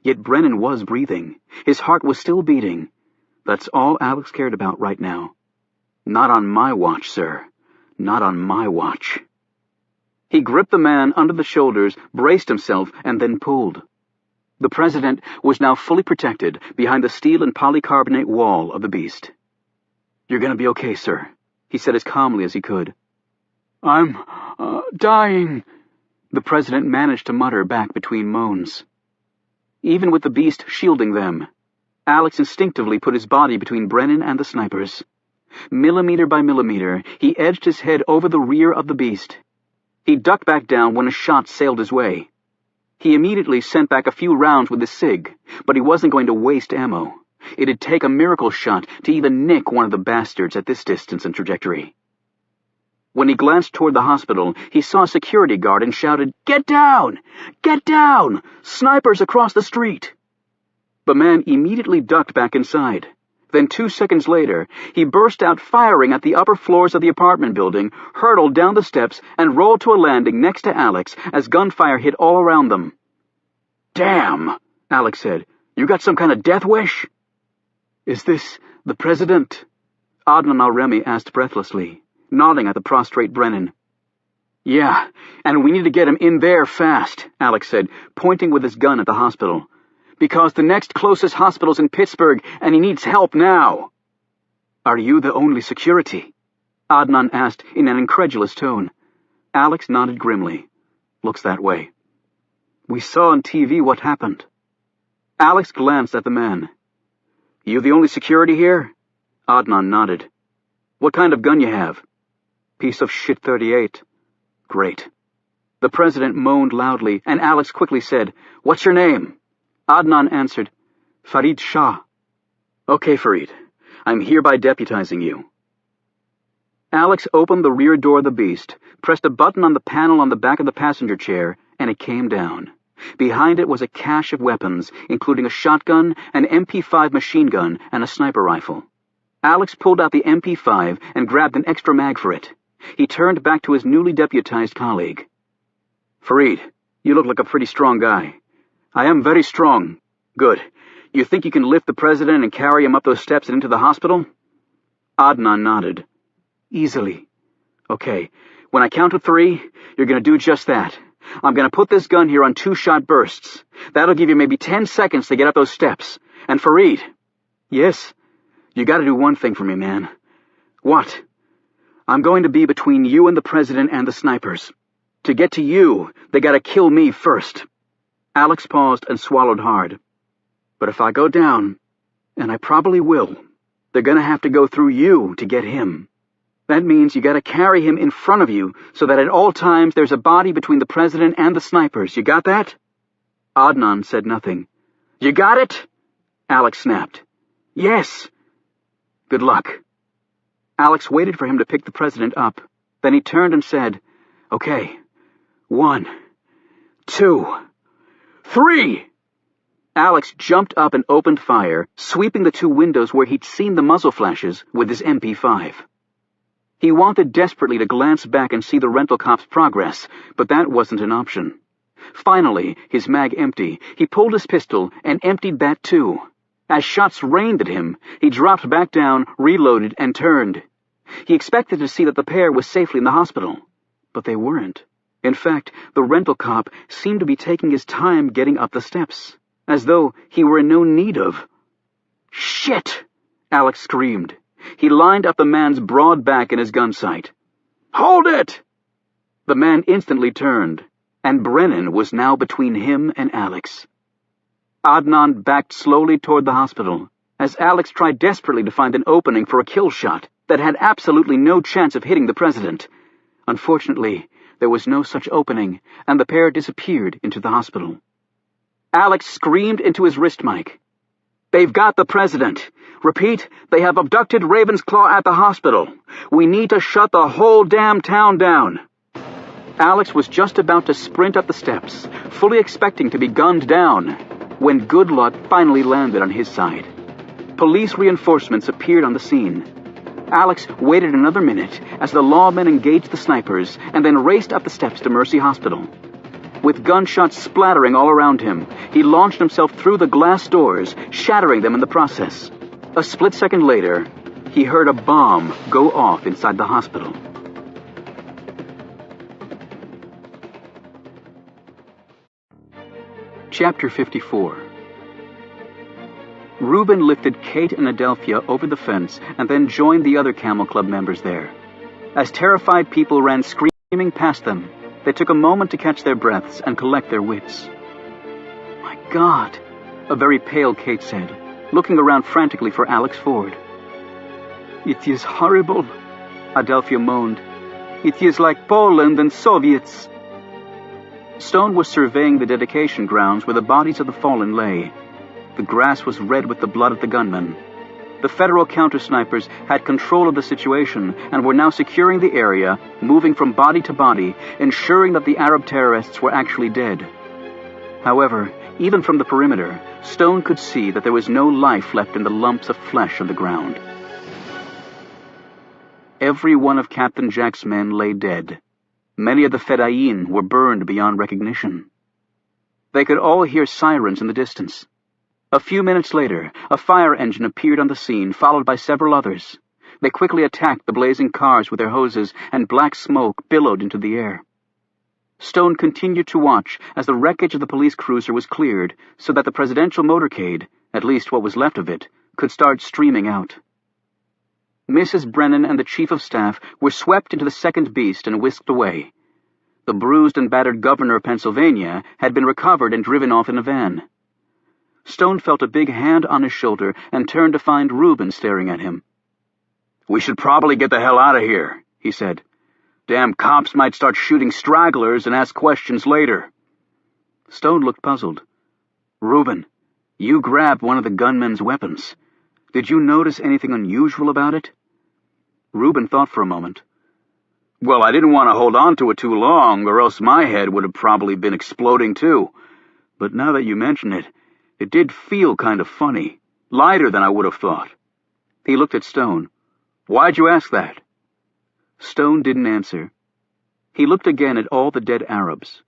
S1: Yet Brennan was breathing. His heart was still beating. That's all Alex cared about right now. Not on my watch, sir. Not on my watch. He gripped the man under the shoulders, braced himself, and then pulled. The President was now fully protected behind the steel and polycarbonate wall of the beast. "You're going to be okay, sir," he said as calmly as he could. "I'm dying," the President managed to mutter back between moans. Even with the beast shielding them, Alex instinctively put his body between Brennan and the snipers. Millimeter by millimeter, he edged his head over the rear of the beast. He ducked back down when a shot sailed his way. He immediately sent back a few rounds with his SIG, but he wasn't going to waste ammo. It'd take a miracle shot to even nick one of the bastards at this distance and trajectory. When he glanced toward the hospital, he saw a security guard and shouted, "Get down! Get down! Snipers across the street!" The man immediately ducked back inside. Then 2 seconds later, he burst out firing at the upper floors of the apartment building, hurtled down the steps, and rolled to a landing next to Alex as gunfire hit all around them. "Damn," Alex said. "You got some kind of death wish?" "Is this the President?" Adnan al-Remi asked breathlessly, nodding at the prostrate Brennan. "Yeah, and we need to get him in there fast," Alex said, pointing with his gun at the hospital. "Because the next closest hospital's in Pittsburgh, and he needs help now." "Are you the only security?" Adnan asked in an incredulous tone. Alex nodded grimly. "Looks that way." "We saw on TV what happened." Alex glanced at the man. "You the only security here?" Adnan nodded. "What kind of gun you have?" "Piece of shit 38. "Great." The President moaned loudly, and Alex quickly said, "What's your name?" Adnan answered, "Farid Shah." "Okay, Farid. I'm hereby deputizing you." Alex opened the rear door of the beast, pressed a button on the panel on the back of the passenger chair, and it came down. Behind it was a cache of weapons, including a shotgun, an MP5 machine gun, and a sniper rifle. Alex pulled out the MP5 and grabbed an extra mag for it. He turned back to his newly deputized colleague. "Farid, you look like a pretty strong guy." "I am very strong." "Good. You think you can lift the President and carry him up those steps and into the hospital?" Adnan nodded. "Easily." "Okay. When I count to 3, you're going to do just that. I'm going to put this gun here on 2-shot bursts. That'll give you maybe 10 seconds to get up those steps. And Farid." "Yes?" "You got to do one thing for me, man." "What?" "I'm going to be between you and the President and the snipers. To get to you, they got to kill me first." Alex paused and swallowed hard. "But if I go down, and I probably will, they're going to have to go through you to get him. That means you got to carry him in front of you so that at all times there's a body between the President and the snipers. You got that?" Adnan said nothing. "You got it?" Alex snapped. "Yes." "Good luck." Alex waited for him to pick the President up. Then he turned and said, "Okay. 1, 2, 3." Alex jumped up and opened fire, sweeping the 2 windows where he'd seen the muzzle flashes with his MP5. He wanted desperately to glance back and see the rental cop's progress, but that wasn't an option. Finally, his mag empty, he pulled his pistol and emptied that too. As shots rained at him, he dropped back down, reloaded, and turned. He expected to see that the pair was safely in the hospital, but they weren't. In fact, the rental cop seemed to be taking his time getting up the steps, as though he were in no need of. "Shit!" Alex screamed. He lined up the man's broad back in his gun sight. "Hold it!" The man instantly turned, and Brennan was now between him and Alex. Adnan backed slowly toward the hospital, as Alex tried desperately to find an opening for a kill shot that had absolutely no chance of hitting the President. Unfortunately, there was no such opening, and the pair disappeared into the hospital. Alex screamed into his wrist mic. They've got the president. Repeat, they have abducted Ravensclaw at the hospital. We need to shut the whole damn town down. Alex was just about to sprint up the steps, fully expecting to be gunned down, when good luck finally landed on his side. Police reinforcements appeared on the scene. Alex waited another minute as the lawmen engaged the snipers and then raced up the steps to Mercy Hospital. With gunshots splattering all around him, he launched himself through the glass doors, shattering them in the process. A split second later, he heard a bomb go off inside the hospital. Chapter 54. Reuben lifted Kate and Adelphia over the fence and then joined the other Camel Club members there. As terrified people ran screaming past them, they took a moment to catch their breaths and collect their wits. "My God," a very pale Kate said, looking around frantically for Alex Ford. "It is horrible," Adelphia moaned. "It is like Poland and Soviets." Stone was surveying the dedication grounds where the bodies of the fallen lay. The grass was red with the blood of the gunmen. The federal counter-snipers had control of the situation and were now securing the area, moving from body to body, ensuring that the Arab terrorists were actually dead. However, even from the perimeter, Stone could see that there was no life left in the lumps of flesh on the ground. Every one of Captain Jack's men lay dead. Many of the Fedayeen were burned beyond recognition. They could all hear sirens in the distance. A few minutes later, a fire engine appeared on the scene, followed by several others. They quickly attacked the blazing cars with their hoses, and black smoke billowed into the air. Stone continued to watch as the wreckage of the police cruiser was cleared so that the presidential motorcade, at least what was left of it, could start streaming out. Mrs. Brennan and the chief of staff were swept into the second beast and whisked away. The bruised and battered governor of Pennsylvania had been recovered and driven off in a van. Stone felt a big hand on his shoulder and turned to find Reuben staring at him. "We should probably get the hell out of here," he said. "Damn cops might start shooting stragglers and ask questions later." Stone looked puzzled. "Reuben, you grabbed one of the gunmen's weapons. Did you notice anything unusual about it?" Reuben thought for a moment. "Well, I didn't want to hold on to it too long, or else my head would have probably been exploding too. But now that you mention it, it did feel kind of funny, lighter than I would have thought." He looked at Stone. "Why'd you ask that?" Stone didn't answer. He looked again at all the dead Arabs.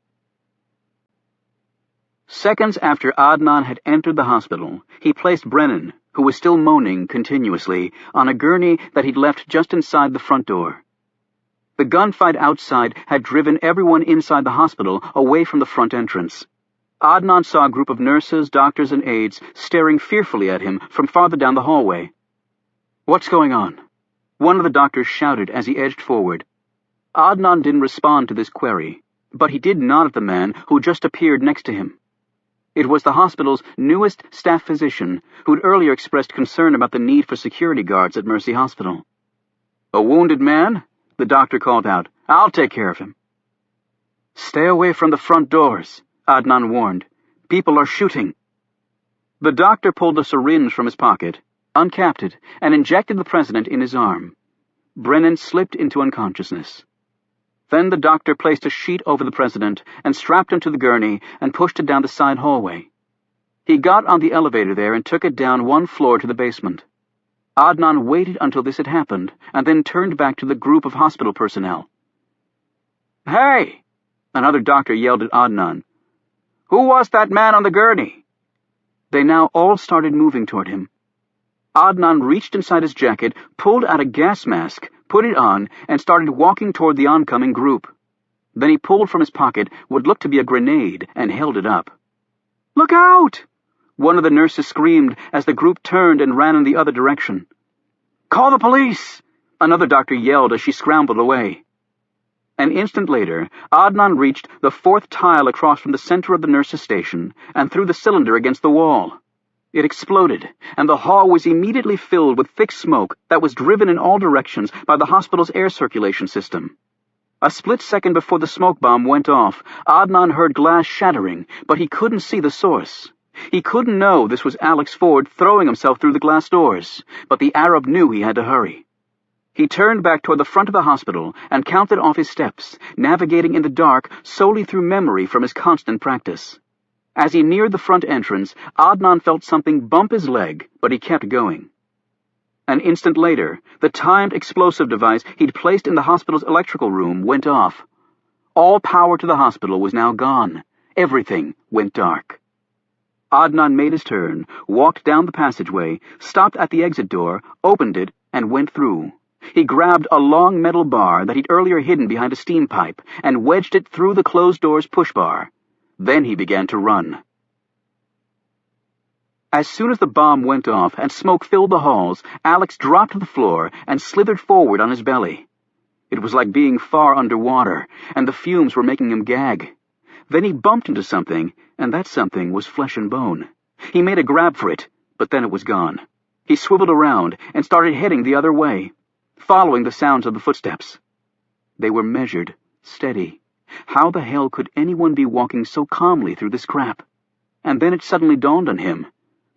S1: Seconds after Adnan had entered the hospital, he placed Brennan, who was still moaning continuously, on a gurney that he'd left just inside the front door. The gunfight outside had driven everyone inside the hospital away from the front entrance. Adnan saw a group of nurses, doctors, and aides staring fearfully at him from farther down the hallway. "What's going on?" one of the doctors shouted as he edged forward. Adnan didn't respond to this query, but he did nod at the man who just appeared next to him. It was the hospital's newest staff physician, who'd earlier expressed concern about the need for security guards at Mercy Hospital. "A wounded man?" the doctor called out. "I'll take care of him." "Stay away from the front doors," Adnan warned. "People are shooting." The doctor pulled a syringe from his pocket, uncapped it, and injected the president in his arm. Brennan slipped into unconsciousness. Then the doctor placed a sheet over the president and strapped him to the gurney and pushed it down the side hallway. He got on the elevator there and took it down one floor to the basement. Adnan waited until this had happened and then turned back to the group of hospital personnel. "Hey!" another doctor yelled at Adnan. "Who was that man on the gurney?" They now all started moving toward him. Adnan reached inside his jacket, pulled out a gas mask, put it on, and started walking toward the oncoming group. Then he pulled from his pocket what looked to be a grenade and held it up. "Look out!" one of the nurses screamed as the group turned and ran in the other direction. "Call the police!" another doctor yelled as she scrambled away. An instant later, Adnan reached the fourth tile across from the center of the nurses' station and threw the cylinder against the wall. It exploded, and the hall was immediately filled with thick smoke that was driven in all directions by the hospital's air circulation system. A split second before the smoke bomb went off, Adnan heard glass shattering, but he couldn't see the source. He couldn't know this was Alex Ford throwing himself through the glass doors, but the Arab knew he had to hurry. He turned back toward the front of the hospital and counted off his steps, navigating in the dark solely through memory from his constant practice. As he neared the front entrance, Adnan felt something bump his leg, but he kept going. An instant later, the timed explosive device he'd placed in the hospital's electrical room went off. All power to the hospital was now gone. Everything went dark. Adnan made his turn, walked down the passageway, stopped at the exit door, opened it, and went through. He grabbed a long metal bar that he'd earlier hidden behind a steam pipe and wedged it through the closed door's push bar. Then he began to run. As soon as the bomb went off and smoke filled the halls, Alex dropped to the floor and slithered forward on his belly. It was like being far underwater, and the fumes were making him gag. Then he bumped into something, and that something was flesh and bone. He made a grab for it, but then it was gone. He swiveled around and started heading the other way, following the sounds of the footsteps. They were measured, steady. How the hell could anyone be walking so calmly through this crap? And then it suddenly dawned on him,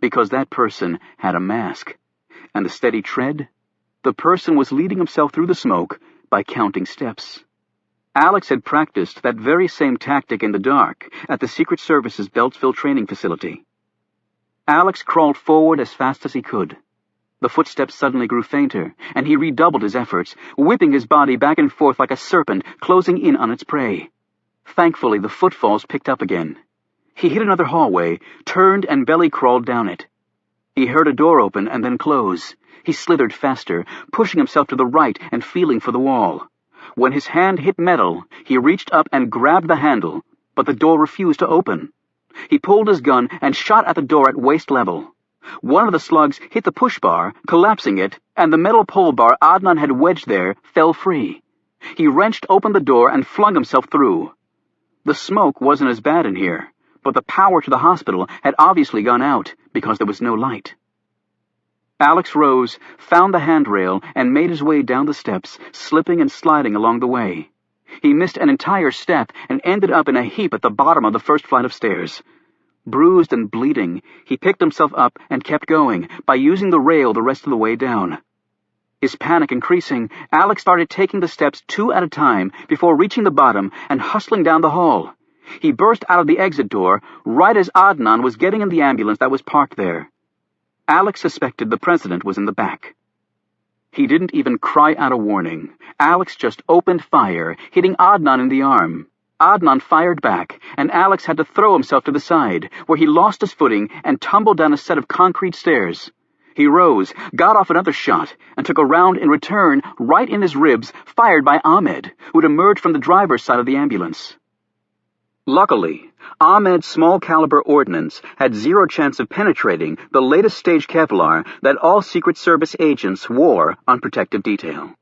S1: because that person had a mask. And the steady tread? The person was leading himself through the smoke by counting steps. Alex had practiced that very same tactic in the dark at the Secret Service's Beltsville training facility. Alex crawled forward as fast as he could. The footsteps suddenly grew fainter, and he redoubled his efforts, whipping his body back and forth like a serpent closing in on its prey. Thankfully, the footfalls picked up again. He hit another hallway, turned and belly-crawled down it. He heard a door open and then close. He slithered faster, pushing himself to the right and feeling for the wall. When his hand hit metal, he reached up and grabbed the handle, but the door refused to open. He pulled his gun and shot at the door at waist level. One of the slugs hit the push bar, collapsing it, and the metal pole bar Adnan had wedged there fell free. He wrenched open the door and flung himself through. The smoke wasn't as bad in here, but the power to the hospital had obviously gone out because there was no light. Alex rose, found the handrail, and made his way down the steps, slipping and sliding along the way. He missed an entire step and ended up in a heap at the bottom of the first flight of stairs. Bruised and bleeding, he picked himself up and kept going by using the rail the rest of the way down. His panic increasing, Alex started taking the steps 2 at a time before reaching the bottom and hustling down the hall. He burst out of the exit door right as Adnan was getting in the ambulance that was parked there. Alex suspected the president was in the back. He didn't even cry out a warning. Alex just opened fire, hitting Adnan in the arm. Adnan fired back, and Alex had to throw himself to the side, where he lost his footing and tumbled down a set of concrete stairs. He rose, got off another shot, and took a round in return right in his ribs, fired by Ahmed, who'd emerged from the driver's side of the ambulance. Luckily, Ahmed's small-caliber ordnance had zero chance of penetrating the latest stage Kevlar that all Secret Service agents wore on protective detail.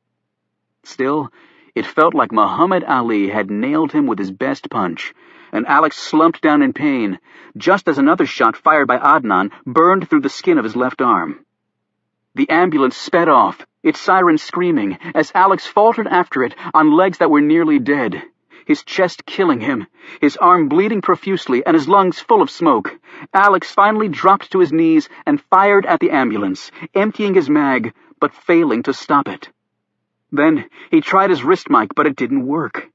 S1: Still, it felt like Muhammad Ali had nailed him with his best punch, and Alex slumped down in pain, just as another shot fired by Adnan burned through the skin of his left arm. The ambulance sped off, its siren screaming, as Alex faltered after it on legs that were nearly dead. His chest killing him, his arm bleeding profusely and his lungs full of smoke. Alex finally dropped to his knees and fired at the ambulance, emptying his mag, but failing to stop it. Then he tried his wrist mic, but it didn't work.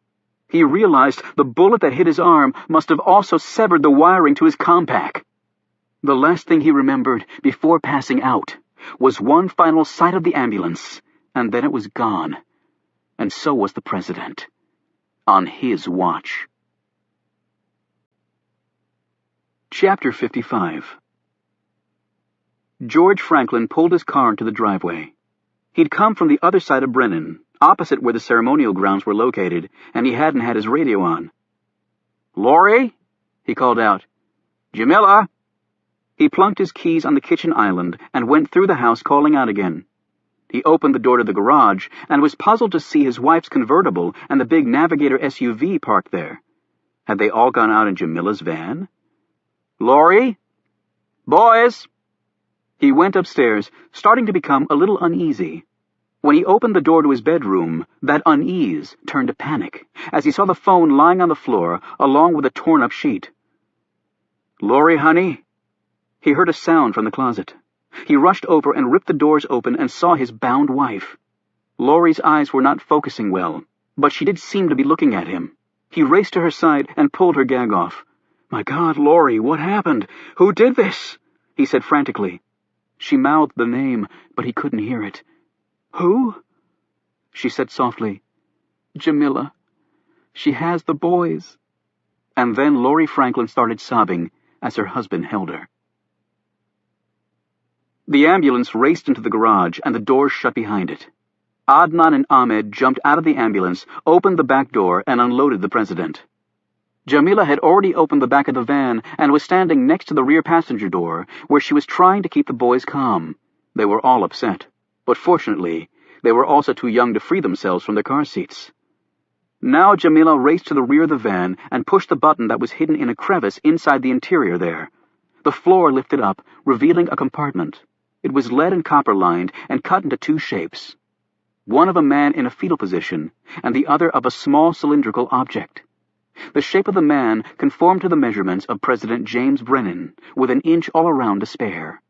S1: He realized the bullet that hit his arm must have also severed the wiring to his compact. The last thing he remembered before passing out was one final sight of the ambulance, and then it was gone. And so was the president. On his watch. Chapter 55. George Franklin pulled his car into the driveway. He'd come from the other side of Brennan, opposite where the ceremonial grounds were located, and he hadn't had his radio on. "Laurie?" he called out. "Jamila?" He plunked his keys on the kitchen island and went through the house calling out again. He opened the door to the garage and was puzzled to see his wife's convertible and the big Navigator SUV parked there. Had they all gone out in Jamila's van? "Laurie? Boys?" He went upstairs, starting to become a little uneasy. When he opened the door to his bedroom, that unease turned to panic, as he saw the phone lying on the floor along with a torn-up sheet. "Laurie, honey?" He heard a sound from the closet. He rushed over and ripped the doors open and saw his bound wife. Laurie's eyes were not focusing well, but she did seem to be looking at him. He raced to her side and pulled her gag off. "My God, Laurie, what happened? Who did this?" he said frantically. She mouthed the name, but he couldn't hear it. "Who?" she said softly. "Jamila. She has the boys." And then Laurie Franklin started sobbing as her husband held her. The ambulance raced into the garage, and the doors shut behind it. Adnan and Ahmed jumped out of the ambulance, opened the back door, and unloaded the president. Jamila had already opened the back of the van and was standing next to the rear passenger door, where she was trying to keep the boys calm. They were all upset, but fortunately, they were also too young to free themselves from their car seats. Now Jamila raced to the rear of the van and pushed the button that was hidden in a crevice inside the interior there. The floor lifted up, revealing a compartment. It was lead and copper-lined and cut into two shapes, one of a man in a fetal position, and the other of a small cylindrical object. The shape of the man conformed to the measurements of President James Brennan, with an inch all around to spare.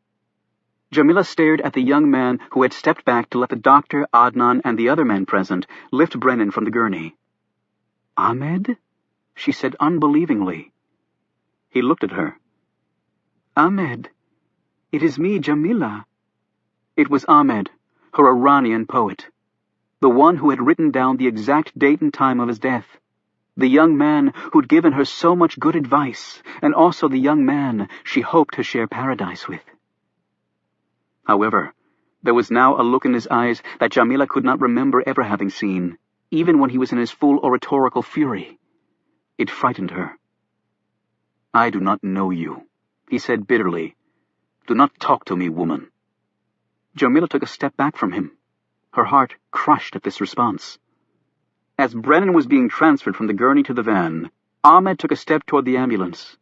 S1: Jamila stared at the young man who had stepped back to let the doctor, Adnan, and the other men present lift Brennan from the gurney. "Ahmed?" she said unbelievingly. He looked at her. "Ahmed, it is me, Jamila." It was Ahmed, her Iranian poet, the one who had written down the exact date and time of his death, the young man who'd given her so much good advice, and also the young man she hoped to share paradise with. However, there was now a look in his eyes that Jamila could not remember ever having seen, even when he was in his full oratorical fury. It frightened her. "I do not know you," he said bitterly. "Do not talk to me, woman." Jamila took a step back from him, her heart crushed at this response. As Brennan was being transferred from the gurney to the van, Ahmed took a step toward the ambulance.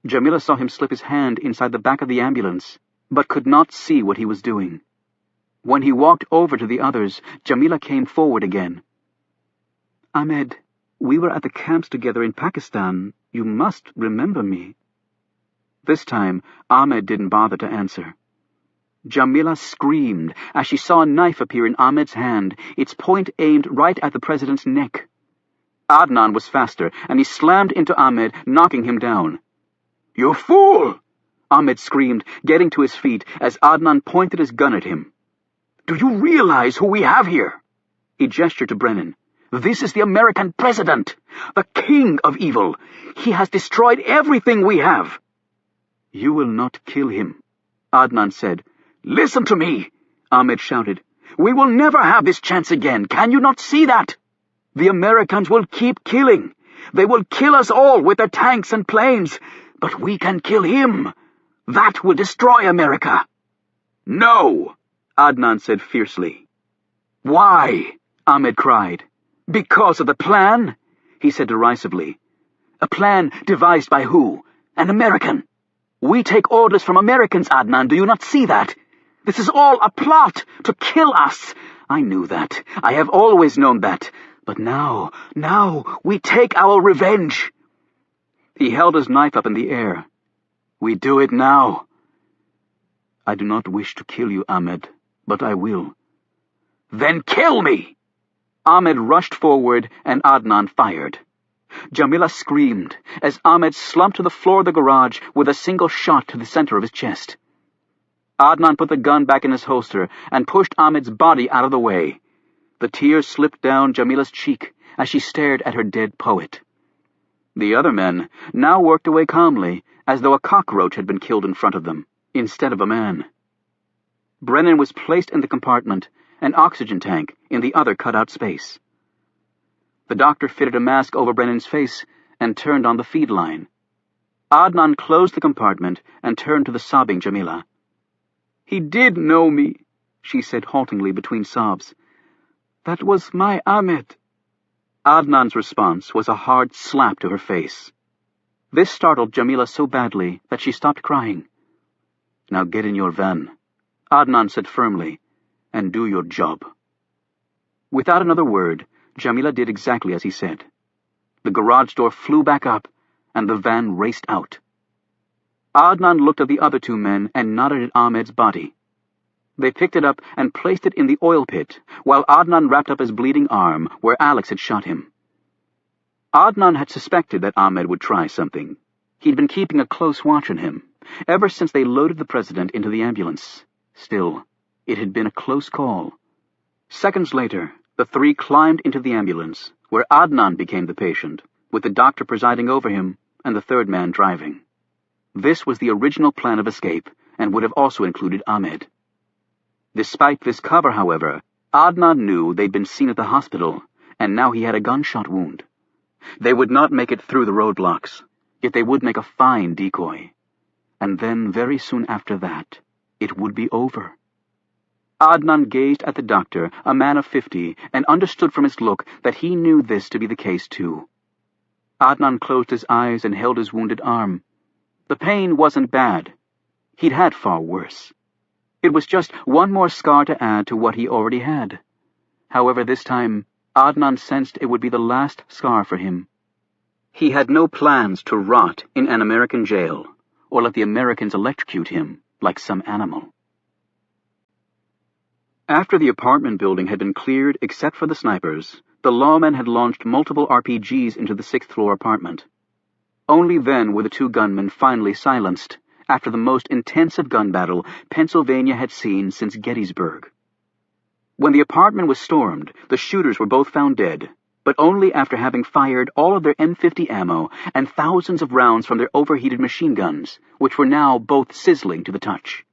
S1: Jamila saw him slip his hand inside the back of the ambulance, but could not see what he was doing. When he walked over to the others, Jamila came forward again. "Ahmed, we were at the camps together in Pakistan. You must remember me." This time, Ahmed didn't bother to answer. Jamila screamed as she saw a knife appear in Ahmed's hand, its point aimed right at the president's neck. Adnan was faster, and he slammed into Ahmed, knocking him down. "You fool!" Ahmed screamed, getting to his feet as Adnan pointed his gun at him. "Do you realize who we have here?" He gestured to Brennan. "This is the American president, the king of evil. He has destroyed everything we have." "You will not kill him," Adnan said. "Listen to me," Ahmed shouted. "We will never have this chance again. Can you not see that? The Americans will keep killing. They will kill us all with their tanks and planes. But we can kill him. That will destroy America." "No," Adnan said fiercely. "Why?" Ahmed cried. "Because of the plan?" he said derisively. "A plan devised by who? An American. We take orders from Americans, Adnan. Do you not see that? This is all a plot to kill us. I knew that. I have always known that. But now, we take our revenge." He held his knife up in the air. "We do it now." "I do not wish to kill you, Ahmed, but I will." "Then kill me!" Ahmed rushed forward, and Adnan fired. Jamila screamed as Ahmed slumped to the floor of the garage with a single shot to the center of his chest. Adnan put the gun back in his holster and pushed Ahmed's body out of the way. The tears slipped down Jamila's cheek as she stared at her dead poet. The other men now worked away calmly, as though a cockroach had been killed in front of them, instead of a man. Brennan was placed in the compartment, an oxygen tank in the other cutout space. The doctor fitted a mask over Brennan's face and turned on the feed line. Adnan closed the compartment and turned to the sobbing Jamila. "He did know me," she said haltingly between sobs. "That was my Ahmed." Adnan's response was a hard slap to her face. This startled Jamila so badly that she stopped crying. "Now get in your van," Adnan said firmly, "and do your job." Without another word, Jamila did exactly as he said. The garage door flew back up, and the van raced out. Adnan looked at the other two men and nodded at Ahmed's body. They picked it up and placed it in the oil pit, while Adnan wrapped up his bleeding arm where Alex had shot him. Adnan had suspected that Ahmed would try something. He'd been keeping a close watch on him, ever since they loaded the president into the ambulance. Still, it had been a close call. Seconds later, the three climbed into the ambulance, where Adnan became the patient, with the doctor presiding over him and the third man driving. This was the original plan of escape, and would have also included Ahmed. Despite this cover, however, Adnan knew they'd been seen at the hospital, and now he had a gunshot wound. They would not make it through the roadblocks, yet they would make a fine decoy. And then, very soon after that, it would be over. Adnan gazed at the doctor, a man of 50, and understood from his look that he knew this to be the case too. Adnan closed his eyes and held his wounded arm. The pain wasn't bad. He'd had far worse. It was just one more scar to add to what he already had. However, this time, Adnan sensed it would be the last scar for him. He had no plans to rot in an American jail, or let the Americans electrocute him like some animal. After the apartment building had been cleared except for the snipers, the lawmen had launched multiple RPGs into the 6th-floor apartment. Only then were the two gunmen finally silenced, after the most intensive gun battle Pennsylvania had seen since Gettysburg. When the apartment was stormed, the shooters were both found dead, but only after having fired all of their M50 ammo and thousands of rounds from their overheated machine guns, which were now both sizzling to the touch.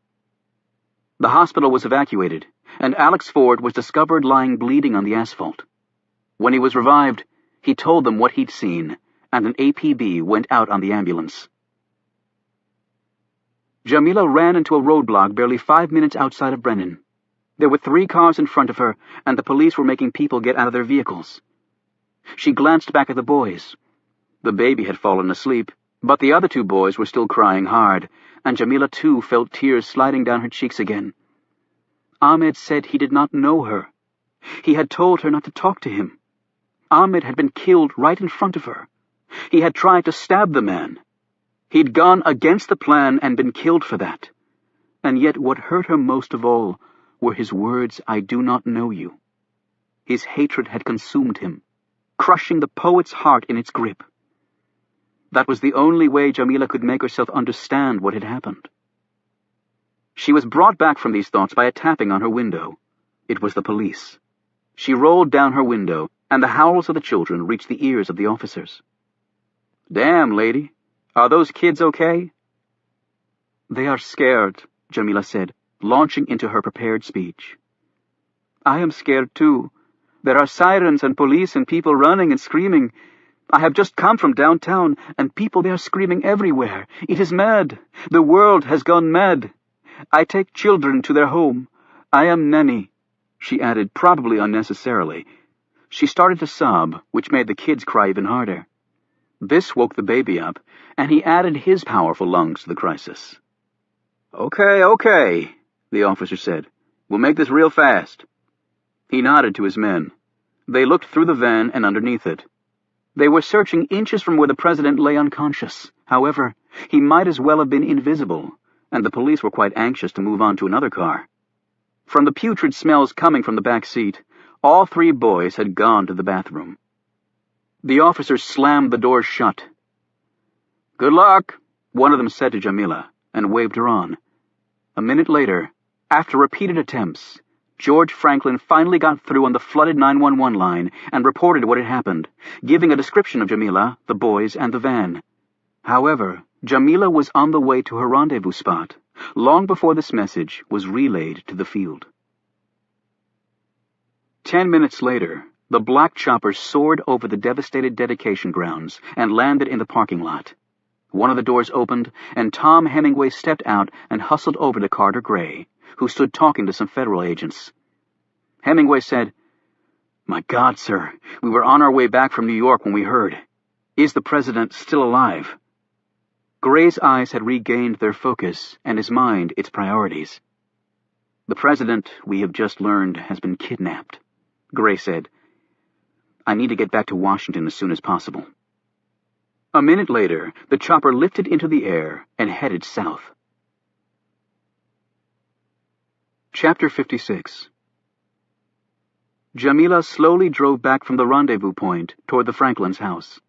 S1: The hospital was evacuated, and Alex Ford was discovered lying bleeding on the asphalt. When he was revived, he told them what he'd seen, and an APB went out on the ambulance. Jamila ran into a roadblock barely 5 minutes outside of Brennan. There were 3 cars in front of her, and the police were making people get out of their vehicles. She glanced back at the boys. The baby had fallen asleep, but the other 2 boys were still crying hard, and Jamila too felt tears sliding down her cheeks again. Ahmed said he did not know her. He had told her not to talk to him. Ahmed had been killed right in front of her. He had tried to stab the man. He'd gone against the plan and been killed for that. And yet what hurt her most of all were his words, "I do not know you." His hatred had consumed him, crushing the poet's heart in its grip. That was the only way Jamila could make herself understand what had happened. She was brought back from these thoughts by a tapping on her window. It was the police. She rolled down her window, and the howls of the children reached the ears of the officers. "Damn, lady. Are those kids okay?" "They are scared," Jamila said, launching into her prepared speech. "I am scared too. There are sirens and police and people running and screaming. I have just come from downtown, and people there screaming everywhere. It is mad. The world has gone mad. I take children to their home. I am nanny," she added, probably unnecessarily. She started to sob, which made the kids cry even harder. This woke the baby up, and he added his powerful lungs to the crisis. Okay, the officer said. "We'll make this real fast." He nodded to his men. They looked through the van and underneath it. They were searching inches from where the president lay unconscious. However, he might as well have been invisible, and the police were quite anxious to move on to another car. From the putrid smells coming from the back seat, all 3 boys had gone to the bathroom. The officers slammed the doors shut. "Good luck," one of them said to Jamila, and waved her on. A minute later, after repeated attempts, George Franklin finally got through on the flooded 911 line and reported what had happened, giving a description of Jamila, the boys, and the van. However, Jamila was on the way to her rendezvous spot, long before this message was relayed to the field. 10 minutes later, the black chopper soared over the devastated dedication grounds and landed in the parking lot. One of the doors opened, and Tom Hemingway stepped out and hustled over to Carter Gray, who stood talking to some federal agents. Hemingway said, "My God, sir, we were on our way back from New York when we heard. Is the president still alive?" Gray's eyes had regained their focus, and his mind its priorities. "The president, we have just learned, has been kidnapped," Gray said. "I need to get back to Washington as soon as possible." A minute later, the chopper lifted into the air and headed south. Chapter 56. Jamila slowly drove back from the rendezvous point toward the Franklins' house.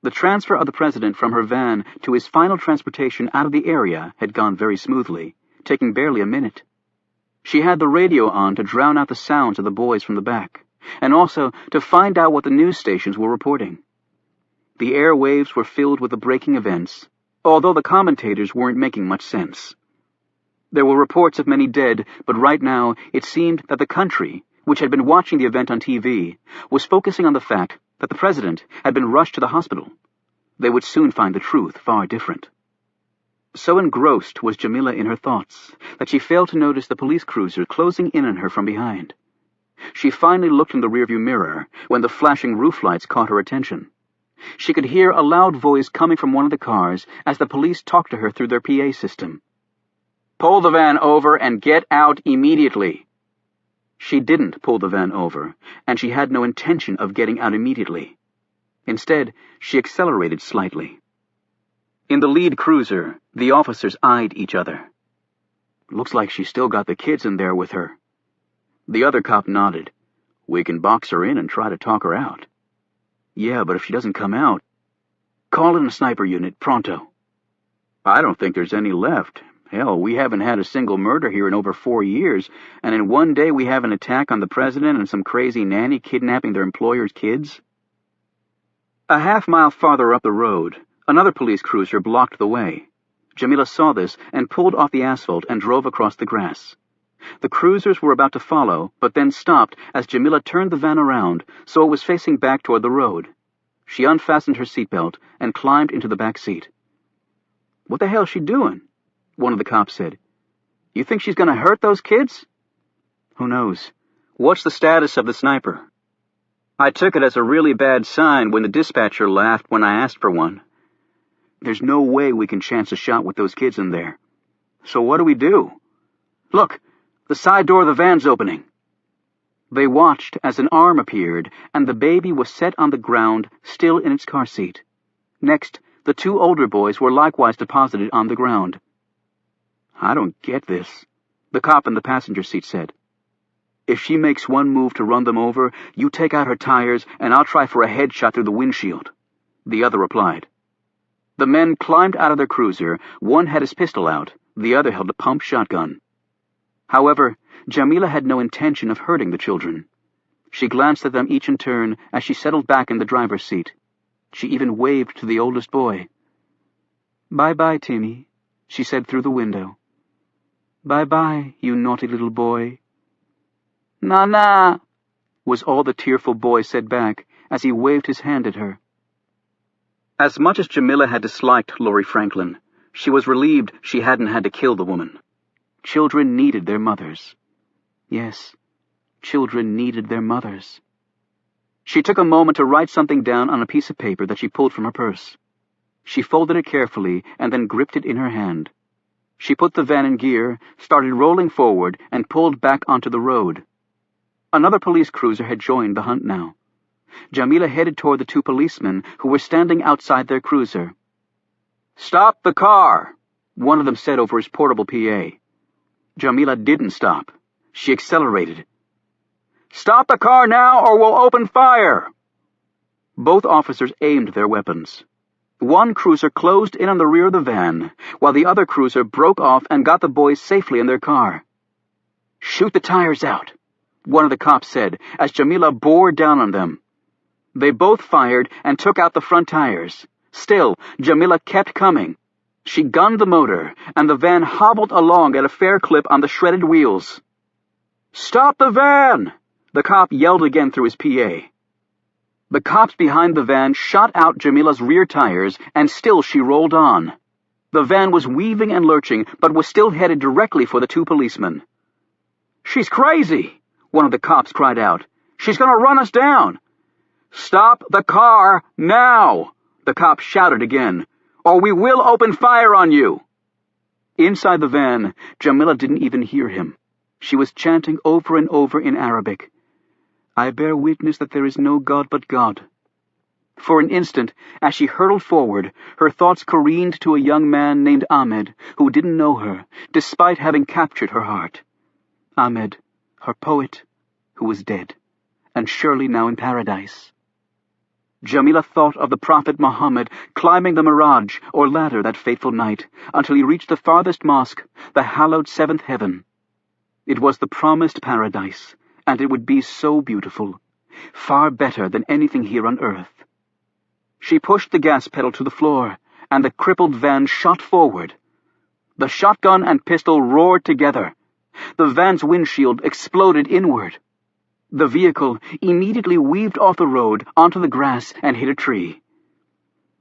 S1: The transfer of the president from her van to his final transportation out of the area had gone very smoothly, taking barely a minute. She had the radio on to drown out the sounds of the boys from the back, and also to find out what the news stations were reporting. The airwaves were filled with the breaking events, although the commentators weren't making much sense. There were reports of many dead, but right now it seemed that the country, which had been watching the event on TV, was focusing on the fact that the president had been rushed to the hospital. They would soon find the truth far different. So engrossed was Jamila in her thoughts that she failed to notice the police cruiser closing in on her from behind. She finally looked in the rearview mirror when the flashing roof lights caught her attention. She could hear a loud voice coming from one of the cars as the police talked to her through their PA system. "Pull the van over and get out immediately." She didn't pull the van over, and she had no intention of getting out immediately. Instead, she accelerated slightly. In the lead cruiser, the officers eyed each other. "Looks like she's still got the kids in there with her." The other cop nodded. "We can box her in and try to talk her out." "Yeah, but if she doesn't come out, call in a sniper unit, pronto." "I don't think there's any left. Hell, we haven't had a single murder here in over 4 years, and in one day we have an attack on the president and some crazy nanny kidnapping their employer's kids." A half-mile farther up the road, another police cruiser blocked the way. Jamila saw this and pulled off the asphalt and drove across the grass. The cruisers were about to follow, but then stopped as Jamila turned the van around so it was facing back toward the road. She unfastened her seatbelt and climbed into the back seat. "What the hell's she doing?" one of the cops said. "You think she's going to hurt those kids?" "Who knows? What's the status of the sniper?" "I took it as a really bad sign when the dispatcher laughed when I asked for one." "There's no way we can chance a shot with those kids in there." "So what do we do?" "Look, the side door of the van's opening." They watched as an arm appeared, and the baby was set on the ground, still in its car seat. Next, the 2 older boys were likewise deposited on the ground. "I don't get this," the cop in the passenger seat said. "If she makes one move to run them over, you take out her tires, and I'll try for a headshot through the windshield," the other replied. The men climbed out of their cruiser. One had his pistol out, the other held a pump shotgun. However, Jamila had no intention of hurting the children. She glanced at them each in turn as she settled back in the driver's seat. She even waved to the oldest boy. "Bye-bye, Timmy," she said through the window. "Bye-bye, you naughty little boy." "Na-na," was all the tearful boy said back as he waved his hand at her. As much as Jamila had disliked Laurie Franklin, she was relieved she hadn't had to kill the woman. Children needed their mothers. Yes, children needed their mothers. She took a moment to write something down on a piece of paper that she pulled from her purse. She folded it carefully and then gripped it in her hand. She put the van in gear, started rolling forward, and pulled back onto the road. Another police cruiser had joined the hunt now. Jamila headed toward the 2 policemen who were standing outside their cruiser. "Stop the car," one of them said over his portable PA. Jamila didn't stop. She accelerated. "Stop the car now or we'll open fire!" Both officers aimed their weapons. One cruiser closed in on the rear of the van, while the other cruiser broke off and got the boys safely in their car. "Shoot the tires out," one of the cops said as Jamila bore down on them. They both fired and took out the front tires. Still, Jamila kept coming. She gunned the motor, and the van hobbled along at a fair clip on the shredded wheels. "Stop the van!" the cop yelled again through his PA. The cops behind the van shot out Jamila's rear tires, and still she rolled on. The van was weaving and lurching, but was still headed directly for the 2 policemen. "She's crazy!" one of the cops cried out. "She's going to run us down!" "Stop the car now!" the cop shouted again, "or we will open fire on you!" Inside the van, Jamila didn't even hear him. She was chanting over and over in Arabic, "I bear witness that there is no God but God." For an instant, as she hurtled forward, her thoughts careened to a young man named Ahmed, who didn't know her, despite having captured her heart. Ahmed, her poet, who was dead, and surely now in paradise. Jamila thought of the Prophet Muhammad climbing the Miraj, or ladder, that fateful night, until he reached the farthest mosque, the hallowed seventh heaven. It was the promised paradise, and it would be so beautiful, far better than anything here on earth. She pushed the gas pedal to the floor, and the crippled van shot forward. The shotgun and pistol roared together. The van's windshield exploded inward. The vehicle immediately weaved off the road onto the grass and hit a tree.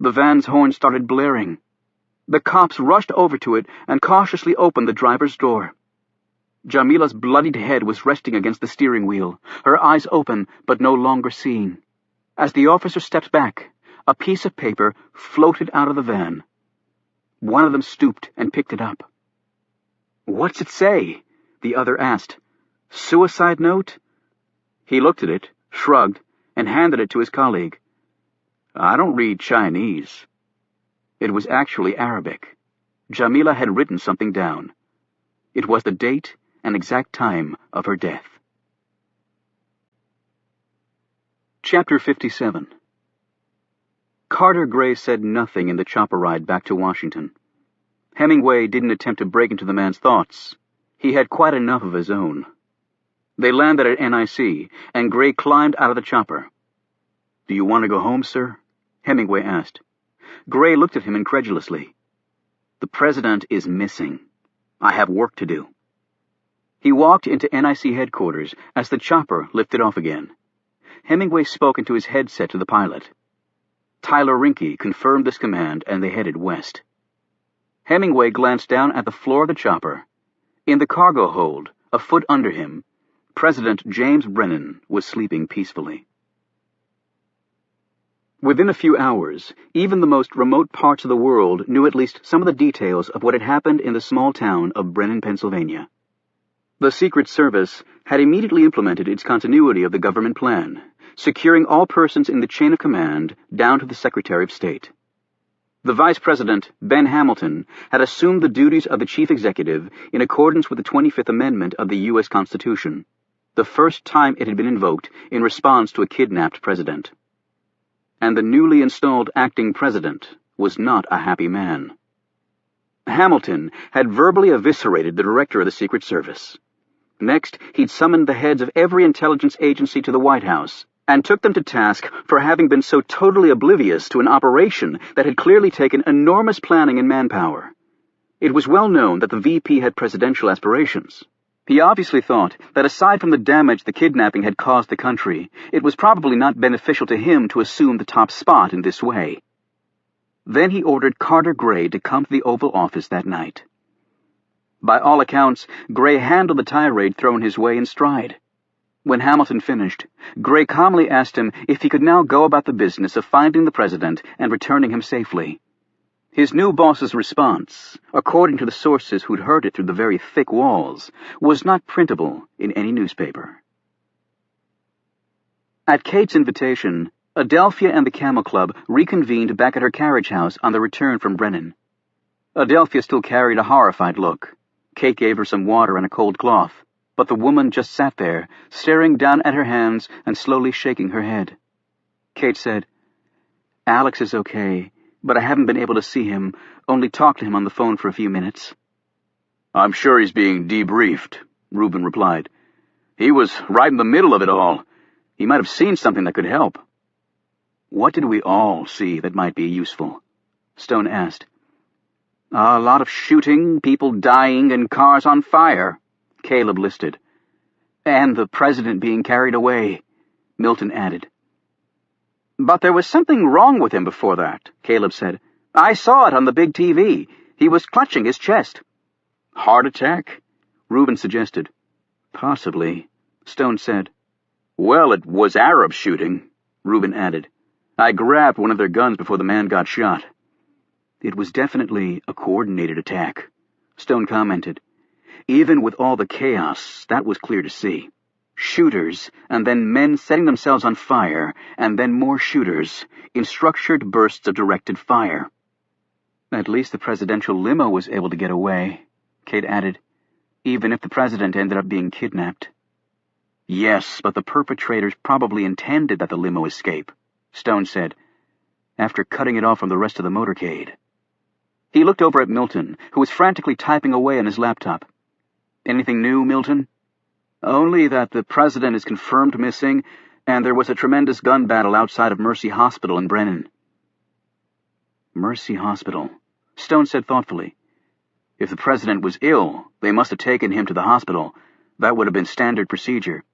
S1: The van's horn started blaring. The cops rushed over to it and cautiously opened the driver's door. Jamila's bloodied head was resting against the steering wheel, her eyes open but no longer seeing. As the officer stepped back, a piece of paper floated out of the van. One of them stooped and picked it up. "What's it say?" the other asked. "Suicide note?" He looked at it, shrugged, and handed it to his colleague. "I don't read Chinese." It was actually Arabic. Jamila had written something down. It was the date and exact time of her death. Chapter 57. Carter Gray said nothing in the chopper ride back to Washington. Hemingway didn't attempt to break into the man's thoughts. He had quite enough of his own. They landed at NIC, and Gray climbed out of the chopper. "Do you want to go home, sir?" Hemingway asked. Gray looked at him incredulously. "The president is missing. I have work to do." He walked into NIC headquarters as the chopper lifted off again. Hemingway spoke into his headset to the pilot. Tyler Rinke confirmed this command, and they headed west. Hemingway glanced down at the floor of the chopper. In the cargo hold, a foot under him, President James Brennan was sleeping peacefully. Within a few hours, even the most remote parts of the world knew at least some of the details of what had happened in the small town of Brennan, Pennsylvania. The Secret Service had immediately implemented its continuity of the government plan, securing all persons in the chain of command down to the Secretary of State. The Vice President, Ben Hamilton, had assumed the duties of the Chief Executive in accordance with the 25th Amendment of the U.S. Constitution, the first time it had been invoked in response to a kidnapped president. And the newly installed acting president was not a happy man. Hamilton had verbally eviscerated the director of the Secret Service. Next, he'd summoned the heads of every intelligence agency to the White House and took them to task for having been so totally oblivious to an operation that had clearly taken enormous planning and manpower. It was well known that the VP had presidential aspirations. He obviously thought that aside from the damage the kidnapping had caused the country, it was probably not beneficial to him to assume the top spot in this way. Then he ordered Carter Gray to come to the Oval Office that night. By all accounts, Gray handled the tirade thrown his way in stride. When Hamilton finished, Gray calmly asked him if he could now go about the business of finding the president and returning him safely. His new boss's response, according to the sources who'd heard it through the very thick walls, was not printable in any newspaper. At Kate's invitation, Adelphia and the Camel Club reconvened back at her carriage house on the return from Brennan. Adelphia still carried a horrified look. Kate gave her some water and a cold cloth, but the woman just sat there, staring down at her hands and slowly shaking her head. Kate said, "Alex is okay, but I haven't been able to see him, only talk to him on the phone for a few minutes." "I'm sure he's being debriefed," Reuben replied. "He was right in the middle of it all. He might have seen something that could help." "What did we all see that might be useful?" Stone asked. "A lot of shooting, people dying, and cars on fire," Caleb listed. "And the president being carried away," Milton added. "But there was something wrong with him before that," Caleb said. "I saw it on the big TV. He was clutching his chest." "Heart attack?" Reuben suggested. "Possibly," Stone said. "Well, it was Arab shooting," Reuben added. "I grabbed one of their guns before the man got shot." "It was definitely a coordinated attack," Stone commented. "Even with all the chaos, that was clear to see." Shooters, and then men setting themselves on fire, and then more shooters, in structured bursts of directed fire. At least the presidential limo was able to get away, Kate added, even if the president ended up being kidnapped. Yes, but the perpetrators probably intended that the limo escape, Stone said, after cutting it off from the rest of the motorcade. He looked over at Milton, who was frantically typing away on his laptop. Anything new, Milton? Only that the president is confirmed missing, and there was a tremendous gun battle outside of Mercy Hospital in Brennan. Mercy Hospital, Stone said thoughtfully. If the president was ill, they must have taken him to the hospital. That would have been standard procedure.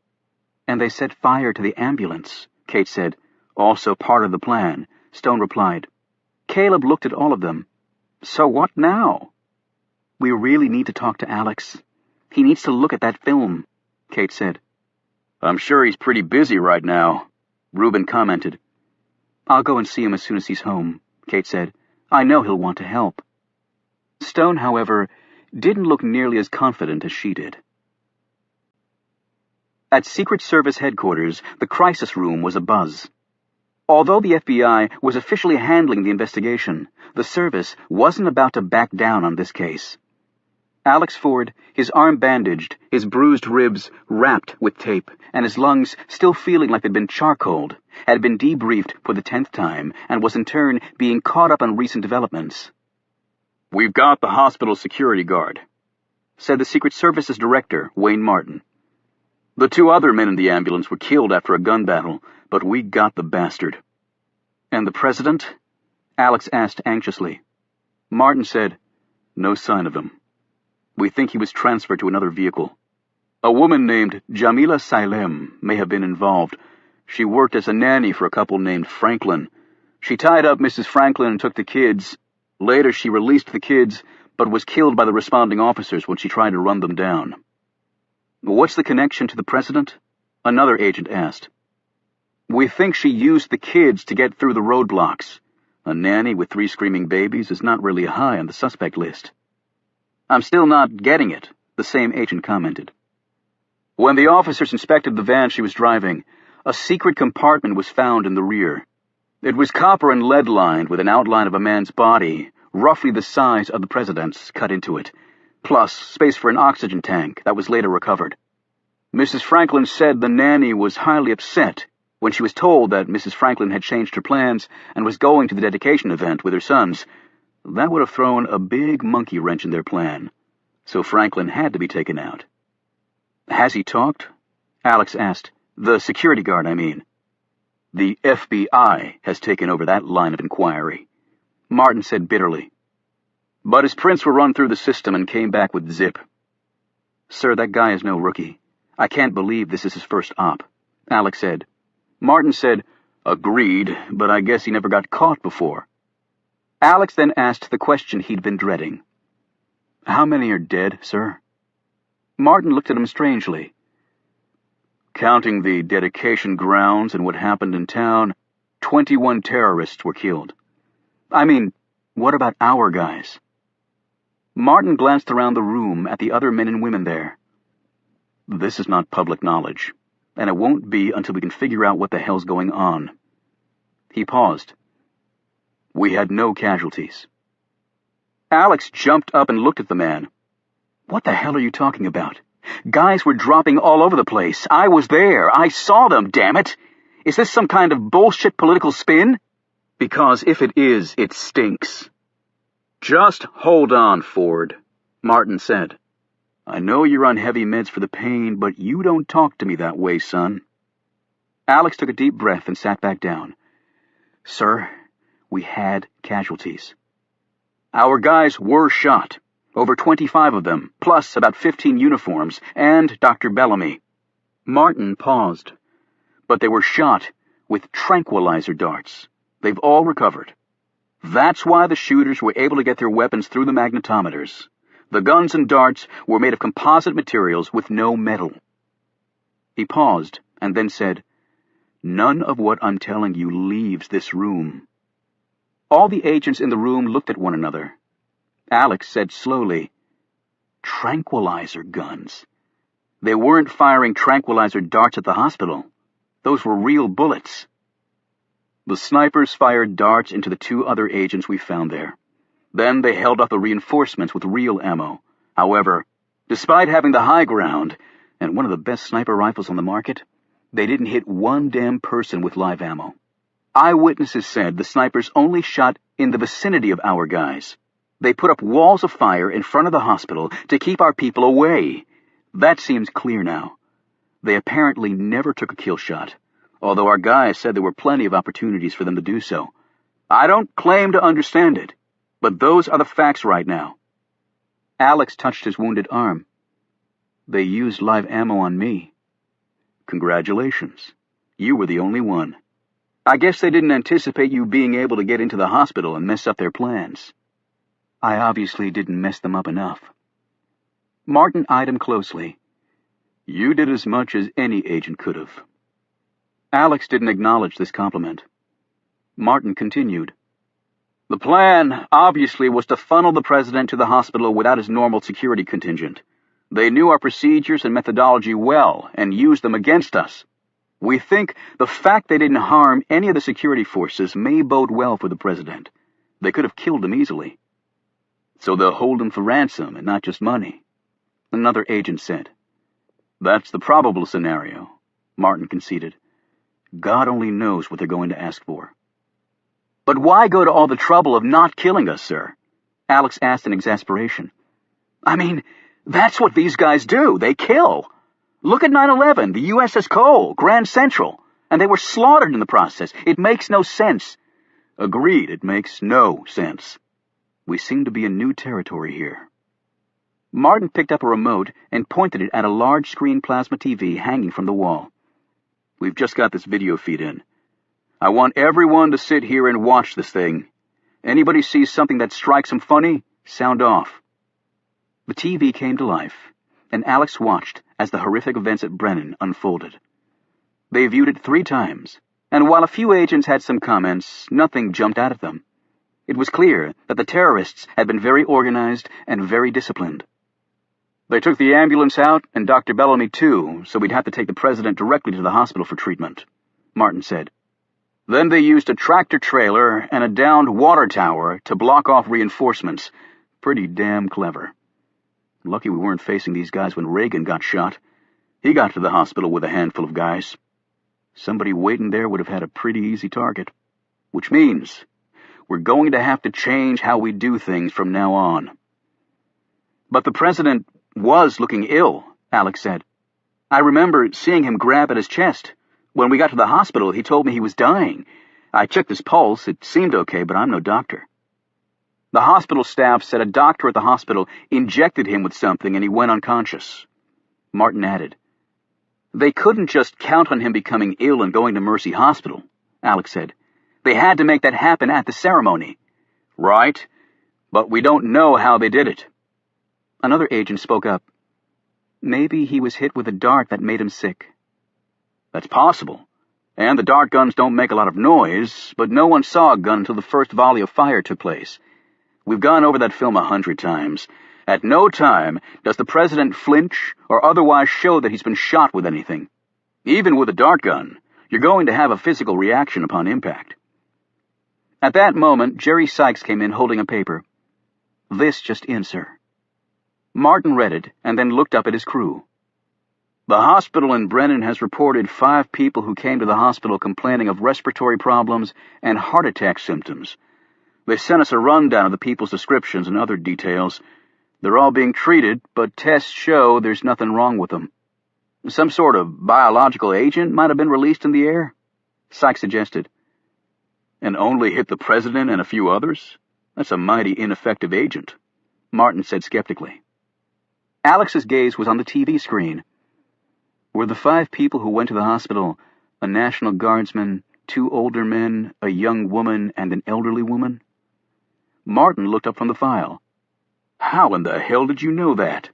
S1: And they set fire to the ambulance, Kate said. Also part of the plan, Stone replied. Caleb looked at all of them. So what now? We really need to talk to Alex. He needs to look at that film, Kate said. I'm sure he's pretty busy right now, Reuben commented. I'll go and see him as soon as he's home, Kate said. I know he'll want to help. Stone, however, didn't look nearly as confident as she did. At Secret Service headquarters, the crisis room was abuzz. Although the FBI was officially handling the investigation, the service wasn't about to back down on this case. Alex Ford, his arm bandaged, his bruised ribs wrapped with tape, and his lungs still feeling like they'd been charcoaled, had been debriefed for the 10th time and was in turn being caught up on recent developments. We've got the hospital security guard, said the Secret Service's director, Wayne Martin. The 2 other men in the ambulance were killed after a gun battle, but we got the bastard. And the president? Alex asked anxiously. Martin said, no sign of him. We think he was transferred to another vehicle. A woman named Jamila Salem may have been involved. She worked as a nanny for a couple named Franklin. She tied up Mrs. Franklin and took the kids. Later she released the kids, but was killed by the responding officers when she tried to run them down. What's the connection to the president? Another agent asked. We think she used the kids to get through the roadblocks. A nanny with 3 screaming babies is not really high on the suspect list. I'm still not getting it, the same agent commented. When the officers inspected the van she was driving, a secret compartment was found in the rear. It was copper and lead-lined with an outline of a man's body, roughly the size of the president's, cut into it, plus space for an oxygen tank that was later recovered. Mrs. Franklin said the nanny was highly upset when she was told that Mrs. Franklin had changed her plans and was going to the dedication event with her sons. That would have thrown a big monkey wrench in their plan, so Franklin had to be taken out. Has he talked? Alex asked. The security guard, I mean. The FBI has taken over that line of inquiry, Martin said bitterly. But his prints were run through the system and came back with zip. Sir, that guy is no rookie. I can't believe this is his first op, Alex said. Martin said, agreed, but I guess he never got caught before. Alex then asked the question he'd been dreading. How many are dead, sir? Martin looked at him strangely. Counting the dedication grounds and what happened in town, 21 terrorists were killed. I mean, what about our guys? Martin glanced around the room at the other men and women there. This is not public knowledge, and it won't be until we can figure out what the hell's going on. He paused. We had no casualties. Alex jumped up and looked at the man. What the hell are you talking about? Guys were dropping all over the place. I was there. I saw them, damn it. Is this some kind of bullshit political spin? Because if it is, it stinks. Just hold on, Ford, Martin said. I know you're on heavy meds for the pain, but you don't talk to me that way, son. Alex took a deep breath and sat back down. Sir, we had casualties. Our guys were shot. Over 25 of them, plus about 15 uniforms, and Dr. Bellamy. Martin paused. But they were shot with tranquilizer darts. They've all recovered. That's why the shooters were able to get their weapons through the magnetometers. The guns and darts were made of composite materials with no metal. He paused and then said, None of what I'm telling you leaves this room. All the agents in the room looked at one another. Alex said slowly, Tranquilizer guns. They weren't firing tranquilizer darts at the hospital. Those were real bullets. The snipers fired darts into the 2 other agents we found there. Then they held off the reinforcements with real ammo. However, despite having the high ground and one of the best sniper rifles on the market, they didn't hit one damn person with live ammo. Eyewitnesses said the snipers only shot in the vicinity of our guys. They put up walls of fire in front of the hospital to keep our people away. That seems clear now. They apparently never took a kill shot, although our guys said there were plenty of opportunities for them to do so. I don't claim to understand it, but those are the facts right now. Alex touched his wounded arm. They used live ammo on me. Congratulations. You were the only one. I guess they didn't anticipate you being able to get into the hospital and mess up their plans. I obviously didn't mess them up enough. Martin eyed him closely. You did as much as any agent could have. Alex didn't acknowledge this compliment. Martin continued. The plan, obviously, was to funnel the president to the hospital without his normal security contingent. They knew our procedures and methodology well and used them against us. We think the fact they didn't harm any of the security forces may bode well for the president. They could have killed him easily. So they'll hold him for ransom and not just money, another agent said. That's the probable scenario, Martin conceded. God only knows what they're going to ask for. But why go to all the trouble of not killing us, sir? Alex asked in exasperation. I mean, that's what these guys do. They kill. Look at 9/11, the USS Cole, Grand Central, and they were slaughtered in the process. It makes no sense. Agreed, it makes no sense. We seem to be in new territory here. Martin picked up a remote and pointed it at a large-screen plasma TV hanging from the wall. We've just got this video feed in. I want everyone to sit here and watch this thing. Anybody sees something that strikes them funny, sound off. The TV came to life, and Alex watched as the horrific events at Brennan unfolded. They viewed it 3 times, and while a few agents had some comments, nothing jumped out at them. It was clear that the terrorists had been very organized and very disciplined. They took the ambulance out, and Dr. Bellamy too, so we'd have to take the president directly to the hospital for treatment, Martin said. Then they used a tractor-trailer and a downed water tower to block off reinforcements. Pretty damn clever. Lucky we weren't facing these guys when Reagan got shot. He got to the hospital with a handful of guys. Somebody waiting there would have had a pretty easy target. Which means we're going to have to change how we do things from now on. But the president was looking ill, Alex said. I remember seeing him grab at his chest. When we got to the hospital, he told me he was dying. I checked his pulse. It seemed okay, but I'm no doctor. The hospital staff said a doctor at the hospital injected him with something and he went unconscious. Martin added. They couldn't just count on him becoming ill and going to Mercy Hospital, Alex said. They had to make that happen at the ceremony. Right, but we don't know how they did it. Another agent spoke up. Maybe he was hit with a dart that made him sick. That's possible. And the dart guns don't make a lot of noise, but no one saw a gun until the first volley of fire took place. We've gone over that film 100 times. At no time does the president flinch or otherwise show that he's been shot with anything. Even with a dart gun, you're going to have a physical reaction upon impact. At that moment, Jerry Sykes came in holding a paper. This just in, sir. Martin read it and then looked up at his crew. The hospital in Brennan has reported 5 people who came to the hospital complaining of respiratory problems and heart attack symptoms. They sent us a rundown of the people's descriptions and other details. They're all being treated, but tests show there's nothing wrong with them. Some sort of biological agent might have been released in the air, Sykes suggested. And only hit the president and a few others? That's a mighty ineffective agent, Martin said skeptically. Alex's gaze was on the TV screen. Were the 5 people who went to the hospital a National Guardsman, 2 older men, a young woman, and an elderly woman? Martin looked up from the file. How in the hell did you know that?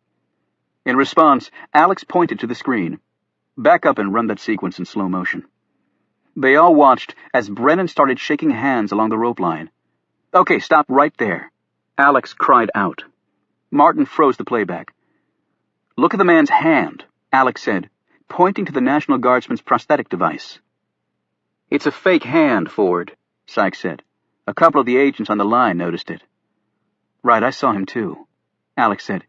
S1: In response, Alex pointed to the screen. Back up and run that sequence in slow motion. They all watched as Brennan started shaking hands along the rope line. Okay, stop right there, Alex cried out. Martin froze the playback. Look at the man's hand, Alex said, pointing to the National Guardsman's prosthetic device. "It's a fake hand, Ford," Sykes said. "A couple of the agents on the line noticed it." "Right, I saw him too," Alex said.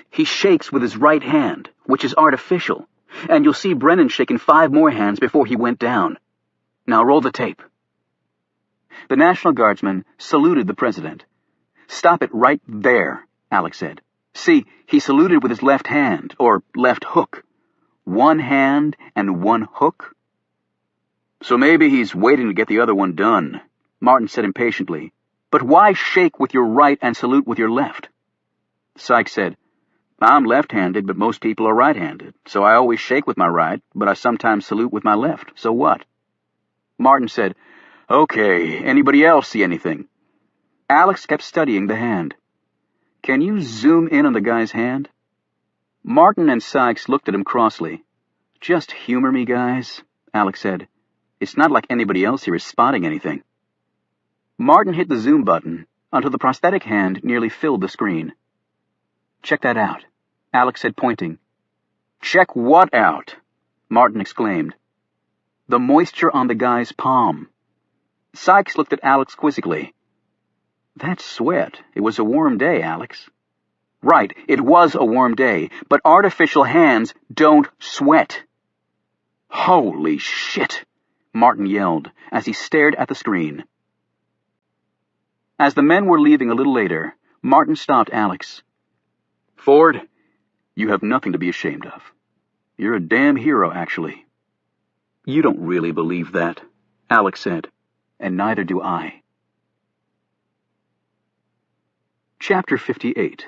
S1: "He shakes with his right hand, which is artificial, and you'll see Brennan shaking 5 more hands before he went down. Now roll the tape." The National Guardsman saluted the president. "Stop it right there," Alex said. "See, he saluted with his left hand, or left hook. 1 hand and 1 hook?" "So maybe he's waiting to get the other one done," Martin said impatiently. "But why shake with your right and salute with your left?" Sykes said, "I'm left-handed, but most people are right-handed, so I always shake with my right, but I sometimes salute with my left. So what?" Martin said, "Okay, anybody else see anything?" Alex kept studying the hand. "Can you zoom in on the guy's hand?" Martin and Sykes looked at him crossly. "Just humor me, guys," Alex said. "It's not like anybody else here is spotting anything." Martin hit the zoom button until the prosthetic hand nearly filled the screen. "Check that out," Alex said, pointing. "Check what out?" Martin exclaimed. "The moisture on the guy's palm." Sykes looked at Alex quizzically. "That's sweat. It was a warm day, Alex." "Right, it was a warm day, but artificial hands don't sweat." "Holy shit!" Martin yelled as he stared at the screen. As the men were leaving a little later, Martin stopped Alex. "Ford, you have nothing to be ashamed of. You're a damn hero, actually." "You don't really believe that," Alex said, "and neither do I." Chapter 58.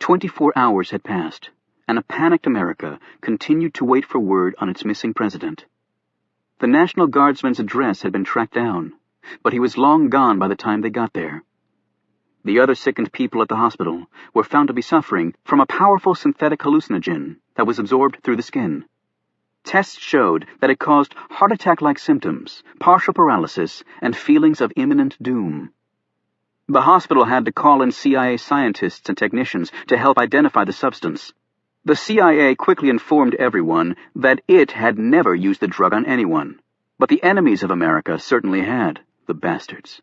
S1: 24 hours had passed, and a panicked America continued to wait for word on its missing president. The National Guardsman's address had been tracked down, but he was long gone by the time they got there. The other sickened people at the hospital were found to be suffering from a powerful synthetic hallucinogen that was absorbed through the skin. Tests showed that it caused heart attack-like symptoms, partial paralysis, and feelings of imminent doom. The hospital had to call in CIA scientists and technicians to help identify the substance. The CIA quickly informed everyone that it had never used the drug on anyone, but the enemies of America certainly had, the bastards.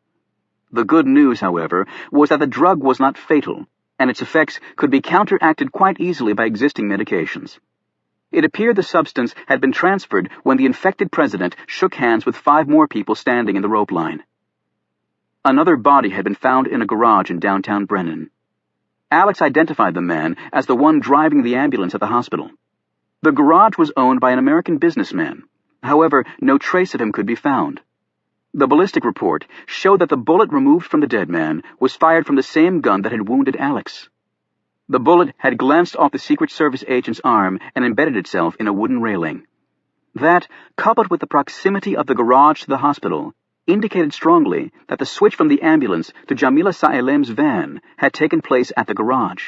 S1: The good news, however, was that the drug was not fatal, and its effects could be counteracted quite easily by existing medications. It appeared the substance had been transferred when the infected president shook hands with 5 more people standing in the rope line. Another body had been found in a garage in downtown Brennan. Alex identified the man as the one driving the ambulance at the hospital. The garage was owned by an American businessman. However, no trace of him could be found. The ballistic report showed that the bullet removed from the dead man was fired from the same gun that had wounded Alex. The bullet had glanced off the Secret Service agent's arm and embedded itself in a wooden railing. That, coupled with the proximity of the garage to the hospital, indicated strongly that the switch from the ambulance to Jamila Saelem's van had taken place at the garage.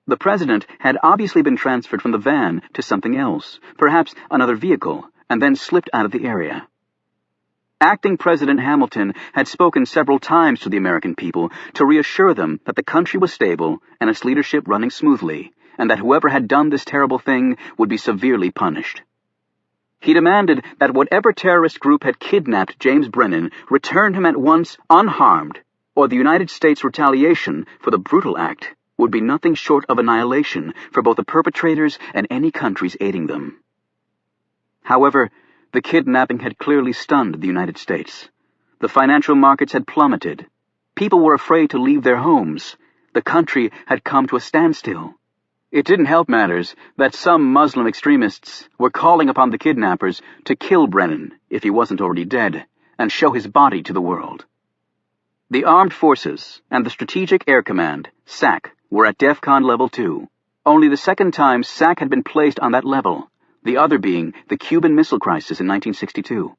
S1: The president had obviously been transferred from the van to something else, perhaps another vehicle, and then slipped out of the area. Acting President Hamilton had spoken several times to the American people to reassure them that the country was stable and its leadership running smoothly, and that whoever had done this terrible thing would be severely punished. He demanded that whatever terrorist group had kidnapped James Brennan return him at once unharmed, or the United States' retaliation for the brutal act would be nothing short of annihilation for both the perpetrators and any countries aiding them. However, the kidnapping had clearly stunned the United States. The financial markets had plummeted. People were afraid to leave their homes. The country had come to a standstill. It didn't help matters that some Muslim extremists were calling upon the kidnappers to kill Brennan, if he wasn't already dead, and show his body to the world. The Armed Forces and the Strategic Air Command, SAC, were at DEFCON Level 2, only the second time SAC had been placed on that level, the other being the Cuban Missile Crisis in 1962.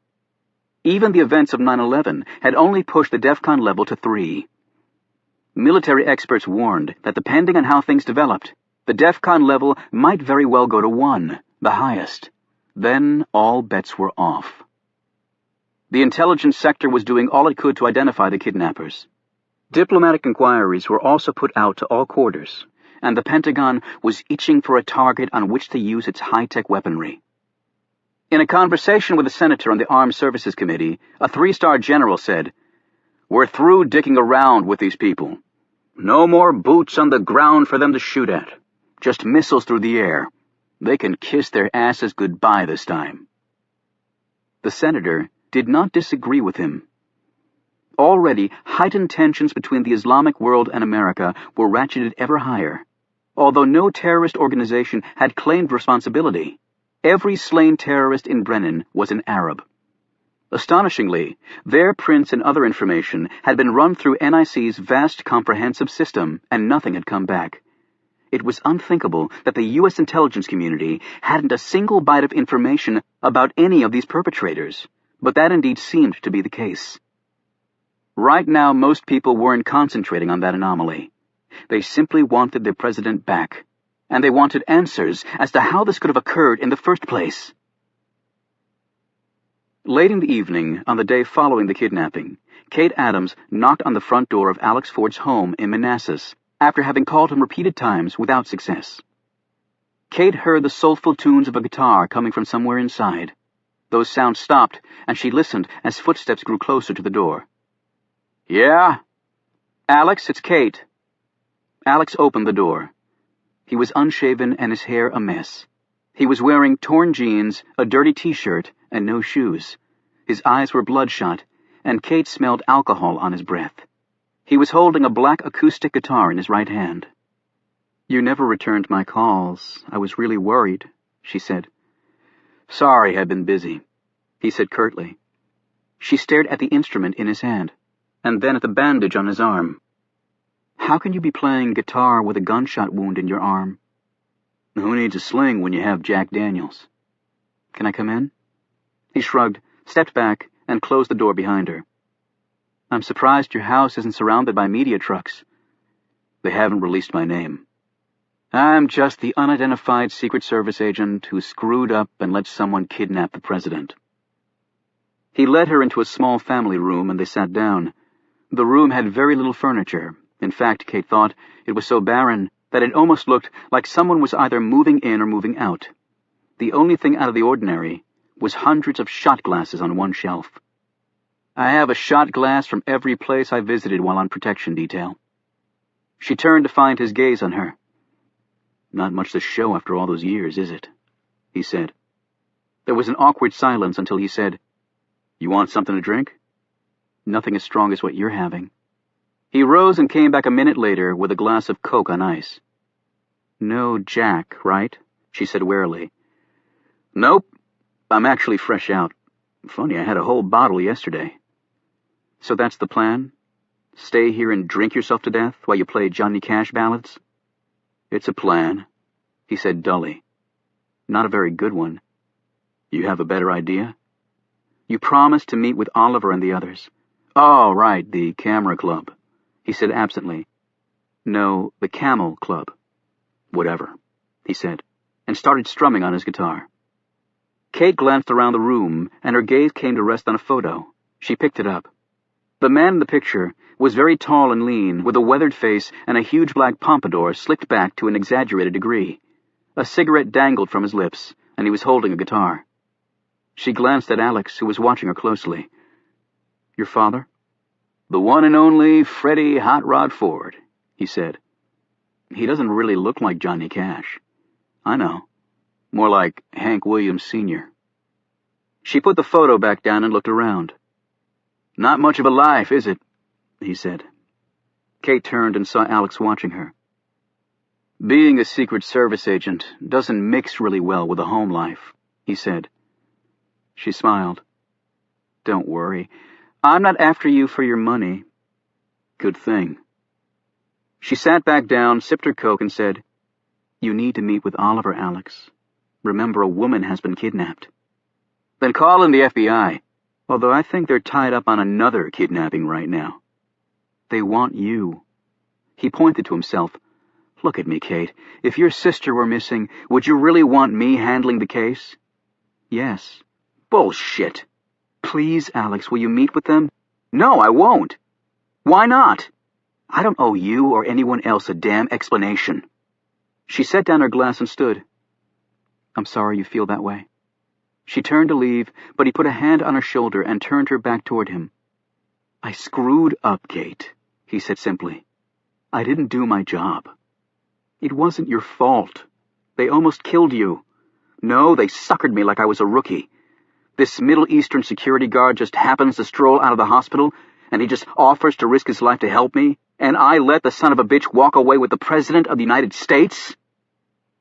S1: Even the events of 9/11 had only pushed the DEFCON level to 3. Military experts warned that depending on how things developed, the DEFCON level might very well go to 1, the highest. Then all bets were off. The intelligence sector was doing all it could to identify the kidnappers. Diplomatic inquiries were also put out to all quarters, and the Pentagon was itching for a target on which to use its high-tech weaponry. In a conversation with a senator on the Armed Services Committee, a 3-star general said, "We're through dicking around with these people. No more boots on the ground for them to shoot at. Just missiles through the air. They can kiss their asses goodbye this time." The senator did not disagree with him. Already, heightened tensions between the Islamic world and America were ratcheted ever higher. Although no terrorist organization had claimed responsibility, every slain terrorist in Brennan was an Arab. Astonishingly, their prints and other information had been run through NIC's vast comprehensive system, and nothing had come back. It was unthinkable that the U.S. intelligence community hadn't a single bite of information about any of these perpetrators, but that indeed seemed to be the case. Right now, most people weren't concentrating on that anomaly. They simply wanted their president back, and they wanted answers as to how this could have occurred in the first place. Late in the evening, on the day following the kidnapping, Kate Adams knocked on the front door of Alex Ford's home in Manassas, after having called him repeated times without success. Kate heard the soulful tunes of a guitar coming from somewhere inside. Those sounds stopped, and she listened as footsteps grew closer to the door. "Yeah?" "Alex, it's Kate." Alex opened the door. He was unshaven and his hair a mess. He was wearing torn jeans, a dirty T-shirt, and no shoes. His eyes were bloodshot, and Kate smelled alcohol on his breath. He was holding a black acoustic guitar in his right hand. "You never returned my calls. I was really worried," she said. "Sorry, I've been busy," he said curtly. She stared at the instrument in his hand, and then at the bandage on his arm. "How can you be playing guitar with a gunshot wound in your arm?" "Who needs a sling when you have Jack Daniels?" "Can I come in?" He shrugged, stepped back, and closed the door behind her. "I'm surprised your house isn't surrounded by media trucks." "They haven't released my name. I'm just the unidentified Secret Service agent who screwed up and let someone kidnap the president." He led her into a small family room, and they sat down. The room had very little furniture. In fact, Kate thought it was so barren that it almost looked like someone was either moving in or moving out. The only thing out of the ordinary was hundreds of shot glasses on one shelf. "I have a shot glass from every place I visited while on protection detail." She turned to find his gaze on her. "Not much to show after all those years, is it?" he said. There was an awkward silence until he said, "You want something to drink?" "Nothing as strong as what you're having." He rose and came back a minute later with a glass of Coke on ice. "No Jack, right?" she said warily. "Nope. I'm actually fresh out. Funny, I had a whole bottle yesterday." "So that's the plan? Stay here and drink yourself to death while you play Johnny Cash ballads?" "It's a plan," he said dully. "Not a very good one." "You have a better idea?" "You promised to meet with Oliver and the others." "Oh, right, the Camera Club," he said absently. "No, the Camel Club." "Whatever," he said, and started strumming on his guitar. Kate glanced around the room, and her gaze came to rest on a photo. She picked it up. The man in the picture was very tall and lean, with a weathered face and a huge black pompadour slicked back to an exaggerated degree. A cigarette dangled from his lips, and he was holding a guitar. She glanced at Alex, who was watching her closely. "Your father?" "The one and only Freddie Hot Rod Ford," he said. "He doesn't really look like Johnny Cash." "I know. More like Hank Williams Sr." She put the photo back down and looked around. "Not much of a life, is it?" he said. Kate turned and saw Alex watching her. "Being a Secret Service agent doesn't mix really well with a home life," he said. She smiled. "Don't worry. I'm not after you for your money." "Good thing." She sat back down, sipped her Coke, and said, "You need to meet with Oliver, Alex. Remember, a woman has been kidnapped." "Then call in the FBI, although I think they're tied up on another kidnapping right now." "They want you." He pointed to himself. "Look at me, Kate. If your sister were missing, would you really want me handling the case?" "Yes." "Bullshit." "Please, Alex, will you meet with them?" "No, I won't." "Why not?" "I don't owe you or anyone else a damn explanation." She set down her glass and stood. "I'm sorry you feel that way." She turned to leave, but he put a hand on her shoulder and turned her back toward him. "I screwed up, Kate," he said simply. "I didn't do my job. It wasn't your fault. They almost killed you. No, they suckered me like I was a rookie. This Middle Eastern security guard just happens to stroll out of the hospital, and he just offers to risk his life to help me, and I let the son of a bitch walk away with the President of the United States?"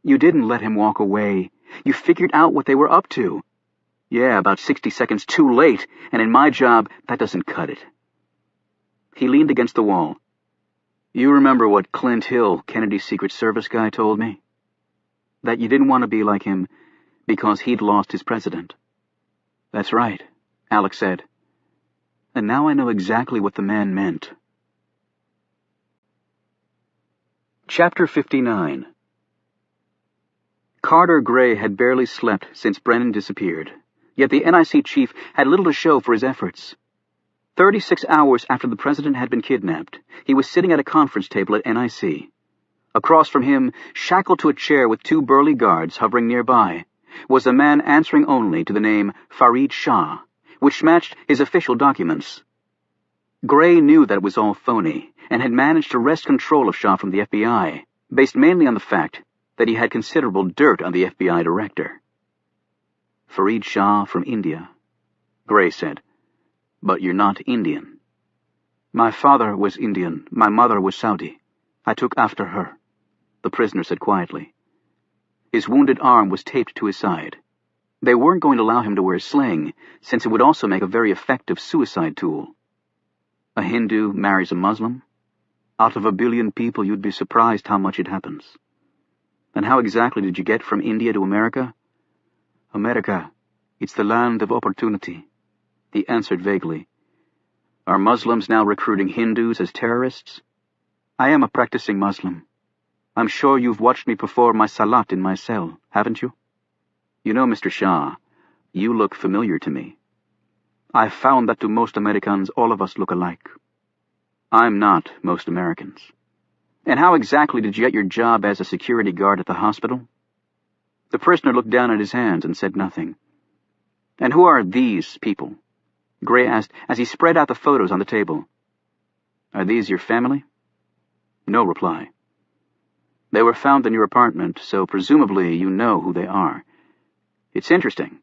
S1: "You didn't let him walk away. You figured out what they were up to." "Yeah, about 60 seconds too late, and in my job, that doesn't cut it." He leaned against the wall. "You remember what Clint Hill, Kennedy's Secret Service guy, told me? That you didn't want to be like him because he'd lost his president." "That's right," Alex said. "And now I know exactly what the man meant." Chapter 59. Carter Gray had barely slept since Brennan disappeared, yet the NIC chief had little to show for his efforts. 36 hours after the president had been kidnapped, he was sitting at a conference table at NIC. Across from him, shackled to a chair with 2 burly guards hovering nearby, was a man answering only to the name Farid Shah, which matched his official documents. Gray knew that it was all phony, and had managed to wrest control of Shah from the FBI, based mainly on the fact that he had considerable dirt on the FBI director. "Farid Shah from India," Gray said. "But you're not Indian." "My father was Indian. My mother was Saudi. I took after her," the prisoner said quietly. His wounded arm was taped to his side. They weren't going to allow him to wear a sling, since it would also make a very effective suicide tool. "A Hindu marries a Muslim? Out of 1 billion people, you'd be surprised how much it happens." "And how exactly did you get from India to America?" "America, it's the land of opportunity," he answered vaguely. "Are Muslims now recruiting Hindus as terrorists?" "I am a practicing Muslim. I'm sure you've watched me perform my salat in my cell, haven't you?" "You know, Mr. Shah, you look familiar to me." "I've found that to most Americans, all of us look alike." "I'm not most Americans. And how exactly did you get your job as a security guard at the hospital?" The prisoner looked down at his hands and said nothing. "And who are these people?" Gray asked as he spread out the photos on the table. "Are these your family?" No reply. "They were found in your apartment, so presumably you know who they are. It's interesting.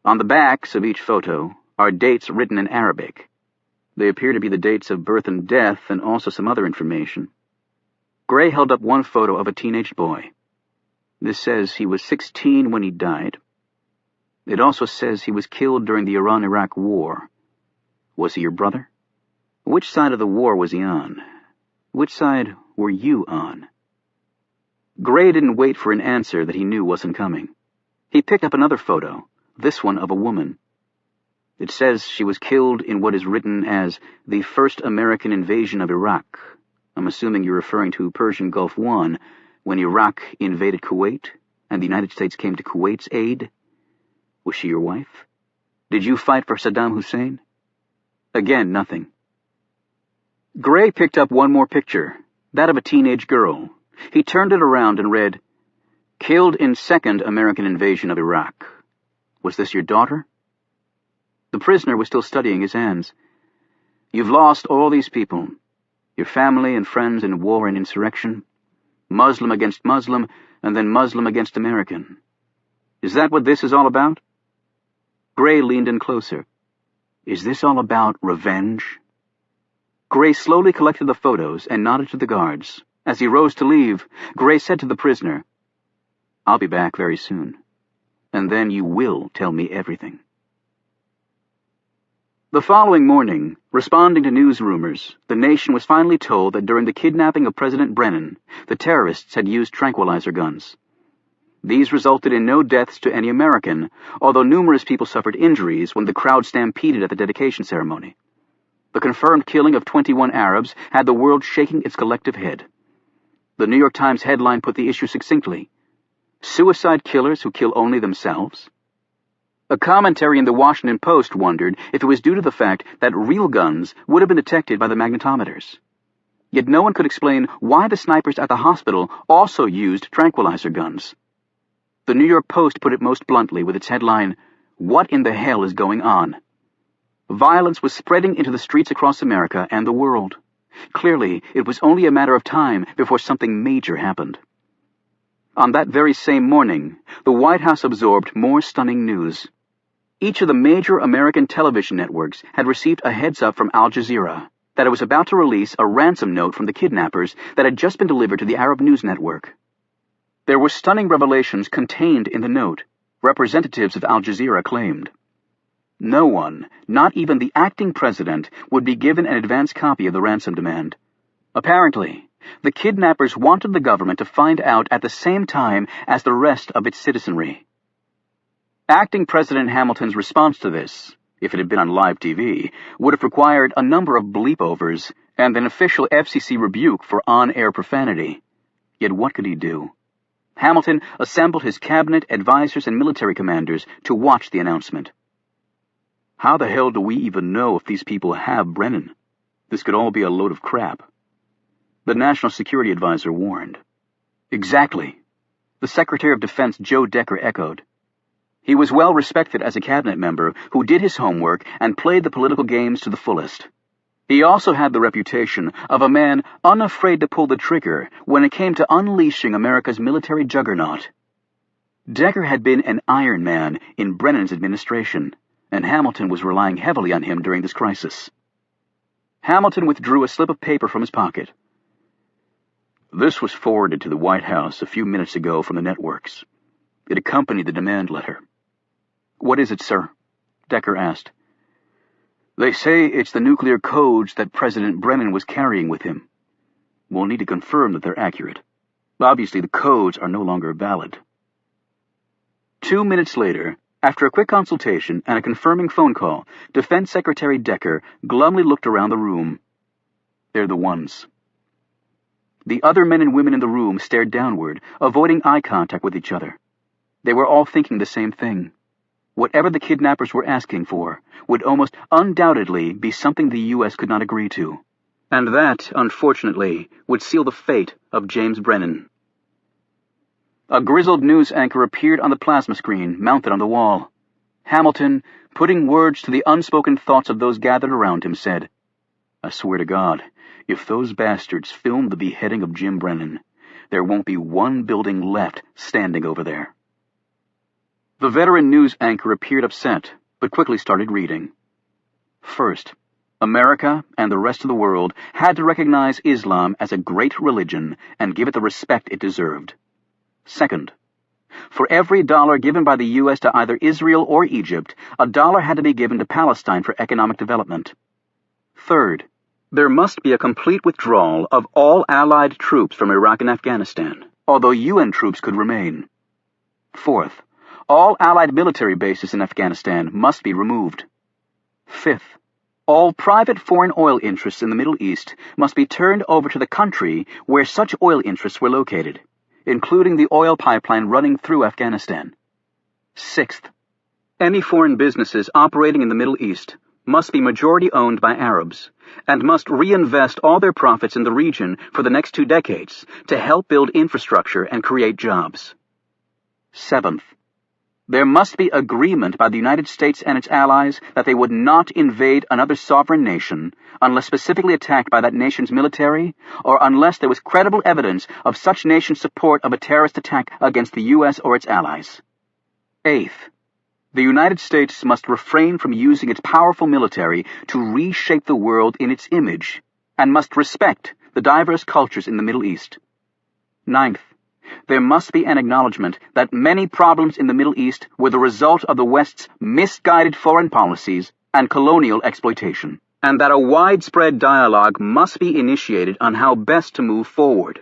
S1: On the backs of each photo are dates written in Arabic. They appear to be the dates of birth and death, and also some other information." Gray held up one photo of a teenage boy. This says he was 16 when he died. It also says he was killed during the Iran-Iraq War. Was he your brother? Which side of the war was he on? Which side were you on? Gray didn't wait for an answer that he knew wasn't coming. He picked up another photo, this one of a woman. It says she was killed in what is written as the first American invasion of Iraq. I'm assuming you're referring to Persian Gulf War, when Iraq invaded Kuwait, and the United States came to Kuwait's aid. Was she your wife? Did you fight for Saddam Hussein? Again, nothing. Gray picked up one more picture, that of a teenage girl. He turned it around and read, "Killed in second American invasion of Iraq. Was this your daughter?" The prisoner was still studying his hands. "You've lost all these people. Your family and friends in war and insurrection. Muslim against Muslim, and then Muslim against American. Is that what this is all about?" Gray leaned in closer. "Is this all about revenge?" Gray slowly collected the photos and nodded to the guards. As he rose to leave, Gray said to the prisoner, "I'll be back very soon, and then you will tell me everything." The following morning, responding to news rumors, the nation was finally told that during the kidnapping of President Brennan, the terrorists had used tranquilizer guns. These resulted in no deaths to any American, although numerous people suffered injuries when the crowd stampeded at the dedication ceremony. The confirmed killing of 21 Arabs had the world shaking its collective head. The New York Times headline put the issue succinctly: "Suicide killers who kill only themselves?" A commentary in the Washington Post wondered if it was due to the fact that real guns would have been detected by the magnetometers. Yet no one could explain why the snipers at the hospital also used tranquilizer guns. The New York Post put it most bluntly with its headline, "What in the hell is going on?" Violence was spreading into the streets across America and the world. Clearly, it was only a matter of time before something major happened. On that very same morning, the White House absorbed more stunning news. Each of the major American television networks had received a heads-up from Al Jazeera that it was about to release a ransom note from the kidnappers that had just been delivered to the Arab News Network. There were stunning revelations contained in the note, representatives of Al Jazeera claimed. No one, not even the acting president, would be given an advance copy of the ransom demand. Apparently, the kidnappers wanted the government to find out at the same time as the rest of its citizenry. Acting President Hamilton's response to this, if it had been on live TV, would have required a number of bleep-overs and an official FCC rebuke for on-air profanity. Yet what could he do? Hamilton assembled his cabinet, advisors, and military commanders to watch the announcement. How the hell do we even know if these people have Brennan? This could all be a load of crap. The National Security Advisor warned. Exactly. The Secretary of Defense Joe Decker echoed. He was well respected as a cabinet member who did his homework and played the political games to the fullest. He also had the reputation of a man unafraid to pull the trigger when it came to unleashing America's military juggernaut. Decker had been an Iron Man in Brennan's administration, and Hamilton was relying heavily on him during this crisis. Hamilton withdrew a slip of paper from his pocket. This was forwarded to the White House a few minutes ago from the networks. It accompanied the demand letter. What is it, sir? Decker asked. They say it's the nuclear codes that President Brennan was carrying with him. We'll need to confirm that they're accurate. Obviously, the codes are no longer valid. 2 minutes later, after a quick consultation and a confirming phone call, Defense Secretary Decker glumly looked around the room. They're the ones. The other men and women in the room stared downward, avoiding eye contact with each other. They were all thinking the same thing. Whatever the kidnappers were asking for would almost undoubtedly be something the U.S. could not agree to. And that, unfortunately, would seal the fate of James Brennan. A grizzled news anchor appeared on the plasma screen mounted on the wall. Hamilton, putting words to the unspoken thoughts of those gathered around him, said, I swear to God, if those bastards filmed the beheading of Jim Brennan, there won't be one building left standing over there. The veteran news anchor appeared upset, but quickly started reading. First, America and the rest of the world had to recognize Islam as a great religion and give it the respect it deserved. Second, for every dollar given by the U.S. to either Israel or Egypt, $1 had to be given to Palestine for economic development. Third, there must be a complete withdrawal of all Allied troops from Iraq and Afghanistan, although UN troops could remain. Fourth, all Allied military bases in Afghanistan must be removed. Fifth, all private foreign oil interests in the Middle East must be turned over to the country where such oil interests were located, including the oil pipeline running through Afghanistan. Sixth, any foreign businesses operating in the Middle East must be majority owned by Arabs, and must reinvest all their profits in the region for the next 2 decades to help build infrastructure and create jobs. Seventh, there must be agreement by the United States and its allies that they would not invade another sovereign nation unless specifically attacked by that nation's military, or unless there was credible evidence of such nation's support of a terrorist attack against the U.S. or its allies. Eighth, the United States must refrain from using its powerful military to reshape the world in its image, and must respect the diverse cultures in the Middle East. Ninth, there must be an acknowledgement that many problems in the Middle East were the result of the West's misguided foreign policies and colonial exploitation, and that a widespread dialogue must be initiated on how best to move forward.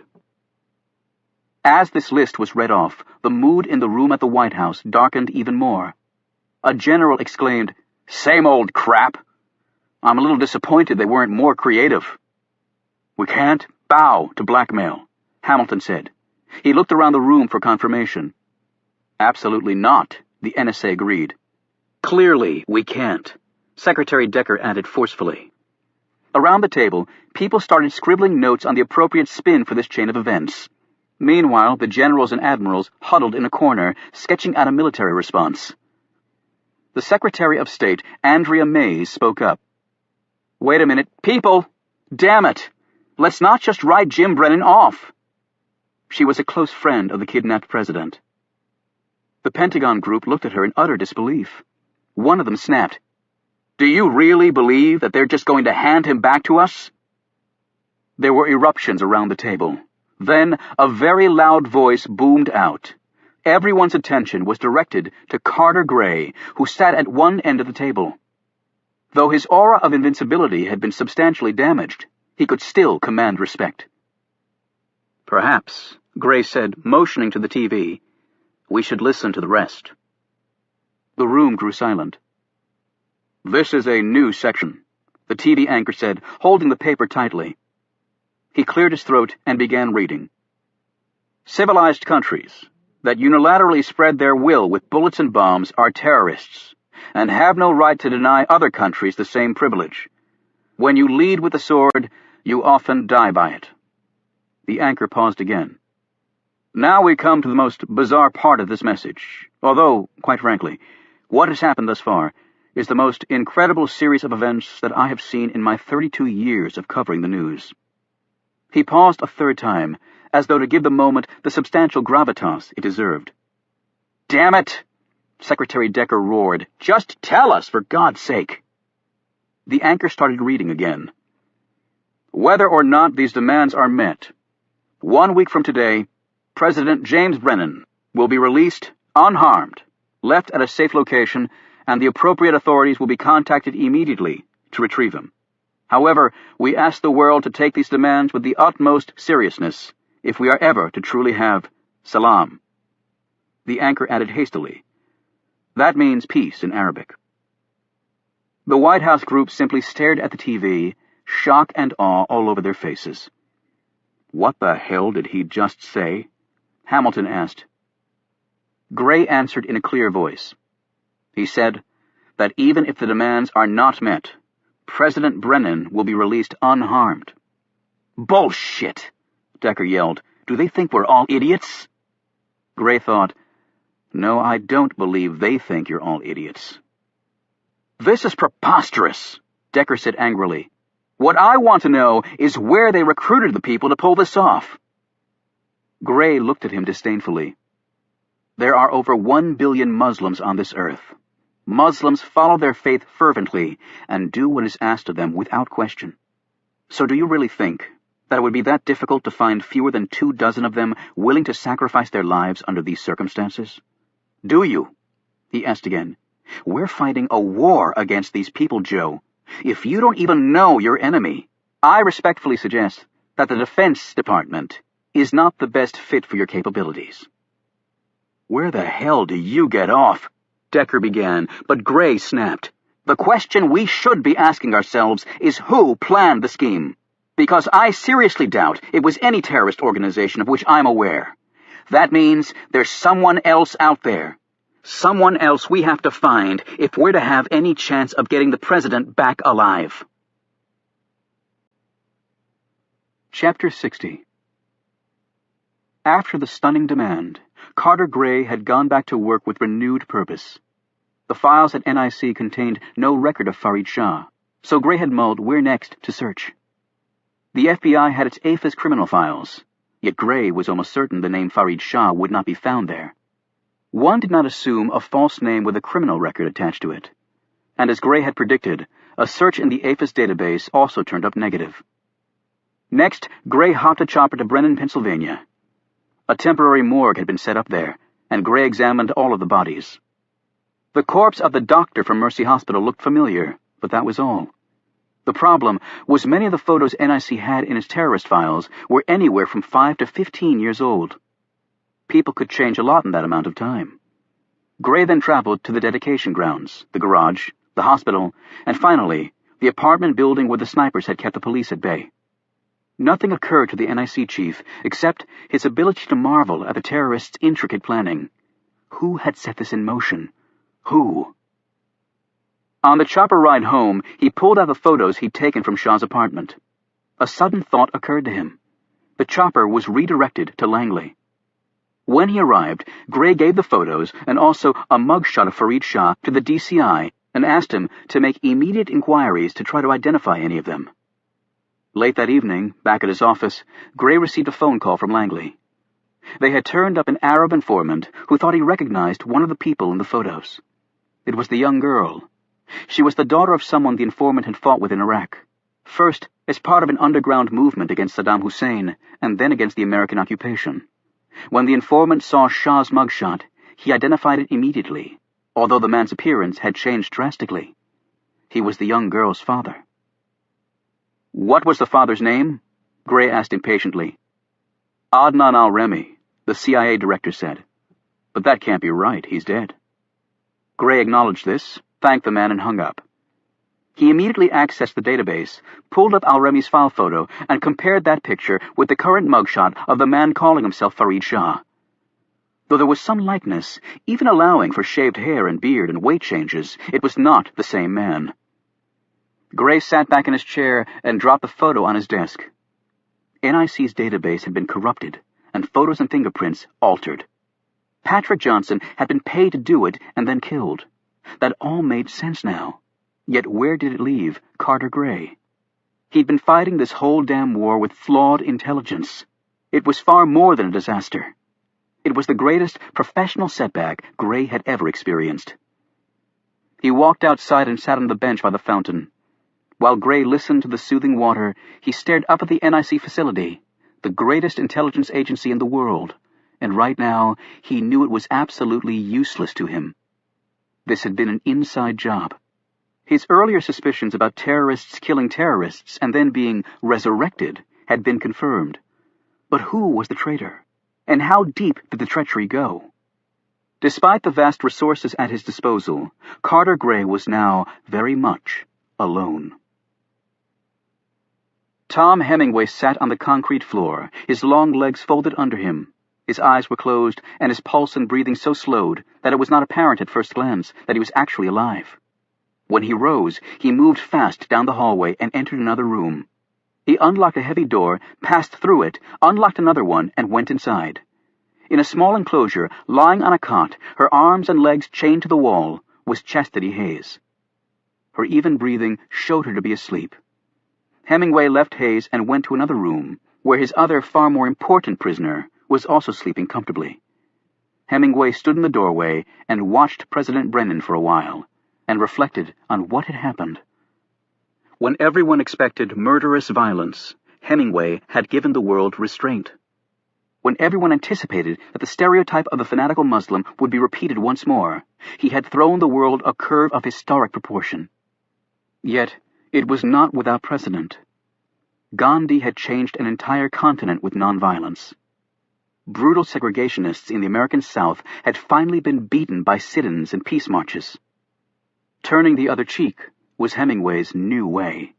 S1: As this list was read off, the mood in the room at the White House darkened even more. A general exclaimed, "Same old crap! I'm a little disappointed they weren't more creative." "We can't bow to blackmail," Hamilton said. He looked around the room for confirmation. "Absolutely not," the NSA agreed. "Clearly we can't," Secretary Decker added forcefully. Around the table, people started scribbling notes on the appropriate spin for this chain of events. Meanwhile, the generals and admirals huddled in a corner, sketching out a military response. The Secretary of State, Andrea Mays, spoke up. "Wait a minute, people! Damn it! Let's not just write Jim Brennan off." She was a close friend of the kidnapped president. The Pentagon group looked at her in utter disbelief. One of them snapped, "Do you really believe that they're just going to hand him back to us?" There were eruptions around the table. Then a very loud voice boomed out. Everyone's attention was directed to Carter Gray, who sat at one end of the table. Though his aura of invincibility had been substantially damaged, he could still command respect. "Perhaps," Gray said, motioning to the TV, "we should listen to the rest." The room grew silent. "This is a new section," the TV anchor said, holding the paper tightly. He cleared his throat and began reading. "Civilized countries that unilaterally spread their will with bullets and bombs are terrorists and have no right to deny other countries the same privilege. When you lead with the sword, you often die by it." The anchor paused again. "Now we come to the most bizarre part of this message, although, quite frankly, what has happened thus far is the most incredible series of events that I have seen in my 32 years of covering the news." He paused a third time, as though to give the moment the substantial gravitas it deserved. "Damn it!" Secretary Decker roared. "Just tell us, for God's sake!" The anchor started reading again. "Whether or not these demands are met, 1 week from today, President James Brennan will be released unharmed, left at a safe location, and the appropriate authorities will be contacted immediately to retrieve him. However, we ask the world to take these demands with the utmost seriousness if we are ever to truly have salam." The anchor added hastily, "That means peace in Arabic." The White House group simply stared at the TV, shock and awe all over their faces. "What the hell did he just say?" Hamilton asked. Gray answered in a clear voice. He said that even if the demands are not met, President Brennan will be released unharmed. "Bullshit!" Decker yelled. "Do they think we're all idiots?" Gray thought, "No, I don't believe they think you're all idiots." "This is preposterous," Decker said angrily. "What I want to know is where they recruited the people to pull this off." Gray looked at him disdainfully. "There are over 1 billion Muslims on this earth. Muslims follow their faith fervently and do what is asked of them without question. So do you really think that it would be that difficult to find fewer than 24 of them willing to sacrifice their lives under these circumstances? Do you?" He asked again. "We're fighting a war against these people, Joe. If you don't even know your enemy, I respectfully suggest that the Defense Department is not the best fit for your capabilities." "Where the hell do you get off?" Decker began, but Gray snapped. "The question we should be asking ourselves is who planned the scheme. Because I seriously doubt it was any terrorist organization of which I'm aware. That means there's someone else out there. Someone else we have to find if we're to have any chance of getting the president back alive." Chapter 60. After the stunning demand, Carter Gray had gone back to work with renewed purpose. The files at NIC contained no record of Farid Shah, so Gray had mulled where next to search. The FBI had its APHIS criminal files, yet Gray was almost certain the name Farid Shah would not be found there. One did not assume a false name with a criminal record attached to it, and as Gray had predicted, a search in the APHIS database also turned up negative. Next, Gray hopped a chopper to Brennan, Pennsylvania. A temporary morgue had been set up there, and Gray examined all of the bodies. The corpse of the doctor from Mercy Hospital looked familiar, but that was all. The problem was many of the photos NIC had in its terrorist files were anywhere from 5 to 15 years old. People could change a lot in that amount of time. Gray then traveled to the dedication grounds, the garage, the hospital, and finally, the apartment building where the snipers had kept the police at bay. Nothing occurred to the NIC chief except his ability to marvel at the terrorists' intricate planning. Who had set this in motion? Who? On the chopper ride home, he pulled out the photos he'd taken from Shaw's apartment. A sudden thought occurred to him. The chopper was redirected to Langley. When he arrived, Gray gave the photos and also a mugshot of Farid Shah to the DCI and asked him to make immediate inquiries to try to identify any of them. Late that evening, back at his office, Gray received a phone call from Langley. They had turned up an Arab informant who thought he recognized one of the people in the photos. It was the young girl. She was the daughter of someone the informant had fought with in Iraq, first as part of an underground movement against Saddam Hussein, and then against the American occupation. When the informant saw Shah's mugshot, he identified it immediately, although the man's appearance had changed drastically. He was the young girl's father. "What was the father's name?" Gray asked impatiently. "Adnan al-Remi," the CIA director said. "But that can't be right. He's dead." Gray acknowledged this, thanked the man, and hung up. He immediately accessed the database, pulled up al-Remi's file photo, and compared that picture with the current mugshot of the man calling himself Farid Shah. Though there was some likeness, even allowing for shaved hair and beard and weight changes, it was not the same man. Gray sat back in his chair and dropped the photo on his desk. NIC's database had been corrupted, and photos and fingerprints altered. Patrick Johnson had been paid to do it and then killed. That all made sense now. Yet where did it leave Carter Gray? He'd been fighting this whole damn war with flawed intelligence. It was far more than a disaster. It was the greatest professional setback Gray had ever experienced. He walked outside and sat on the bench by the fountain. While Gray listened to the soothing water, he stared up at the NIC facility, the greatest intelligence agency in the world, and right now he knew it was absolutely useless to him. This had been an inside job. His earlier suspicions about terrorists killing terrorists and then being resurrected had been confirmed. But who was the traitor? And how deep did the treachery go? Despite the vast resources at his disposal, Carter Gray was now very much alone. Tom Hemingway sat on the concrete floor, his long legs folded under him. His eyes were closed, and his pulse and breathing so slowed that it was not apparent at first glance that he was actually alive. When he rose, he moved fast down the hallway and entered another room. He unlocked a heavy door, passed through it, unlocked another one, and went inside. In a small enclosure, lying on a cot, her arms and legs chained to the wall, was Chastity Hayes. Her even breathing showed her to be asleep. Hemingway left Hayes and went to another room, where his other, far more important prisoner was also sleeping comfortably. Hemingway stood in the doorway and watched President Brennan for a while, and reflected on what had happened. When everyone expected murderous violence, Hemingway had given the world restraint. When everyone anticipated that the stereotype of the fanatical Muslim would be repeated once more, he had thrown the world a curve of historic proportion. Yet, it was not without precedent. Gandhi had changed an entire continent with nonviolence. Brutal segregationists in the American South had finally been beaten by sit-ins and peace marches. Turning the other cheek was Hemingway's new way.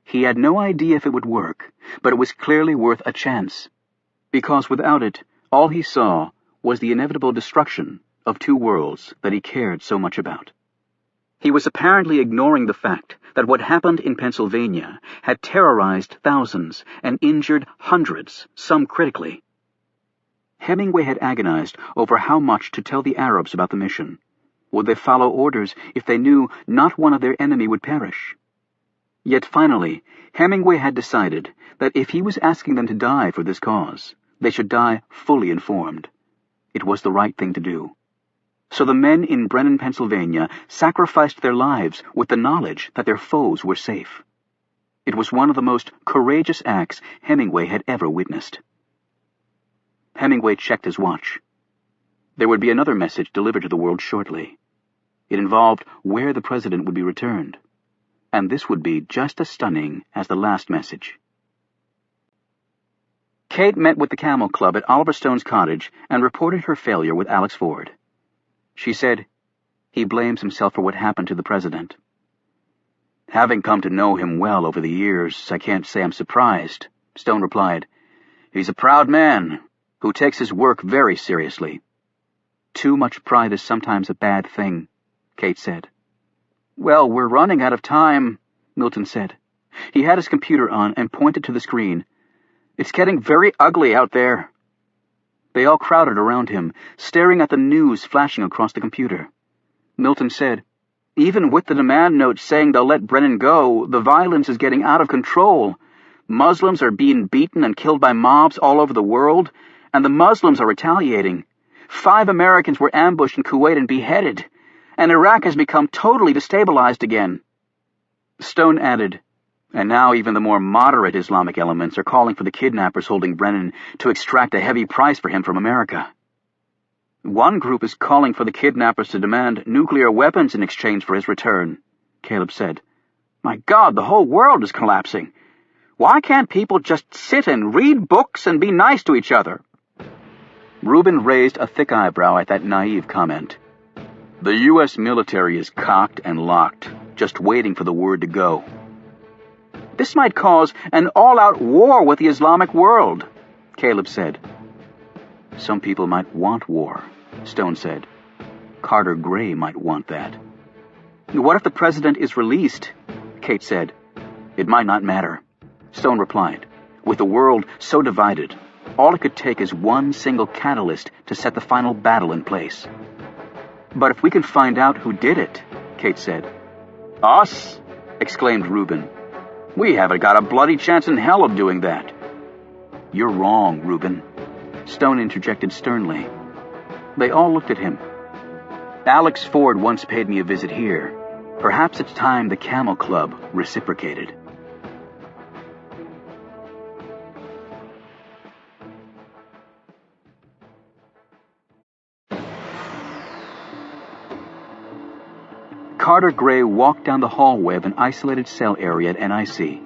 S1: He had no idea if it would work, but it was clearly worth a chance, because without it, all he saw was the inevitable destruction of two worlds that he cared so much about. He was apparently ignoring the fact that what happened in Pennsylvania had terrorized thousands and injured hundreds, some critically. Hemingway had agonized over how much to tell the Arabs about the mission. Would they follow orders if they knew not one of their enemy would perish? Yet finally, Hemingway had decided that if he was asking them to die for this cause, they should die fully informed. It was the right thing to do. So the men in Brennan, Pennsylvania, sacrificed their lives with the knowledge that their foes were safe. It was one of the most courageous acts Hemingway had ever witnessed. Hemingway checked his watch. There would be another message delivered to the world shortly. It involved where the president would be returned, and this would be just as stunning as the last message. Kate met with the Camel Club at Oliver Stone's cottage and reported her failure with Alex Ford. She said, "He blames himself for what happened to the president. Having come to know him well over the years, I can't say I'm surprised," Stone replied. "He's a proud man who takes his work very seriously." "Too much pride is sometimes a bad thing," Kate said. "Well, we're running out of time," Milton said. He had his computer on and pointed to the screen. "It's getting very ugly out there." They all crowded around him, staring at the news flashing across the computer. Milton said, "Even with the demand note saying they'll let Brennan go, the violence is getting out of control. Muslims are being beaten and killed by mobs all over the world, and the Muslims are retaliating. 5 Americans were ambushed in Kuwait and beheaded, and Iraq has become totally destabilized again." Stone added, "And now even the more moderate Islamic elements are calling for the kidnappers holding Brennan to extract a heavy price for him from America. One group is calling for the kidnappers to demand nuclear weapons in exchange for his return," Caleb said. "My God, the whole world is collapsing. Why can't people just sit and read books and be nice to each other?" Reuben raised a thick eyebrow at that naive comment. "The U.S. military is cocked and locked, just waiting for the word to go. This might cause an all-out war with the Islamic world," Caleb said. "Some people might want war," Stone said. "Carter Gray might want that." "What if the president is released?" Kate said. "It might not matter," Stone replied. "With the world so divided, all it could take is one single catalyst to set the final battle in place." "But if we can find out who did it," Kate said. "Us?" exclaimed Reuben. "We haven't got a bloody chance in hell of doing that." "You're wrong, Reuben," Stone interjected sternly. They all looked at him. "Alex Ford once paid me a visit here. Perhaps it's time the Camel Club reciprocated." Carter Gray walked down the hallway of an isolated cell area at NIC.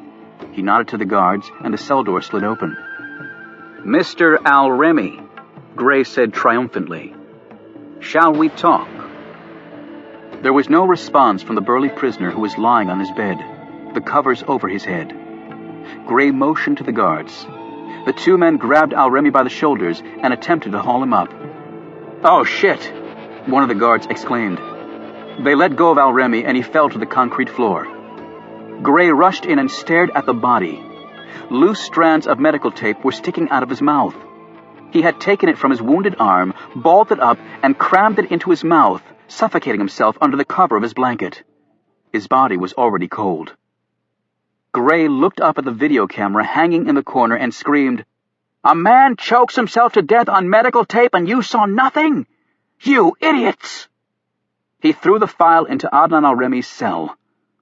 S1: He nodded to the guards, and the cell door slid open. "Mr. Al-Remy," Gray said triumphantly. "Shall we talk?" There was no response from the burly prisoner who was lying on his bed, the covers over his head. Gray motioned to the guards. The 2 men grabbed Al-Remy by the shoulders and attempted to haul him up. "Oh, shit!" one of the guards exclaimed. They let go of Al-Remy, and he fell to the concrete floor. Gray rushed in and stared at the body. Loose strands of medical tape were sticking out of his mouth. He had taken it from his wounded arm, balled it up, and crammed it into his mouth, suffocating himself under the cover of his blanket. His body was already cold. Gray looked up at the video camera hanging in the corner and screamed, "A man chokes himself to death on medical tape and you saw nothing? You idiots!" He threw the file into Adnan Al-Remy's cell.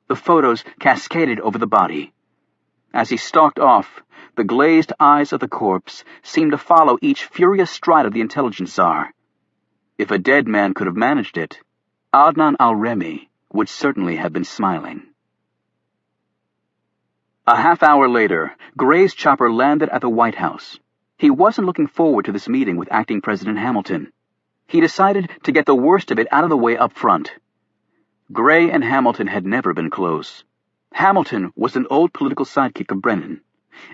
S1: The photos cascaded over the body. As he stalked off, the glazed eyes of the corpse seemed to follow each furious stride of the intelligence czar. If a dead man could have managed it, Adnan Al-Remy would certainly have been smiling. A half-hour later, Gray's chopper landed at the White House. He wasn't looking forward to this meeting with acting President Hamilton. He decided to get the worst of it out of the way up front. Gray and Hamilton had never been close. Hamilton was an old political sidekick of Brennan,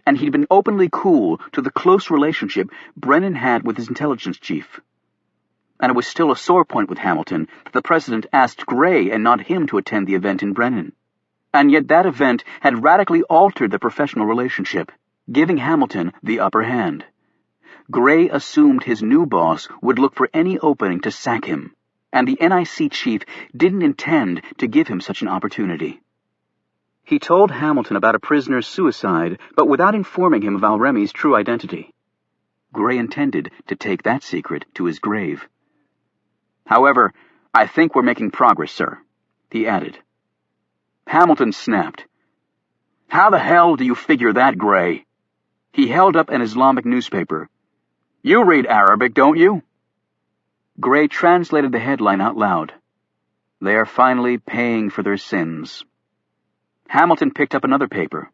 S1: and he'd been openly cool to the close relationship Brennan had with his intelligence chief. And it was still a sore point with Hamilton that the president asked Gray and not him to attend the event in Brennan. And yet that event had radically altered the professional relationship, giving Hamilton the upper hand. Gray assumed his new boss would look for any opening to sack him, and the NIC chief didn't intend to give him such an opportunity. He told Hamilton about a prisoner's suicide, but without informing him of Al-Remy's true identity. Gray intended to take that secret to his grave. "However, I think we're making progress, sir," he added. Hamilton snapped. "How the hell do you figure that, Gray?" He held up an Islamic newspaper. "You read Arabic, don't you?" Gray translated the headline out loud. "They are finally paying for their sins." Hamilton picked up another paper.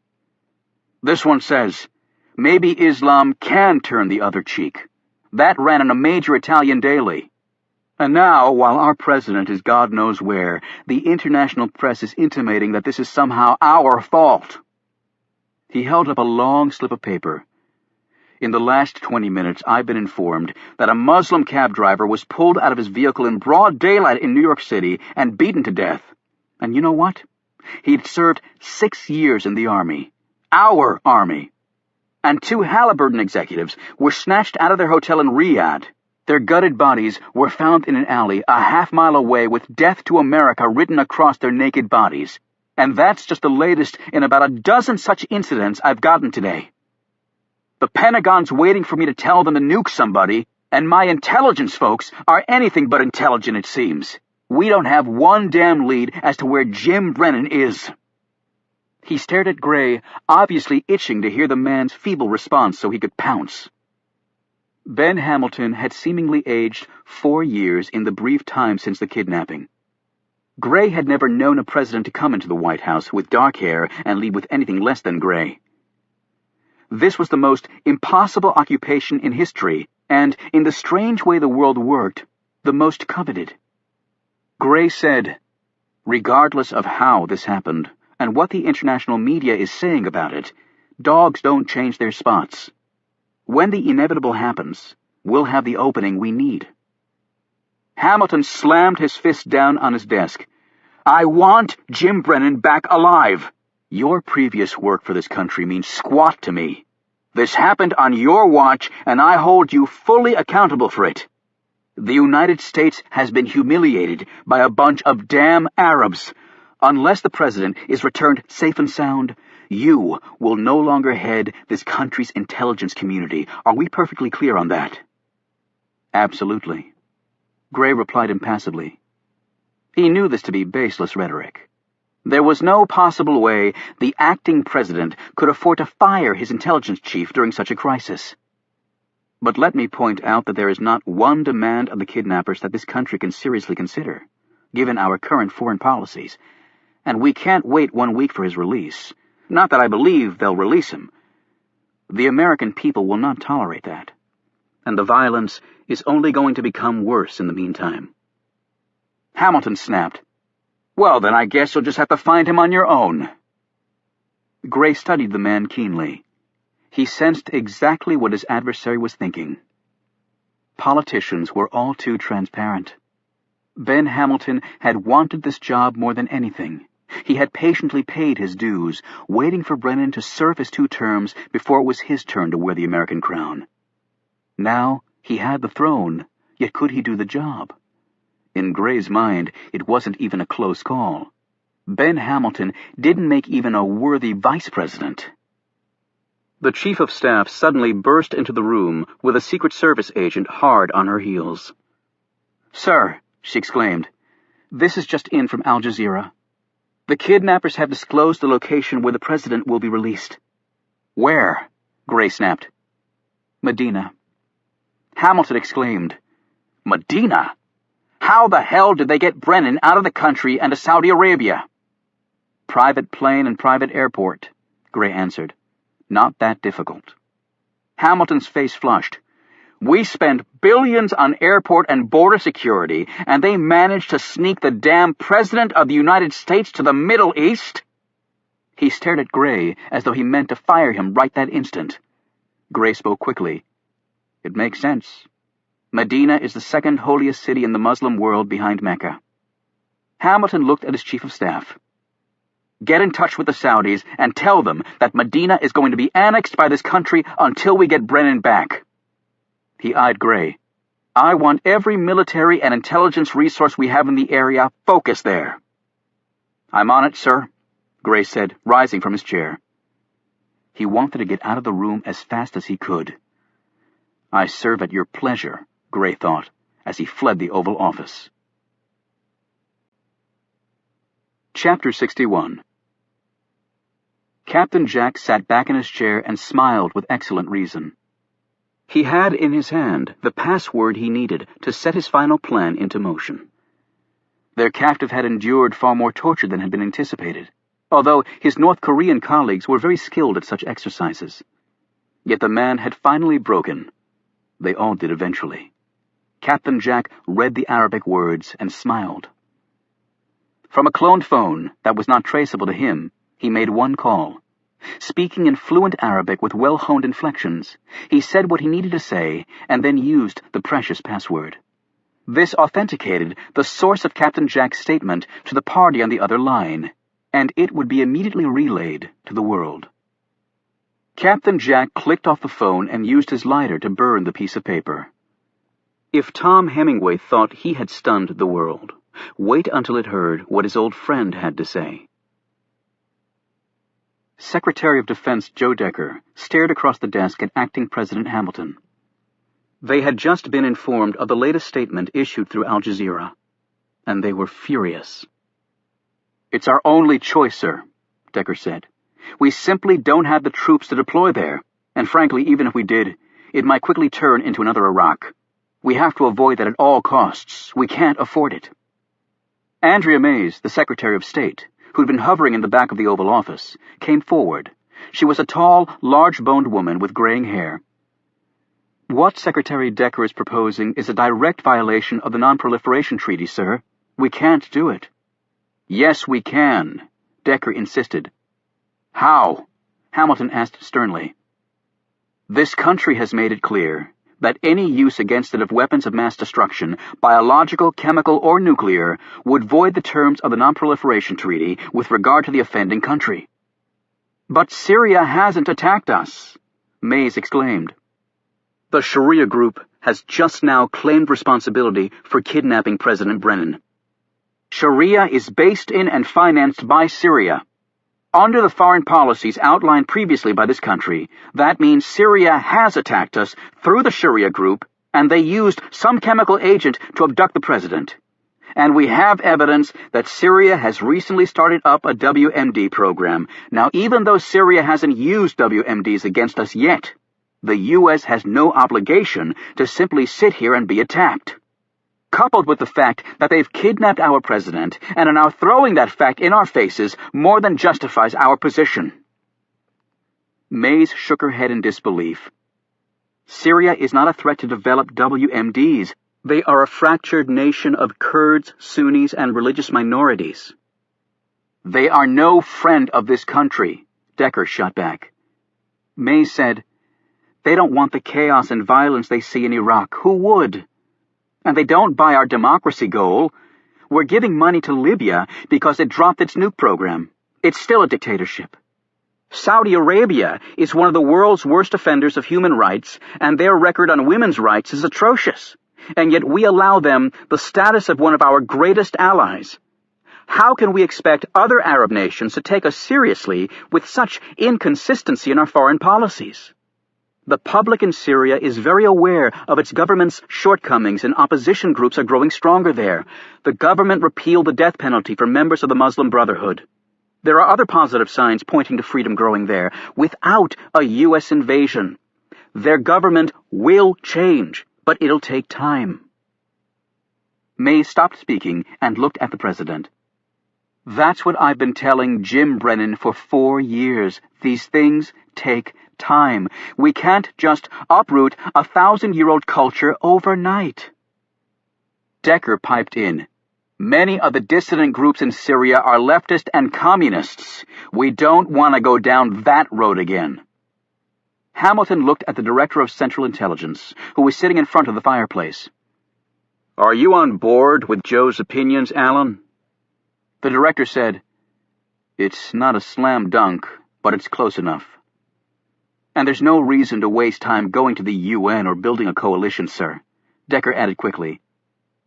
S1: "This one says, 'Maybe Islam can turn the other cheek.' That ran in a major Italian daily. And now, while our president is God knows where, the international press is intimating that this is somehow our fault." He held up a long slip of paper. "In the last 20 minutes, I've been informed that a Muslim cab driver was pulled out of his vehicle in broad daylight in New York City and beaten to death. And you know what? He'd served 6 years in the Army. Our Army. And 2 Halliburton executives were snatched out of their hotel in Riyadh. Their gutted bodies were found in an alley a half-mile away with "Death to America" written across their naked bodies. And that's just the latest in about a dozen such incidents I've gotten today. The Pentagon's waiting for me to tell them to nuke somebody, and my intelligence folks are anything but intelligent, it seems. We don't have one damn lead as to where Jim Brennan is. He stared at Gray, obviously itching to hear the man's feeble response so he could pounce. Ben Hamilton had seemingly aged 4 years in the brief time since the kidnapping. Gray had never known a president to come into the White House with dark hair and leave with anything less than gray. This was the most impossible occupation in history, and, in the strange way the world worked, the most coveted. Gray said, "Regardless of how this happened, and what the international media is saying about it, dogs don't change their spots. When the inevitable happens, we'll have the opening we need." Hamilton slammed his fist down on his desk. "I want Jim Brennan back alive. Your previous work for this country means squat to me. This happened on your watch, and I hold you fully accountable for it. The United States has been humiliated by a bunch of damn Arabs. Unless the president is returned safe and sound, you will no longer head this country's intelligence community. Are we perfectly clear on that?" "Absolutely," Gray replied impassively. He knew this to be baseless rhetoric. There was no possible way the acting president could afford to fire his intelligence chief during such a crisis. But let me point out that there is not one demand of the kidnappers that this country can seriously consider, given our current foreign policies, and we can't wait 1 week for his release. Not that I believe they'll release him. The American people will not tolerate that, and the violence is only going to become worse in the meantime. Hamilton snapped, "Well, then I guess you'll just have to find him on your own." Gray studied the man keenly. He sensed exactly what his adversary was thinking. Politicians were all too transparent. Ben Hamilton had wanted this job more than anything. He had patiently paid his dues, waiting for Brennan to serve his 2 terms before it was his turn to wear the American crown. Now he had the throne, yet could he do the job? In Gray's mind, it wasn't even a close call. Ben Hamilton didn't make even a worthy vice president. The chief of staff suddenly burst into the room with a Secret Service agent hard on her heels. "Sir," she exclaimed, "this is just in from Al Jazeera. The kidnappers have disclosed the location where the president will be released." "Where?" Gray snapped. "Medina." Hamilton exclaimed, "Medina? How the hell did they get Brennan out of the country and to Saudi Arabia?" "Private plane and private airport," Gray answered. "Not that difficult." Hamilton's face flushed. "We spend billions on airport and border security, and they managed to sneak the damn President of the United States to the Middle East?" He stared at Gray as though he meant to fire him right that instant. Gray spoke quickly. "It makes sense. Medina is the 2nd holiest city in the Muslim world behind Mecca." Hamilton looked at his chief of staff. "Get in touch with the Saudis and tell them that Medina is going to be annexed by this country until we get Brennan back." He eyed Gray. "I want every military and intelligence resource we have in the area focused there." "I'm on it, sir," Gray said, rising from his chair. He wanted to get out of the room as fast as he could. "I serve at your pleasure," Gray thought, as he fled the Oval Office. Chapter 61. Captain Jack sat back in his chair and smiled with excellent reason. He had in his hand the password he needed to set his final plan into motion. Their captive had endured far more torture than had been anticipated, although his North Korean colleagues were very skilled at such exercises. Yet the man had finally broken. They all did eventually. Captain Jack read the Arabic words and smiled. From a cloned phone that was not traceable to him, he made one call. Speaking in fluent Arabic with well-honed inflections, he said what he needed to say and then used the precious password. This authenticated the source of Captain Jack's statement to the party on the other line, and it would be immediately relayed to the world. Captain Jack clicked off the phone and used his lighter to burn the piece of paper. If Tom Hemingway thought he had stunned the world, wait until it heard what his old friend had to say. Secretary of Defense Joe Decker stared across the desk at Acting President Hamilton. They had just been informed of the latest statement issued through Al Jazeera, and they were furious. "It's our only choice, sir," Decker said. "We simply don't have the troops to deploy there, and frankly, even if we did, it might quickly turn into another Iraq. We have to avoid that at all costs. We can't afford it." Andrea Mays, the Secretary of State, who'd been hovering in the back of the Oval Office, came forward. She was a tall, large-boned woman with graying hair. "What Secretary Decker is proposing is a direct violation of the Non-Proliferation Treaty, sir. We can't do it." "Yes, we can," Decker insisted. "How?" Hamilton asked sternly. "This country has made it clear that any use against it of weapons of mass destruction, biological, chemical, or nuclear, would void the terms of the Non-Proliferation Treaty with regard to the offending country." "But Syria hasn't attacked us," Mays exclaimed. "The Sharia group has just now claimed responsibility for kidnapping President Brennan. Sharia is based in and financed by Syria. Under the foreign policies outlined previously by this country, that means Syria has attacked us through the Sharia group, and they used some chemical agent to abduct the president. And we have evidence that Syria has recently started up a WMD program. Now, even though Syria hasn't used WMDs against us yet, the U.S. has no obligation to simply sit here and be attacked. Coupled with the fact that they've kidnapped our president and are now throwing that fact in our faces, more than justifies our position." Mays shook her head in disbelief. "Syria is not a threat to develop WMDs. They are a fractured nation of Kurds, Sunnis, and religious minorities." "They are no friend of this country," Decker shot back. Mays said, "They don't want the chaos and violence they see in Iraq. Who would? And they don't buy our democracy goal. We're giving money to Libya because it dropped its nuke program. It's still a dictatorship. Saudi Arabia is one of the world's worst offenders of human rights, and their record on women's rights is atrocious. And yet we allow them the status of one of our greatest allies. How can we expect other Arab nations to take us seriously with such inconsistency in our foreign policies? The public in Syria is very aware of its government's shortcomings, and opposition groups are growing stronger there. The government repealed the death penalty for members of the Muslim Brotherhood. There are other positive signs pointing to freedom growing there, without a U.S. invasion. Their government will change, but it'll take time." May stopped speaking and looked at the president. "That's what I've been telling Jim Brennan for 4 years. These things take time. We can't just uproot a 1,000-year-old culture overnight." Decker piped in. "Many of the dissident groups in Syria are leftist and communists. We don't want to go down that road again." Hamilton looked at the Director of Central Intelligence, who was sitting in front of the fireplace. "Are you on board with Joe's opinions, Alan?" The director said, "It's not a slam dunk, but it's close enough. And there's no reason to waste time going to the UN or building a coalition, sir," Decker added quickly.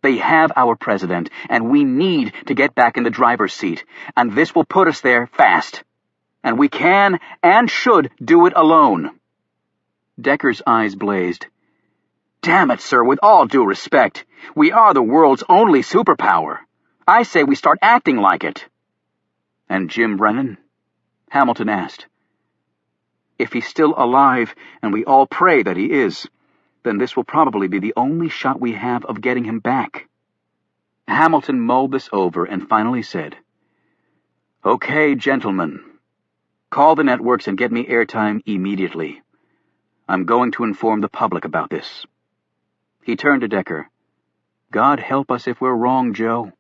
S1: "They have our president, and we need to get back in the driver's seat, and this will put us there fast. And we can and should do it alone." Decker's eyes blazed. "Damn it, sir, with all due respect, we are the world's only superpower. I say we start acting like it." "And Jim Brennan?" Hamilton asked. "If he's still alive, and we all pray that he is, then this will probably be the only shot we have of getting him back." Hamilton mulled this over and finally said, "Okay, gentlemen. Call the networks and get me airtime immediately. I'm going to inform the public about this." He turned to Decker. "God help us if we're wrong, Joe."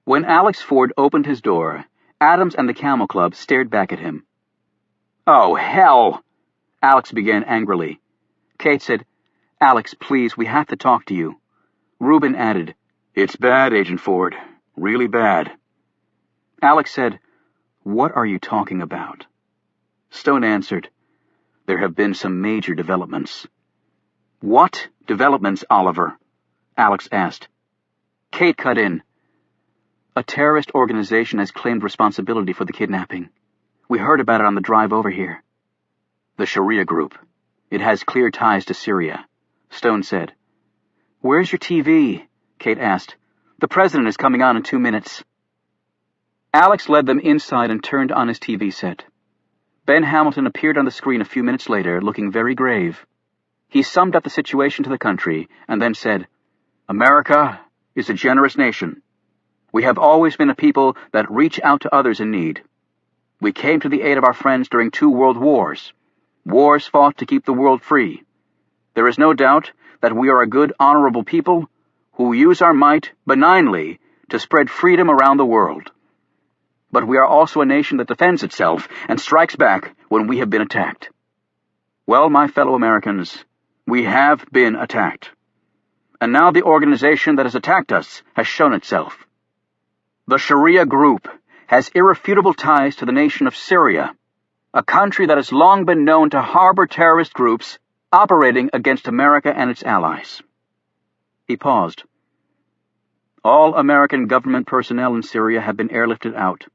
S1: When Alex Ford opened his door, Adams and the Camel Club stared back at him. "Oh, hell!" Alex began angrily. Kate said, Alex, please, we have to talk to you. Reuben added, "It's bad, Agent Ford. Really bad." Alex said, "What are you talking about?" Stone answered, "There have been some major developments." "What developments, Oliver?" Alex asked. Kate cut in. "A terrorist organization has claimed responsibility for the kidnapping. We heard about it on the drive over here." "The Sharia group. It has clear ties to Syria," Stone said. "Where's your TV?" Kate asked. "The president is coming on in 2 minutes." Alex led them inside and turned on his TV set. Ben Hamilton appeared on the screen a few minutes later, looking very grave. He summed up the situation to the country and then said, "America is a generous nation. We have always been a people that reach out to others in need. We came to the aid of our friends during 2 world wars. Wars fought to keep the world free. There is no doubt that we are a good, honorable people who use our might benignly to spread freedom around the world. But we are also a nation that defends itself and strikes back when we have been attacked. Well, my fellow Americans, we have been attacked. And now the organization that has attacked us has shown itself. The Sharia group has irrefutable ties to the nation of Syria, a country that has long been known to harbor terrorist groups operating against America and its allies." He paused. "All American government personnel in Syria have been airlifted out.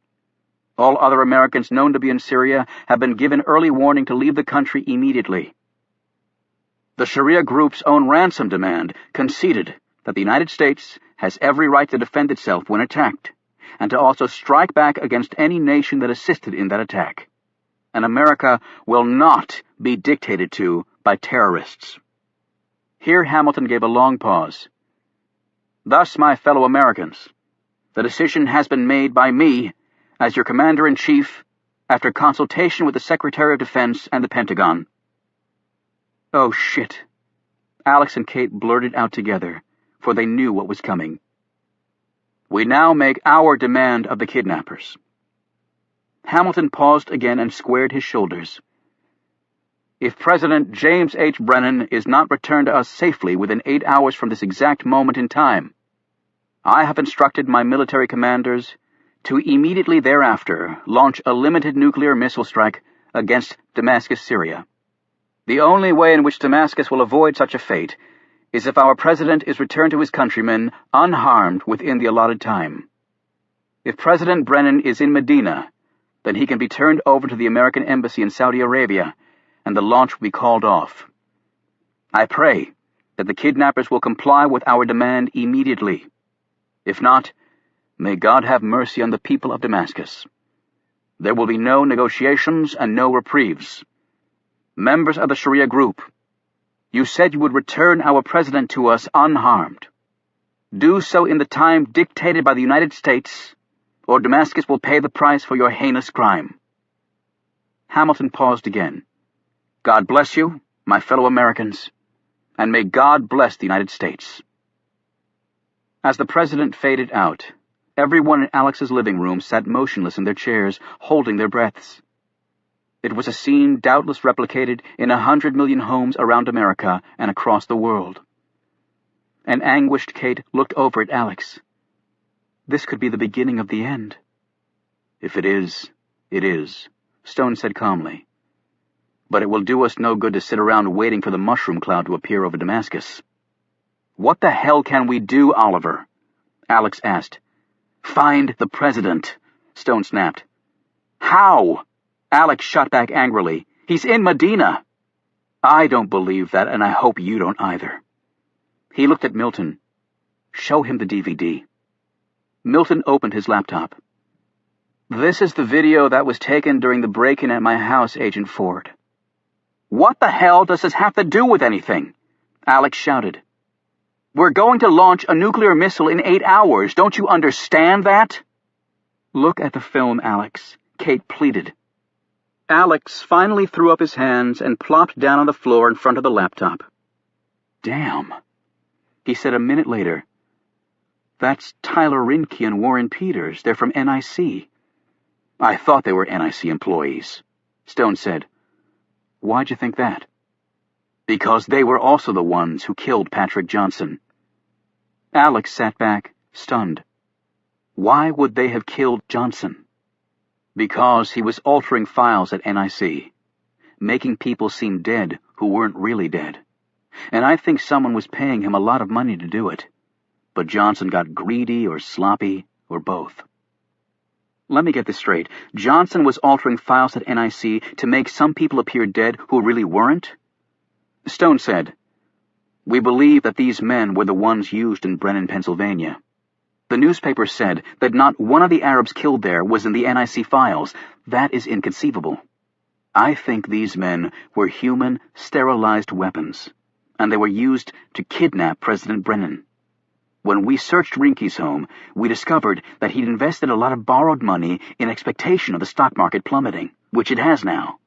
S1: All other Americans known to be in Syria have been given early warning to leave the country immediately. The Sharia group's own ransom demand conceded that the United States has every right to defend itself when attacked, and to also strike back against any nation that assisted in that attack. And America will not be dictated to by terrorists." Here Hamilton gave a long pause. "Thus, my fellow Americans, the decision has been made by me, as your Commander-in-Chief, after consultation with the Secretary of Defense and the Pentagon." "Oh, shit," Alex and Kate blurted out together, for they knew what was coming. "We now make our demand of the kidnappers." Hamilton paused again and squared his shoulders. "If President James H. Brennan is not returned to us safely within 8 hours from this exact moment in time, I have instructed my military commanders to immediately thereafter launch a limited nuclear missile strike against Damascus, Syria. The only way in which Damascus will avoid such a fate is if our president is returned to his countrymen unharmed within the allotted time. If President Brennan is in Medina, then he can be turned over to the American Embassy in Saudi Arabia, and the launch will be called off. I pray that the kidnappers will comply with our demand immediately. If not, may God have mercy on the people of Damascus. There will be no negotiations and no reprieves. Members of the Sharia group, you said you would return our president to us unharmed. Do so in the time dictated by the United States, or Damascus will pay the price for your heinous crime." Hamilton paused again. "God bless you, my fellow Americans, and may God bless the United States." As the president faded out, everyone in Alex's living room sat motionless in their chairs, holding their breaths. It was a scene doubtless replicated in 100 million homes around America and across the world. An anguished Kate looked over at Alex. "This could be the beginning of the end." "If it is, it is," Stone said calmly. "But it will do us no good to sit around waiting for the mushroom cloud to appear over Damascus." "What the hell can we do, Oliver?" Alex asked. "Find the president," Stone snapped. "How?" Alex shot back angrily. "He's in Medina." "I don't believe that, and I hope you don't either." He looked at Milton. "Show him the DVD." Milton opened his laptop. "This is the video that was taken during the break-in at my house, Agent Ford." "What the hell does this have to do with anything?" Alex shouted. "We're going to launch a nuclear missile in 8 hours. Don't you understand that?" "Look at the film, Alex," Kate pleaded. Alex finally threw up his hands and plopped down on the floor in front of the laptop. "Damn," he said a minute later. "That's Tyler Rinke and Warren Peters. They're from NIC." "I thought they were NIC employees," Stone said. "Why'd you think that?" Because they were also the ones who killed Patrick Johnson. Alex sat back, stunned. Why would they have killed Johnson? Because he was altering files at NIC, making people seem dead who weren't really dead. And I think someone was paying him a lot of money to do it. But Johnson got greedy or sloppy, or both. Let me get this straight. Johnson was altering files at NIC to make some people appear dead who really weren't? Stone said, "We believe that these men were the ones used in Brennan, Pennsylvania. The newspaper said that not one of the Arabs killed there was in the NIC files. That is inconceivable. I think these men were human, sterilized weapons, and they were used to kidnap President Brennan. When we searched Rinke's home, we discovered that he'd invested a lot of borrowed money in expectation of the stock market plummeting, which it has now."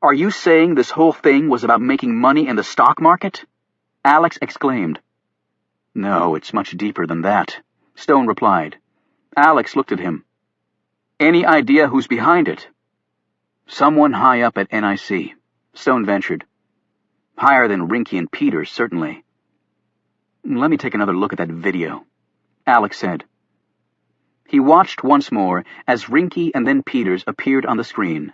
S1: "Are you saying this whole thing was about making money in the stock market?" Alex exclaimed. "No, it's much deeper than that," Stone replied. Alex looked at him. "Any idea who's behind it?" "Someone high up at NIC," Stone ventured. "Higher than Rinke and Peters, certainly." "Let me take another look at that video," Alex said. He watched once more as Rinke and then Peters appeared on the screen.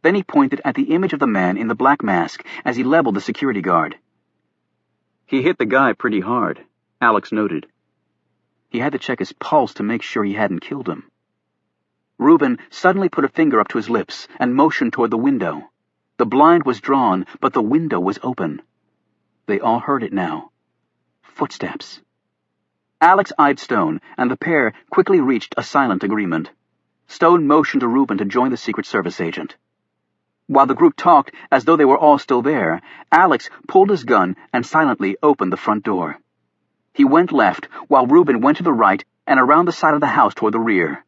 S1: Then he pointed at the image of the man in the black mask as he leveled the security guard. "He hit the guy pretty hard," Alex noted. He had to check his pulse to make sure he hadn't killed him. Reuben suddenly put a finger up to his lips and motioned toward the window. The blind was drawn, but the window was open. They all heard it now. Footsteps. Alex eyed Stone, and the pair quickly reached a silent agreement. Stone motioned to Reuben to join the Secret Service agent. While the group talked as though they were all still there, Alex pulled his gun and silently opened the front door. He went left, while Reuben went to the right and around the side of the house toward the rear.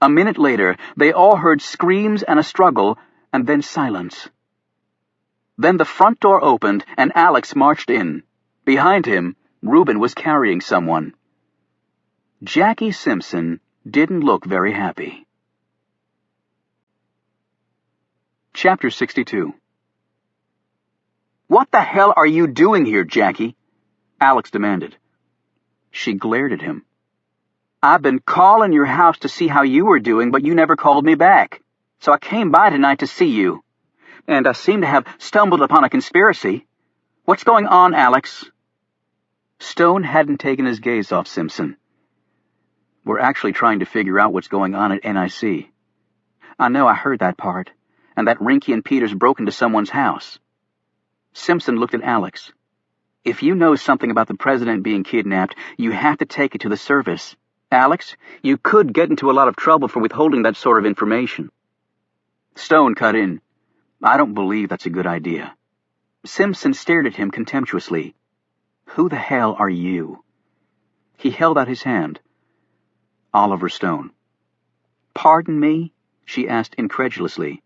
S1: A minute later, they all heard screams and a struggle, and then silence. Then the front door opened, and Alex marched in. Behind him, Reuben was carrying someone. Jackie Simpson didn't look very happy. Chapter 62. "What the hell are you doing here, Jackie?" Alex demanded. She glared at him. "I've been calling your house to see how you were doing, but you never called me back. So I came by tonight to see you. And I seem to have stumbled upon a conspiracy. What's going on, Alex?" Stone hadn't taken his gaze off Simpson. "We're actually trying to figure out what's going on at NIC. I know I heard that part, and that Rinke and Peters broke into someone's house." Simpson looked at Alex. "If you know something about the president being kidnapped, you have to take it to the service. Alex, you could get into a lot of trouble for withholding that sort of information." Stone cut in. "I don't believe that's a good idea." Simpson stared at him contemptuously. "Who the hell are you?" He held out his hand. "Oliver Stone." "Pardon me?" she asked incredulously.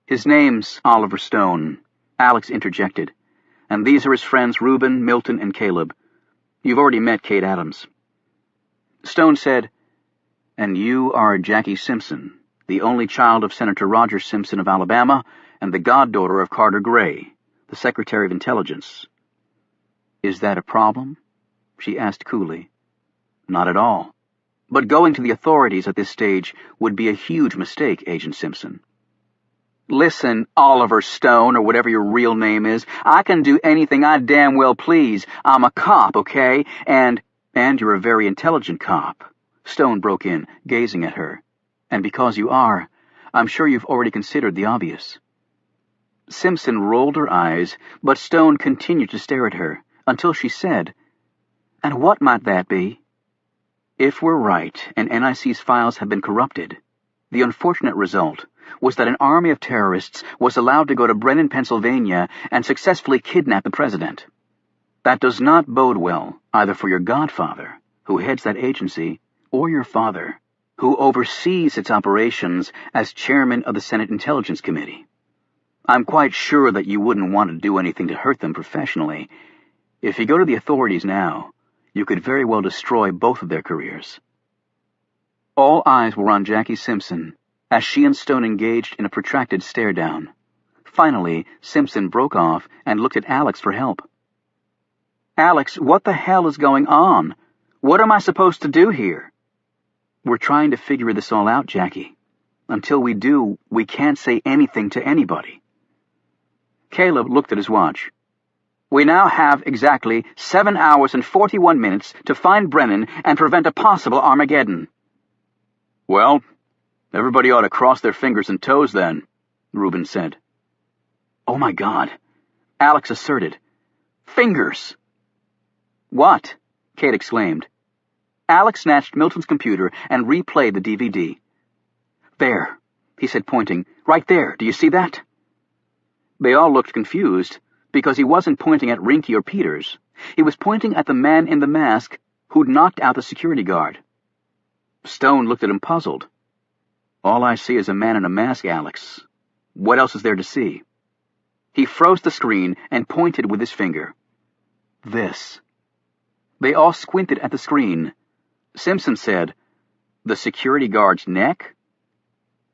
S1: "His name's Oliver Stone," Alex interjected. "And these are his friends Reuben, Milton, and Caleb. You've already met Kate Adams." Stone said, "And you are Jackie Simpson, the only child of Senator Roger Simpson of Alabama and the goddaughter of Carter Gray, the Secretary of Intelligence." "Is that a problem?" she asked coolly. "Not at all. But going to the authorities at this stage would be a huge mistake, Agent Simpson." "Listen, Oliver Stone, or whatever your real name is, I can do anything I damn well please. I'm a cop, okay? And you're a very intelligent cop," Stone broke in, gazing at her. "And because you are, I'm sure you've already considered the obvious." Simpson rolled her eyes, but Stone continued to stare at her, until she said, "And what might that be?" "If we're right, and NIC's files have been corrupted, the unfortunate result was that an army of terrorists was allowed to go to Brennan, Pennsylvania, and successfully kidnap the president. That does not bode well, either for your godfather, who heads that agency, or your father, who oversees its operations as chairman of the Senate Intelligence Committee. I'm quite sure that you wouldn't want to do anything to hurt them professionally. If you go to the authorities now, you could very well destroy both of their careers." All eyes were on Jackie Simpson, as she and Stone engaged in a protracted stare-down. Finally, Simpson broke off and looked at Alex for help. "Alex, what the hell is going on? What am I supposed to do here?" "We're trying to figure this all out, Jackie. Until we do, we can't say anything to anybody." Caleb looked at his watch. "We now have exactly 7 hours and 41 minutes to find Brennan and prevent a possible Armageddon." "Well, everybody ought to cross their fingers and toes then," Reuben said. "Oh my God," Alex asserted. "Fingers!" "What?" Kate exclaimed. Alex snatched Milton's computer and replayed the DVD. "There," he said, pointing. "Right there. Do you see that?" They all looked confused, because he wasn't pointing at Rinky or Peters. He was pointing at the man in the mask who'd knocked out the security guard. Stone looked at him puzzled. "All I see is a man in a mask, Alex. What else is there to see?" He froze the screen and pointed with his finger. "This." They all squinted at the screen. Simpson said, "The security guard's neck?"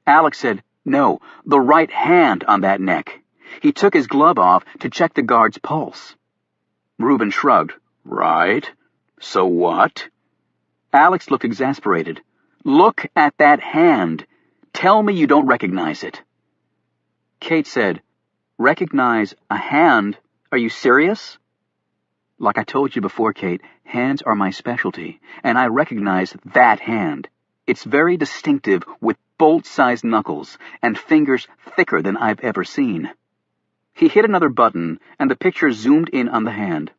S1: Alex said, "No, the right hand on that neck." He took his glove off to check the guard's pulse. Reuben shrugged. "Right. So what?" Alex looked exasperated. "Look at that hand. Tell me you don't recognize it." Kate said, "Recognize a hand? Are you serious?" "Like I told you before, Kate, hands are my specialty, and I recognize that hand. It's very distinctive, with bolt-sized knuckles and fingers thicker than I've ever seen." He hit another button, and the picture zoomed in on the hand.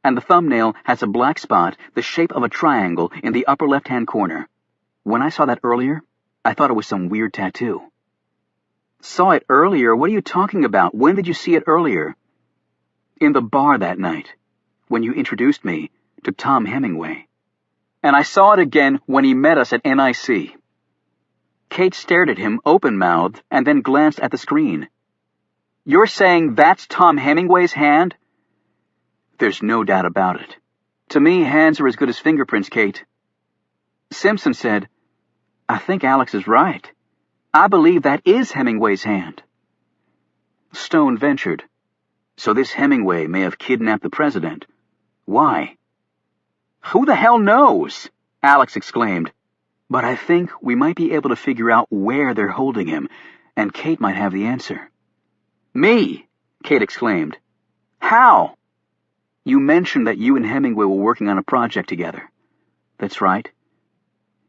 S1: And the thumbnail has a black spot the shape of a triangle in the upper left-hand corner. When I saw that earlier, I thought it was some weird tattoo. "Saw it earlier? What are you talking about? When did you see it earlier?" "In the bar that night, when you introduced me to Tom Hemingway. And I saw it again when he met us at NIC." Kate stared at him open-mouthed and then glanced at the screen. "You're saying that's Tom Hemingway's hand?" "There's no doubt about it. To me, hands are as good as fingerprints, Kate." Simpson said, "I think Alex is right. I believe that is Hemingway's hand." Stone ventured, "So this Hemingway may have kidnapped the president. Why?" "Who the hell knows?" Alex exclaimed. "But I think we might be able to figure out where they're holding him, and Kate might have the answer." "Me!" Kate exclaimed. "How?" "You mentioned that you and Hemingway were working on a project together." "That's right."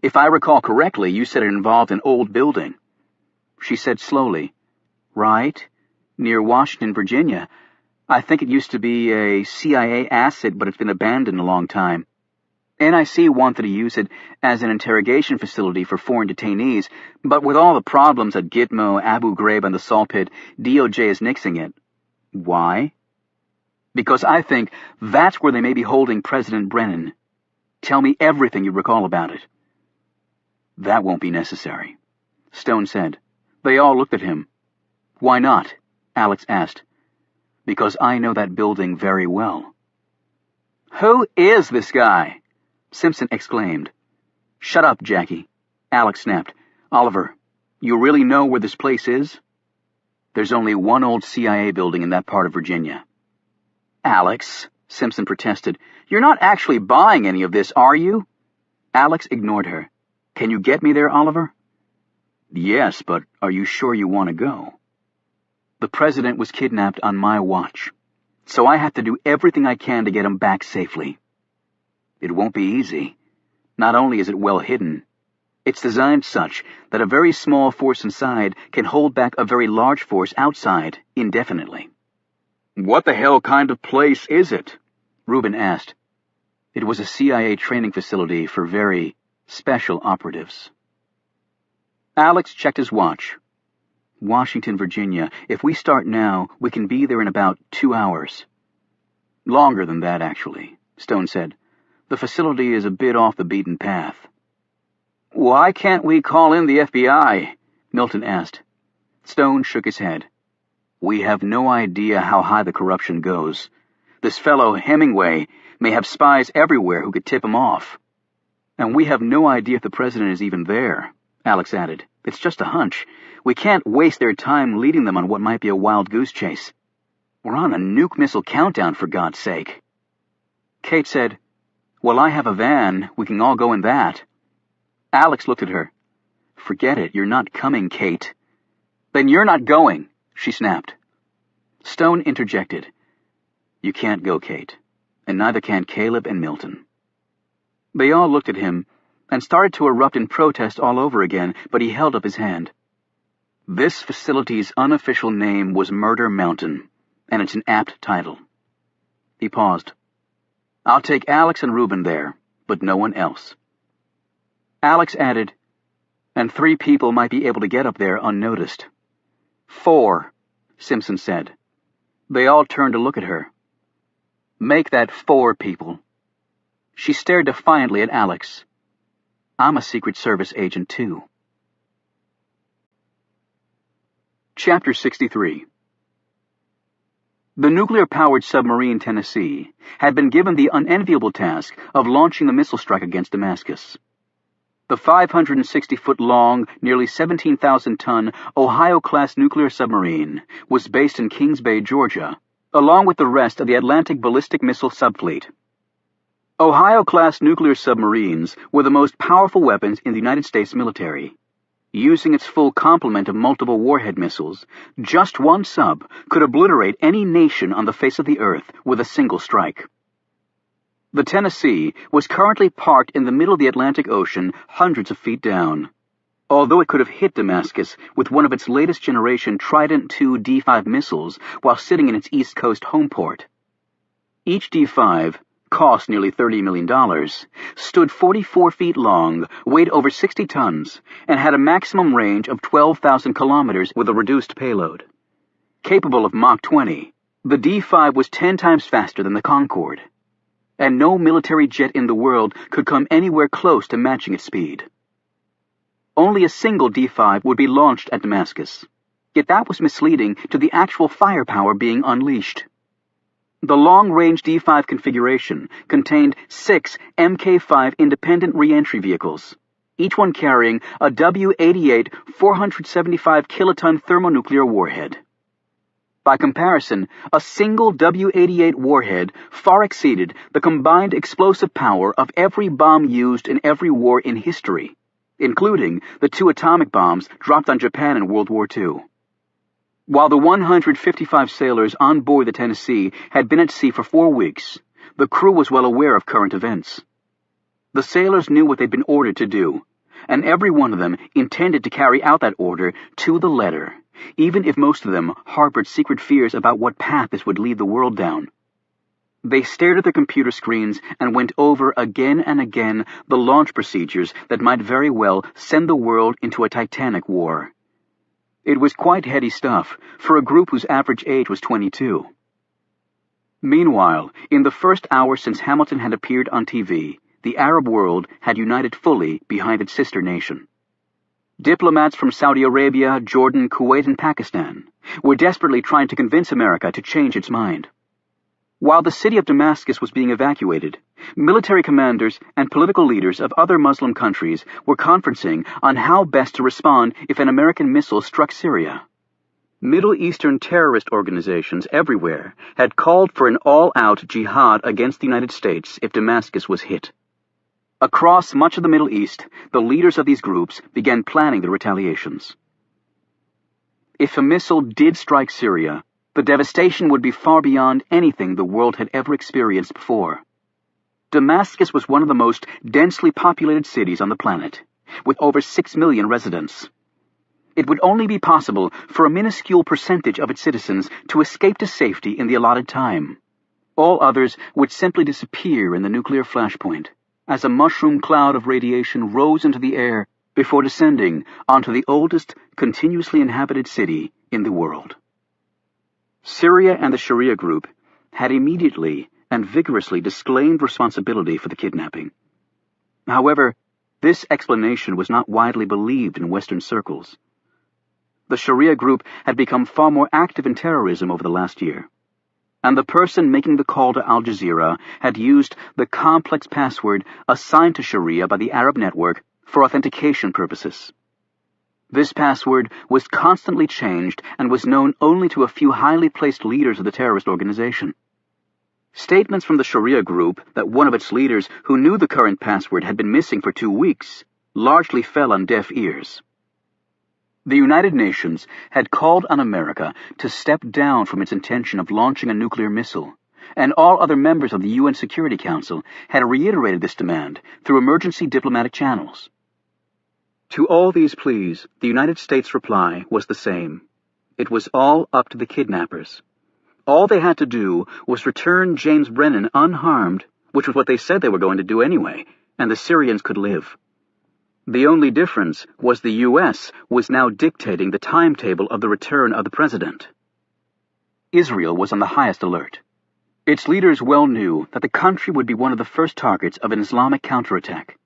S1: "If I recall correctly, you said it involved an old building." She said slowly, "Right, near Washington, Virginia. I think it used to be a CIA asset, but it's been abandoned a long time. NIC wanted to use it as an interrogation facility for foreign detainees, but with all the problems at Gitmo, Abu Ghraib, and the Salt Pit, DOJ is nixing it." "Why?" "Because I think that's where they may be holding President Brennan. Tell me everything you recall about it." "That won't be necessary," Stone said. They all looked at him. "Why not?" Alex asked. "Because I know that building very well." "Who is this guy?" Simpson exclaimed. "Shut up, Jackie," Alex snapped. "Oliver, you really know where this place is?" "There's only one old CIA building in that part of Virginia." "Alex," Simpson protested, "you're not actually buying any of this, are you?" Alex ignored her. "Can you get me there, Oliver?" "Yes, but are you sure you want to go?" "The president was kidnapped on my watch, so I have to do everything I can to get him back safely. It won't be easy. Not only is it well hidden, it's designed such that a very small force inside can hold back a very large force outside indefinitely." "What the hell kind of place is it?" Reuben asked. It was a CIA training facility for very special operatives. Alex checked his watch. "Washington, Virginia. If we start now, we can be there in about 2 hours. "Longer than that, actually," Stone said. "The facility is a bit off the beaten path." "Why can't we call in the FBI?" Milton asked. Stone shook his head. "We have no idea how high the corruption goes. This fellow Hemingway may have spies everywhere who could tip him off. And we have no idea if the president is even there, Alex added. It's just a hunch. We can't waste their time leading them on what might be a wild goose chase. We're on a nuke missile countdown, for God's sake. Kate said, Well, I have a van. We can all go in that. Alex looked at her. Forget it. You're not coming, Kate. Then you're not going, she snapped. Stone interjected. You can't go, Kate. And neither can Caleb and Milton. They all looked at him and started to erupt in protest all over again, but he held up his hand. This facility's unofficial name was Murder Mountain, and it's an apt title. He paused. I'll take Alex and Reuben there, but no one else. Alex added, and 3 people might be able to get up there unnoticed. 4, Simpson said. They all turned to look at her. Make that 4 people. She stared defiantly at Alex. I'm a Secret Service agent, too. Chapter 63. The nuclear-powered submarine Tennessee had been given the unenviable task of launching the missile strike against Damascus. The 560-foot-long, nearly 17,000-ton Ohio-class nuclear submarine was based in Kings Bay, Georgia, along with the rest of the Atlantic ballistic missile subfleet. Ohio-class nuclear submarines were the most powerful weapons in the United States military. Using its full complement of multiple warhead missiles, just one sub could obliterate any nation on the face of the earth with a single strike. The Tennessee was currently parked in the middle of the Atlantic Ocean, hundreds of feet down. Although it could have hit Damascus with one of its latest generation Trident II D5 missiles while sitting in its East Coast home port. Each D5, cost nearly $30 million, stood 44 feet long, weighed over 60 tons, and had a maximum range of 12,000 kilometers with a reduced payload. Capable of Mach 20, the D5 was 10 times faster than the Concorde, and no military jet in the world could come anywhere close to matching its speed. Only a single D5 would be launched at Damascus, yet that was misleading to the actual firepower being unleashed. The long-range D5 configuration contained 6 Mk5 independent re-entry vehicles, each one carrying a W-88 475 kiloton thermonuclear warhead. By comparison, a single W-88 warhead far exceeded the combined explosive power of every bomb used in every war in history, including the 2 atomic bombs dropped on Japan in World War II. While the 155 sailors on board the Tennessee had been at sea for 4 weeks, the crew was well aware of current events. The sailors knew what they'd been ordered to do, and every one of them intended to carry out that order to the letter, even if most of them harbored secret fears about what path this would lead the world down. They stared at their computer screens and went over again and again the launch procedures that might very well send the world into a titanic war. It was quite heady stuff for a group whose average age was 22. Meanwhile, in the first hour since Hamilton had appeared on TV, the Arab world had united fully behind its sister nation. Diplomats from Saudi Arabia, Jordan, Kuwait, and Pakistan were desperately trying to convince America to change its mind. While the city of Damascus was being evacuated, military commanders and political leaders of other Muslim countries were conferencing on how best to respond if an American missile struck Syria. Middle Eastern terrorist organizations everywhere had called for an all-out jihad against the United States if Damascus was hit. Across much of the Middle East, the leaders of these groups began planning the retaliations. If a missile did strike Syria, the devastation would be far beyond anything the world had ever experienced before. Damascus was one of the most densely populated cities on the planet, with over 6 million residents. It would only be possible for a minuscule percentage of its citizens to escape to safety in the allotted time. All others would simply disappear in the nuclear flashpoint, as a mushroom cloud of radiation rose into the air before descending onto the oldest continuously inhabited city in the world. Syria and the Sharia group had immediately and vigorously disclaimed responsibility for the kidnapping. However, this explanation was not widely believed in Western circles. The Sharia group had become far more active in terrorism over the last year, and the person making the call to Al Jazeera had used the complex password assigned to Sharia by the Arab network for authentication purposes. This password was constantly changed and was known only to a few highly placed leaders of the terrorist organization. Statements from the Sharia group that one of its leaders who knew the current password had been missing for 2 weeks largely fell on deaf ears. The United Nations had called on America to step down from its intention of launching a nuclear missile, and all other members of the UN Security Council had reiterated this demand through emergency diplomatic channels. To all these pleas, the United States' reply was the same. It was all up to the kidnappers. All they had to do was return James Brennan unharmed, which was what they said they were going to do anyway, and the Syrians could live. The only difference was the U.S. was now dictating the timetable of the return of the president. Israel was on the highest alert. Its leaders well knew that the country would be one of the first targets of an Islamic counterattack.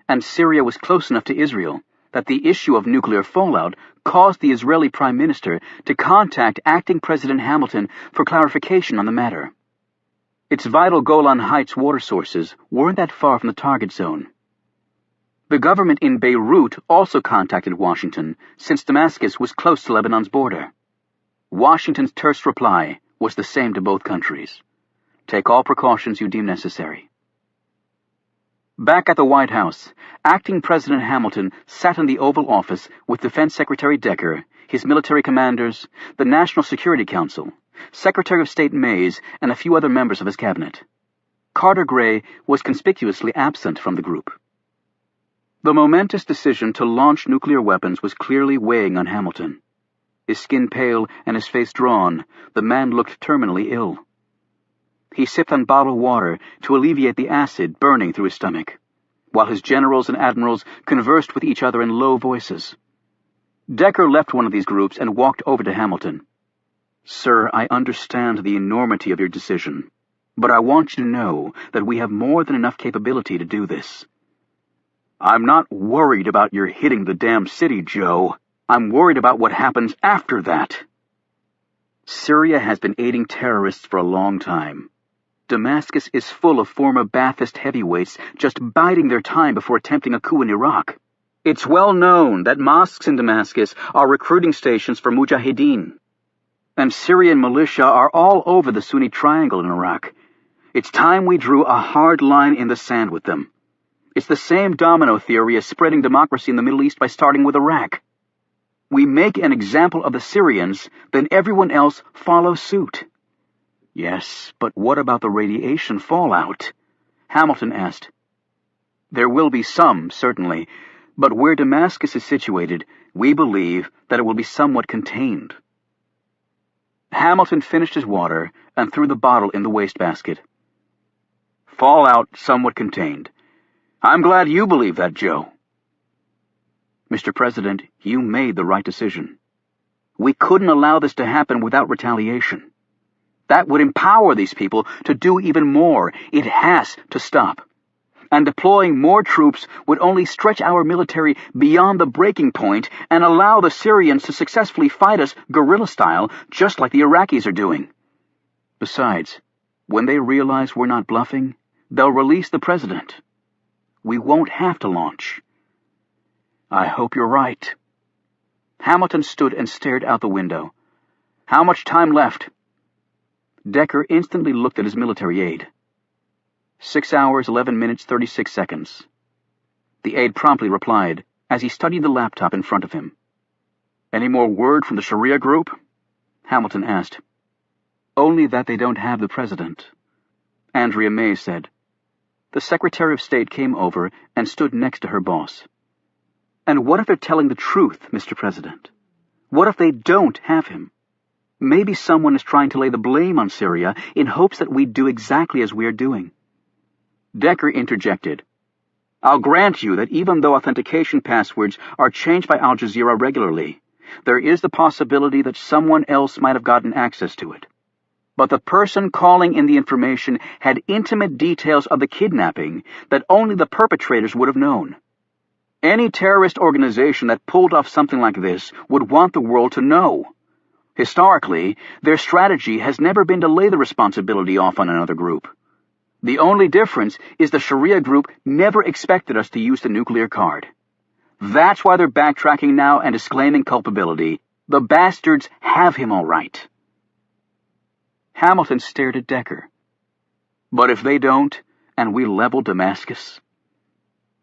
S1: And Syria was close enough to Israel that the issue of nuclear fallout caused the Israeli Prime Minister to contact acting President Hamilton for clarification on the matter. Its vital Golan Heights water sources weren't that far from the target zone. The government in Beirut also contacted Washington, since Damascus was close to Lebanon's border. Washington's terse reply was the same to both countries. Take all precautions you deem necessary. Back at the White House, acting President Hamilton sat in the Oval Office with Defense Secretary Decker, his military commanders, the National Security Council, Secretary of State Mays, and a few other members of his cabinet. Carter Gray was conspicuously absent from the group. The momentous decision to launch nuclear weapons was clearly weighing on Hamilton. His skin pale and his face drawn, the man looked terminally ill. He sipped on bottled water to alleviate the acid burning through his stomach, while his generals and admirals conversed with each other in low voices. Decker left one of these groups and walked over to Hamilton. "Sir, I understand the enormity of your decision, but I want you to know that we have more than enough capability to do this." "I'm not worried about your hitting the damn city, Joe. I'm worried about what happens after that." Syria has been aiding terrorists for a long time. Damascus is full of former Ba'athist heavyweights just biding their time before attempting a coup in Iraq. It's well known that mosques in Damascus are recruiting stations for mujahideen. And Syrian militia are all over the Sunni Triangle in Iraq. It's time we drew a hard line in the sand with them. It's the same domino theory as spreading democracy in the Middle East by starting with Iraq. We make an example of the Syrians, then everyone else follows suit. "Yes, but what about the radiation fallout?" Hamilton asked. "There will be some, certainly, but where Damascus is situated, we believe that it will be somewhat contained." Hamilton finished his water and threw the bottle in the wastebasket. "Fallout somewhat contained. I'm glad you believe that, Joe." "Mr. President, you made the right decision. We couldn't allow this to happen without retaliation. That would empower these people to do even more. It has to stop. And deploying more troops would only stretch our military beyond the breaking point and allow the Syrians to successfully fight us guerrilla style, just like the Iraqis are doing. Besides, when they realize we're not bluffing, they'll release the president. We won't have to launch." "I hope you're right." Hamilton stood and stared out the window. "How much time left?" Decker instantly looked at his military aide. 6 hours, 11 minutes, 36 seconds. The aide promptly replied, as he studied the laptop in front of him. "Any more word from the Sharia group?" Hamilton asked. "Only that they don't have the president," Andrea May said. The Secretary of State came over and stood next to her boss. "And what if they're telling the truth, Mr. President? What if they don't have him? Maybe someone is trying to lay the blame on Syria in hopes that we do exactly as we are doing." Decker interjected. "I'll grant you that even though authentication passwords are changed by Al Jazeera regularly, there is the possibility that someone else might have gotten access to it. But the person calling in the information had intimate details of the kidnapping that only the perpetrators would have known. Any terrorist organization that pulled off something like this would want the world to know. Historically, their strategy has never been to lay the responsibility off on another group. The only difference is the Sharia group never expected us to use the nuclear card. That's why they're backtracking now and disclaiming culpability. The bastards have him all right. Hamilton stared at Decker. But if they don't, and we level Damascus?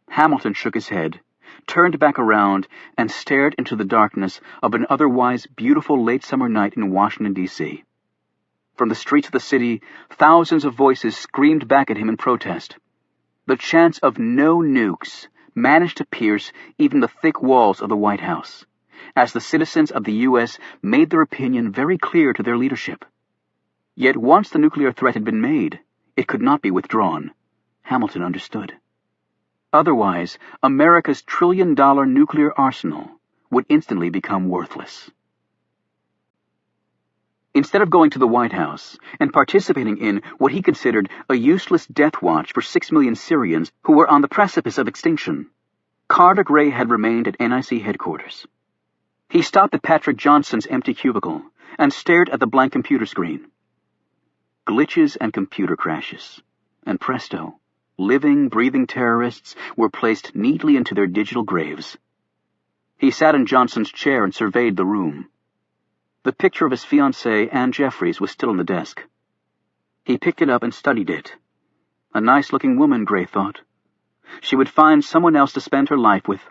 S1: Hamilton shook his head, turned back around, and stared into the darkness of an otherwise beautiful late summer night in Washington, D.C. From the streets of the city, thousands of voices screamed back at him in protest. The chants of no nukes managed to pierce even the thick walls of the White House, as the citizens of the U.S. made their opinion very clear to their leadership. Yet once the nuclear threat had been made, it could not be withdrawn. Hamilton understood. Otherwise, America's trillion-dollar nuclear arsenal would instantly become worthless. Instead of going to the White House and participating in what he considered a useless death watch for 6 million Syrians who were on the precipice of extinction, Carter Gray had remained at NIC headquarters. He stopped at Patrick Johnson's empty cubicle and stared at the blank computer screen. Glitches and computer crashes, and presto, living, breathing terrorists were placed neatly into their digital graves. He sat in Johnson's chair and surveyed the room. The picture of his fiancée, Anne Jeffries, was still on the desk. He picked it up and studied it. A nice-looking woman, Gray thought. She would find someone else to spend her life with.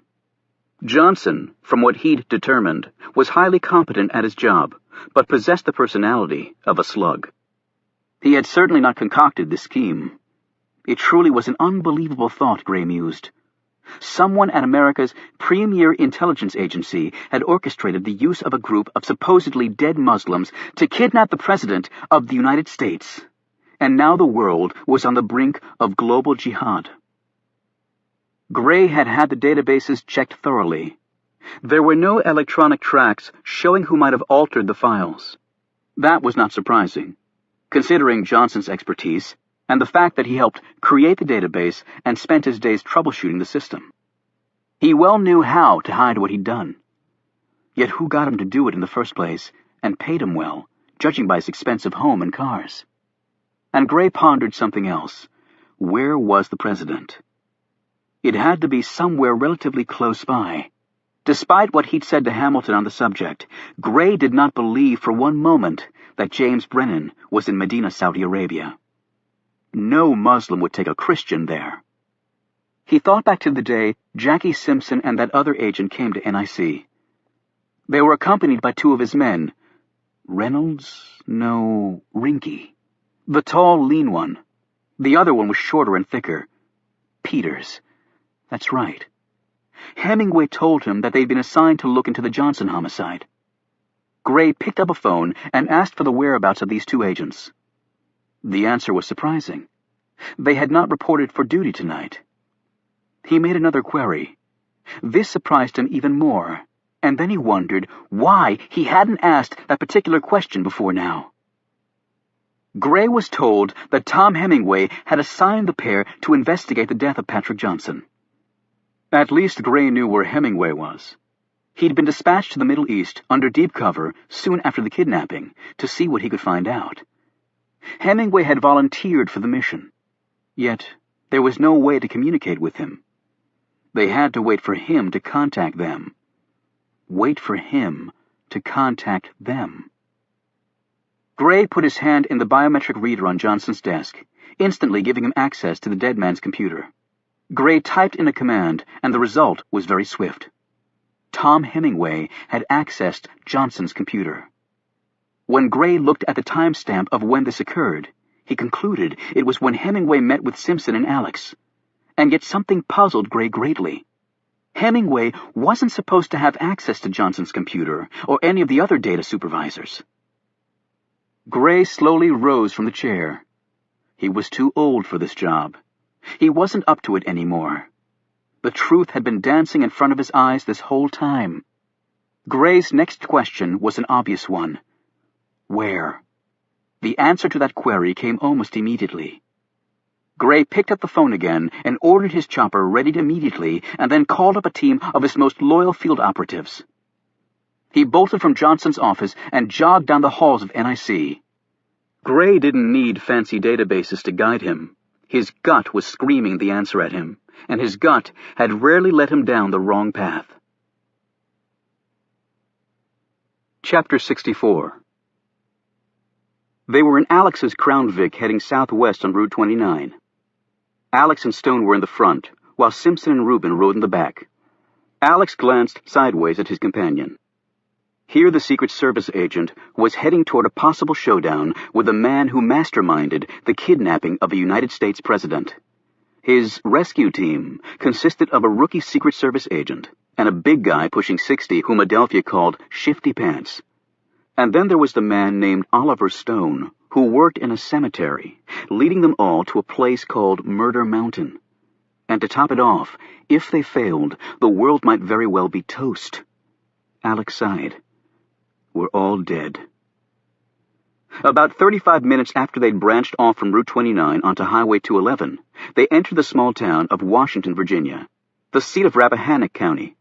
S1: Johnson, from what he'd determined, was highly competent at his job, but possessed the personality of a slug. He had certainly not concocted this scheme. It truly was an unbelievable thought, Gray mused. Someone at America's premier intelligence agency had orchestrated the use of a group of supposedly dead Muslims to kidnap the President of the United States, and now the world was on the brink of global jihad. Gray had had the databases checked thoroughly. There were no electronic tracks showing who might have altered the files. That was not surprising, considering Johnson's expertise and the fact that he helped create the database and spent his days troubleshooting the system. He well knew how to hide what he'd done. Yet who got him to do it in the first place, and paid him well, judging by his expensive home and cars? And Gray pondered something else. Where was the President? It had to be somewhere relatively close by. Despite what he'd said to Hamilton on the subject, Gray did not believe for one moment that James Brennan was in Medina, Saudi Arabia. No Muslim would take a Christian there. He thought back to the day Jackie Simpson and that other agent came to NIC. They were accompanied by 2 of his men. Reynolds? No, Rinky. The tall, lean one. The other one was shorter and thicker. Peters. That's right. Hemingway told him that they'd been assigned to look into the Johnson homicide. Gray picked up a phone and asked for the whereabouts of these 2 agents. The answer was surprising. They had not reported for duty tonight. He made another query. This surprised him even more, and then he wondered why he hadn't asked that particular question before now. Gray was told that Tom Hemingway had assigned the pair to investigate the death of Patrick Johnson. At least Gray knew where Hemingway was. He'd been dispatched to the Middle East under deep cover soon after the kidnapping to see what he could find out. Hemingway had volunteered for the mission, yet there was no way to communicate with him. They had to wait for him to contact them. Wait for him to contact them. Gray put his hand in the biometric reader on Johnson's desk, instantly giving him access to the dead man's computer. Gray typed in a command, and the result was very swift. Tom Hemingway had accessed Johnson's computer. When Gray looked at the timestamp of when this occurred, he concluded it was when Hemingway met with Simpson and Alex. And yet something puzzled Gray greatly. Hemingway wasn't supposed to have access to Johnson's computer or any of the other data supervisors. Gray slowly rose from the chair. He was too old for this job. He wasn't up to it anymore. The truth had been dancing in front of his eyes this whole time. Gray's next question was an obvious one. Where? The answer to that query came almost immediately. Gray picked up the phone again and ordered his chopper readied immediately, and then called up a team of his most loyal field operatives. He bolted from Johnson's office and jogged down the halls of NIC. Gray didn't need fancy databases to guide him. His gut was screaming the answer at him, and his gut had rarely led him down the wrong path. Chapter 64. They were in Alex's Crown Vic heading southwest on Route 29. Alex and Stone were in the front, while Simpson and Reuben rode in the back. Alex glanced sideways at his companion. Here the Secret Service agent was heading toward a possible showdown with the man who masterminded the kidnapping of a United States president. His rescue team consisted of a rookie Secret Service agent and a big guy pushing 60 whom Adelphia called Shifty Pants. And then there was the man named Oliver Stone, who worked in a cemetery, leading them all to a place called Murder Mountain. And to top it off, if they failed, the world might very well be toast. Alex sighed. We're all dead. About 35 minutes after they'd branched off from Route 29 onto Highway 211, they entered the small town of Washington, Virginia, the seat of Rappahannock County.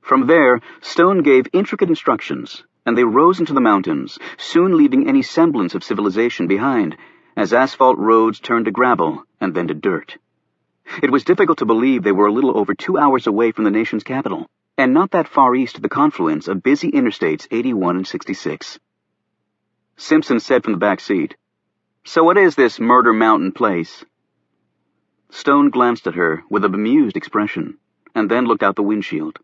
S1: From there, Stone gave intricate instructions, and they rose into the mountains, soon leaving any semblance of civilization behind, as asphalt roads turned to gravel and then to dirt. It was difficult to believe they were a little over 2 hours away from the nation's capital, and not that far east of the confluence of busy interstates 81 and 66. Simpson said from the back seat, "So what is this Murder Mountain place?" Stone glanced at her with a bemused expression, and then looked out the windshield.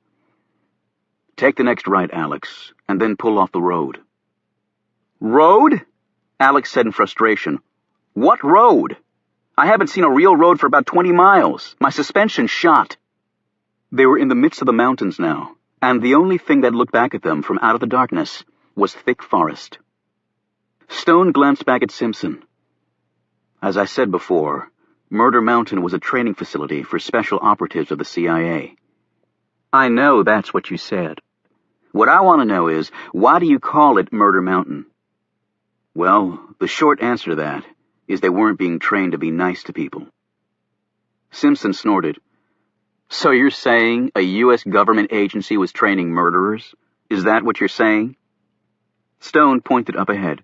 S1: "Take the next right, Alex, and then pull off the road." "Road?" Alex said in frustration. "What road? I haven't seen a real road for about 20 miles. My suspension's shot." They were in the midst of the mountains now, and the only thing that looked back at them from out of the darkness was thick forest. Stone glanced back at Simpson. "As I said before, Murder Mountain was a training facility for special operatives of the CIA. I know that's what you said. What I want to know is, why do you call it Murder Mountain?" "Well, the short answer to that is they weren't being trained to be nice to people." Simpson snorted. "So you're saying a U.S. government agency was training murderers? Is that what you're saying?" Stone pointed up ahead.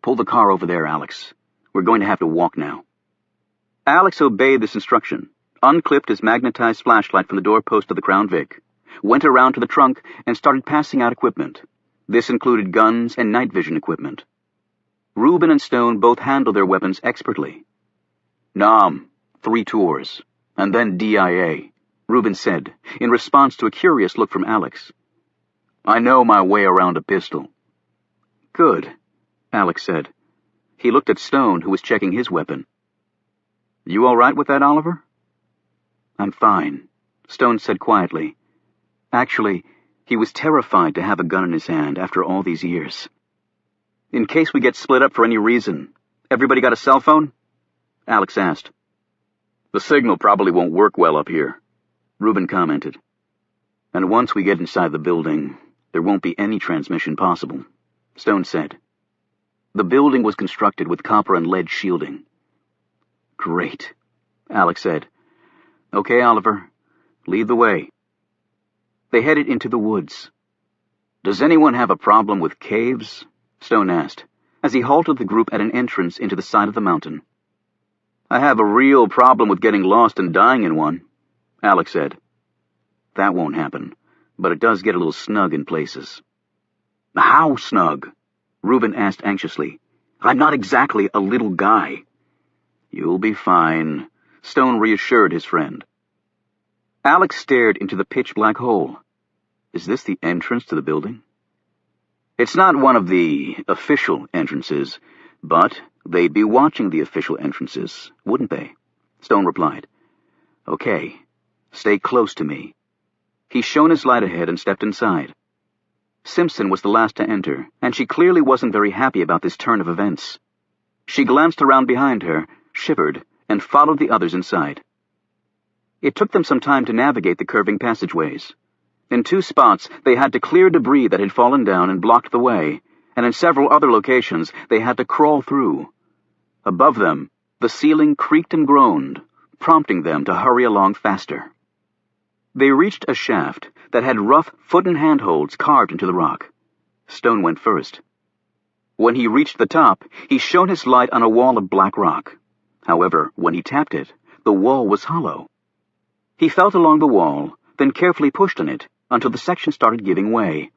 S1: "Pull the car over there, Alex. We're going to have to walk now." Alex obeyed this instruction, unclipped his magnetized flashlight from the doorpost of the Crown Vic, went around to the trunk, and started passing out equipment. This included guns and night vision equipment. Reuben and Stone both handled their weapons expertly. "Nam, 3 tours, and then DIA," Reuben said, in response to a curious look from Alex. "I know my way around a pistol." "Good," Alex said. He looked at Stone, who was checking his weapon. "You all right with that, Oliver?" "I'm fine," Stone said quietly. Actually, he was terrified to have a gun in his hand after all these years. "In case we get split up for any reason, everybody got a cell phone?" Alex asked. "The signal probably won't work well up here," Reuben commented. "And once we get inside the building, there won't be any transmission possible," Stone said. The building was constructed with copper and lead shielding. "Great," Alex said. "Okay, Oliver, lead the way." They headed into the woods. "Does anyone have a problem with caves?" Stone asked, as he halted the group at an entrance into the side of the mountain. "I have a real problem with getting lost and dying in one," Alex said. "That won't happen, but it does get a little snug in places." "How snug?" Reuben asked anxiously. "I'm not exactly a little guy." "You'll be fine," Stone reassured his friend. Alex stared into the pitch-black hole. Is this the entrance to the building? It's not one of the official entrances, but they'd be watching the official entrances, wouldn't they? Stone replied. "Okay, stay close to me." He shone his light ahead and stepped inside. Simpson was the last to enter, and she clearly wasn't very happy about this turn of events. She glanced around behind her, shivered, and followed the others inside. It took them some time to navigate the curving passageways. In 2 spots, they had to clear debris that had fallen down and blocked the way, and in several other locations, they had to crawl through. Above them, the ceiling creaked and groaned, prompting them to hurry along faster. They reached a shaft that had rough foot and handholds carved into the rock. Stone went first. When he reached the top, he shone his light on a wall of black rock. However, when he tapped it, the wall was hollow. He felt along the wall, then carefully pushed on it until the section started giving way.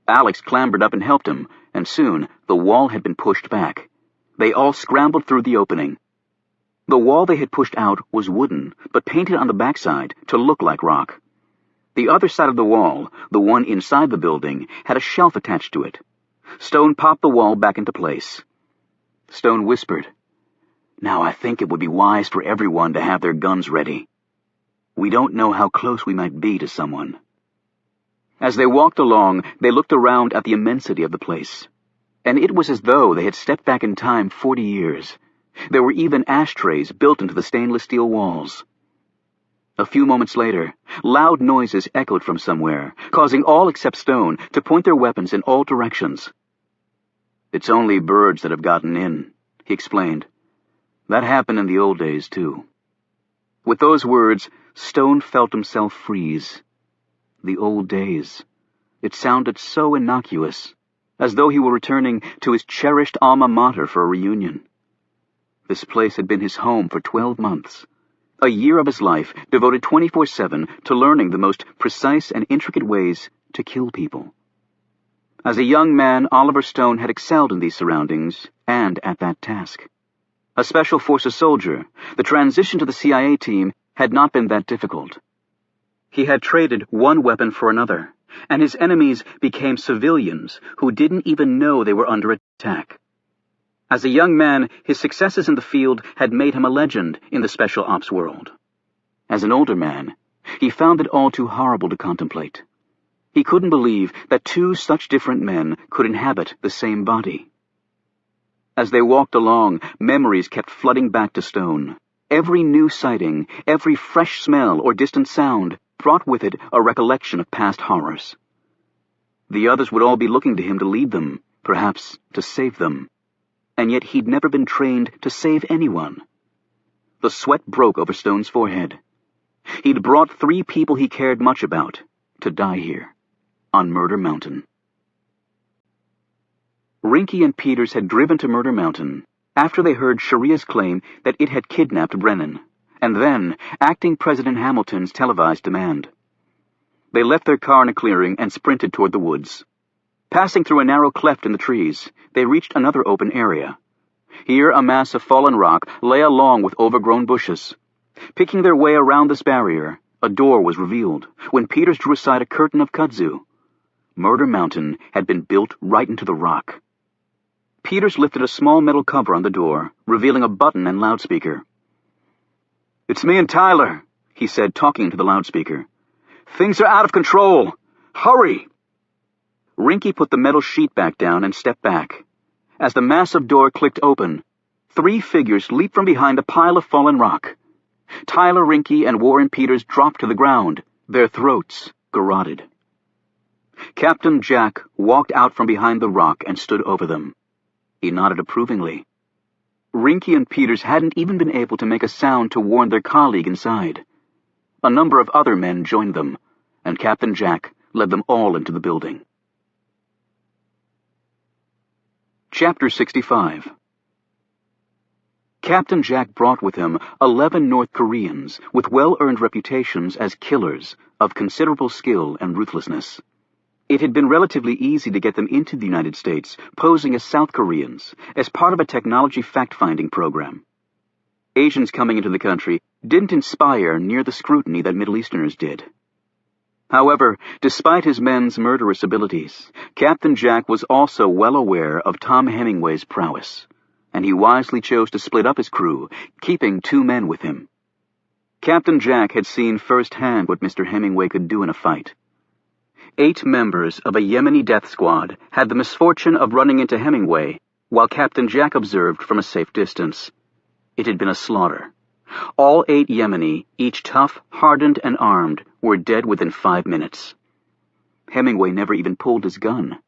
S1: Alex clambered up and helped him, and soon the wall had been pushed back. They all scrambled through the opening. The wall they had pushed out was wooden, but painted on the backside to look like rock. The other side of the wall, the one inside the building, had a shelf attached to it. Stone popped the wall back into place. Stone whispered, "Now I think it would be wise for everyone to have their guns ready. We don't know how close we might be to someone." As they walked along, they looked around at the immensity of the place, and it was as though they had stepped back in time 40 years. There were even ashtrays built into the stainless steel walls. A few moments later, loud noises echoed from somewhere, causing all except Stone to point their weapons in all directions. "It's only birds that have gotten in," he explained. "That happened in the old days, too." With those words, Stone felt himself freeze. The old days. It sounded so innocuous, as though he were returning to his cherished alma mater for a reunion. This place had been his home for 12 months. A year of his life devoted 24/7 to learning the most precise and intricate ways to kill people. As a young man, Oliver Stone had excelled in these surroundings and at that task. A Special Forces soldier, the transition to the CIA team had not been that difficult. He had traded one weapon for another, and his enemies became civilians who didn't even know they were under attack. As a young man, his successes in the field had made him a legend in the special ops world. As an older man, he found it all too horrible to contemplate. He couldn't believe that two such different men could inhabit the same body. As they walked along, memories kept flooding back to Stone. Every new sighting, every fresh smell or distant sound brought with it a recollection of past horrors. The others would all be looking to him to lead them, perhaps to save them. And yet he'd never been trained to save anyone. The sweat broke over Stone's forehead. He'd brought 3 people he cared much about to die here, on Murder Mountain. Rinky and Peters had driven to Murder Mountain after they heard Sharia's claim that it had kidnapped Brennan, and then acting President Hamilton's televised demand. They left their car in a clearing and sprinted toward the woods. Passing through a narrow cleft in the trees, they reached another open area. Here a mass of fallen rock lay along with overgrown bushes. Picking their way around this barrier, a door was revealed when Peters drew aside a curtain of kudzu. Murder Mountain had been built right into the rock. Peters lifted a small metal cover on the door, revealing a button and loudspeaker. "It's me and Tyler," he said, talking into the loudspeaker. "Things are out of control. Hurry!" Rinky put the metal sheet back down and stepped back. As the massive door clicked open, 3 figures leaped from behind a pile of fallen rock. Tyler, Rinky, and Warren Peters dropped to the ground, their throats garroted. Captain Jack walked out from behind the rock and stood over them. He nodded approvingly. Rinky and Peters hadn't even been able to make a sound to warn their colleague inside. A number of other men joined them, and Captain Jack led them all into the building. Chapter 65. Captain Jack brought with him 11 North Koreans with well-earned reputations as killers of considerable skill and ruthlessness. It had been relatively easy to get them into the United States, posing as South Koreans, as part of a technology fact-finding program. Asians coming into the country didn't inspire near the scrutiny that Middle Easterners did. However, despite his men's murderous abilities, Captain Jack was also well aware of Tom Hemingway's prowess, and he wisely chose to split up his crew, keeping 2 men with him. Captain Jack had seen firsthand what Mr. Hemingway could do in a fight. 8 members of a Yemeni death squad had the misfortune of running into Hemingway, while Captain Jack observed from a safe distance. It had been a slaughter. All 8 Yemeni, each tough, hardened, and armed, were dead within 5 minutes. Hemingway never even pulled his gun.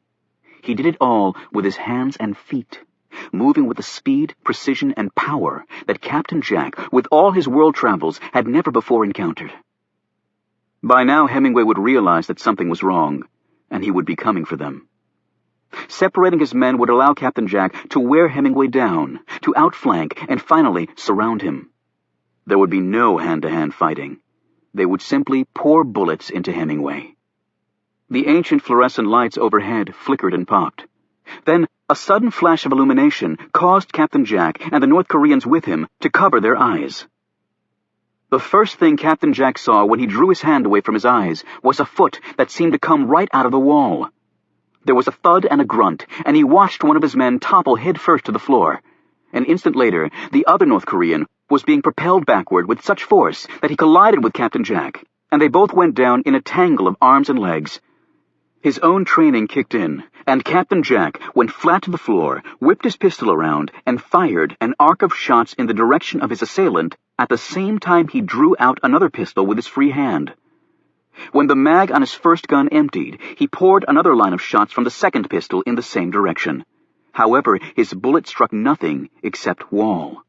S1: He did it all with his hands and feet, moving with a speed, precision, and power that Captain Jack, with all his world travels, had never before encountered. By now Hemingway would realize that something was wrong, and he would be coming for them. Separating his men would allow Captain Jack to wear Hemingway down, to outflank, and finally surround him. There would be no hand-to-hand fighting. They would simply pour bullets into Hemingway. The ancient fluorescent lights overhead flickered and popped. Then a sudden flash of illumination caused Captain Jack and the North Koreans with him to cover their eyes. The first thing Captain Jack saw when he drew his hand away from his eyes was a foot that seemed to come right out of the wall. There was a thud and a grunt, and he watched one of his men topple headfirst to the floor. An instant later, the other North Korean was being propelled backward with such force that he collided with Captain Jack, and they both went down in a tangle of arms and legs. His own training kicked in, and Captain Jack went flat to the floor, whipped his pistol around, and fired an arc of shots in the direction of his assailant at the same time he drew out another pistol with his free hand. When the mag on his first gun emptied, he poured another line of shots from the second pistol in the same direction. However, his bullet struck nothing except wall.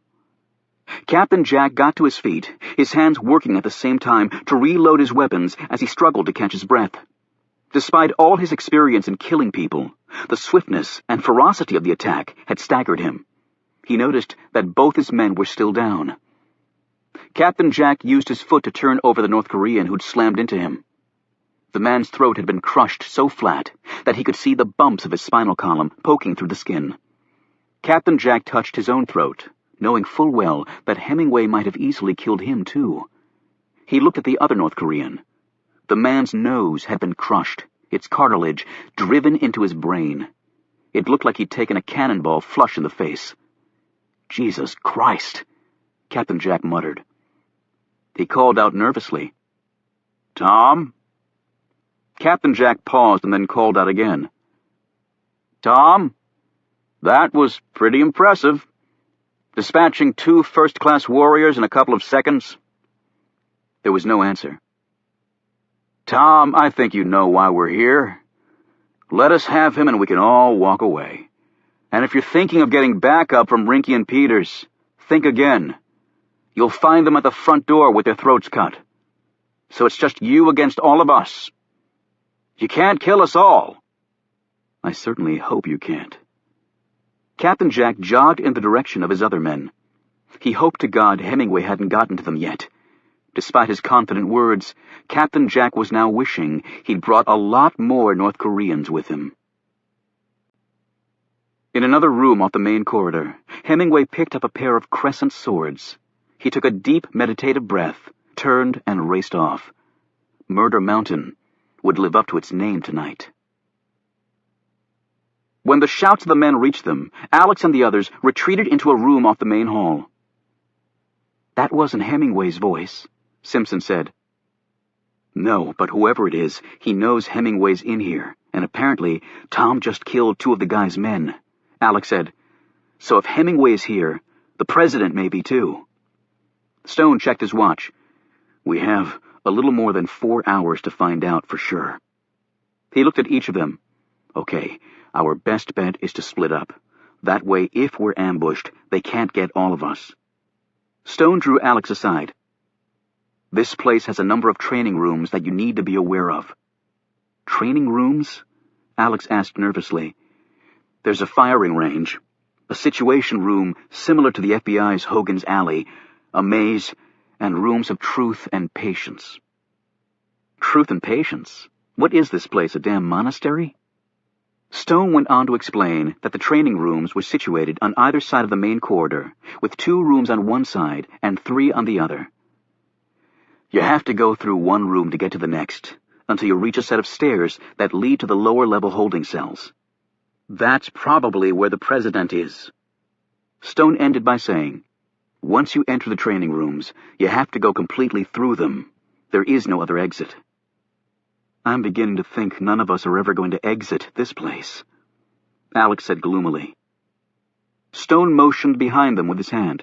S1: Captain Jack got to his feet, his hands working at the same time to reload his weapons as he struggled to catch his breath. Despite all his experience in killing people, the swiftness and ferocity of the attack had staggered him. He noticed that both his men were still down. Captain Jack used his foot to turn over the North Korean who'd slammed into him. The man's throat had been crushed so flat that he could see the bumps of his spinal column poking through the skin. Captain Jack touched his own throat, knowing full well that Hemingway might have easily killed him too. He looked at the other North Korean. The man's nose had been crushed, its cartilage driven into his brain. It looked like he'd taken a cannonball flush in the face. "Jesus Christ!" Captain Jack muttered. He called out nervously, "Tom?" Captain Jack paused and then called out again. "Tom? That was pretty impressive. Dispatching 2 first-class warriors in a couple of seconds." There was no answer. "Tom, I think you know why we're here. Let us have him and we can all walk away. And if you're thinking of getting backup from Rinky and Peters, think again. You'll find them at the front door with their throats cut. So it's just you against all of us. You can't kill us all." "I certainly hope you can't." Captain Jack jogged in the direction of his other men. He hoped to God Hemingway hadn't gotten to them yet. Despite his confident words, Captain Jack was now wishing he'd brought a lot more North Koreans with him. In another room off the main corridor, Hemingway picked up a pair of crescent swords. He took a deep, meditative breath, turned, and raced off. Murder Mountain would live up to its name tonight. When the shouts of the men reached them, Alex and the others retreated into a room off the main hall. "That wasn't Hemingway's voice," Simpson said. "No, but whoever it is, he knows Hemingway's in here, and apparently Tom just killed 2 of the guy's men," Alex said. "So if Hemingway is here, the president may be too." Stone checked his watch. "We have a little more than 4 hours to find out for sure." He looked at each of them. "Okay, our best bet is to split up. That way, if we're ambushed, they can't get all of us." Stone drew Alex aside. "This place has a number of training rooms that you need to be aware of." "Training rooms?" Alex asked nervously. "There's a firing range, a situation room similar to the FBI's Hogan's Alley, a maze, and rooms of truth and patience." "Truth and patience? What is this place, a damn monastery?" Stone went on to explain that the training rooms were situated on either side of the main corridor, with 2 rooms on one side and 3 on the other. You have to go through one room to get to the next, until you reach a set of stairs that lead to the lower-level holding cells. That's probably where the president is. Stone ended by saying, "Once you enter the training rooms, you have to go completely through them. There is no other exit." "I'm beginning to think none of us are ever going to exit this place," Alex said gloomily. Stone motioned behind them with his hand.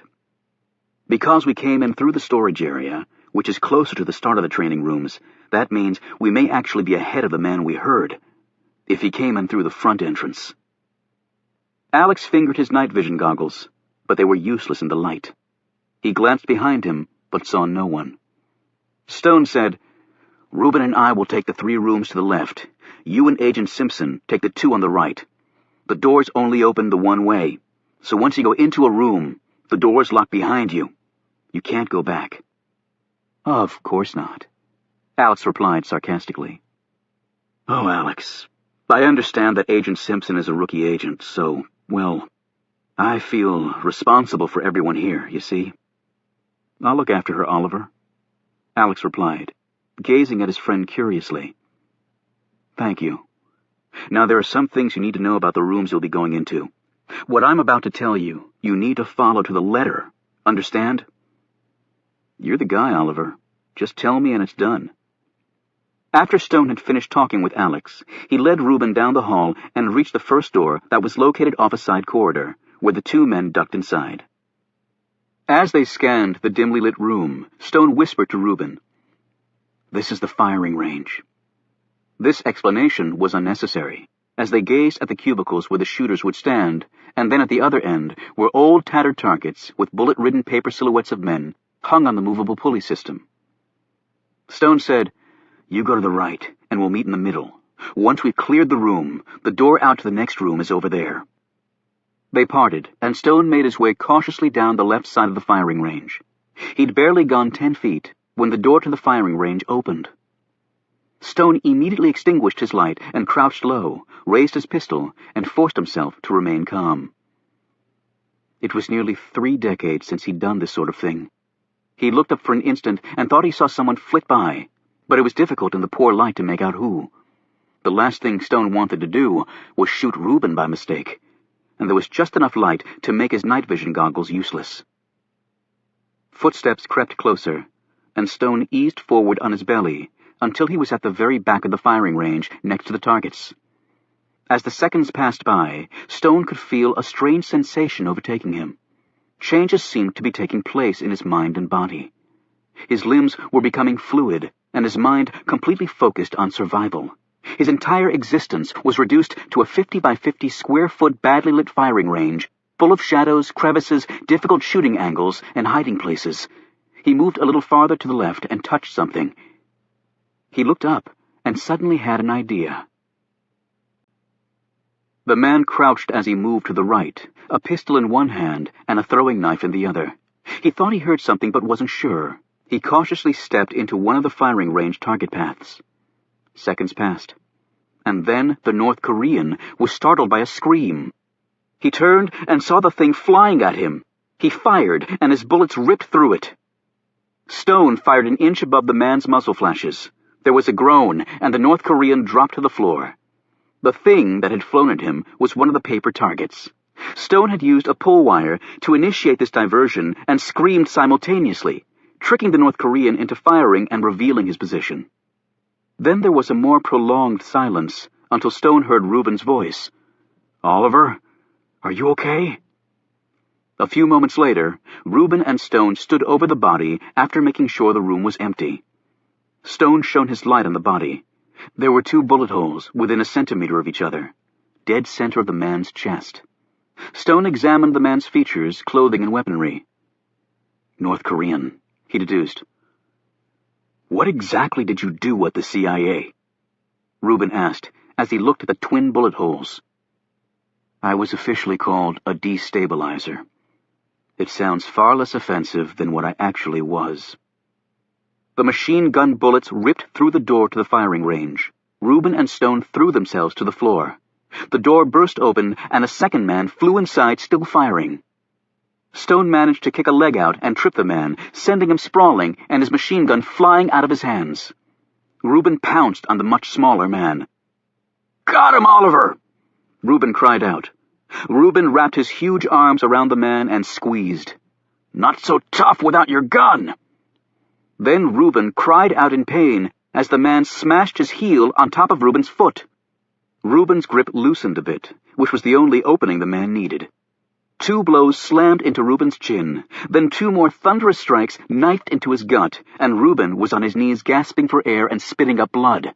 S1: "Because we came in through the storage area, which is closer to the start of the training rooms, that means we may actually be ahead of the man we heard, if he came in through the front entrance." Alex fingered his night vision goggles, but they were useless in the light. He glanced behind him, but saw no one. Stone said, "Reuben and I will take the 3 rooms to the left. You and Agent Simpson take the 2 on the right. The doors only open the one way, so once you go into a room, the doors lock behind you. You can't go back." "Of course not," Alex replied sarcastically. Oh, Alex, I understand that Agent Simpson is a rookie agent, so, well, I feel responsible for everyone here, you see. I'll look after her, Oliver, Alex replied, gazing at his friend curiously. Thank you. Now there are some things you need to know about the rooms you'll be going into. What I'm about to tell you, you need to follow to the letter. Understand? You're the guy, Oliver. Just tell me and it's done. After Stone had finished talking with Alex, he led Reuben down the hall and reached the first door that was located off a side corridor, where the two men ducked inside. As they scanned the dimly lit room, Stone whispered to Reuben, This is the firing range. This explanation was unnecessary, as they gazed at the cubicles where the shooters would stand, and then at the other end were old tattered targets with bullet-ridden paper silhouettes of men hung on the movable pulley system. Stone said, You go to the right, and we'll meet in the middle. Once we've cleared the room, the door out to the next room is over there. They parted, and Stone made his way cautiously down the left side of the firing range. He'd barely gone 10 feet when the door to the firing range opened. Stone immediately extinguished his light and crouched low, raised his pistol, and forced himself to remain calm. It was nearly 3 decades since he'd done this sort of thing. He looked up for an instant and thought he saw someone flit by, but it was difficult in the poor light to make out who. The last thing Stone wanted to do was shoot Reuben by mistake, and there was just enough light to make his night vision goggles useless. Footsteps crept closer, and Stone eased forward on his belly until he was at the very back of the firing range next to the targets. As the seconds passed by, Stone could feel a strange sensation overtaking him. Changes seemed to be taking place in his mind and body. His limbs were becoming fluid, and his mind completely focused on survival. His entire existence was reduced to a 50 by 50 square foot badly lit firing range, full of shadows, crevices, difficult shooting angles, and hiding places. He moved a little farther to the left and touched something. He looked up and suddenly had an idea. The man crouched as he moved to the right, a pistol in one hand and a throwing knife in the other. He thought he heard something but wasn't sure. He cautiously stepped into one of the firing range target paths. Seconds passed, and then the North Korean was startled by a scream. He turned and saw the thing flying at him. He fired, and his bullets ripped through it. Stone fired an inch above the man's muzzle flashes. There was a groan, and the North Korean dropped to the floor. The thing that had flown at him was one of the paper targets. Stone had used a pull wire to initiate this diversion and screamed simultaneously, tricking the North Korean into firing and revealing his position. Then there was a more prolonged silence until Stone heard Reuben's voice. Oliver, are you okay? A few moments later, Reuben and Stone stood over the body after making sure the room was empty. Stone shone his light on the body. There were 2 bullet holes within a centimeter of each other, dead center of the man's chest. Stone examined the man's features, clothing, and weaponry. North Korean, he deduced. What exactly did you do at the CIA? Reuben asked as he looked at the twin bullet holes. I was officially called a destabilizer. It sounds far less offensive than what I actually was. The machine gun bullets ripped through the door to the firing range. Reuben and Stone threw themselves to the floor. The door burst open, and a second man flew inside, still firing. Stone managed to kick a leg out and trip the man, sending him sprawling and his machine gun flying out of his hands. Reuben pounced on the much smaller man. Got him, Oliver! Reuben cried out. Reuben wrapped his huge arms around the man and squeezed. Not so tough without your gun! Then Reuben cried out in pain as the man smashed his heel on top of Reuben's foot. Reuben's grip loosened a bit, which was the only opening the man needed. 2 blows slammed into Reuben's chin, then 2 more thunderous strikes knifed into his gut, and Reuben was on his knees gasping for air and spitting up blood.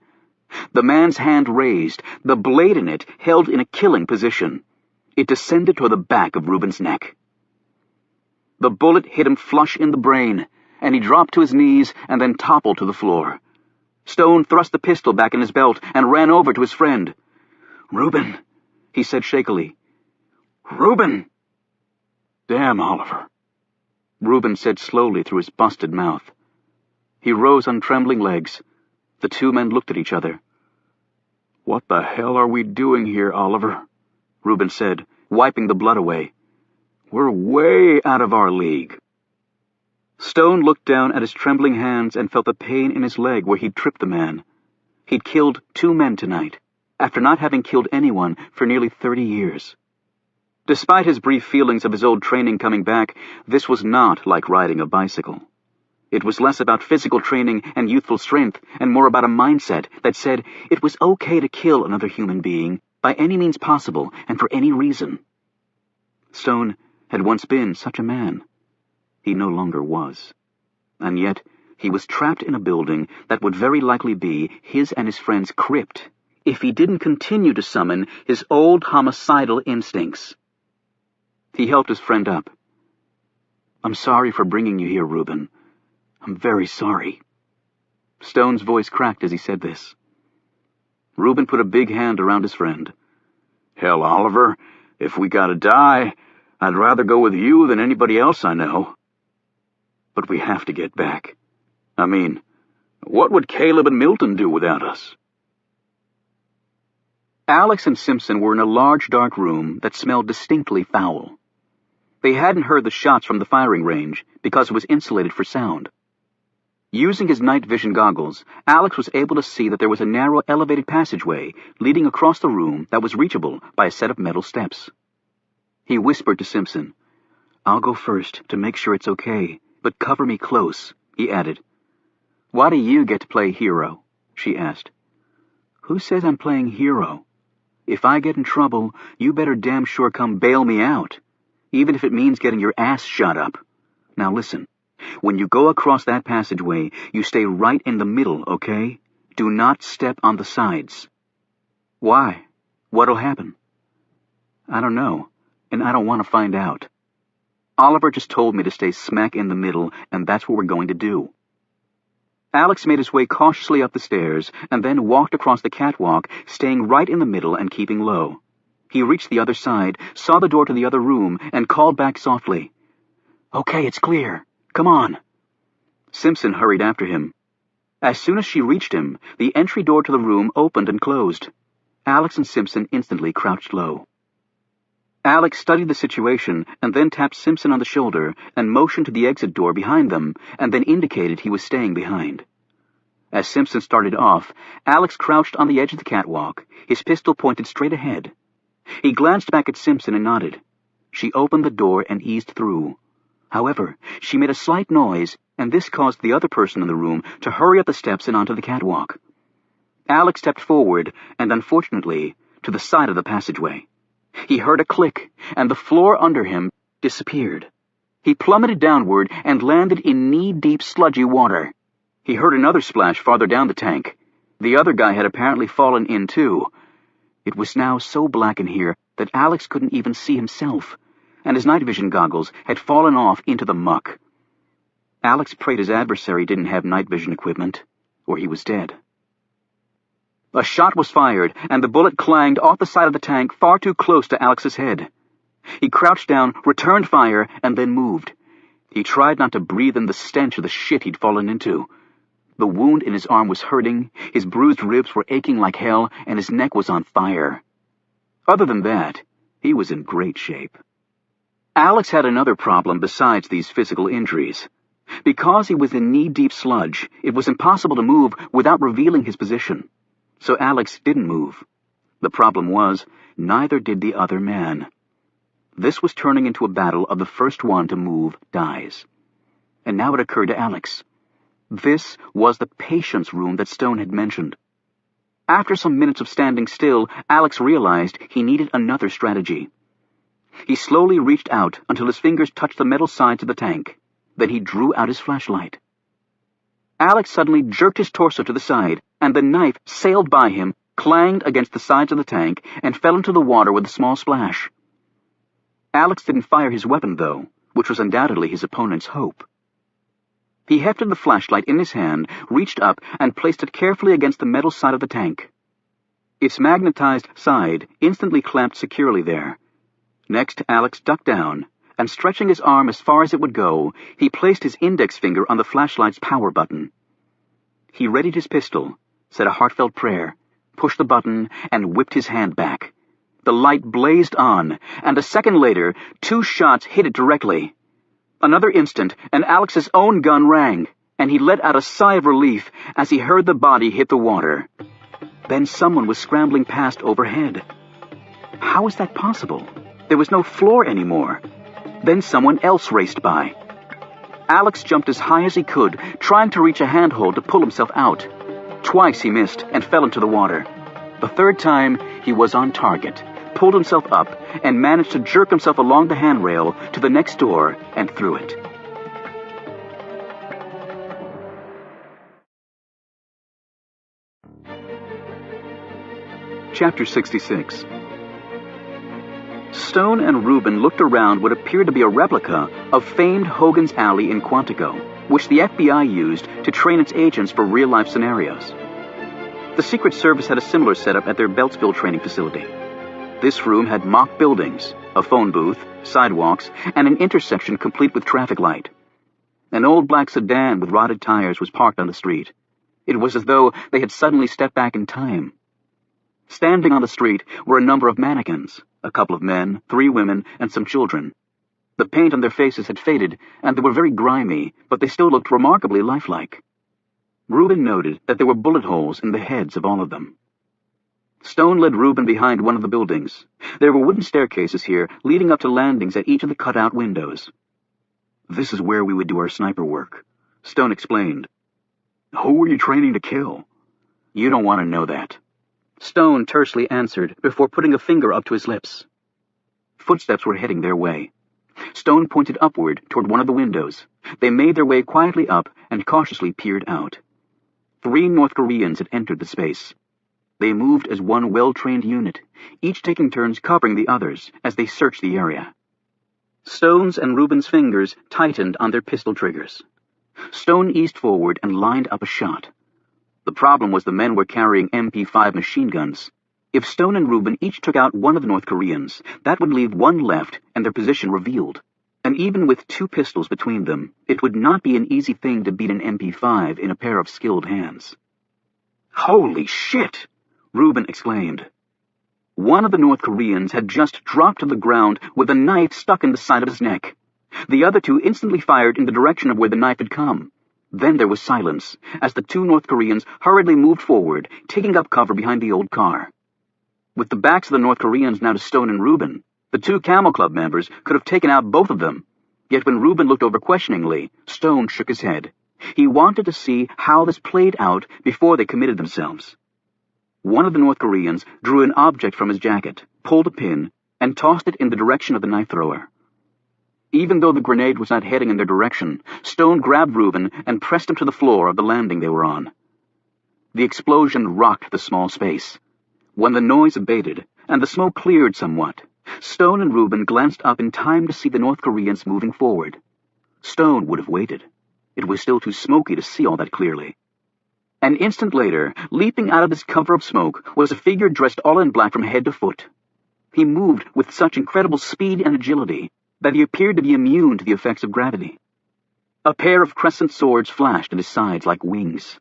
S1: The man's hand raised, the blade in it held in a killing position. It descended toward the back of Reuben's neck. The bullet hit him flush in the brain, and he dropped to his knees and then toppled to the floor. Stone thrust the pistol back in his belt and ran over to his friend. Reuben, he said shakily. Reuben! Damn, Oliver, Reuben said slowly through his busted mouth. He rose on trembling legs. The two men looked at each other.
S5: "What the hell are we doing here, Oliver?"
S1: Reuben said, wiping the blood away.
S5: "We're way out of our league."
S1: Stone looked down at his trembling hands and felt the pain in his leg where he'd tripped the man. He'd killed 2 men tonight, after not having killed anyone for nearly 30 years. Despite his brief feelings of his old training coming back, this was not like riding a bicycle. It was less about physical training and youthful strength, and more about a mindset that said it was okay to kill another human being by any means possible and for any reason. Stone had once been such a man. He no longer was. And yet, he was trapped in a building that would very likely be his and his friend's crypt if he didn't continue to summon his old homicidal instincts. He helped his friend up. "I'm sorry for bringing you here, Reuben. I'm very sorry." Stone's voice cracked as he said this. Reuben put a big hand around his friend.
S5: "Hell, Oliver, if we gotta die, I'd rather go with you than anybody else I know."
S1: "But we have to get back.
S5: I mean, what would Caleb and Milton do without us?"
S1: Alex and Simpson were in a large, dark room that smelled distinctly foul. They hadn't heard the shots from the firing range because it was insulated for sound. Using his night vision goggles, Alex was able to see that there was a narrow elevated passageway leading across the room that was reachable by a set of metal steps. He whispered to Simpson, "I'll go first to make sure it's okay, but cover me close," he added. "Why do you get to play hero?" she asked. "Who says I'm playing hero? If I get in trouble, you better damn sure come bail me out, even if it means getting your ass shot up. Now listen, when you go across that passageway, you stay right in the middle, okay? Do not step on the sides." "Why? What'll happen?" "I don't know, and I don't want to find out. Oliver just told me to stay smack in the middle, and that's what we're going to do." Alex made his way cautiously up the stairs, and then walked across the catwalk, staying right in the middle and keeping low. He reached the other side, saw the door to the other room, and called back softly, "Okay, it's clear. Come on." Simpson hurried after him. As soon as she reached him, the entry door to the room opened and closed. Alex and Simpson instantly crouched low. Alex studied the situation and then tapped Simpson on the shoulder and motioned to the exit door behind them and then indicated he was staying behind. As Simpson started off, Alex crouched on the edge of the catwalk, his pistol pointed straight ahead. He glanced back at Simpson and nodded. She opened the door and eased through. However, she made a slight noise, and this caused the other person in the room to hurry up the steps and onto the catwalk. Alex stepped forward and, unfortunately, to the side of the passageway. He heard a click, and the floor under him disappeared. He plummeted downward and landed in knee-deep sludgy water. He heard another splash farther down the tank. The other guy had apparently fallen in too. It was now so black in here that Alex couldn't even see himself, and his night vision goggles had fallen off into the muck. Alex prayed his adversary didn't have night vision equipment, or he was dead. A shot was fired, and the bullet clanged off the side of the tank far too close to Alex's head. He crouched down, returned fire, and then moved. He tried not to breathe in the stench of the shit he'd fallen into. The wound in his arm was hurting, his bruised ribs were aching like hell, and his neck was on fire. Other than that, he was in great shape. Alex had another problem besides these physical injuries. Because he was in knee-deep sludge, it was impossible to move without revealing his position. So Alex didn't move. The problem was, neither did the other man. This was turning into a battle of the first one to move dies. And now it occurred to Alex. This was the patience room that Stone had mentioned. After some minutes of standing still, Alex realized he needed another strategy. He slowly reached out until his fingers touched the metal sides of the tank. Then he drew out his flashlight. Alex suddenly jerked his torso to the side, and the knife sailed by him, clanged against the sides of the tank, and fell into the water with a small splash. Alex didn't fire his weapon, though, which was undoubtedly his opponent's hope. He hefted the flashlight in his hand, reached up, and placed it carefully against the metal side of the tank. Its magnetized side instantly clamped securely there. Next, Alex ducked down, and stretching his arm as far as it would go, he placed his index finger on the flashlight's power button. He readied his pistol, said a heartfelt prayer, pushed the button, and whipped his hand back. The light blazed on, and a second later, 2 shots hit it directly. Another instant, and Alex's own gun rang, and he let out a sigh of relief as he heard the body hit the water. Then someone was scrambling past overhead. How was that possible? There was no floor anymore. Then someone else raced by. Alex jumped as high as he could, trying to reach a handhold to pull himself out. Twice he missed and fell into the water. The third time, he was on target, pulled himself up, and managed to jerk himself along the handrail to the next door and through it. Chapter 66. Stone and Rubin looked around what appeared to be a replica of famed Hogan's Alley in Quantico, which the FBI used to train its agents for real-life scenarios. The Secret Service had a similar setup at their Beltsville training facility. This room had mock buildings, a phone booth, sidewalks, and an intersection complete with traffic light. An old black sedan with rotted tires was parked on the street. It was as though they had suddenly stepped back in time. Standing on the street were a number of mannequins, a couple of men, 3 women, and some children. The paint on their faces had faded, and they were very grimy, but they still looked remarkably lifelike. Rubin noted that there were bullet holes in the heads of all of them. Stone led Rubin behind one of the buildings. There were wooden staircases here, leading up to landings at each of the cutout windows. "This is where we would do our sniper work," Stone explained. "Who were you training to kill?" "You don't want to know that," Stone tersely answered before putting a finger up to his lips. Footsteps were heading their way. Stone pointed upward toward one of the windows. They made their way quietly up and cautiously peered out. 3 North Koreans had entered the space. They moved as one well-trained unit, each taking turns covering the others as they searched the area. Stone's and Rubin's fingers tightened on their pistol triggers. Stone eased forward and lined up a shot. The problem was the men were carrying MP5 machine guns. If Stone and Rubin each took out one of the North Koreans, that would leave one left and their position revealed. And even with 2 pistols between them, it would not be an easy thing to beat an MP5 in a pair of skilled hands. "Holy shit!" Rubin exclaimed. One of the North Koreans had just dropped to the ground with a knife stuck in the side of his neck. The other 2 instantly fired in the direction of where the knife had come. Then there was silence, as the 2 North Koreans hurriedly moved forward, taking up cover behind the old car. With the backs of the North Koreans now to Stone and Rubin, the 2 Camel Club members could have taken out both of them. Yet when Rubin looked over questioningly, Stone shook his head. He wanted to see how this played out before they committed themselves. One of the North Koreans drew an object from his jacket, pulled a pin, and tossed it in the direction of the knife thrower. Even though the grenade was not heading in their direction, Stone grabbed Rubin and pressed him to the floor of the landing they were on. The explosion rocked the small space. When the noise abated, and the smoke cleared somewhat, Stone and Rubin glanced up in time to see the North Koreans moving forward. Stone would have waited. It was still too smoky to see all that clearly. An instant later, leaping out of this cover of smoke, was a figure dressed all in black from head to foot. He moved with such incredible speed and agility that he appeared to be immune to the effects of gravity. A pair of crescent swords flashed at his sides like wings.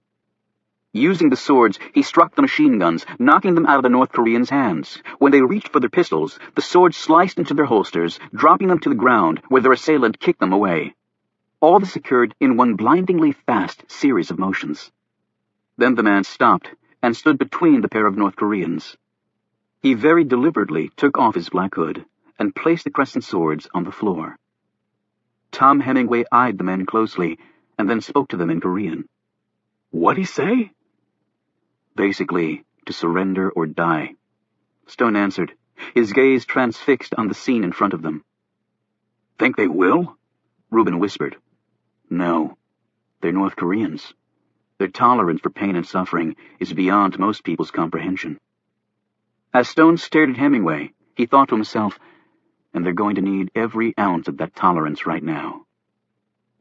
S1: Using the swords, he struck the machine guns, knocking them out of the North Koreans' hands. When they reached for their pistols, the swords sliced into their holsters, dropping them to the ground, where their assailant kicked them away. All this occurred in one blindingly fast series of motions. Then the man stopped and stood between the pair of North Koreans. He very deliberately took off his black hood and placed the crescent swords on the floor. Tom Hemingway eyed the men closely and then spoke to them in Korean. "What'd he say?" "Basically, to surrender or die," Stone answered, his gaze transfixed on the scene in front of them. "Think they will?" Rubin whispered. "No. They're North Koreans. Their tolerance for pain and suffering is beyond most people's comprehension." As Stone stared at Hemingway, he thought to himself, and they're going to need every ounce of that tolerance right now.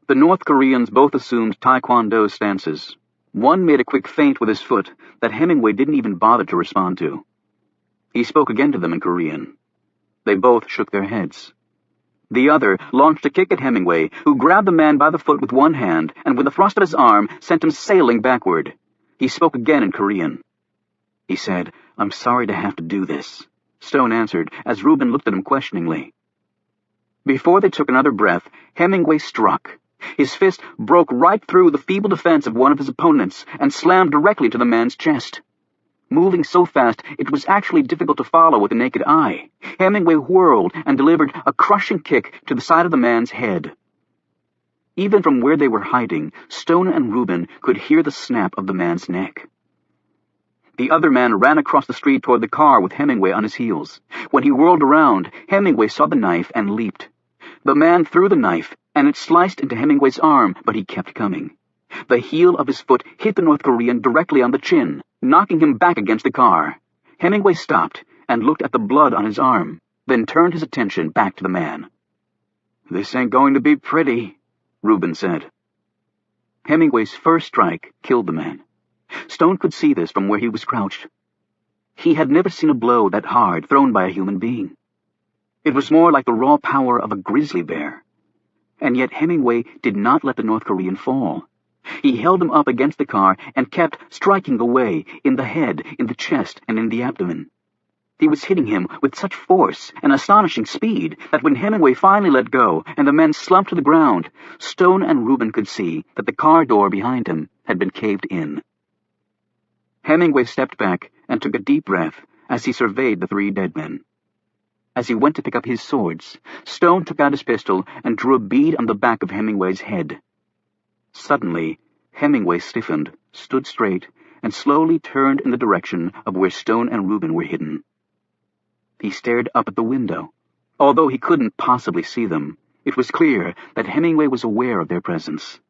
S1: The North Koreans both assumed Taekwondo stances. One made a quick feint with his foot that Hemingway didn't even bother to respond to. He spoke again to them in Korean. They both shook their heads. The other launched a kick at Hemingway, who grabbed the man by the foot with one hand and with a thrust of his arm sent him sailing backward. He spoke again in Korean. He said, "I'm sorry to have to do this," Stone answered as Reuben looked at him questioningly. Before they took another breath, Hemingway struck. His fist broke right through the feeble defense of one of his opponents and slammed directly to the man's chest. Moving so fast it was actually difficult to follow with the naked eye, Hemingway whirled and delivered a crushing kick to the side of the man's head. Even from where they were hiding, Stone and Reuben could hear the snap of the man's neck. The other man ran across the street toward the car with Hemingway on his heels. When he whirled around, Hemingway saw the knife and leaped. The man threw the knife, and it sliced into Hemingway's arm, but he kept coming. The heel of his foot hit the North Korean directly on the chin, knocking him back against the car. Hemingway stopped and looked at the blood on his arm, then turned his attention back to the man. "This ain't going to be pretty," Reuben said. Hemingway's first strike killed the man. Stone could see this from where he was crouched. He had never seen a blow that hard thrown by a human being. It was more like the raw power of a grizzly bear. And yet Hemingway did not let the North Korean fall. He held him up against the car and kept striking away, in the head, in the chest, and in the abdomen. He was hitting him with such force and astonishing speed that when Hemingway finally let go and the men slumped to the ground, Stone and Reuben could see that the car door behind him had been caved in. Hemingway stepped back and took a deep breath as he surveyed the three dead men. As he went to pick up his swords, Stone took out his pistol and drew a bead on the back of Hemingway's head. Suddenly, Hemingway stiffened, stood straight, and slowly turned in the direction of where Stone and Reuben were hidden. He stared up at the window. Although he couldn't possibly see them, it was clear that Hemingway was aware of their presence.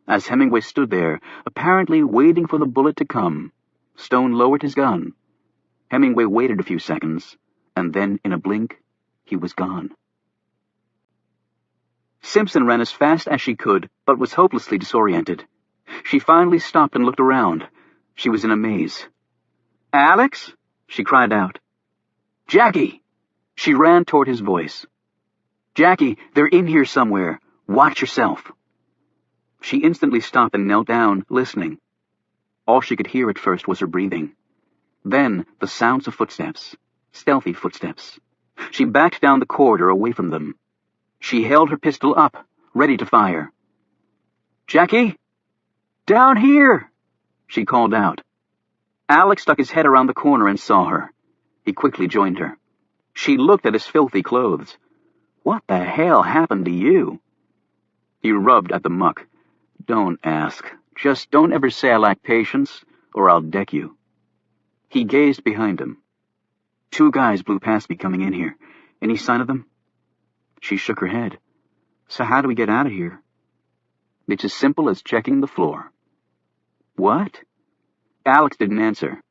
S1: As Hemingway stood there, apparently waiting for the bullet to come, Stone lowered his gun. Hemingway waited a few seconds, and then, in a blink, he was gone. Simpson ran as fast as she could, but was hopelessly disoriented. She finally stopped and looked around. She was in a maze. "Alex?" she cried out. "Jackie!" She ran toward his voice. "Jackie, they're in here somewhere. Watch yourself." She instantly stopped and knelt down, listening. All she could hear at first was her breathing. Then the sounds of footsteps, stealthy footsteps. She backed down the corridor away from them. She held her pistol up, ready to fire. "Jackie? Down here!" she called out. Alex stuck his head around the corner and saw her. He quickly joined her. She looked at his filthy clothes. "What the hell happened to you?" He rubbed at the muck. "Don't ask. Just don't ever say I lack patience, or I'll deck you." He gazed behind him. "Two guys blew past me coming in here. Any sign of them?" She shook her head. "So how do we get out of here?" "It's as simple as checking the floor." "What?" Alex didn't answer.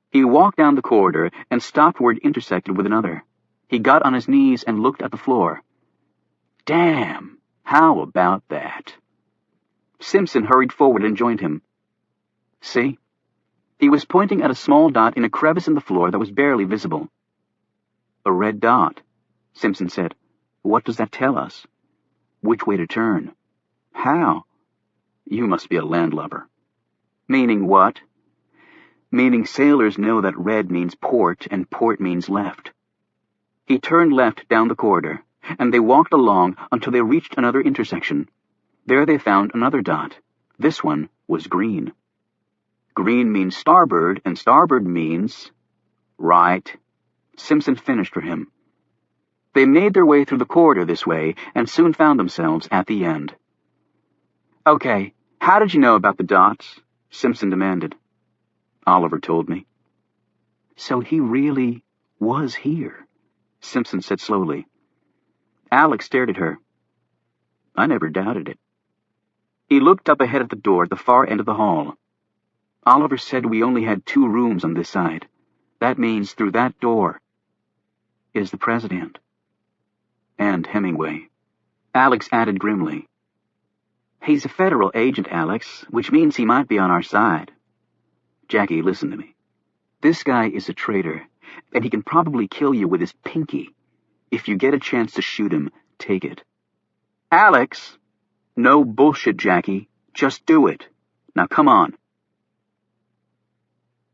S1: He walked down the corridor and stopped where it intersected with another. He got on his knees and looked at the floor. "Damn! How about that?" Simpson hurried forward and joined him. "See?" He was pointing at a small dot in a crevice in the floor that was barely visible. "A red dot," Simpson said. "What does that tell us?" "Which way to turn." "How?" "You must be a landlubber." "Meaning what?" "Meaning sailors know that red means port and port means left." He turned left down the corridor, and they walked along until they reached another intersection. There they found another dot. This one was green. Green means starboard, and starboard means... Right. Simpson finished for him. They made their way through the corridor this way and soon found themselves at the end. "Okay, how did you know about the dots?" Simpson demanded. "Oliver told me." "So he really was here," Simpson said slowly. Alex stared at her. "I never doubted it." He looked up ahead at the door at the far end of the hall. "Oliver said we only had 2 rooms on this side. That means through that door is the president. And Hemingway." Alex added grimly, "He's a federal agent, Alex, which means he might be on our side." "Jackie, listen to me. This guy is a traitor, and he can probably kill you with his pinky. If you get a chance to shoot him, take it." "Alex!" "No bullshit, Jackie. Just do it. Now come on."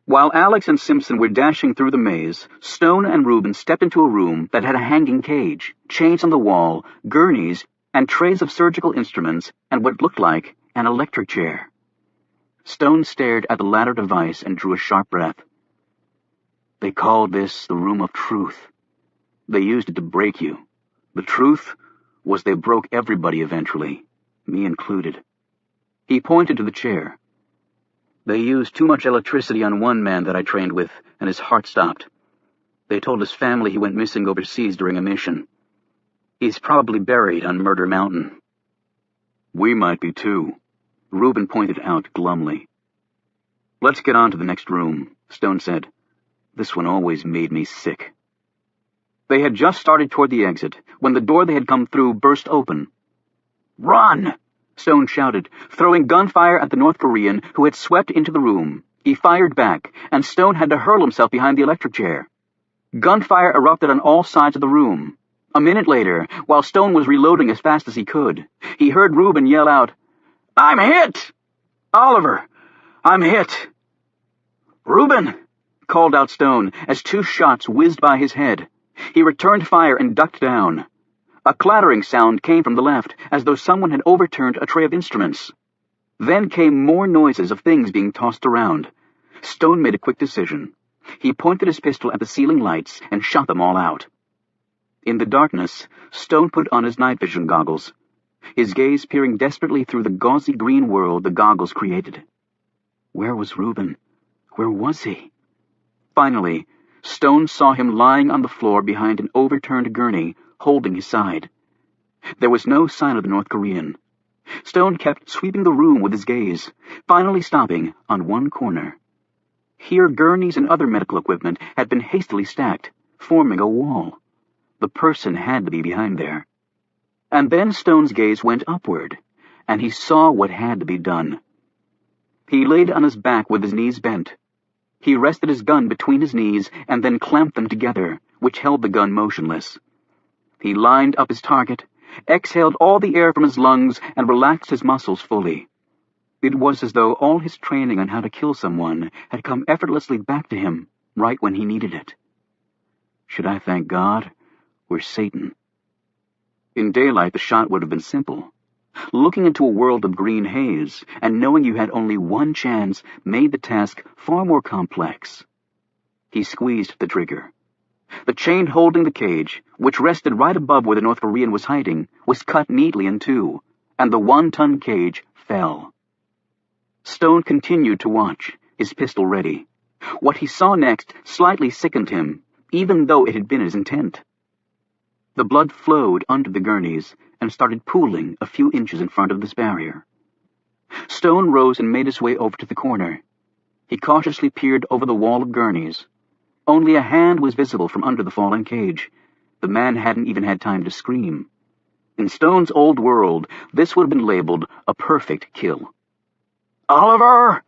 S1: While Alex and Simpson were dashing through the maze, Stone and Reuben stepped into a room that had a hanging cage, chains on the wall, gurneys, and trays of surgical instruments, and what looked like an electric chair. Stone stared at the latter device and drew a sharp breath. They called this the Room of Truth. They used it to break you. The truth was they broke everybody eventually, me included. He pointed to the chair. They used too much electricity on one man that I trained with, and his heart stopped. They told his family he went missing overseas during a mission. He's probably buried on Murder Mountain. We might be too, Reuben pointed out glumly. Let's get on to the next room, Stone said. This one always made me sick. They had just started toward the exit when the door they had come through burst open. Run! Stone shouted, throwing gunfire at the North Korean who had swept into the room. He fired back, and Stone had to hurl himself behind the electric chair. Gunfire erupted on all sides of the room. A minute later, while Stone was reloading as fast as he could, he heard Reuben yell out, I'm hit! Oliver, I'm hit! Reuben, called out Stone as two shots whizzed by his head. He returned fire and ducked down. A clattering sound came from the left, as though someone had overturned a tray of instruments. Then came more noises of things being tossed around. Stone made a quick decision. He pointed his pistol at the ceiling lights and shot them all out. In the darkness, Stone put on his night vision goggles, his gaze peering desperately through the gauzy green world the goggles created. Where was Reuben? Where was he? Finally, Stone saw him lying on the floor behind an overturned gurney, holding his side. There was no sign of the North Korean. Stone kept sweeping the room with his gaze, finally stopping on one corner. Here gurneys and other medical equipment had been hastily stacked, forming a wall. The person had to be behind there. And then Stone's gaze went upward, and he saw what had to be done. He laid on his back with his knees bent. He rested his gun between his knees and then clamped them together, which held the gun motionless. He lined up his target, exhaled all the air from his lungs, and relaxed his muscles fully. It was as though all his training on how to kill someone had come effortlessly back to him right when he needed it. Should I thank God or Satan? In daylight, the shot would have been simple. Looking into a world of green haze and knowing you had only one chance made the task far more complex. He squeezed the trigger. The chain holding the cage, which rested right above where the North Korean was hiding, was cut neatly in two, and the 1-ton cage fell. Stone continued to watch, his pistol ready. What he saw next slightly sickened him, even though it had been his intent. The blood flowed under the gurneys and started pooling a few inches in front of this barrier. Stone rose and made his way over to the corner. He cautiously peered over the wall of gurneys. Only a hand was visible from under the fallen cage. The man hadn't even had time to scream. In Stone's old world, this would have been labeled a perfect kill. Oliver!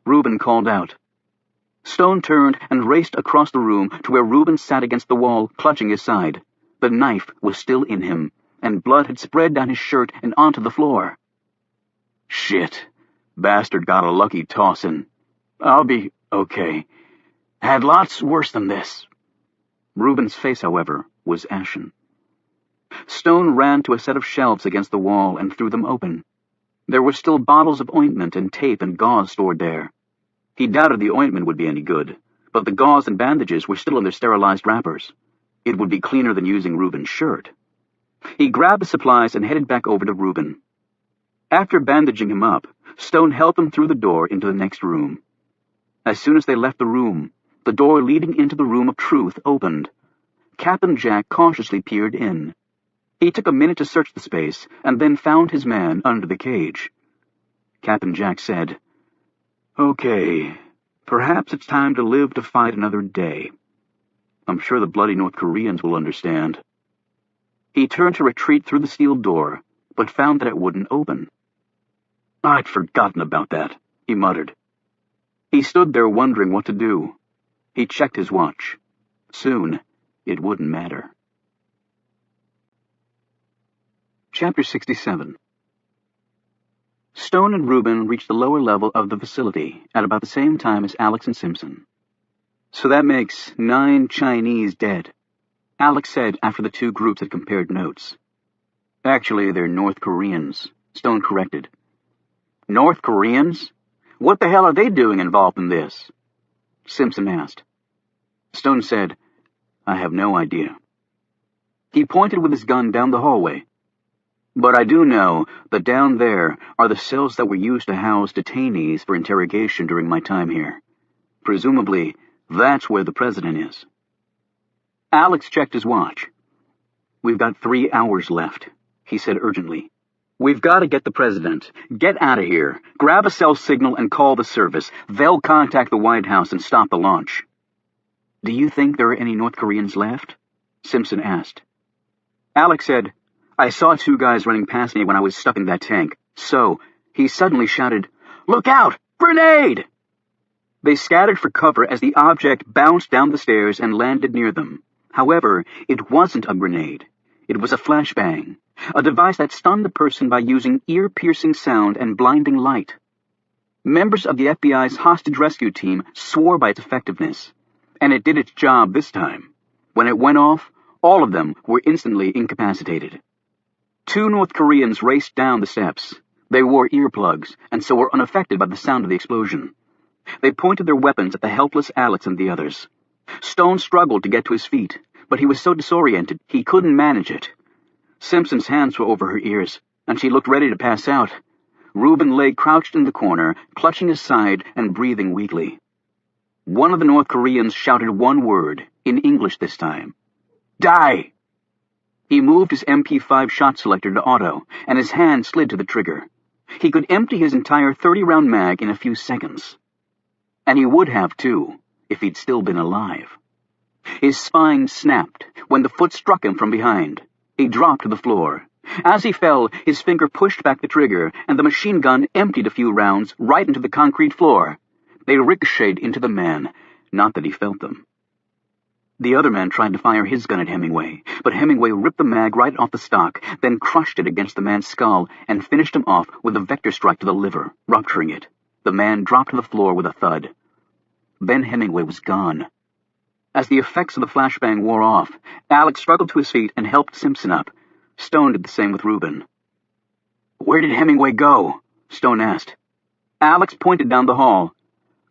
S1: Reuben called out. Stone turned and raced across the room to where Reuben sat against the wall, clutching his side. The knife was still in him, and blood had spread down his shirt and onto the floor. Shit. Bastard got a lucky tossin'. I'll be okay. Had lots worse than this. Reuben's face, however, was ashen. Stone ran to a set of shelves against the wall and threw them open. There were still bottles of ointment and tape and gauze stored there. He doubted the ointment would be any good, but the gauze and bandages were still in their sterilized wrappers. It would be cleaner than using Reuben's shirt. He grabbed the supplies and headed back over to Reuben. After bandaging him up, Stone helped him through the door into the next room. As soon as they left the room, the door leading into the Room of Truth opened. Captain Jack cautiously peered in. He took a minute to search the space, and then found his man under the cage. Captain Jack said, Okay, perhaps it's time to live to fight another day. I'm sure the bloody North Koreans will understand. He turned to retreat through the steel door, but found that it wouldn't open. I'd forgotten about that, he muttered. He stood there wondering what to do. He checked his watch. Soon, it wouldn't matter. Chapter 67. Stone and Rubin reached the lower level of the facility at about the same time as Alex and Simpson. "So that makes 9 Chinese dead," Alex said after the two groups had compared notes. "Actually, they're North Koreans," Stone corrected. "North Koreans? What the hell are they doing involved in this?" Simpson asked. Stone said, "I have no idea." He pointed with his gun down the hallway. "But I do know that down there are the cells that were used to house detainees for interrogation during my time here. Presumably, that's where the president is." Alex checked his watch. "We've got 3 hours left," he said urgently. "We've got to get the president. Get out of here. Grab a cell signal and call the service. They'll contact the White House and stop the launch." "Do you think there are any North Koreans left?" Simpson asked. Alex said, "I saw 2 guys running past me when I was stuck in that tank. So," he suddenly shouted, "Look out! Grenade!" They scattered for cover as the object bounced down the stairs and landed near them. However, it wasn't a grenade. It was a flashbang, a device that stunned a person by using ear-piercing sound and blinding light. Members of the FBI's hostage rescue team swore by its effectiveness, and it did its job this time. When it went off, all of them were instantly incapacitated. 2 North Koreans raced down the steps. They wore earplugs, and so were unaffected by the sound of the explosion. They pointed their weapons at the helpless Alex and the others. Stone struggled to get to his feet, but he was so disoriented he couldn't manage it. Simpson's hands were over her ears, and she looked ready to pass out. Reuben lay crouched in the corner, clutching his side and breathing weakly. One of the North Koreans shouted one word, in English this time. "Die!" He moved his MP5 shot selector to auto, and his hand slid to the trigger. He could empty his entire 30-round mag in a few seconds. And he would have, too, if he'd still been alive. His spine snapped when the foot struck him from behind. He dropped to the floor. As he fell, his finger pushed back the trigger, and the machine gun emptied a few rounds right into the concrete floor. They ricocheted into the man, not that he felt them. The other man tried to fire his gun at Hemingway, but Hemingway ripped the mag right off the stock, then crushed it against the man's skull and finished him off with a vector strike to the liver, rupturing it. The man dropped to the floor with a thud. Then Hemingway was gone. As the effects of the flashbang wore off, Alex struggled to his feet and helped Simpson up. Stone did the same with Reuben. "Where did Hemingway go?" Stone asked. Alex pointed down the hall.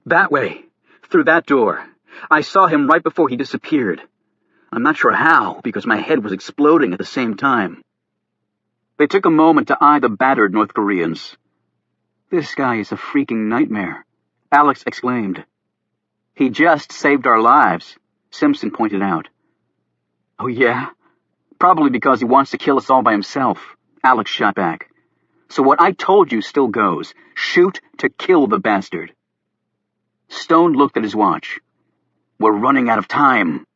S1: "That way. Through that door. I saw him right before he disappeared. I'm not sure how, because my head was exploding at the same time." They took a moment to eye the battered North Koreans. "This guy is a freaking nightmare," Alex exclaimed. "He just saved our lives," Simpson pointed out. "Oh, yeah? Probably because he wants to kill us all by himself," Alex shot back. "So what I told you still goes. Shoot to kill the bastard." Stone looked at his watch. "We're running out of time."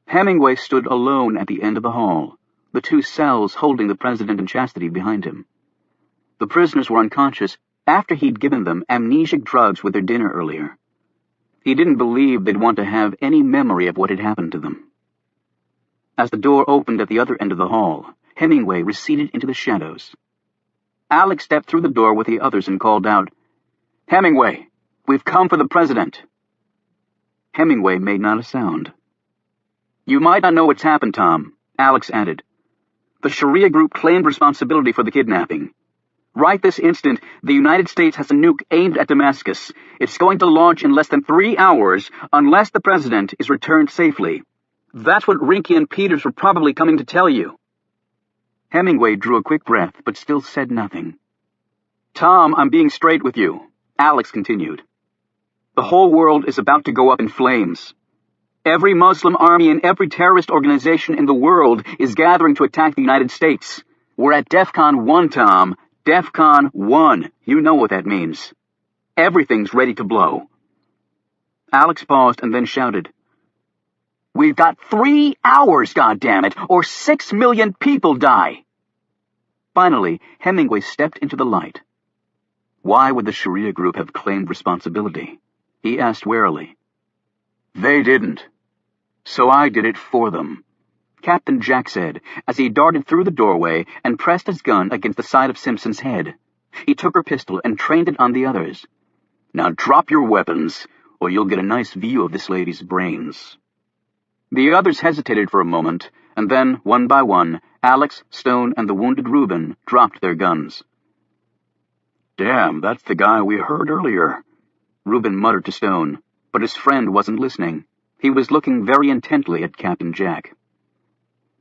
S1: Hemingway stood alone at the end of the hall, the 2 cells holding the president and Chastity behind him. The prisoners were unconscious after he'd given them amnesic drugs with their dinner earlier. He didn't believe they'd want to have any memory of what had happened to them. As the door opened at the other end of the hall, Hemingway receded into the shadows. Alex stepped through the door with the others and called out, "Hemingway, we've come for the president." Hemingway made not a sound. "You might not know what's happened, Tom," Alex added. "The Sharia group claimed responsibility for the kidnapping. Right this instant, the United States has a nuke aimed at Damascus. It's going to launch in less than 3 hours unless the president is returned safely. That's what Rinke and Peters were probably coming to tell you." Hemingway drew a quick breath, but still said nothing. "Tom, I'm being straight with you," Alex continued. "The whole world is about to go up in flames. Every Muslim army and every terrorist organization in the world is gathering to attack the United States. We're at DEFCON 1, Tom. DEFCON 1. You know what that means. Everything's ready to blow." Alex paused and then shouted, "We've got 3 hours, goddammit, or 6 million people die!" Finally, Hemingway stepped into the light. Why would the Sharia group have claimed responsibility? He asked warily. "They didn't. So I did it for them. Captain Jack said, as he darted through the doorway and pressed his gun against the side of Simpson's head. He took her pistol and trained it on the others. "Now drop your weapons, or you'll get a nice view of this lady's brains." The others hesitated for a moment, and then, one by one, Alex, Stone, and the wounded Reuben dropped their guns. "Damn, that's the guy we heard earlier," Reuben muttered to Stone, but his friend wasn't listening. He was looking very intently at Captain Jack.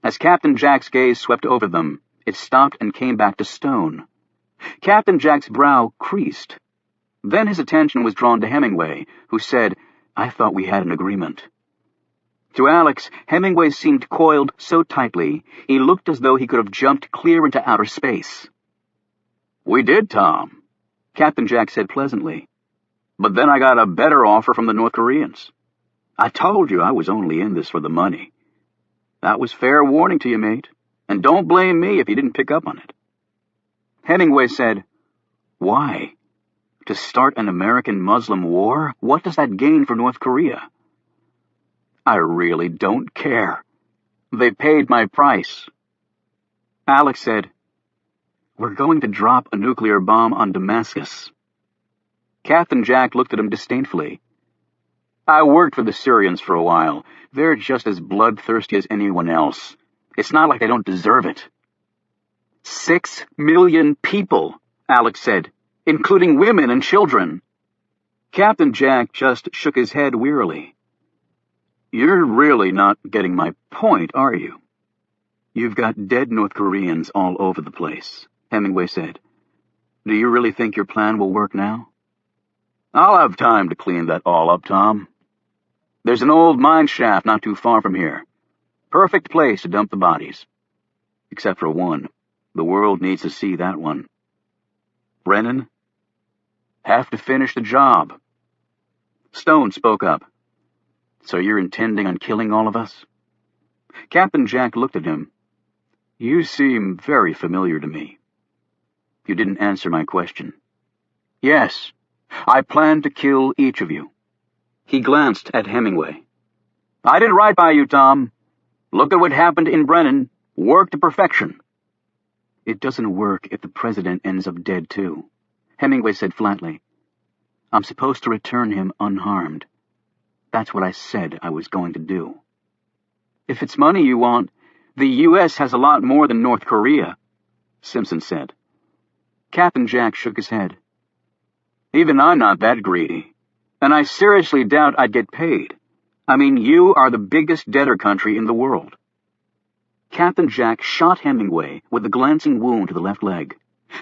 S1: As Captain Jack's gaze swept over them, it stopped and came back to Stone. Captain Jack's brow creased. Then his attention was drawn to Hemingway, who said, "I thought we had an agreement." To Alex, Hemingway seemed coiled so tightly, he looked as though he could have jumped clear into outer space. "We did, Tom," Captain Jack said pleasantly. "But then I got a better offer from the North Koreans. I told you I was only in this for the money. That was fair warning to you, mate, and don't blame me if you didn't pick up on it." Hemingway said, "Why? To start an American-Muslim war? What does that gain for North Korea?" "I really don't care. They paid my price." Alex said, "We're going to drop a nuclear bomb on Damascus." Captain Jack looked at him disdainfully. "I worked for the Syrians for a while. They're just as bloodthirsty as anyone else. It's not like they don't deserve it." 6 million people, Alex said, including women and children. Captain Jack just shook his head wearily. "You're really not getting my point, are you?" "You've got dead North Koreans all over the place," Hemingway said. "Do you really think your plan will work now?" "I'll have time to clean that all up, Tom. There's an old mine shaft not too far from here. Perfect place to dump the bodies. Except for one. The world needs to see that one. Brennan? Have to finish the job." Stone spoke up. "So you're intending on killing all of us?" Captain Jack looked at him. "You seem very familiar to me." "You didn't answer my question." "Yes, I plan to kill each of you." He glanced at Hemingway. "I did right by you, Tom. Look at what happened in Brennan. Work to perfection." "It doesn't work if the president ends up dead, too," Hemingway said flatly. "I'm supposed to return him unharmed. That's what I said I was going to do." "If it's money you want, the U.S. has a lot more than North Korea," Simpson said. Captain Jack shook his head. "Even I'm not that greedy, and I seriously doubt I'd get paid. I mean, you are the biggest debtor country in the world." Captain Jack shot Hemingway with a glancing wound to the left leg.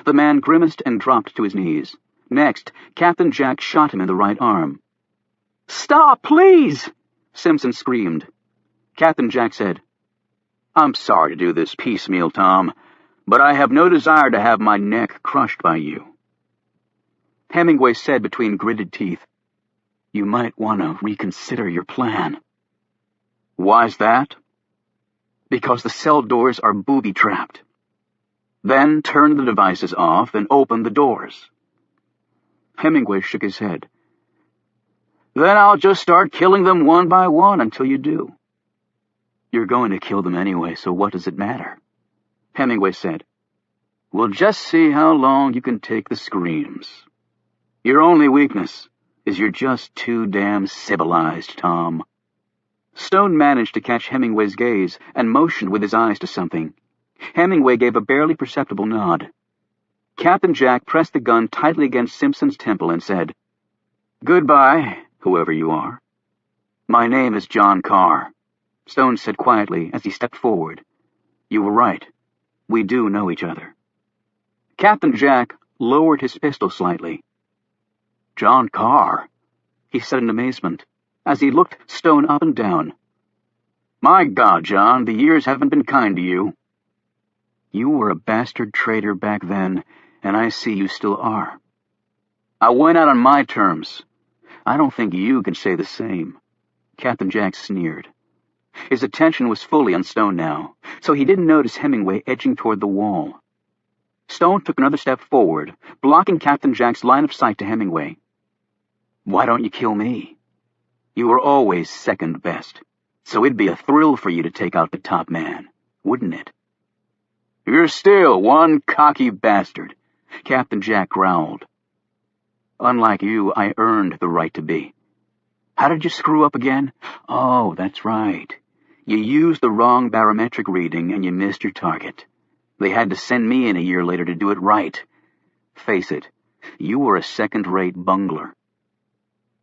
S1: The man grimaced and dropped to his knees. Next, Captain Jack shot him in the right arm. "Stop, please!" Simpson screamed. Captain Jack said, "I'm sorry to do this piecemeal, Tom, but I have no desire to have my neck crushed by you." Hemingway said between gritted teeth, "You might want to reconsider your plan." "Why's that?" "Because the cell doors are booby-trapped." "Then turn the devices off and open the doors." Hemingway shook his head. "Then I'll just start killing them one by one until you do." "You're going to kill them anyway, so what does it matter?" Hemingway said. "We'll just see how long you can take the screams. Your only weakness is you're just too damn civilized, Tom." Stone managed to catch Hemingway's gaze and motioned with his eyes to something. Hemingway gave a barely perceptible nod. Captain Jack pressed the gun tightly against Simpson's temple and said, "Goodbye, whoever you are." "My name is John Carr," Stone said quietly as he stepped forward. "You were right. We do know each other." Captain Jack lowered his pistol slightly. "John Carr," he said in amazement, as he looked Stone up and down. "My God, John, the years haven't been kind to you." "You were a bastard traitor back then, and I see you still are." "I went out on my terms. I don't think you can say the same." Captain Jack sneered. His attention was fully on Stone now, so he didn't notice Hemingway edging toward the wall. Stone took another step forward, blocking Captain Jack's line of sight to Hemingway. "Why don't you kill me? You were always second best. So it'd be a thrill for you to take out the top man, wouldn't it?
S5: You're still one cocky bastard,
S1: Captain Jack growled. Unlike you, I earned the right to be. How did you screw up again? Oh, that's right. You used the wrong barometric reading and you missed your target. They had to send me in a year later to do it right. Face it, you were a second-rate bungler.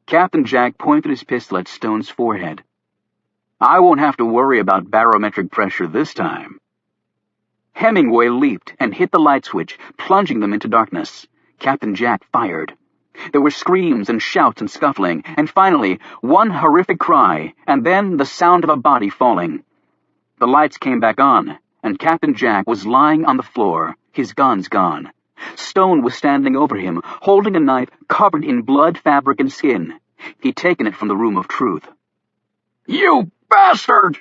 S1: Captain Jack pointed his pistol at Stone's forehead. I won't have to worry about barometric pressure this time. Hemingway leaped and hit the light switch, plunging them into darkness. Captain Jack fired. There were screams and shouts and scuffling, and finally, one horrific cry, and then the sound of a body falling. The lights came back on, and Captain Jack was lying on the floor, his guns gone. Stone was standing over him, holding a knife covered in blood, fabric, and skin. He'd taken it from the room of truth.
S5: You bastard!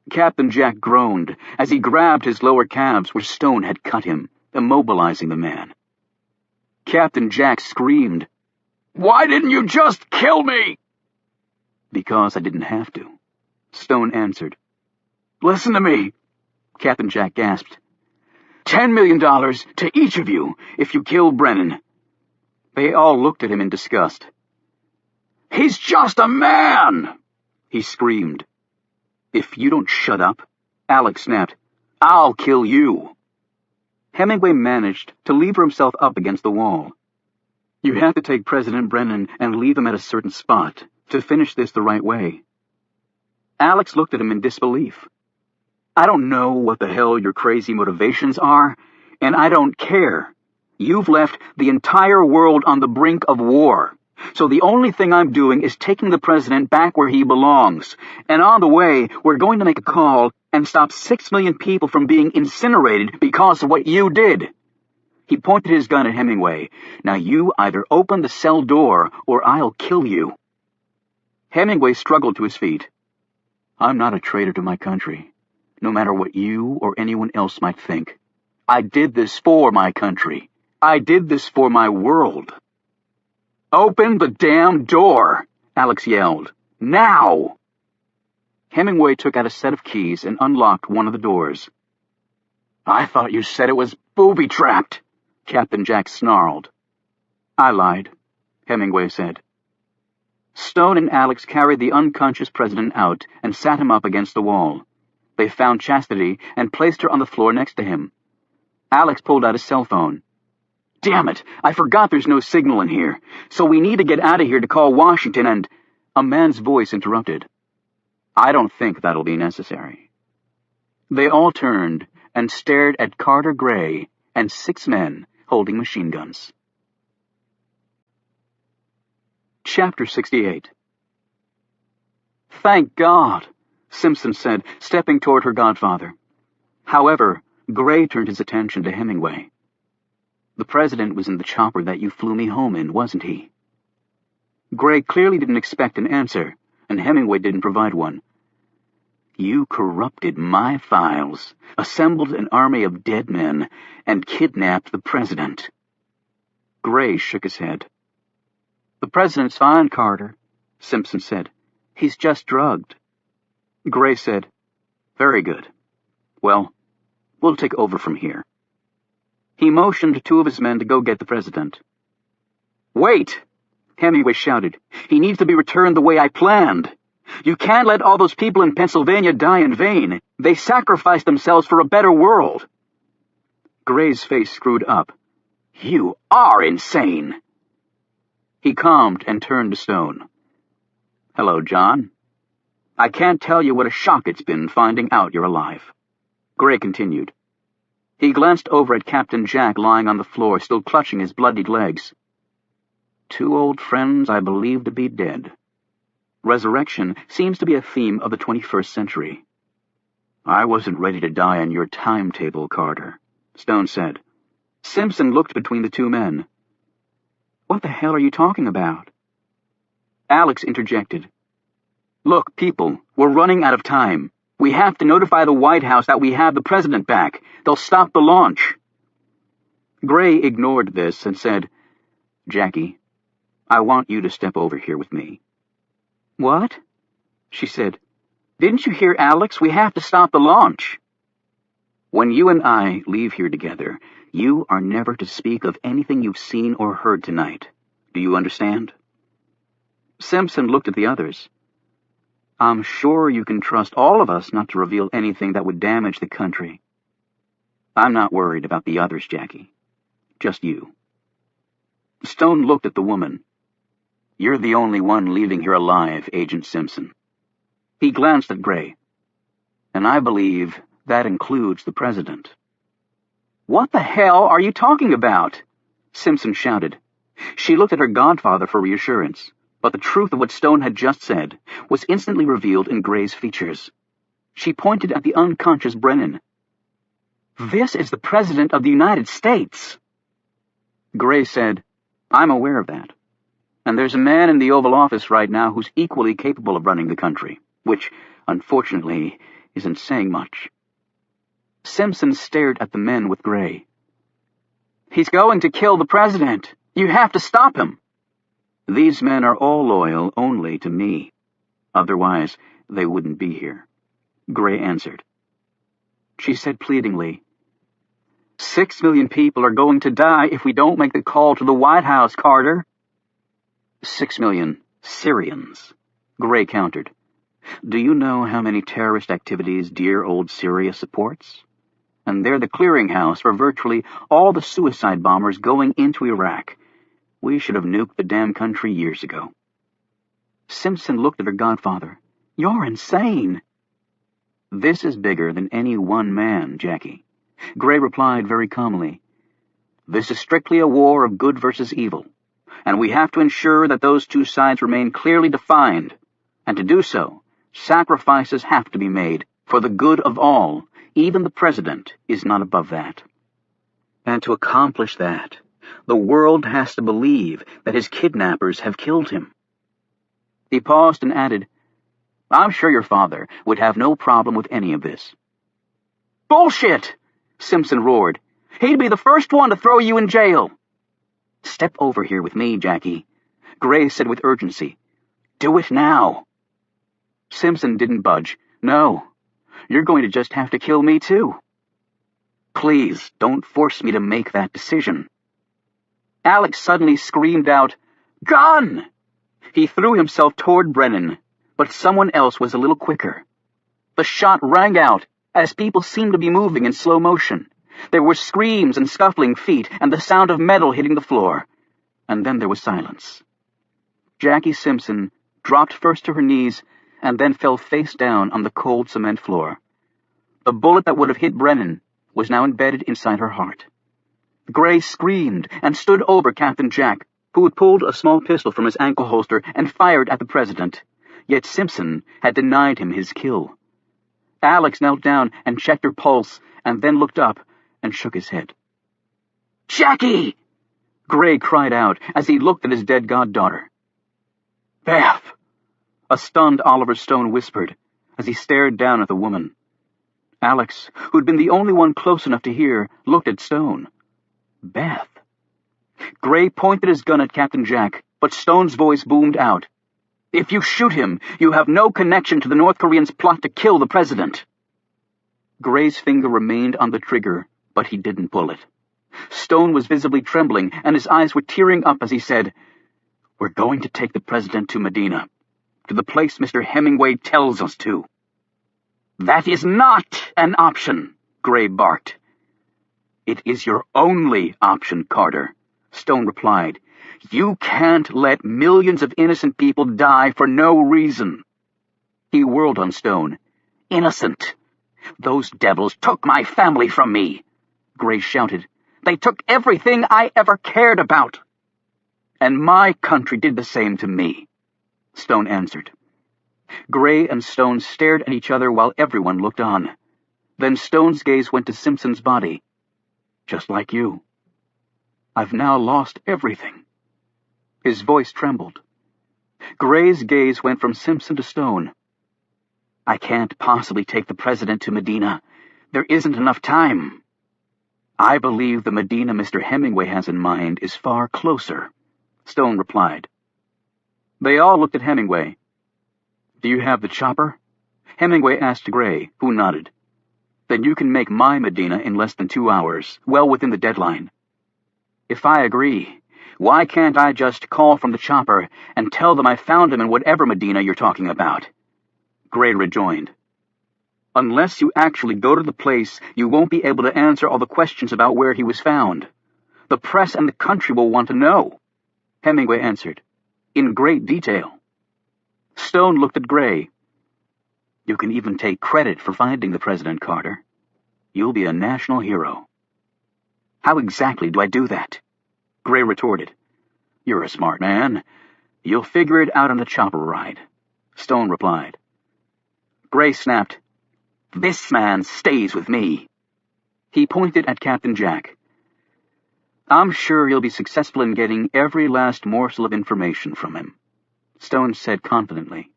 S1: Captain Jack groaned as he grabbed his lower calves where Stone had cut him, immobilizing the man. Captain Jack screamed,
S5: Why didn't you just kill me?
S1: Because I didn't have to, Stone answered.
S5: Listen to me,
S1: Captain Jack gasped.
S5: $10 million to each of you if you kill Brennan.
S1: They all looked at him in disgust.
S5: He's just a man,
S1: he screamed. If you don't shut up, Alex snapped, I'll kill you. Hemingway managed to lever himself up against the wall. You have to take President Brennan and leave him at a certain spot to finish this the right way. Alex looked at him in disbelief. I don't know what the hell your crazy motivations are, and I don't care. You've left the entire world on the brink of war. So the only thing I'm doing is taking the president back where he belongs. And on the way, we're going to make a call and stop 6 million people from being incinerated because of what you did. He pointed his gun at Hemingway. Now you either open the cell door or I'll kill you. Hemingway struggled to his feet. I'm not a traitor to my country, no matter what you or anyone else might think. I did this for my country. I did this for my world. Open the damn door, Alex yelled. Now! Hemingway took out a set of keys and unlocked one of the doors. I thought you said it was booby-trapped, Captain Jack snarled. I lied, Hemingway said. Stone and Alex carried the unconscious president out and sat him up against the wall. They found Chastity and placed her on the floor next to him. Alex pulled out his cell phone. Damn it, I forgot there's no signal in here, so we need to get out of here to call Washington and... A man's voice interrupted. I don't think that'll be necessary. They all turned and stared at Carter Gray and 6 men holding machine guns. Chapter 68. Thank God, Simpson said, stepping toward her godfather. However, Gray turned his attention to Hemingway. The president was in the chopper that you flew me home in, wasn't he? Gray clearly didn't expect an answer, and Hemingway didn't provide one. You corrupted my files, assembled an army of dead men, and kidnapped the president. Gray shook his head. The president's fine, Carter, Simpson said. He's just drugged. Gray said, Very good. Well, we'll take over from here. He motioned 2 of his men to go get the president. Wait! Hemingway shouted. He needs to be returned the way I planned. You can't let all those people in Pennsylvania die in vain. They sacrificed themselves for a better world. Gray's face screwed up. You are insane. He calmed and turned to Stone. Hello, John. I can't tell you what a shock it's been finding out you're alive. Gray continued. He glanced over at Captain Jack lying on the floor, still clutching his bloodied legs. 2 old friends I believe to be dead. Resurrection seems to be a theme of the 21st century. I wasn't ready to die on your timetable, Carter, Stone said. Simpson looked between the 2 men. What the hell are you talking about? Alex interjected. Look, people, we're running out of time. We have to notify the White House that we have the president back. They'll stop the launch. Gray ignored this and said, Jackie, I want you to step over here with me. What? She said. Didn't you hear, Alex? We have to stop the launch. When you and I leave here together, you are never to speak of anything you've seen or heard tonight. Do you understand? Simpson looked at the others. I'm sure you can trust all of us not to reveal anything that would damage the country. I'm not worried about the others, Jackie. Just you. Stone looked at the woman. You're the only one leaving here alive, Agent Simpson. He glanced at Gray. And I believe that includes the president. What the hell are you talking about? Simpson shouted. She looked at her godfather for reassurance, but the truth of what Stone had just said was instantly revealed in Gray's features. She pointed at the unconscious Brennan. This is the President of the United States. Gray said, I'm aware of that. And there's a man in the Oval Office right now who's equally capable of running the country, which, unfortunately, isn't saying much. Simpson stared at the men with Gray. He's going to kill the president. You have to stop him. These men are all loyal only to me. Otherwise, they wouldn't be here. Gray answered. She said pleadingly, 6 million people are going to die if we don't make the call to the White House, Carter. 6 million Syrians, Gray countered. Do you know how many terrorist activities dear old Syria supports? And they're the clearinghouse for virtually all the suicide bombers going into Iraq. We should have nuked the damn country years ago. Simpson looked at her godfather. You're insane. This is bigger than any one man, Jackie. Gray replied very calmly. This is strictly a war of good versus evil, and we have to ensure that those two sides remain clearly defined. And to do so, sacrifices have to be made for the good of all. Even the president is not above that. And to accomplish that, the world has to believe that his kidnappers have killed him. He paused and added, I'm sure your father would have no problem with any of this. Bullshit! Simpson roared. He'd be the first one to throw you in jail. Step over here with me, Jackie, Gray said with urgency. Do it now. Simpson didn't budge. No, you're going to just have to kill me too. Please, don't force me to make that decision. Alex suddenly screamed out, Gun! He threw himself toward Brennan, but someone else was a little quicker. The shot rang out as people seemed to be moving in slow motion. There were screams and scuffling feet and the sound of metal hitting the floor. And then there was silence. Jackie Simpson dropped first to her knees and then fell face down on the cold cement floor. The bullet that would have hit Brennan was now embedded inside her heart. Gray screamed and stood over Captain Jack, who had pulled a small pistol from his ankle holster and fired at the president. Yet Simpson had denied him his kill. Alex knelt down and checked her pulse and then looked up and shook his head. Jackie! Gray cried out as he looked at his dead goddaughter. Beth! A stunned Oliver Stone whispered as he stared down at the woman. Alex, who'd been the only one close enough to hear, looked at Stone. Beth. Gray pointed his gun at Captain Jack, but Stone's voice boomed out. If you shoot him, you have no connection to the North Koreans' plot to kill the president. Gray's finger remained on the trigger, but he didn't pull it. Stone was visibly trembling, and his eyes were tearing up as he said, We're going to take the president to Medina, to the place Mr. Hemingway tells us to. That is not an option, Gray barked. It is your only option, Carter, Stone replied. You can't let millions of innocent people die for no reason. He whirled on Stone. Innocent. Those devils took my family from me, Gray shouted. They took everything I ever cared about. And my country did the same to me, Stone answered. Gray and Stone stared at each other while everyone looked on. Then Stone's gaze went to Simpson's body. Just like you. I've now lost everything. His voice trembled. Gray's gaze went from Simpson to Stone. I can't possibly take the president to Medina. There isn't enough time. I believe the Medina Mr. Hemingway has in mind is far closer, Stone replied. They all looked at Hemingway. Do you have the chopper? Hemingway asked Gray, who nodded. "Then you can make my Medina in less than 2 hours, well within the deadline." "If I agree, why can't I just call from the chopper and tell them I found him in whatever Medina you're talking about?" Gray rejoined. "Unless you actually go to the place, you won't be able to answer all the questions about where he was found. The press and the country will want to know," Hemingway answered, "in great detail." Stone looked at Gray. "You can even take credit for finding the president, Carter. You'll be a national hero." "How exactly do I do that?" Gray retorted. "You're a smart man. You'll figure it out on the chopper ride," Stone replied. Gray snapped, "This man stays with me." He pointed at Captain Jack. "I'm sure you'll be successful in getting every last morsel of information from him," Stone said confidently.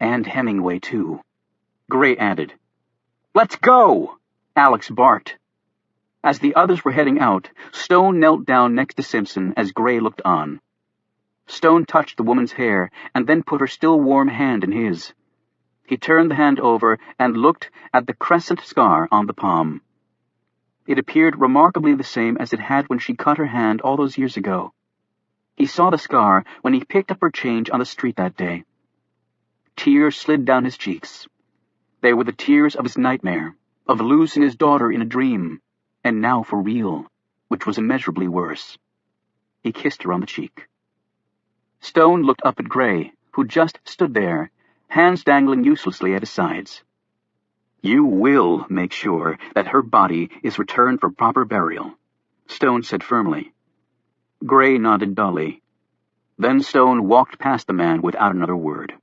S1: "And Hemingway, too," Gray added. "Let's go!" Alex barked. As the others were heading out, Stone knelt down next to Simpson as Gray looked on. Stone touched the woman's hair and then put her still warm hand in his. He turned the hand over and looked at the crescent scar on the palm. It appeared remarkably the same as it had when she cut her hand all those years ago. He saw the scar when he picked up her change on the street that day. Tears slid down his cheeks. They were the tears of his nightmare, of losing his daughter in a dream, and now for real, which was immeasurably worse. He kissed her on the cheek. Stone looked up at Gray, who just stood there, hands dangling uselessly at his sides. "You will make sure that her body is returned for proper burial," Stone said firmly. Gray nodded dully. Then Stone walked past the man without another word.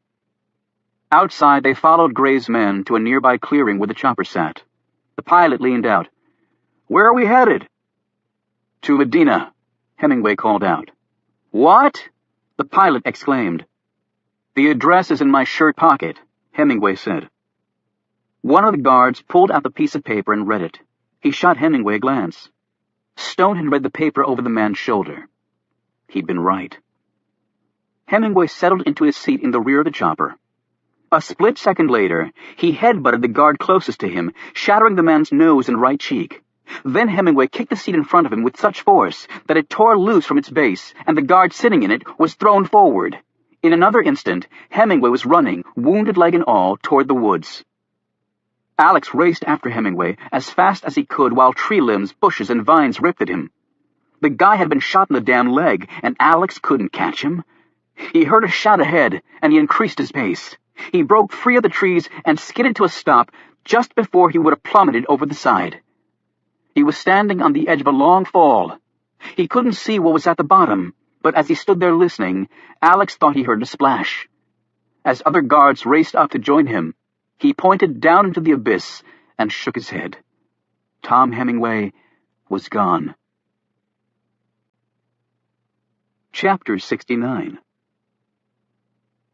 S1: Outside, they followed Gray's men to a nearby clearing where the chopper sat. The pilot leaned out. "Where are we headed?" "To Medina," Hemingway called out. "What?" the pilot exclaimed. "The address is in my shirt pocket," Hemingway said. One of the guards pulled out the piece of paper and read it. He shot Hemingway a glance. Stone had read the paper over the man's shoulder. He'd been right. Hemingway settled into his seat in the rear of the chopper. A split second later, he headbutted the guard closest to him, shattering the man's nose and right cheek. Then Hemingway kicked the seat in front of him with such force that it tore loose from its base, and the guard sitting in it was thrown forward. In another instant, Hemingway was running, wounded leg and all, toward the woods. Alex raced after Hemingway as fast as he could while tree limbs, bushes, and vines ripped at him. The guy had been shot in the damn leg, and Alex couldn't catch him. He heard a shout ahead, and he increased his pace. He broke free of the trees and skidded to a stop just before he would have plummeted over the side. He was standing on the edge of a long fall. He couldn't see what was at the bottom, but as he stood there listening, Alex thought he heard a splash. As other guards raced up to join him, he pointed down into the abyss and shook his head. Tom Hemingway was gone. Chapter 69.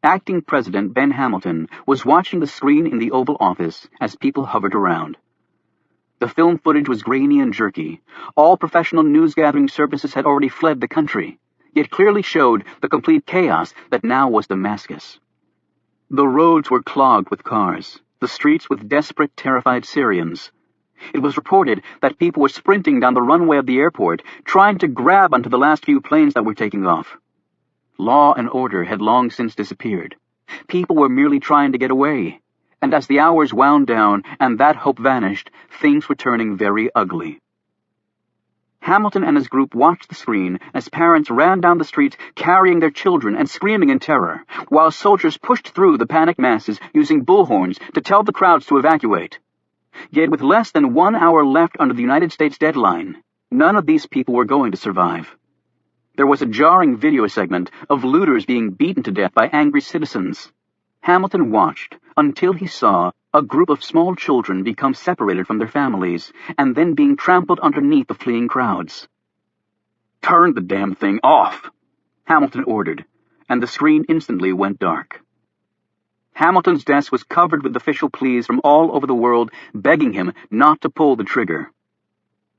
S1: Acting President Ben Hamilton was watching the screen in the Oval Office as people hovered around. The film footage was grainy and jerky. All professional news-gathering services had already fled the country, yet clearly showed the complete chaos that now was Damascus. The roads were clogged with cars, the streets with desperate, terrified Syrians. It was reported that people were sprinting down the runway of the airport, trying to grab onto the last few planes that were taking off. Law and order had long since disappeared. People were merely trying to get away, and as the hours wound down and that hope vanished, things were turning very ugly. Hamilton and his group watched the screen as parents ran down the streets carrying their children and screaming in terror, while soldiers pushed through the panicked masses using bullhorns to tell the crowds to evacuate. Yet with less than 1 hour left under the United States deadline, none of these people were going to survive. There was a jarring video segment of looters being beaten to death by angry citizens. Hamilton watched until he saw a group of small children become separated from their families and then being trampled underneath the fleeing crowds. "Turn the damn thing off," Hamilton ordered, and the screen instantly went dark. Hamilton's desk was covered with official pleas from all over the world begging him not to pull the trigger.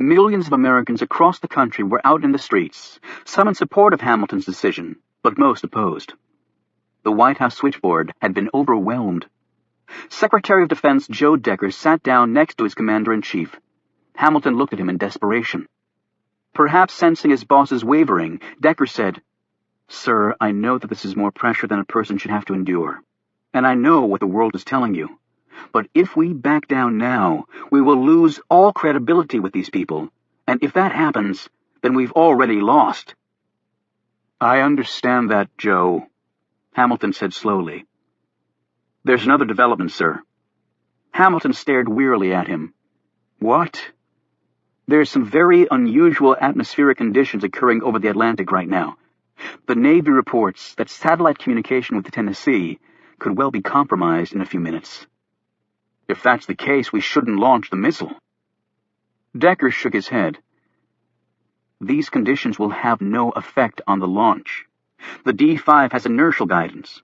S1: Millions of Americans across the country were out in the streets, some in support of Hamilton's decision, but most opposed. The White House switchboard had been overwhelmed. Secretary of Defense Joe Decker sat down next to his commander-in-chief. Hamilton looked at him in desperation. Perhaps sensing his boss's wavering, Decker said, "Sir, I know that this is more pressure than a person should have to endure. And I know what the world is telling you. But if we back down now, we will lose all credibility with these people. And if that happens, then we've already lost." "I understand that, Joe," Hamilton said slowly. "There's another development, sir." Hamilton stared wearily at him. "What?" "There's some very unusual atmospheric conditions occurring over the Atlantic right now. The Navy reports that satellite communication with the Tennessee could well be compromised in a few minutes." "If that's the case, we shouldn't launch the missile." Decker shook his head. "These conditions will have no effect on the launch. The D-5 has inertial guidance.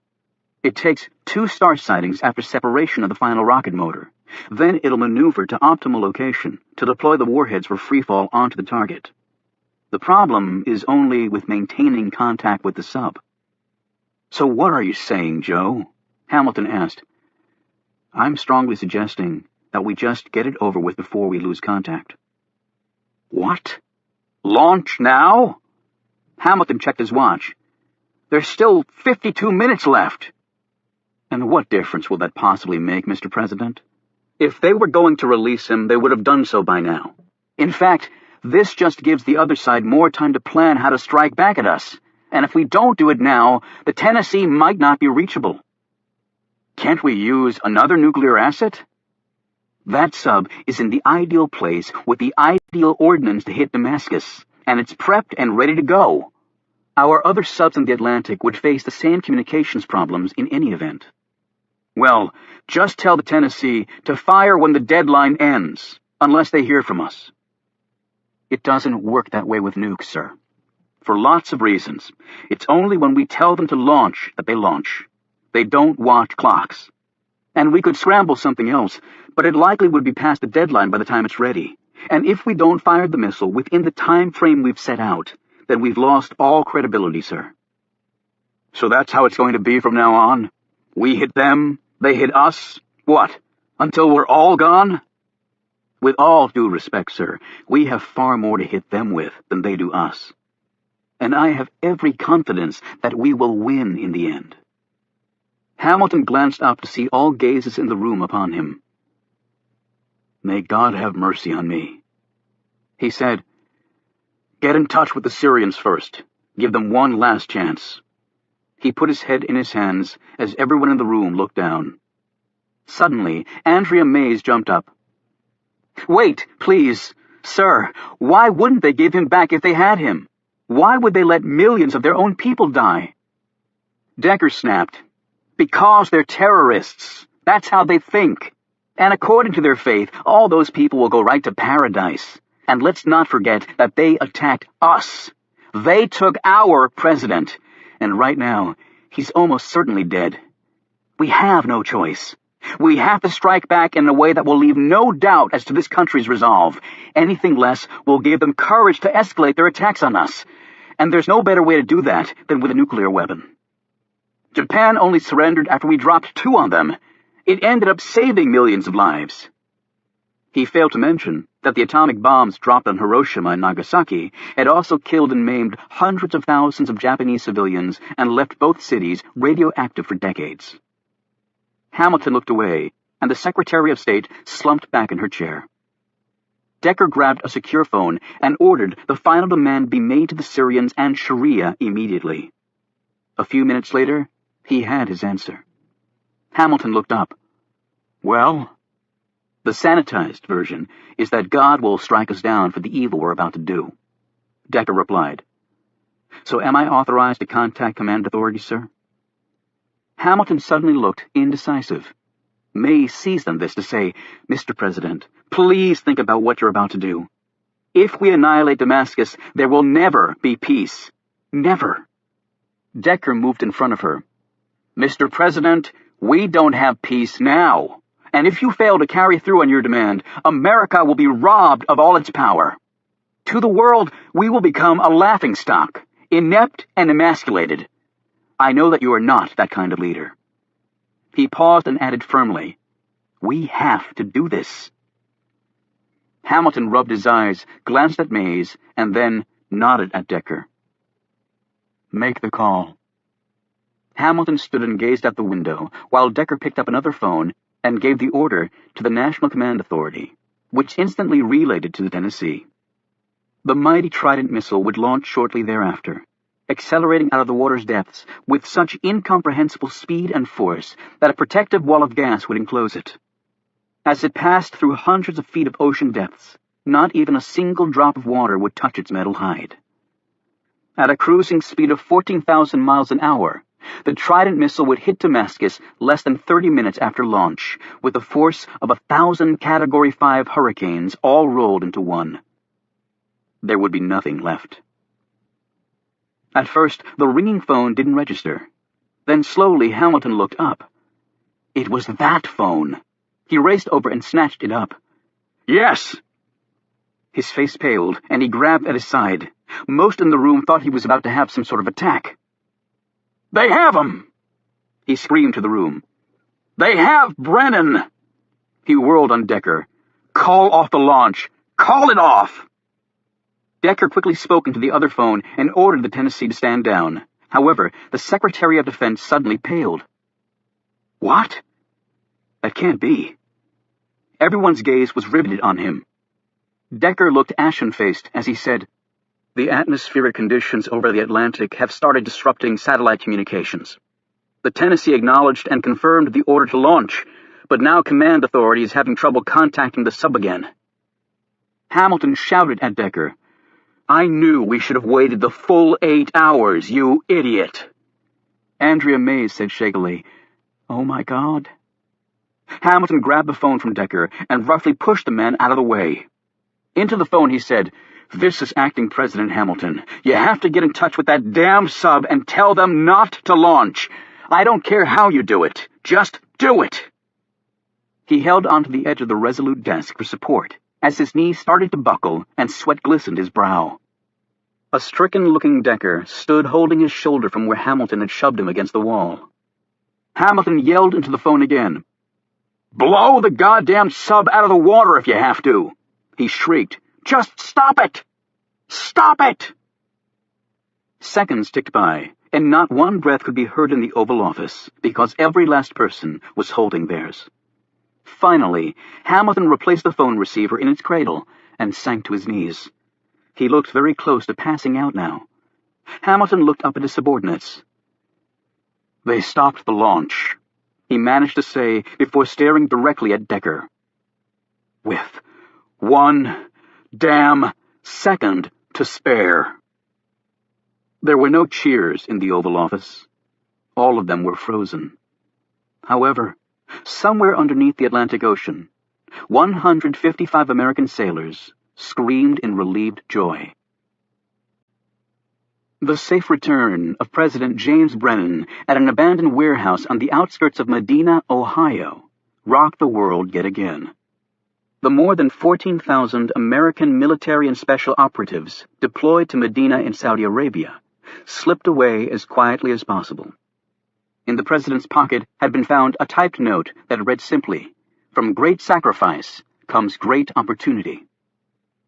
S1: It takes 2 star sightings after separation of the final rocket motor. Then it'll maneuver to optimal location to deploy the warheads for freefall onto the target. The problem is only with maintaining contact with the sub." "So what are you saying, Joe?" Hamilton asked. "I'm strongly suggesting that we just get it over with before we lose contact." "What? Launch now?" Hamilton checked his watch. "There's still 52 minutes left." "And what difference will that possibly make, Mr. President? If they were going to release him, they would have done so by now. In fact, this just gives the other side more time to plan how to strike back at us. And if we don't do it now, the Tennessee might not be reachable." "Can't we use another nuclear asset?" "That sub is in the ideal place with the ideal ordnance to hit Damascus, and it's prepped and ready to go. Our other subs in the Atlantic would face the same communications problems in any event." "Well, just tell the Tennessee to fire when the deadline ends, unless they hear from us." "It doesn't work that way with nukes, sir. For lots of reasons. It's only when we tell them to launch that they launch. They don't watch clocks. And we could scramble something else, but it likely would be past the deadline by the time it's ready. And if we don't fire the missile within the time frame we've set out, then we've lost all credibility, sir." "So that's how it's going to be from now on? We hit them, they hit us, what, until we're all gone?" "With all due respect, sir, we have far more to hit them with than they do us. And I have every confidence that we will win in the end." Hamilton glanced up to see all gazes in the room upon him. "May God have mercy on me," he said. "Get in touch with the Syrians first. Give them one last chance." He put his head in his hands as everyone in the room looked down. Suddenly, Andrea Mays jumped up. "Wait, please. Sir, why wouldn't they give him back if they had him? Why would they let millions of their own people die?" Decker snapped. "Because they're terrorists. That's how they think. And according to their faith, all those people will go right to paradise. And let's not forget that they attacked us. They took our president. And right now, he's almost certainly dead. We have no choice. We have to strike back in a way that will leave no doubt as to this country's resolve. Anything less will give them courage to escalate their attacks on us. And there's no better way to do that than with a nuclear weapon. Japan only surrendered after we dropped 2 on them. It ended up saving millions of lives." He failed to mention that the atomic bombs dropped on Hiroshima and Nagasaki had also killed and maimed hundreds of thousands of Japanese civilians and left both cities radioactive for decades. Hamilton looked away, and the Secretary of State slumped back in her chair. Decker grabbed a secure phone and ordered the final demand be made to the Syrians and Sharia immediately. A few minutes later, he had his answer. Hamilton looked up. "Well?" "The sanitized version is that God will strike us down for the evil we're about to do," Decker replied. "So am I authorized to contact command authorities, sir?" Hamilton suddenly looked indecisive. May seized on this to say, "Mr. President, please think about what you're about to do. If we annihilate Damascus, there will never be peace. Never." Decker moved in front of her. "Mr. President, we don't have peace now. And if you fail to carry through on your demand, America will be robbed of all its power. To the world, we will become a laughingstock, inept and emasculated. I know that you are not that kind of leader. He paused and added firmly, "We have to do this." Hamilton rubbed his eyes, glanced at Mays, and then nodded at Decker. "Make the call." Hamilton stood and gazed out the window, while Decker picked up another phone and gave the order to the National Command Authority, which instantly relayed it to the Tennessee. The mighty Trident missile would launch shortly thereafter, accelerating out of the water's depths with such incomprehensible speed and force that a protective wall of gas would enclose it. As it passed through hundreds of feet of ocean depths, not even a single drop of water would touch its metal hide. At a cruising speed of 14,000 miles an hour, the Trident missile would hit Damascus less than 30 minutes after launch, with a force of 1,000 Category 5 hurricanes all rolled into one. There would be nothing left. At first, the ringing phone didn't register. Then slowly Hamilton looked up. It was that phone. He raced over and snatched it up. "Yes!" His face paled, and he grabbed at his side. Most in the room thought he was about to have some sort of attack. "They have him!" he screamed to the room. "They have Brennan!" He whirled on Decker. "Call off the launch! Call it off!" Decker quickly spoke into the other phone and ordered the Tennessee to stand down. However, the Secretary of Defense suddenly paled. "What? That can't be." Everyone's gaze was riveted on him. Decker looked ashen-faced as he said, "The atmospheric conditions over the Atlantic have started disrupting satellite communications. The Tennessee acknowledged and confirmed the order to launch, but now command authority is having trouble contacting the sub again." Hamilton shouted at Decker, "I knew we should have waited the full 8 hours, you idiot!" Andrea Mays said shakily, "Oh my God." Hamilton grabbed the phone from Decker and roughly pushed the man out of the way. Into the phone he said, "This is Acting President Hamilton. You have to get in touch with that damn sub and tell them not to launch. I don't care how you do it. Just do it." He held onto the edge of the Resolute desk for support as his knees started to buckle and sweat glistened his brow. A stricken-looking Decker stood holding his shoulder from where Hamilton had shoved him against the wall. Hamilton yelled into the phone again. "Blow the goddamn sub out of the water if you have to!" he shrieked. "Just stop it! Stop it!" Seconds ticked by, and not one breath could be heard in the Oval Office, because every last person was holding theirs. Finally, Hamilton replaced the phone receiver in its cradle and sank to his knees. He looked very close to passing out now. Hamilton looked up at his subordinates. "They stopped the launch," he managed to say before staring directly at Decker. "With 1 damn second to spare." There were no cheers in the Oval Office. All of them were frozen. However, somewhere underneath the Atlantic Ocean, 155 American sailors screamed in relieved joy. The safe return of President James Brennan at an abandoned warehouse on the outskirts of Medina, Ohio, rocked the world yet again. The more than 14,000 American military and special operatives deployed to Medina in Saudi Arabia slipped away as quietly as possible. In the president's pocket had been found a typed note that read simply, "From great sacrifice comes great opportunity."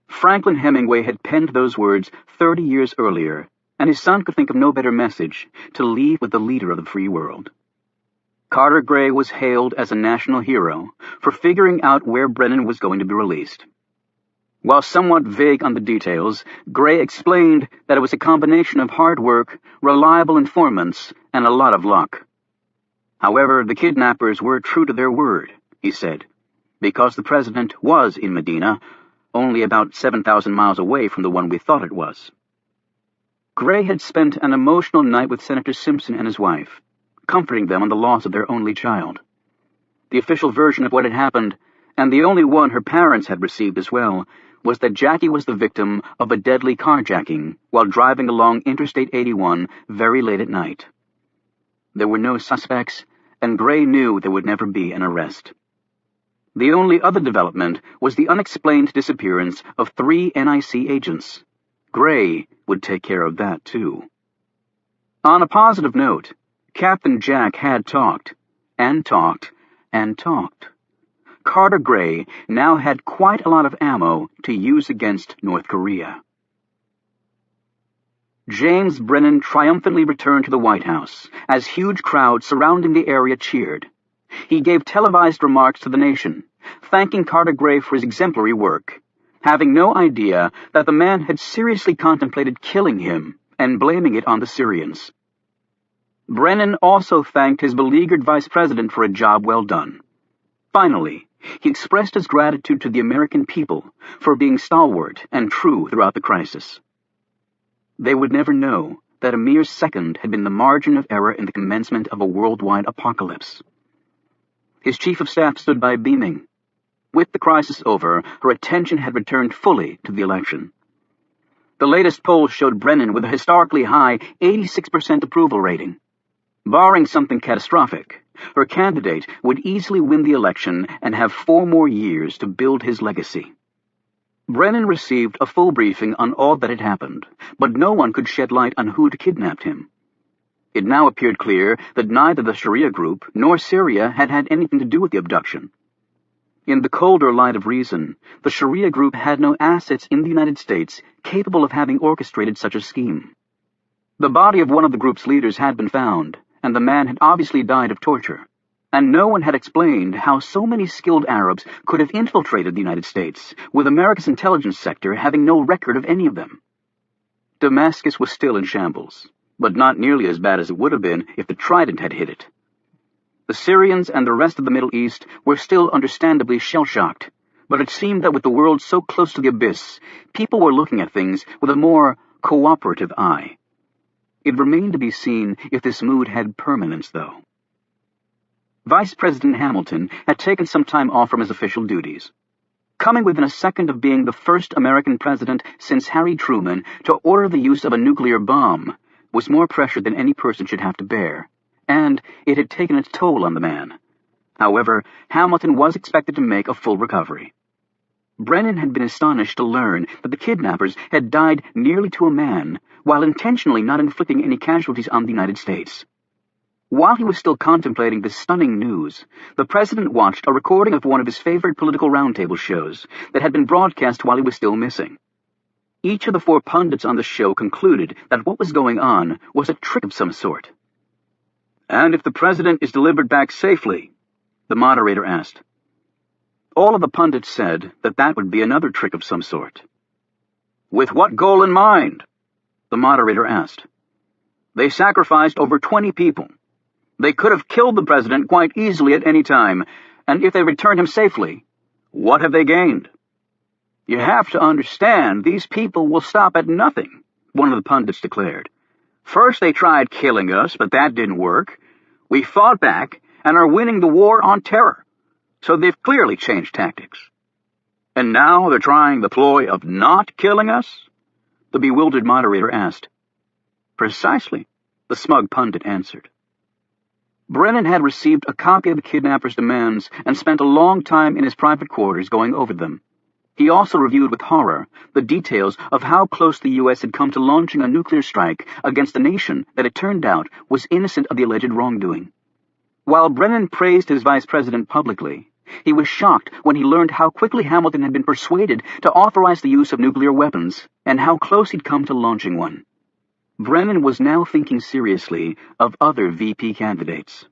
S1: Franklin Hemingway had penned those words 30 years earlier, and his son could think of no better message to leave with the leader of the free world. Carter Gray was hailed as a national hero for figuring out where Brennan was going to be released. While somewhat vague on the details, Gray explained that it was a combination of hard work, reliable informants, and a lot of luck. However, the kidnappers were true to their word, he said, because the president was in Medina, only about 7,000 miles away from the one we thought it was. Gray had spent an emotional night with Senator Simpson and his wife, comforting them on the loss of their only child. The official version of what had happened, and the only one her parents had received as well, was that Jackie was the victim of a deadly carjacking while driving along Interstate 81 very late at night. There were no suspects, and Gray knew there would never be an arrest. The only other development was the unexplained disappearance of 3 NIC agents. Gray would take care of that, too. On a positive note, Captain Jack had talked, and talked and talked. Carter Gray now had quite a lot of ammo to use against North Korea. James Brennan triumphantly returned to the White House as huge crowds surrounding the area cheered. He gave televised remarks to the nation, thanking Carter Gray for his exemplary work, having no idea that the man had seriously contemplated killing him and blaming it on the Syrians. Brennan also thanked his beleaguered vice president for a job well done. Finally, he expressed his gratitude to the American people for being stalwart and true throughout the crisis. They would never know that a mere second had been the margin of error in the commencement of a worldwide apocalypse. His chief of staff stood by beaming. With the crisis over, her attention had returned fully to the election. The latest polls showed Brennan with a historically high 86% approval rating. Barring something catastrophic, her candidate would easily win the election and have 4 more years to build his legacy. Brennan received a full briefing on all that had happened, but no one could shed light on who had kidnapped him. It now appeared clear that neither the Sharia group nor Syria had had anything to do with the abduction. In the colder light of reason, the Sharia group had no assets in the United States capable of having orchestrated such a scheme. The body of one of the group's leaders had been found, and the man had obviously died of torture, and no one had explained how so many skilled Arabs could have infiltrated the United States, with America's intelligence sector having no record of any of them. Damascus was still in shambles, but not nearly as bad as it would have been if the Trident had hit it. The Syrians and the rest of the Middle East were still understandably shell-shocked, but it seemed that with the world so close to the abyss, people were looking at things with a more cooperative eye. It remained to be seen if this mood had permanence, though. Vice President Hamilton had taken some time off from his official duties. Coming within a second of being the first American president since Harry Truman to order the use of a nuclear bomb was more pressure than any person should have to bear, and it had taken its toll on the man. However, Hamilton was expected to make a full recovery. Brennan had been astonished to learn that the kidnappers had died nearly to a man, while intentionally not inflicting any casualties on the United States. While he was still contemplating this stunning news, the president watched a recording of one of his favorite political roundtable shows that had been broadcast while he was still missing. Each of the 4 pundits on the show concluded that what was going on was a trick of some sort. "And if the president is delivered back safely?" the moderator asked. All of the pundits said that that would be another trick of some sort. "With what goal in mind?" the moderator asked. "They sacrificed over 20 people. They could have killed the president quite easily at any time, and if they returned him safely, what have they gained?" "You have to understand, these people will stop at nothing," one of the pundits declared. "First they tried killing us, but that didn't work. We fought back and are winning the war on terror, so they've clearly changed tactics. And now they're trying the ploy of not killing us?" the bewildered moderator asked. "Precisely," the smug pundit answered. Brennan had received a copy of the kidnappers' demands and spent a long time in his private quarters going over them. He also reviewed with horror the details of how close the U.S. had come to launching a nuclear strike against a nation that it turned out was innocent of the alleged wrongdoing. While Brennan praised his vice president publicly, he was shocked when he learned how quickly Hamilton had been persuaded to authorize the use of nuclear weapons and how close he'd come to launching one. Brennan was now thinking seriously of other VP candidates.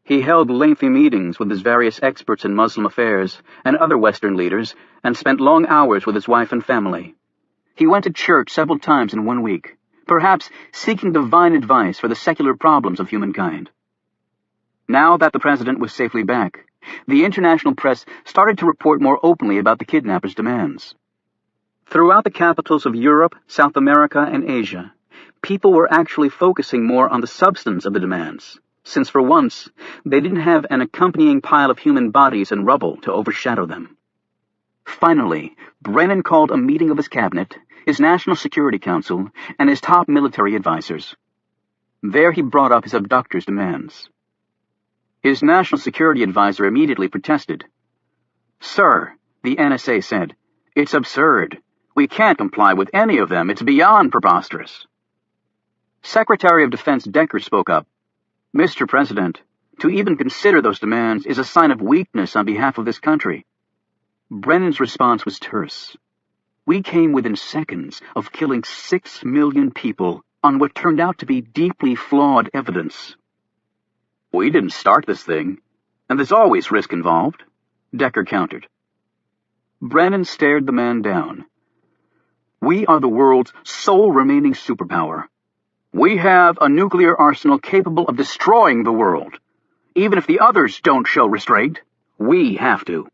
S1: He held lengthy meetings with his various experts in Muslim affairs and other Western leaders and spent long hours with his wife and family. He went to church several times in 1 week, perhaps seeking divine advice for the secular problems of humankind. Now that the president was safely back, the international press started to report more openly about the kidnappers' demands. Throughout the capitals of Europe, South America, and Asia, people were actually focusing more on the substance of the demands, since for once they didn't have an accompanying pile of human bodies and rubble to overshadow them. Finally, Brennan called a meeting of his cabinet, his National Security Council, and his top military advisors. There he brought up his abductors' demands. His National Security Advisor immediately protested. "Sir," the NSA said, "it's absurd. We can't comply with any of them. It's beyond preposterous." Secretary of Defense Decker spoke up. "Mr. President, To even consider those demands is a sign of weakness on behalf of this country." Brennan's response was terse. "We came within seconds of killing 6 million people on what turned out to be deeply flawed evidence." "We didn't start this thing, and there's always risk involved," Decker countered. Brennan stared the man down. "We are the world's sole remaining superpower. We have a nuclear arsenal capable of destroying the world. Even if the others don't show restraint, we have to."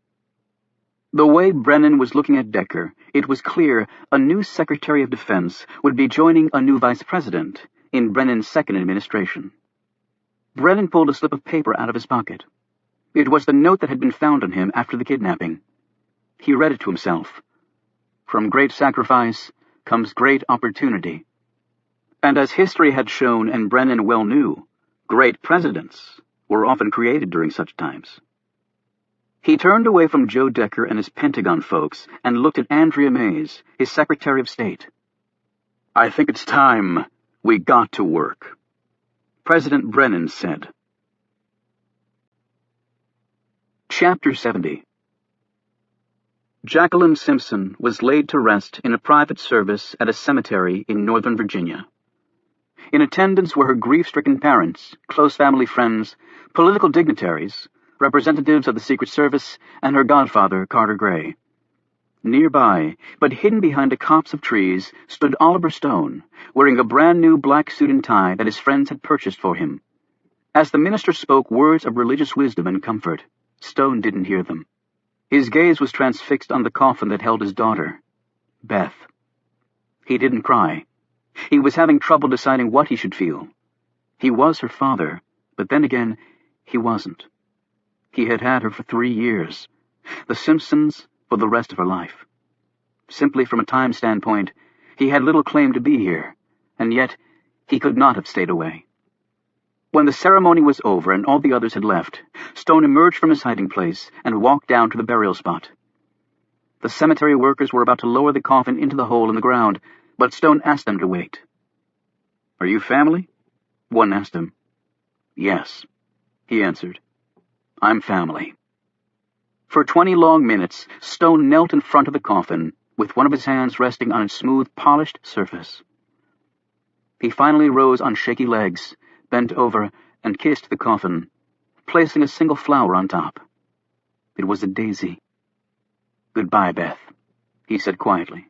S1: The way Brennan was looking at Decker, it was clear a new Secretary of Defense would be joining a new Vice President in Brennan's second administration. Brennan pulled a slip of paper out of his pocket. It was the note that had been found on him after the kidnapping. He read it to himself. "From great sacrifice comes great opportunity." And as history had shown and Brennan well knew, great presidents were often created during such times. He turned away from Joe Decker and his Pentagon folks and looked at Andrea Mays, his Secretary of State. "I think it's time we got to work," President Brennan said. Chapter 70. Jacqueline Simpson was laid to rest in a private service at a cemetery in Northern Virginia. In attendance were her grief-stricken parents, close family friends, political dignitaries, representatives of the Secret Service, and her godfather, Carter Gray. Nearby, but hidden behind a copse of trees, stood Oliver Stone, wearing a brand-new black suit and tie that his friends had purchased for him. As the minister spoke words of religious wisdom and comfort, Stone didn't hear them. His gaze was transfixed on the coffin that held his daughter, Beth. He didn't cry. He was having trouble deciding what he should feel. He was her father, but then again, he wasn't. He had had her for 3 years. The Simpsons for the rest of her life. Simply from a time standpoint, he had little claim to be here, and yet he could not have stayed away. When the ceremony was over and all the others had left, Stone emerged from his hiding place and walked down to the burial spot. The cemetery workers were about to lower the coffin into the hole in the ground, but Stone asked them to wait. "Are you family?" one asked him. "Yes," he answered. "I'm family." For 20 long minutes, Stone knelt in front of the coffin, with one of his hands resting on its smooth, polished surface. He finally rose on shaky legs, bent over, and kissed the coffin, placing a single flower on top. It was a daisy. "Goodbye, Beth," he said quietly.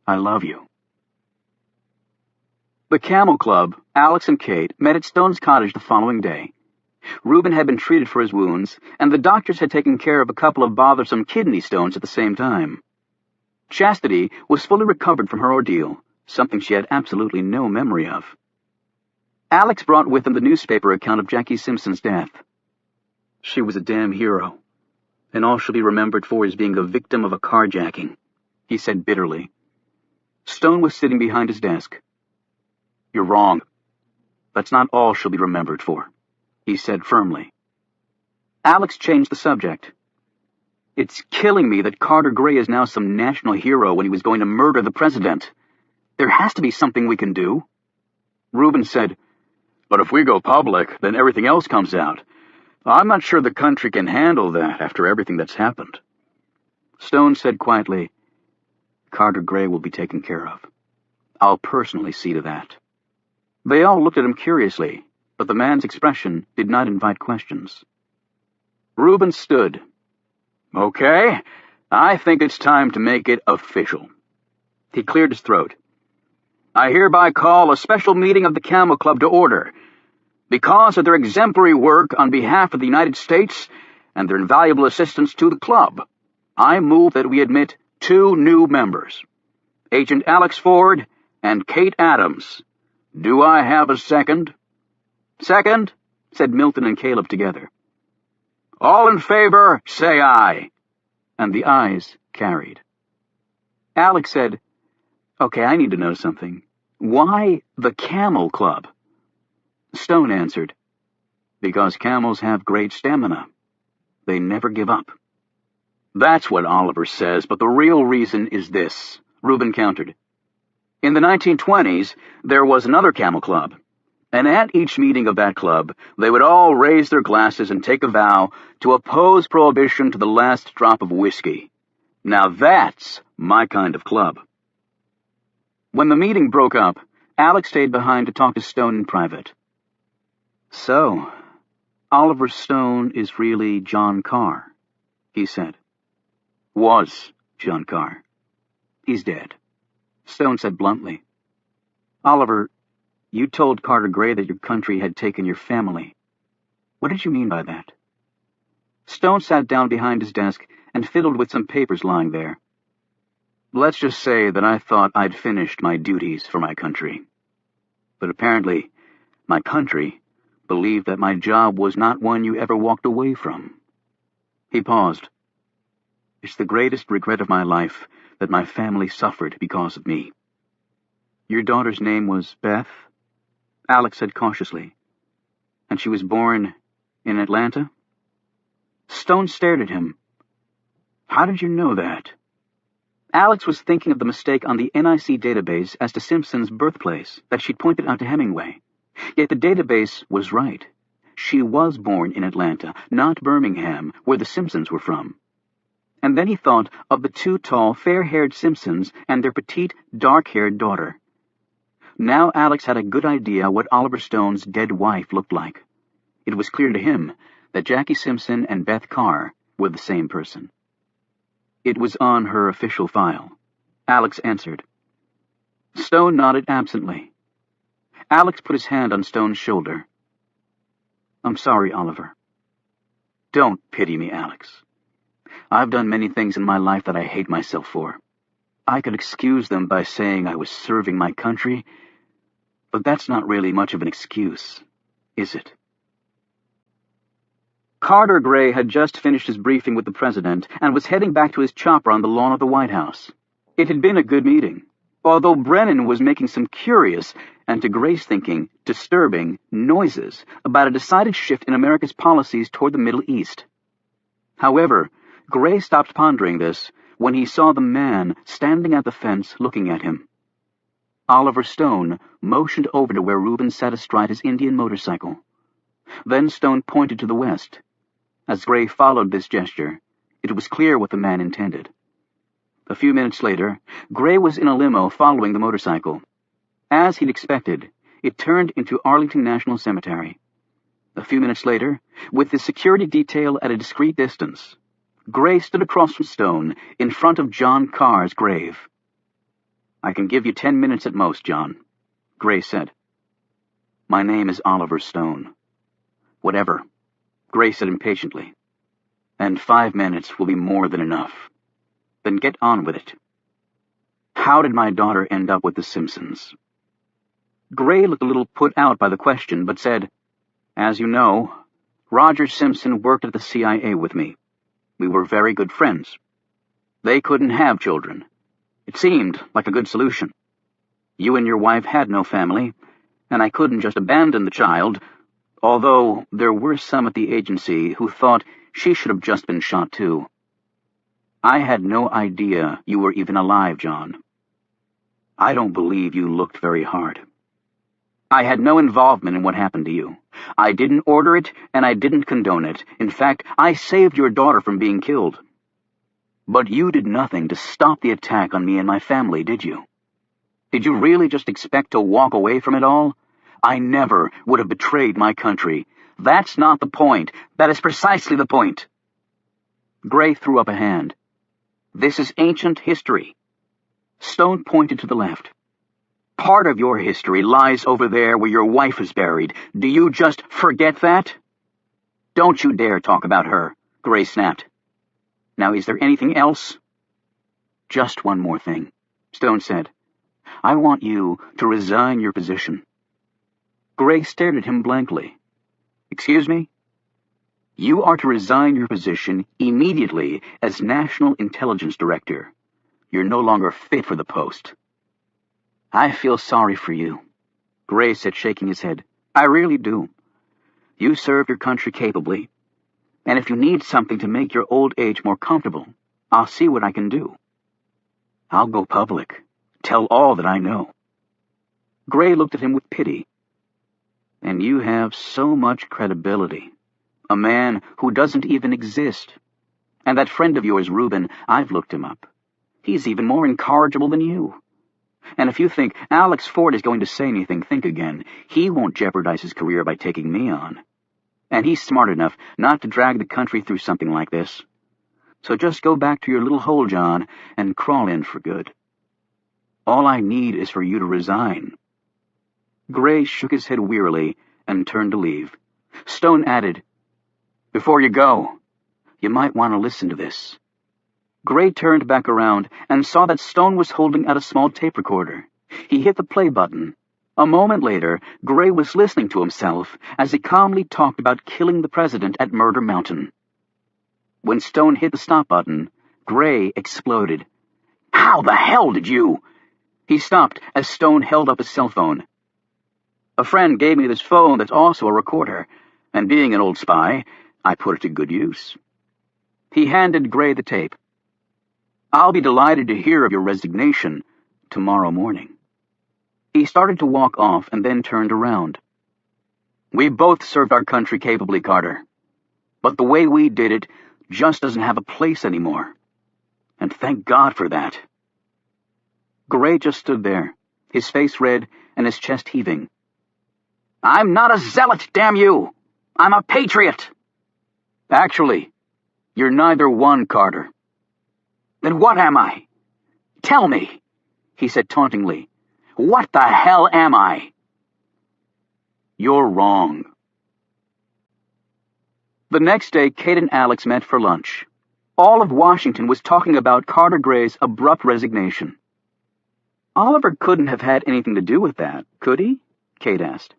S1: "I love you." The Camel Club, Alex and Kate, met at Stone's cottage the following day. Reuben had been treated for his wounds, and the doctors had taken care of a couple of bothersome kidney stones at the same time. Chastity was fully recovered from her ordeal, something she had absolutely no memory of. Alex brought with him the newspaper account of Jackie Simpson's death. "She was a damn hero, and all she'll be remembered for is being a victim of a carjacking," he said bitterly. Stone was sitting behind his desk. "You're wrong. That's not all she'll be remembered for," he said firmly. Alex changed the subject. "It's killing me that Carter Gray is now some national hero when he was going to murder the president. There has to be something we can do." Reuben said, "But if we go public, then everything else comes out. I'm not sure the country can handle that after everything that's happened." Stone said quietly, "Carter Gray will be taken care of. I'll personally see to that." They all looked at him curiously, but the man's expression did not invite questions. Reuben stood. "Okay, I think it's time to make it official." He cleared his throat. "I hereby call a special meeting of the Camel Club to order. Because of their exemplary work on behalf of the United States and their invaluable assistance to the club, I move that we admit 2 new members, Agent Alex Ford and Kate Adams. Do I have a second?" "Second," said Milton and Caleb together. "All in favor, say aye." And the ayes carried. Alex said, "Okay, I need to know something. Why the Camel Club?" Stone answered, "Because camels have great stamina. They never give up." "That's what Oliver says, but the real reason is this," Reuben countered. "In the 1920s, there was another Camel Club, And at each meeting of that club, they would all raise their glasses and take a vow to oppose prohibition to the last drop of whiskey. Now that's my kind of club. When the meeting broke up, Alex stayed behind to talk to Stone in private. "So, Oliver Stone is really John Carr," he said. "Was John Carr. He's dead," Stone said bluntly. "Oliver, you told Carter Gray that your country had taken your family. What did you mean by that?" Stone sat down behind his desk and fiddled with some papers lying there. "Let's just say that I thought I'd finished my duties for my country. But apparently, my country believed that my job was not one you ever walked away from." He paused. "It's the greatest regret of my life that my family suffered because of me." "Your daughter's name was Beth?" Alex said cautiously. "And she was born in Atlanta?" Stone stared at him. "How did you know that?" Alex was thinking of the mistake on the NIC database as to Simpson's birthplace that she'd pointed out to Hemingway. Yet the database was right. She was born in Atlanta, not Birmingham, where the Simpsons were from. And then he thought of the two tall, fair-haired Simpsons and their petite, dark-haired daughter. Now Alex had a good idea what Oliver Stone's dead wife looked like. It was clear to him that Jackie Simpson and Beth Carr were the same person. "It was on her official file," Alex answered. Stone nodded absently. Alex put his hand on Stone's shoulder. "I'm sorry, Oliver." "Don't pity me, Alex. I've done many things in my life that I hate myself for. I could excuse them by saying I was serving my country, but that's not really much of an excuse, is it?" Carter Gray had just finished his briefing with the president and was heading back to his chopper on the lawn of the White House. It had been a good meeting, although Brennan was making some curious, and to Gray's thinking, disturbing, noises about a decided shift in America's policies toward the Middle East. However, Gray stopped pondering this when he saw the man standing at the fence looking at him. Oliver Stone motioned over to where Reuben sat astride his Indian motorcycle. Then Stone pointed to the west. As Gray followed this gesture, it was clear what the man intended. A few minutes later, Gray was in a limo following the motorcycle. As he'd expected, it turned into Arlington National Cemetery. A few minutes later, with the security detail at a discreet distance, Gray stood across from Stone in front of John Carr's grave. "I can give you 10 minutes at most, John," Gray said. "My name is Oliver Stone." "Whatever," Gray said impatiently. "And 5 minutes will be more than enough. Then get on with it. How did my daughter end up with the Simpsons?" Gray looked a little put out by the question, but said, "As you know, Roger Simpson worked at the CIA with me. We were very good friends. They couldn't have children. It seemed like a good solution. You and your wife had no family, and I couldn't just abandon the child, although there were some at the agency who thought she should have just been shot too. I had no idea you were even alive, John. I don't believe you looked very hard. I had no involvement in what happened to you. I didn't order it, and I didn't condone it. In fact, I saved your daughter from being killed. But you did nothing to stop the attack on me and my family, did you? Did you really just expect to walk away from it all? I never would have betrayed my country. That's not the point. That is precisely the point." Gray threw up a hand. "This is ancient history." Stone pointed to the left. "Part of your history lies over there where your wife is buried. Do you just forget that?" "Don't you dare talk about her," Gray snapped. "Now, is there anything else?" "Just one more thing," Stone said. "I want you to resign your position." Gray stared at him blankly. "Excuse me?" "You are to resign your position immediately as National Intelligence Director. You're no longer fit for the post." "I feel sorry for you," Gray said, shaking his head. "I really do. You served your country capably, and if you need something to make your old age more comfortable, I'll see what I can do. I'll go public, tell all that I know." Gray looked at him with pity. And you have so much credibility. A man who doesn't even exist. And that friend of yours, Reuben, I've looked him up. He's even more incorrigible than you. And if you think Alex Ford is going to say anything, think again. He won't jeopardize his career by taking me on. And he's smart enough not to drag the country through something like this. So just go back to your little hole, John, and crawl in for good. All I need is for you to resign. Gray shook his head wearily and turned to leave. Stone added, "Before you go, you might want to listen to this." Gray turned back around and saw that Stone was holding out a small tape recorder. He hit the play button. A moment later, Gray was listening to himself as he calmly talked about killing the president at Murder Mountain. When Stone hit the stop button, Gray exploded. "How the hell did you—" He stopped as Stone held up his cell phone. "A friend gave me this phone that's also a recorder, and being an old spy, I put it to good use." He handed Gray the tape. "I'll be delighted to hear of your resignation tomorrow morning." He started to walk off and then turned around. "We both served our country capably, Carter. But the way we did it just doesn't have a place anymore. And thank God for that." Gray just stood there, his face red and his chest heaving. "I'm not a zealot, damn you! I'm a patriot!" "Actually, you're neither one, Carter." "Then what am I? Tell me," he said tauntingly. "What the hell am I?" "You're wrong." The next day, Kate and Alex met for lunch. All of Washington was talking about Carter Gray's abrupt resignation. "Oliver couldn't have had anything to do with that, could he?" Kate asked.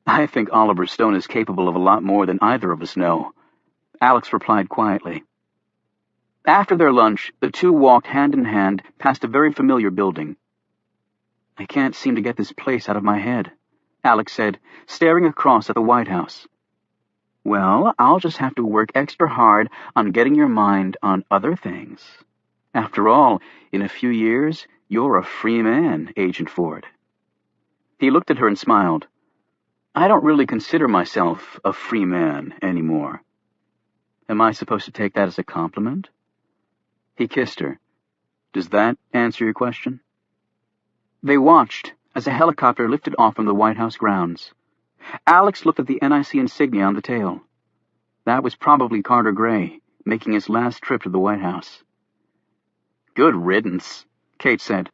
S1: "I think Oliver Stone is capable of a lot more than either of us know," Alex replied quietly. After their lunch, the two walked hand in hand past a very familiar building. "I can't seem to get this place out of my head," Alex said, staring across at the White House. "Well, I'll just have to work extra hard on getting your mind on other things. After all, in a few years, you're a free man, Agent Ford." He looked at her and smiled. "I don't really consider myself a free man anymore. Am I supposed to take that as a compliment?" He kissed her. "Does that answer your question?" They watched as a helicopter lifted off from the White House grounds. Alex looked at the NIC insignia on the tail. That was probably Carter Gray, making his last trip to the White House. "Good riddance," Kate said.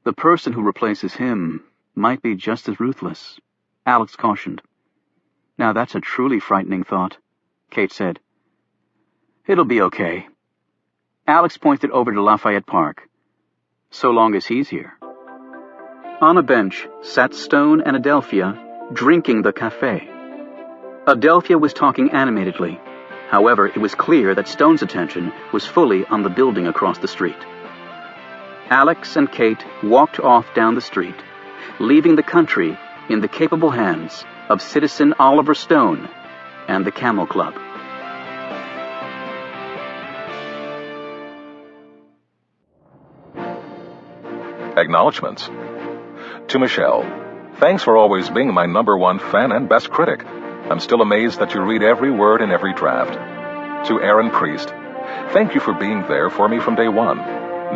S1: "The person who replaces him might be just as ruthless," Alex cautioned. "Now that's a truly frightening thought," Kate said. "It'll be okay." Alex pointed over to Lafayette Park. "So long as he's here." On a bench sat Stone and Adelphia, drinking the café. Adelphia was talking animatedly. However, it was clear that Stone's attention was fully on the building across the street. Alex and Kate walked off down the street, leaving the country in the capable hands of Citizen Oliver Stone and the Camel Club.
S4: Acknowledgements. To Michelle, thanks for always being my #1 fan and best critic. I'm still amazed that you read every word in every draft. To Aaron Priest, thank you for being there for me from day one.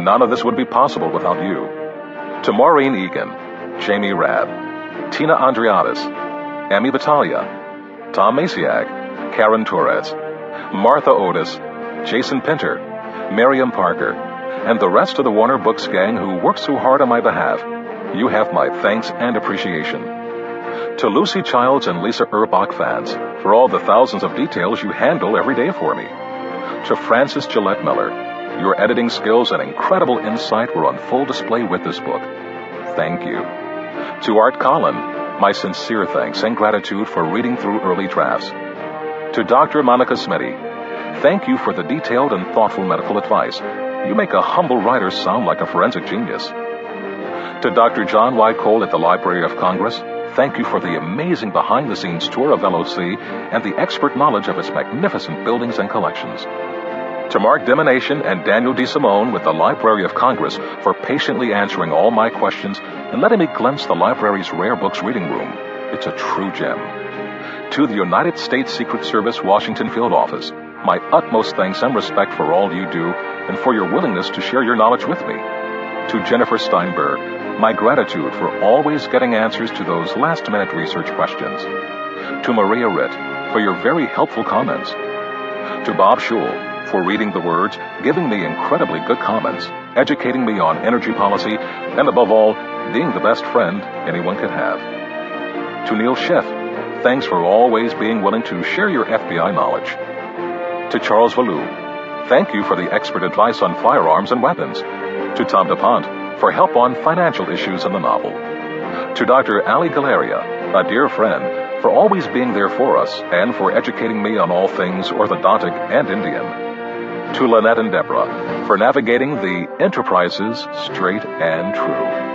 S4: None of this would be possible without you. To Maureen Egan, Jamie Rabb, Tina Andriadis, Amy Battaglia, Tom Masiak, Karen Torres, Martha Otis, Jason Pinter, Miriam Parker, and the rest of the Warner Books gang who worked so hard on my behalf. You have my thanks and appreciation. To Lucy Childs and Lisa Urbach fans, for all the thousands of details you handle every day for me. To Frances Gillette Miller, your editing skills and incredible insight were on full display with this book. Thank you. To Art Collin, my sincere thanks and gratitude for reading through early drafts. To Dr. Monica Smitty, thank you for the detailed and thoughtful medical advice. You make a humble writer sound like a forensic genius. To Dr. John Y. Cole at the Library of Congress, thank you for the amazing behind-the-scenes tour of LOC and the expert knowledge of its magnificent buildings and collections. To Mark Dimination and Daniel D. Simone with the Library of Congress for patiently answering all my questions and letting me glimpse the library's rare books reading room. It's a true gem. To the United States Secret Service Washington Field Office, my utmost thanks and respect for all you do and for your willingness to share your knowledge with me. To Jennifer Steinberg, my gratitude for always getting answers to those last-minute research questions. To Maria Ritt, for your very helpful comments. To Bob Schul, for reading the words, giving me incredibly good comments, educating me on energy policy, and above all, being the best friend anyone could have. To Neil Schiff, thanks for always being willing to share your FBI knowledge. To Charles Vallue, thank you for the expert advice on firearms and weapons. To Tom DuPont, for help on financial issues in the novel. To Dr. Ali Galeria, a dear friend, for always being there for us and for educating me on all things orthodontic and Indian. To Lynette and Deborah, for navigating the Enterprises straight and true.